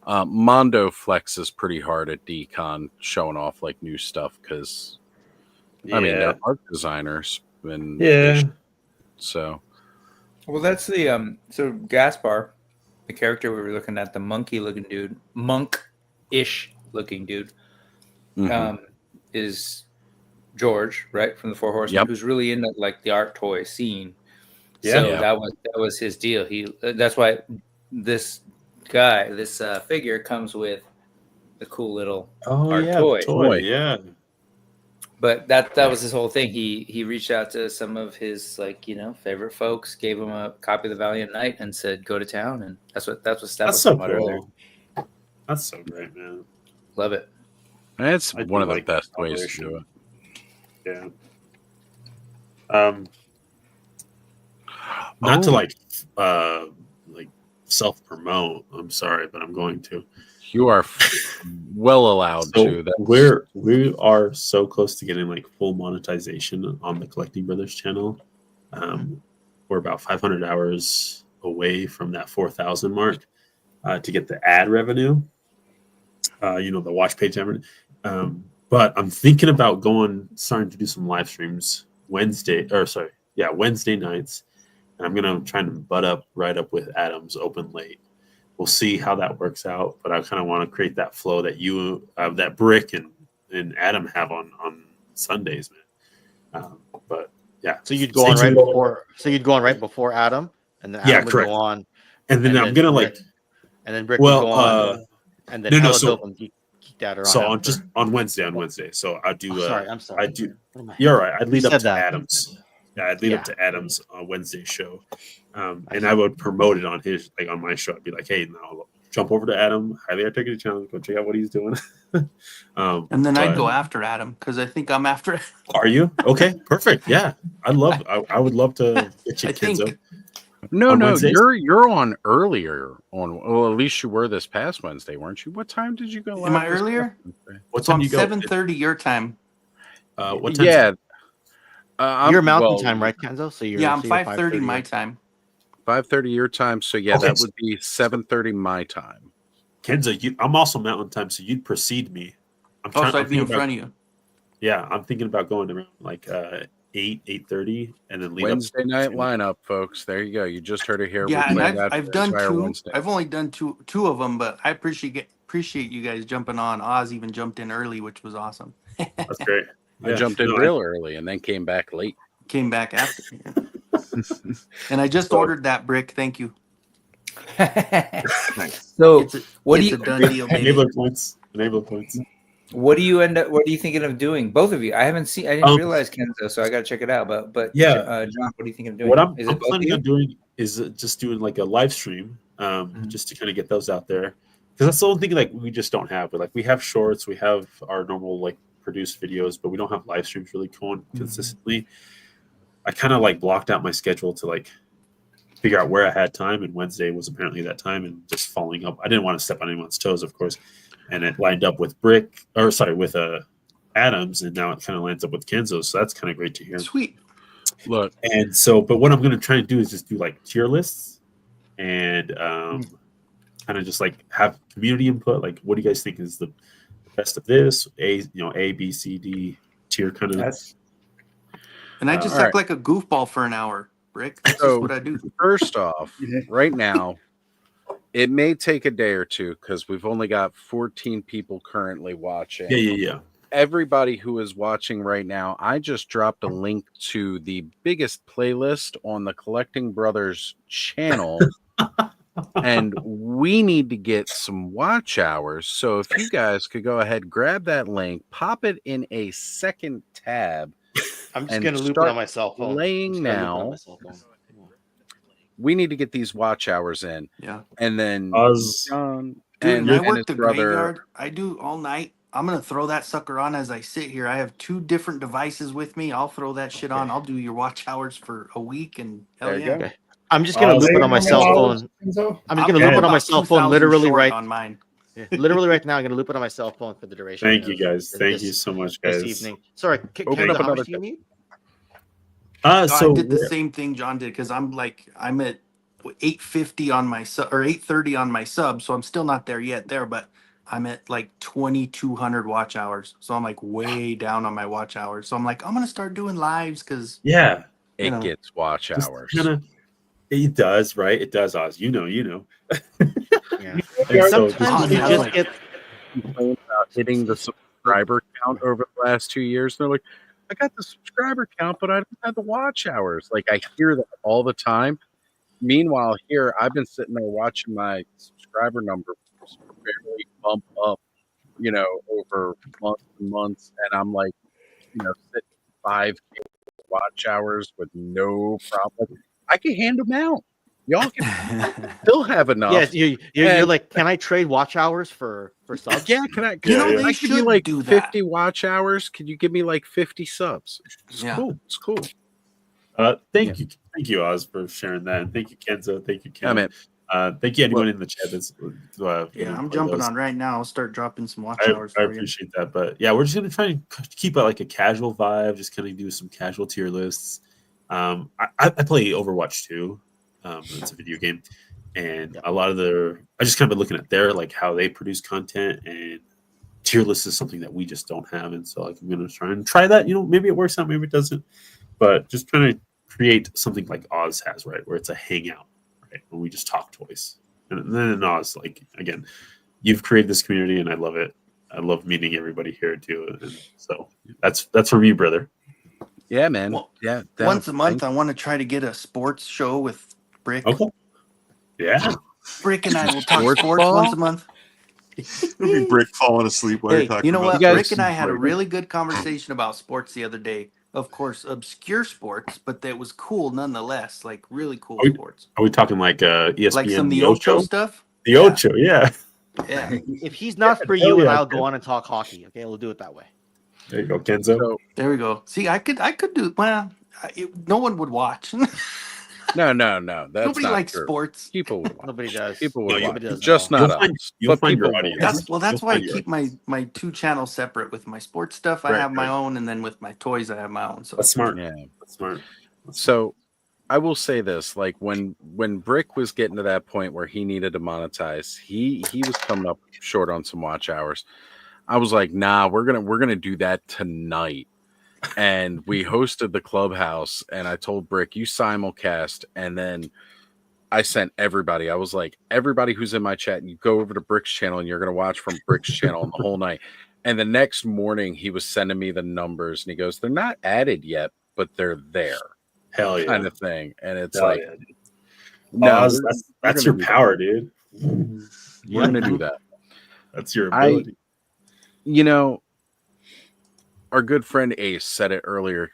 Mondo flexes pretty hard at Decon, showing off like new stuff because, I mean, they're art designers, and so. Well, that's the so Gaspar, the character we were looking at, the monkey-looking dude, monk-ish looking dude, is George, right, from the Four Horsemen, who's really into like the art toy scene. So that was his deal. That's why this guy, this figure, comes with the cool little art toy. Yeah. But that was his whole thing. He reached out to some of his favorite folks, gave him a copy of the Valiant Knight, and said, "Go to town." And that's what Steph was so talking about earlier. cool. That's so great, man. Love it. It's one of the best ways to do it. Yeah. Not to like self promote. I'm sorry, but I'm going to. You are well allowed to. We are so close to getting like full monetization on the Collecting Brothers channel. We're about 500 hours away from that 4,000 mark to get the ad revenue. The watch page revenue. But I'm thinking about starting to do some live streams Wednesday nights, and I'm gonna try to butt right up with Adam's open late. We'll see how that works out, but I kind of want to create that flow that you, that Brick and Adam have on Sundays, man. But yeah, so you'd go on right before. So you'd go on right before Adam, and then Adam would correct. go on, and then I'm gonna Brick, and then Brick would go on, and then that are So on on just on Wednesday. So I do. sorry, I'm sorry. I do. What am I- You're all right. I'd You lead up said to that. Adams. Yeah, I'd lead Yeah. up to Adams Wednesday show, and I would promote it on his on my show. I'd be like, hey, now jump over to Adam, highly articulated channel, go check out what he's doing. And then I'd but- go after Adam because I think I'm after. Are you okay? Perfect. Yeah, I would love to get you, I think- Kenzo. No, On no, Wednesdays? you're on earlier on. Well, at least you were this past Wednesday, weren't you? What time did you go live? Am I this earlier? past Wednesday? What So time I'm you go? 7:30 your time. What time? Yeah, You're Mountain well, Time, right, Kenzo? So you're Yeah, I'm so you're 5:30 my your- time. 5:30 your time. So yeah, Okay, that so- would be 7:30 my time. Kenzo, I'm also Mountain Time, so you'd precede me. I'm Oh, so I'm I'd be in thinking front about- of you. Yeah, I'm thinking about going around like 8:30, and then lead Wednesday up night lineup, folks. There you go. You just heard it here. Yeah, We're and playing that I've for done entire two. Wednesday. I've only done two of them, but I appreciate you guys jumping on. Oz even jumped in early, which was awesome. That's great. I jumped in real early and then came back late. Came back after, and I just ordered that brick. Thank you. So It's a, what do it's you a done deal, baby. Enabler points. Enabler points. what do you end up? What are you thinking of doing? Both of you. I haven't seen. I didn't Um, realize Kenzo, so I got to check it out. But Yeah. John, what are you thinking of doing? What I'm Is it both of planning you? on doing is just doing like a live stream, Mm-hmm. just to kind of get those out there, because that's the only thing like we just don't have. But like we have shorts, we have our normal like produced videos, but we don't have live streams really going Mm-hmm. consistently. I kind of like blocked out my schedule to like figure out where I had time, and Wednesday was apparently that time, and just following up. I didn't want to step on anyone's toes, of course, and it lined up with with Adams, and now it kind of lands up with Kenzo, so that's kind of great to hear. Sweet. Look, And so, but what I'm going to try and do is just do like tier lists and kind of just like have community input. Like, what do you guys think is the best of this? A, B, C, D tier kind of. And I just all act right. like a goofball for an hour, Rick. That's So just what I do. first off, right now, it may take a day or two because we've only got 14 people currently watching. Yeah. Everybody who is watching right now, I just dropped a link to the biggest playlist on the Collecting Brothers channel. And we need to get some watch hours. So if you guys could go ahead, grab that link, pop it in a second tab. I'm just and gonna loop it start on my cell phone. playing I'm just gonna loop it on now. my cell phone. We need to get these watch hours in. Yeah. And then Dude, and I his work the brother. graveyard. I do all night. I'm gonna throw that sucker on as I sit here. I have 2 different devices with me. I'll throw that shit on. I'll do your watch hours for a week, and hell There you yeah. go. Okay. I'm just gonna loop it on my cell phone. I'm just gonna loop it on my cell phone literally right on mine. literally right now. I'm gonna loop it on my cell phone for the duration. Thank you, of guys. Thank this- you so much, this guys. evening. Sorry, Open Kenzo, up how another much do you need? I so did the same thing John did because I'm at 850 on my sub or 830 on my sub, so I'm still not there yet but I'm at like 2,200 watch hours, so I'm like way down on my watch hours. So I'm like, I'm gonna start doing lives because Yeah, it gets watch just hours. kinda- it does, right? It does, Oz. You know. Yeah. And so Sometimes you just get complain about hitting the subscriber count over the last 2 years. They're like, I got the subscriber count, but I don't have the watch hours. Like I hear that all the time. Meanwhile, here I've been sitting there watching my subscriber number barely bump up, over months and months, and I'm like, sitting 5K watch hours with no problem. I can hand them out. Y'all can still have enough. Yeah, you're And- like, can I trade watch hours for subs? Yeah, can I? You know, I they give you should like do that. 50 watch hours? Can you give me like 50 subs? It's Yeah. cool. It's cool. Thank you, Oz, for sharing that. And thank you, Kenzo. Thank you, Ken. Yeah, man. Thank you, anyone in the chat that's. yeah, I'm jumping on right now. I'll start dropping some watch hours I for you. appreciate that, but yeah, we're just gonna try and keep like a casual vibe. Just kind of do some casual tier lists. I play Overwatch 2. It's a video game, and a lot of I just kind of been looking at their like how they produce content, and tier list is something that we just don't have, and so like I'm gonna try that. Maybe it works out, maybe it doesn't, but just trying to create something like Oz has, right, where it's a hangout, right, where we just talk toys. And then in Oz, like again, you've created this community, and I love it. I love meeting everybody here too, and so that's from you, brother. Yeah, man. Well, yeah. Once a month, I want to try to get a sports show with Brick. Okay. Yeah. Brick and I will talk Sports sports ball? once a month. It'll be Brick falling asleep while you're Hey, talking you know about what? sports. Rick and I had a really good conversation about sports the other day. Of course, obscure sports, but that was cool nonetheless. Like really cool sports. Are we talking like ESPN, Like some the the Ocho Ocho stuff? The Ocho, yeah. Yeah. If he's not for hell you, and yeah, I'll go Ken. on and talk hockey. Okay, we'll do it that way. There you go, Kenzo. There we go. See, I could do well. No one would watch. No, that's Nobody not likes true. sports. People would watch. Nobody does. People No, would you- watch. nobody does at Just all. not You'll find- us. you'll But find your people would audience. watch. That's You'll why I find your keep my two channels separate. With my sports stuff, I Right, have my right. own, and then with my toys, I have my own. So That's smart. Yeah. That's smart. So I will say this: like when Brick was getting to that point where he needed to monetize, he was coming up short on some watch hours. I was like, nah, we're gonna do that tonight. And we hosted the clubhouse, and I told Brick, you simulcast, and then I sent everybody. I was like, everybody who's in my chat, you go over to Brick's channel, and you're gonna watch from Brick's channel the whole night. And the next morning, he was sending me the numbers, and he goes, "They're not added yet, but they're there." Hell yeah. Kind of thing. And it's Hell like, yeah, dude. no, Oz, we're that's gonna your do power, dude. We're gonna do that. That's your ability. You know, our good friend Ace said it earlier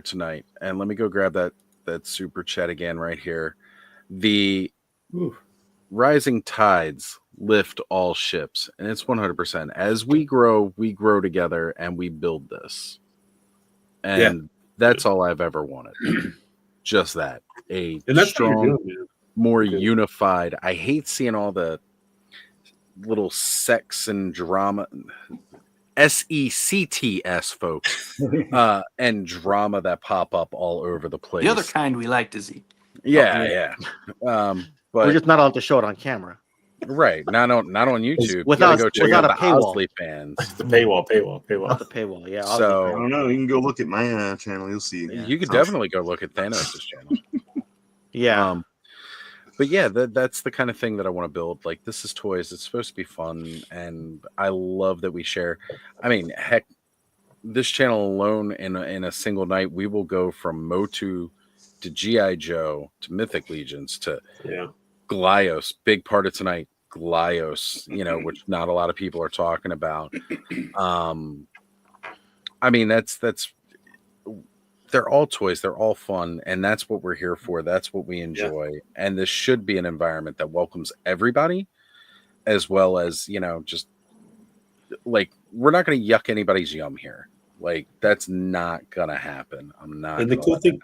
tonight, and let me go grab that super chat again right here. The rising tides lift all ships, and it's 100%. As we grow together, and we build this, and that's all I've ever wanted. Just that, a And that's strong, what you're doing, man. more unified. I hate seeing all the little sex and drama. SECTS, folks, and drama that pop up all over the place. the other kind we like to see. Yeah. But We're just not allowed to show it on camera. right, not on YouTube. Without- you gotta go check without out a the paywall. Osley fans. The paywall. Not the paywall. Yeah. So- I don't know. You can go look at my channel. You'll see. You could definitely go look at Thanos' channel. Yeah. But yeah, that's the kind of thing that I want to build. Like, this is toys. It's supposed to be fun, and I love that we share. I mean, heck, this channel alone in a single night, we will go from Motu to G.I. Joe to Mythic Legions to Glyos. Big part of tonight, Glyos. Which not a lot of people are talking about. I mean, that's. They're all toys. They're all fun, and that's what we're here for. That's what we enjoy. Yeah. And this should be an environment that welcomes everybody, as well as, just like, we're not going to yuck anybody's yum here. Like, that's not going to happen. I'm not. And the cool thing,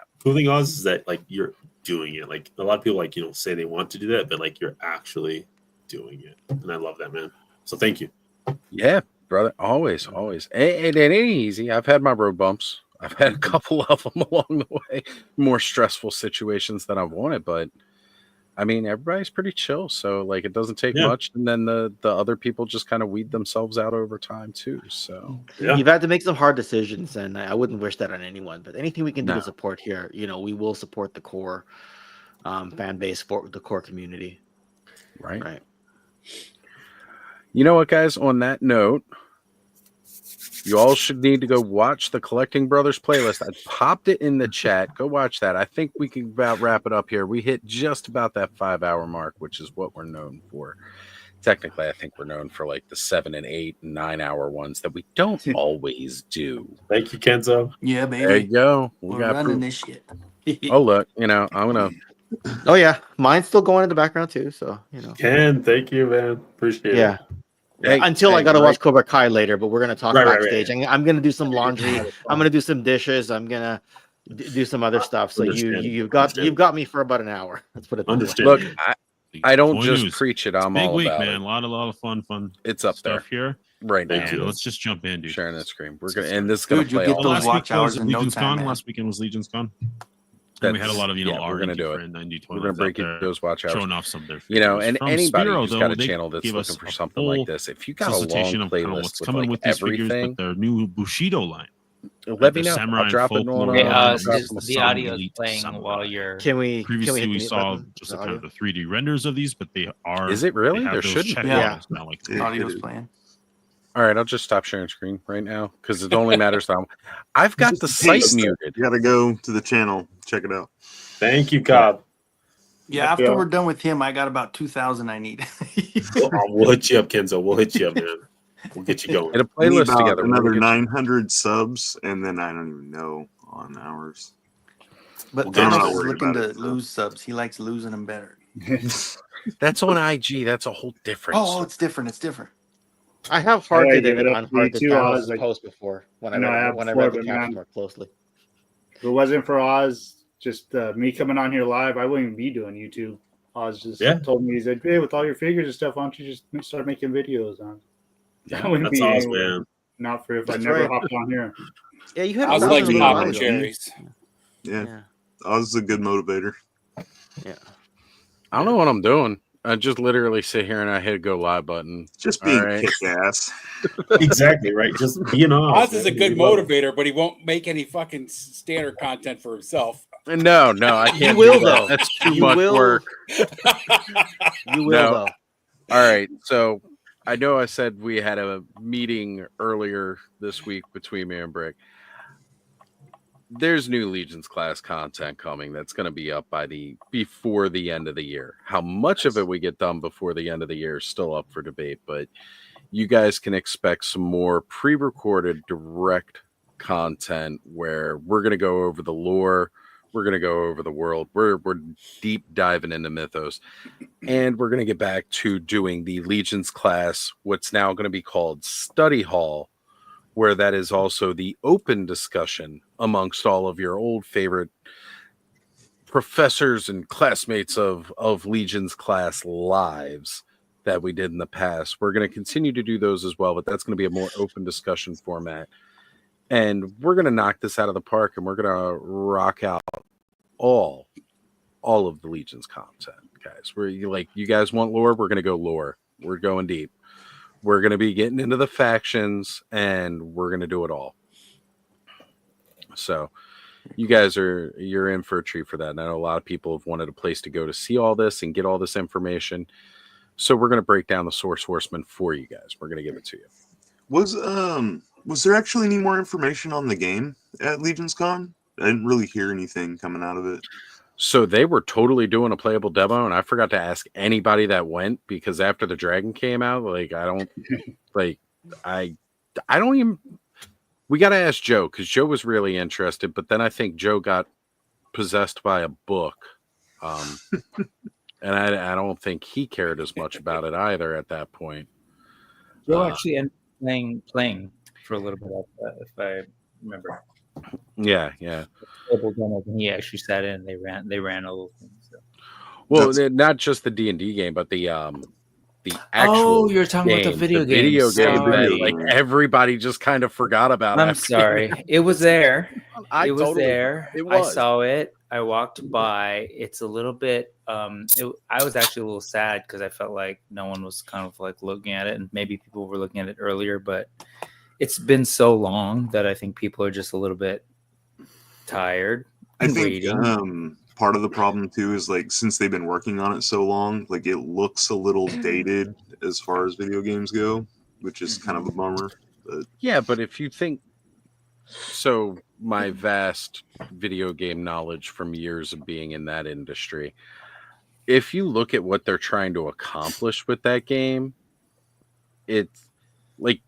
Oz, is that like you're doing it. Like a lot of people say they want to do that, but like you're actually doing it, and I love that, man. So thank you. Yeah, brother. Always. It ain't easy. I've had my road bumps. I've had a couple of them along the way, more stressful situations than I've wanted, but I mean, everybody's pretty chill. So like, it doesn't take much. And then the other people just kind of weed themselves out over time too. So you've had to make some hard decisions, and I wouldn't wish that on anyone, but anything we can do to support here, we will support the core fan base, for the core community. Right. You know what, guys, on that note, you all should need to go watch the Collecting Brothers playlist. I popped it in the chat. Go watch that. I think we can about wrap it up here. We hit just about that 5-hour mark, which is what we're known for. Technically, I think we're known for like the 7 and 8 and 9-hour ones that we don't always do. Thank you, Kenzo. Yeah, baby. There you go. We're running this shit. Oh, look, I'm gonna. Oh yeah, mine's still going in the background too. So Ken, thank you, man. Appreciate it. Hey, until I got to watch Cobra Kai later, but we're gonna talk backstage. Right. I'm gonna do some laundry. I'm gonna do some dishes. I'm gonna do some other stuff. So you've got me for about an hour. Let's put it that way. Look, I don't just preach it. I'm big all week, about man. it. A lot of fun. It's up stuff there here right now. And let's just jump in, dude. Sharing that screen. We're gonna and this is gonna Dude, you play get all those night. watch hours in no Legion's time, Con. man. Last weekend was Legion's Con. And we had a lot of we're gonna do it. We're gonna break those watch hours. showing off some of their and From anybody Spiro, who's though, got a they channel that's gave us looking for a something whole like this, if you got a long solicitation of kind of playlist what's with coming like with these figures, everything, but their new Bushido line. let me Their know. Samurai I'll drop it on. folklore, The audio is playing while you're. Can we? Previously, hit we the saw button? just kind of the 3D renders of these, but they are. Is it really? They have There those shouldn't check be. boxes now, like The audio's playing. All right, I'll just stop sharing screen right now because it only matters now. I've got the site muted. You got to go to the channel. Check it out. Thank you, Cobb. Yeah, after we're done with him, I got about 2,000 I need. We'll hit you up, Kenzo. We'll hit you up, man. We'll get you going. Get a I need playlist about together. We'll another get you- 900 subs, and then I don't even know on hours. But I'm not Thanos is worried looking about to it, so. lose subs. He likes losing them better. That's on IG. That's a whole different. Oh, it's different. It's different. I have I gotta hearted give and it up to you unhearted too, Oz. Thanos' post before when I know I read, have when I before, read the but caption man, more closely. if it wasn't for Oz, just me coming on here live, I wouldn't even be doing YouTube. Oz just told me, he said, "Hey, with all your figures and stuff, why don't you just start making videos on?" Yeah, I wouldn't that's be Oz, anywhere. man. Not for if I That's never right. hopped on here. Yeah, you had I was 1,000 like a little popping while ago. cherries. Yeah. Oz is a good motivator. Yeah. I don't know what I'm doing. I just literally sit here and I hit a go live button. Just All being right. kick-ass. Exactly, right? Just being Oz. Oz is a man. good We love it. motivator, but he won't make any fucking standard content for himself. No, I You can't. will do that. though. That's too You much will. work. You will No. though. All right. So I know I said we had a meeting earlier this week between me and Brick. There's new Legions class content coming that's going to be up before the end of the year. How much of it we get done before the end of the year is still up for debate, but you guys can expect some more pre-recorded direct content where we're going to go over the lore, we're going to go over the world, we're deep diving into mythos, and we're going to get back to doing the Legions class, what's now going to be called Study Hall, where that is also the open discussion amongst all of your old favorite professors and classmates of Legion's class lives that we did in the past. We're going to continue to do those as well, but that's going to be a more open discussion format. And we're going to knock this out of the park, and we're going to rock out all of the Legion's content, guys. You guys want lore? We're going to go lore. We're going deep. We're going to be getting into the factions, and we're going to do it all. So you guys you're in for a treat for that. And I know a lot of people have wanted a place to go to see all this and get all this information. So we're going to break down the Source Horseman for you guys. We're going to give it to you. Was there actually any more information on the game at Legion's Con? I didn't really hear anything coming out of it. So they were totally doing a playable demo, and I forgot to ask anybody that went, because after the dragon came out, I don't even. We got to ask Joe, because Joe was really interested, but then I think Joe got possessed by a book, and I don't think he cared as much about it either at that point. Joe actually ended up playing for a little bit of that, if I remember. Yeah. And he actually sat in. They ran a little thing. So. Well, not just the D&D game, but the actual. You're talking about the video game. Video game Sorry. that everybody just kind of forgot about. I'm sorry. It was there. I was there. It was. I saw it. I walked by. It's a little bit. I was actually a little sad because I felt like no one was kind of like looking at it, and maybe people were looking at it earlier, but it's been so long that I think people are just a little bit tired. I think part of the problem too is since they've been working on it so long, it looks a little dated as far as video games go, which is kind of a bummer. But yeah, but if you think so, my vast video game knowledge from years of being in that industry, if you look at what they're trying to accomplish with that game, it's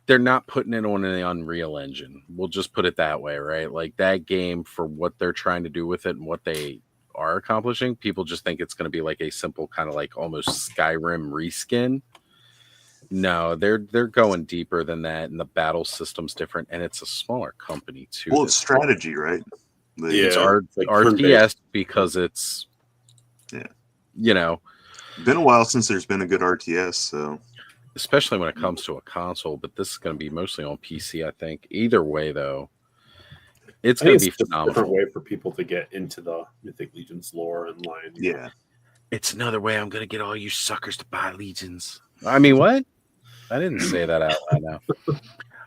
they're not putting it on an Unreal Engine. We'll just put it that way, right? That game, for what they're trying to do with it and what they are accomplishing, people just think it's going to be a simple kind of almost Skyrim reskin. No, they're going deeper than that, and the battle system's different, and it's a smaller company too. Well, it's strategy, right? It's RTS because it's been a while since there's been a good RTS, so. Especially when it comes to a console, but this is going to be mostly on PC, I think. Either way, though, it's going to be phenomenal. A different way for people to get into the Mythic Legions lore and line. Yeah. It's another way I'm going to get all you suckers to buy Legions. I mean, what? I didn't say that out loud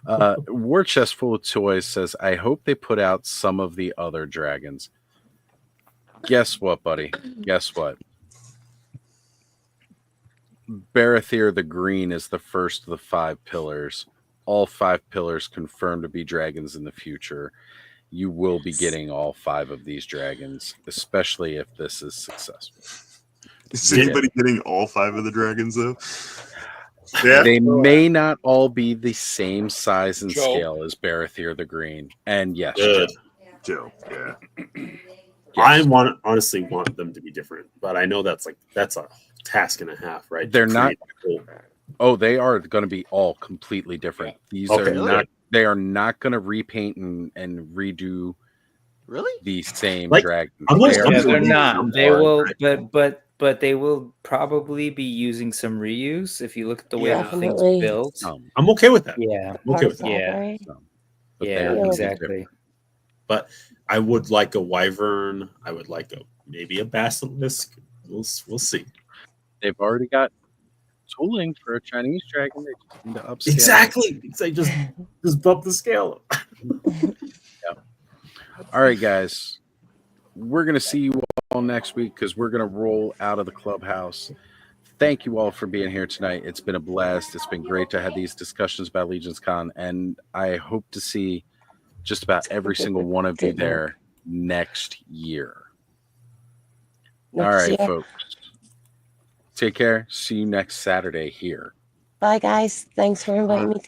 now. War Chest Full of Toys says, I hope they put out some of the other dragons. Guess what, buddy? Guess what? Barathir the Green is the first of the 5 pillars. All 5 pillars confirmed to be dragons in the future. You will be getting all 5 of these dragons, especially if this is successful. Is anybody getting all 5 of the dragons though? Yeah. They may not all be the same size and Joe. scale as Baratheer the Green. And yes, Good. Joe. Yeah. I honestly want them to be different, but I know that's a task and a half, right? They're not. Oh, they are going to be all completely different. These are not. They are not going to repaint and redo. Really? The same Like, dragon. They're not. They will, but they will probably be using some reuse. If you look at the way the thing's built, I'm okay with that. Yeah, I'm okay with that. Yeah, But yeah, exactly. But I would like a wyvern. I would like maybe a basilisk. We'll see. They've already got tooling for a Chinese dragon. They just need to upscale. Exactly. They just bump the scale. All right, guys. We're going to see you all next week because we're going to roll out of the clubhouse. Thank you all for being here tonight. It's been a blast. It's been great to have these discussions about Legion's Con, and I hope to see just about every single one of you there next year. All right, folks. Take care. See you next Saturday here. Bye, guys. Thanks for inviting me.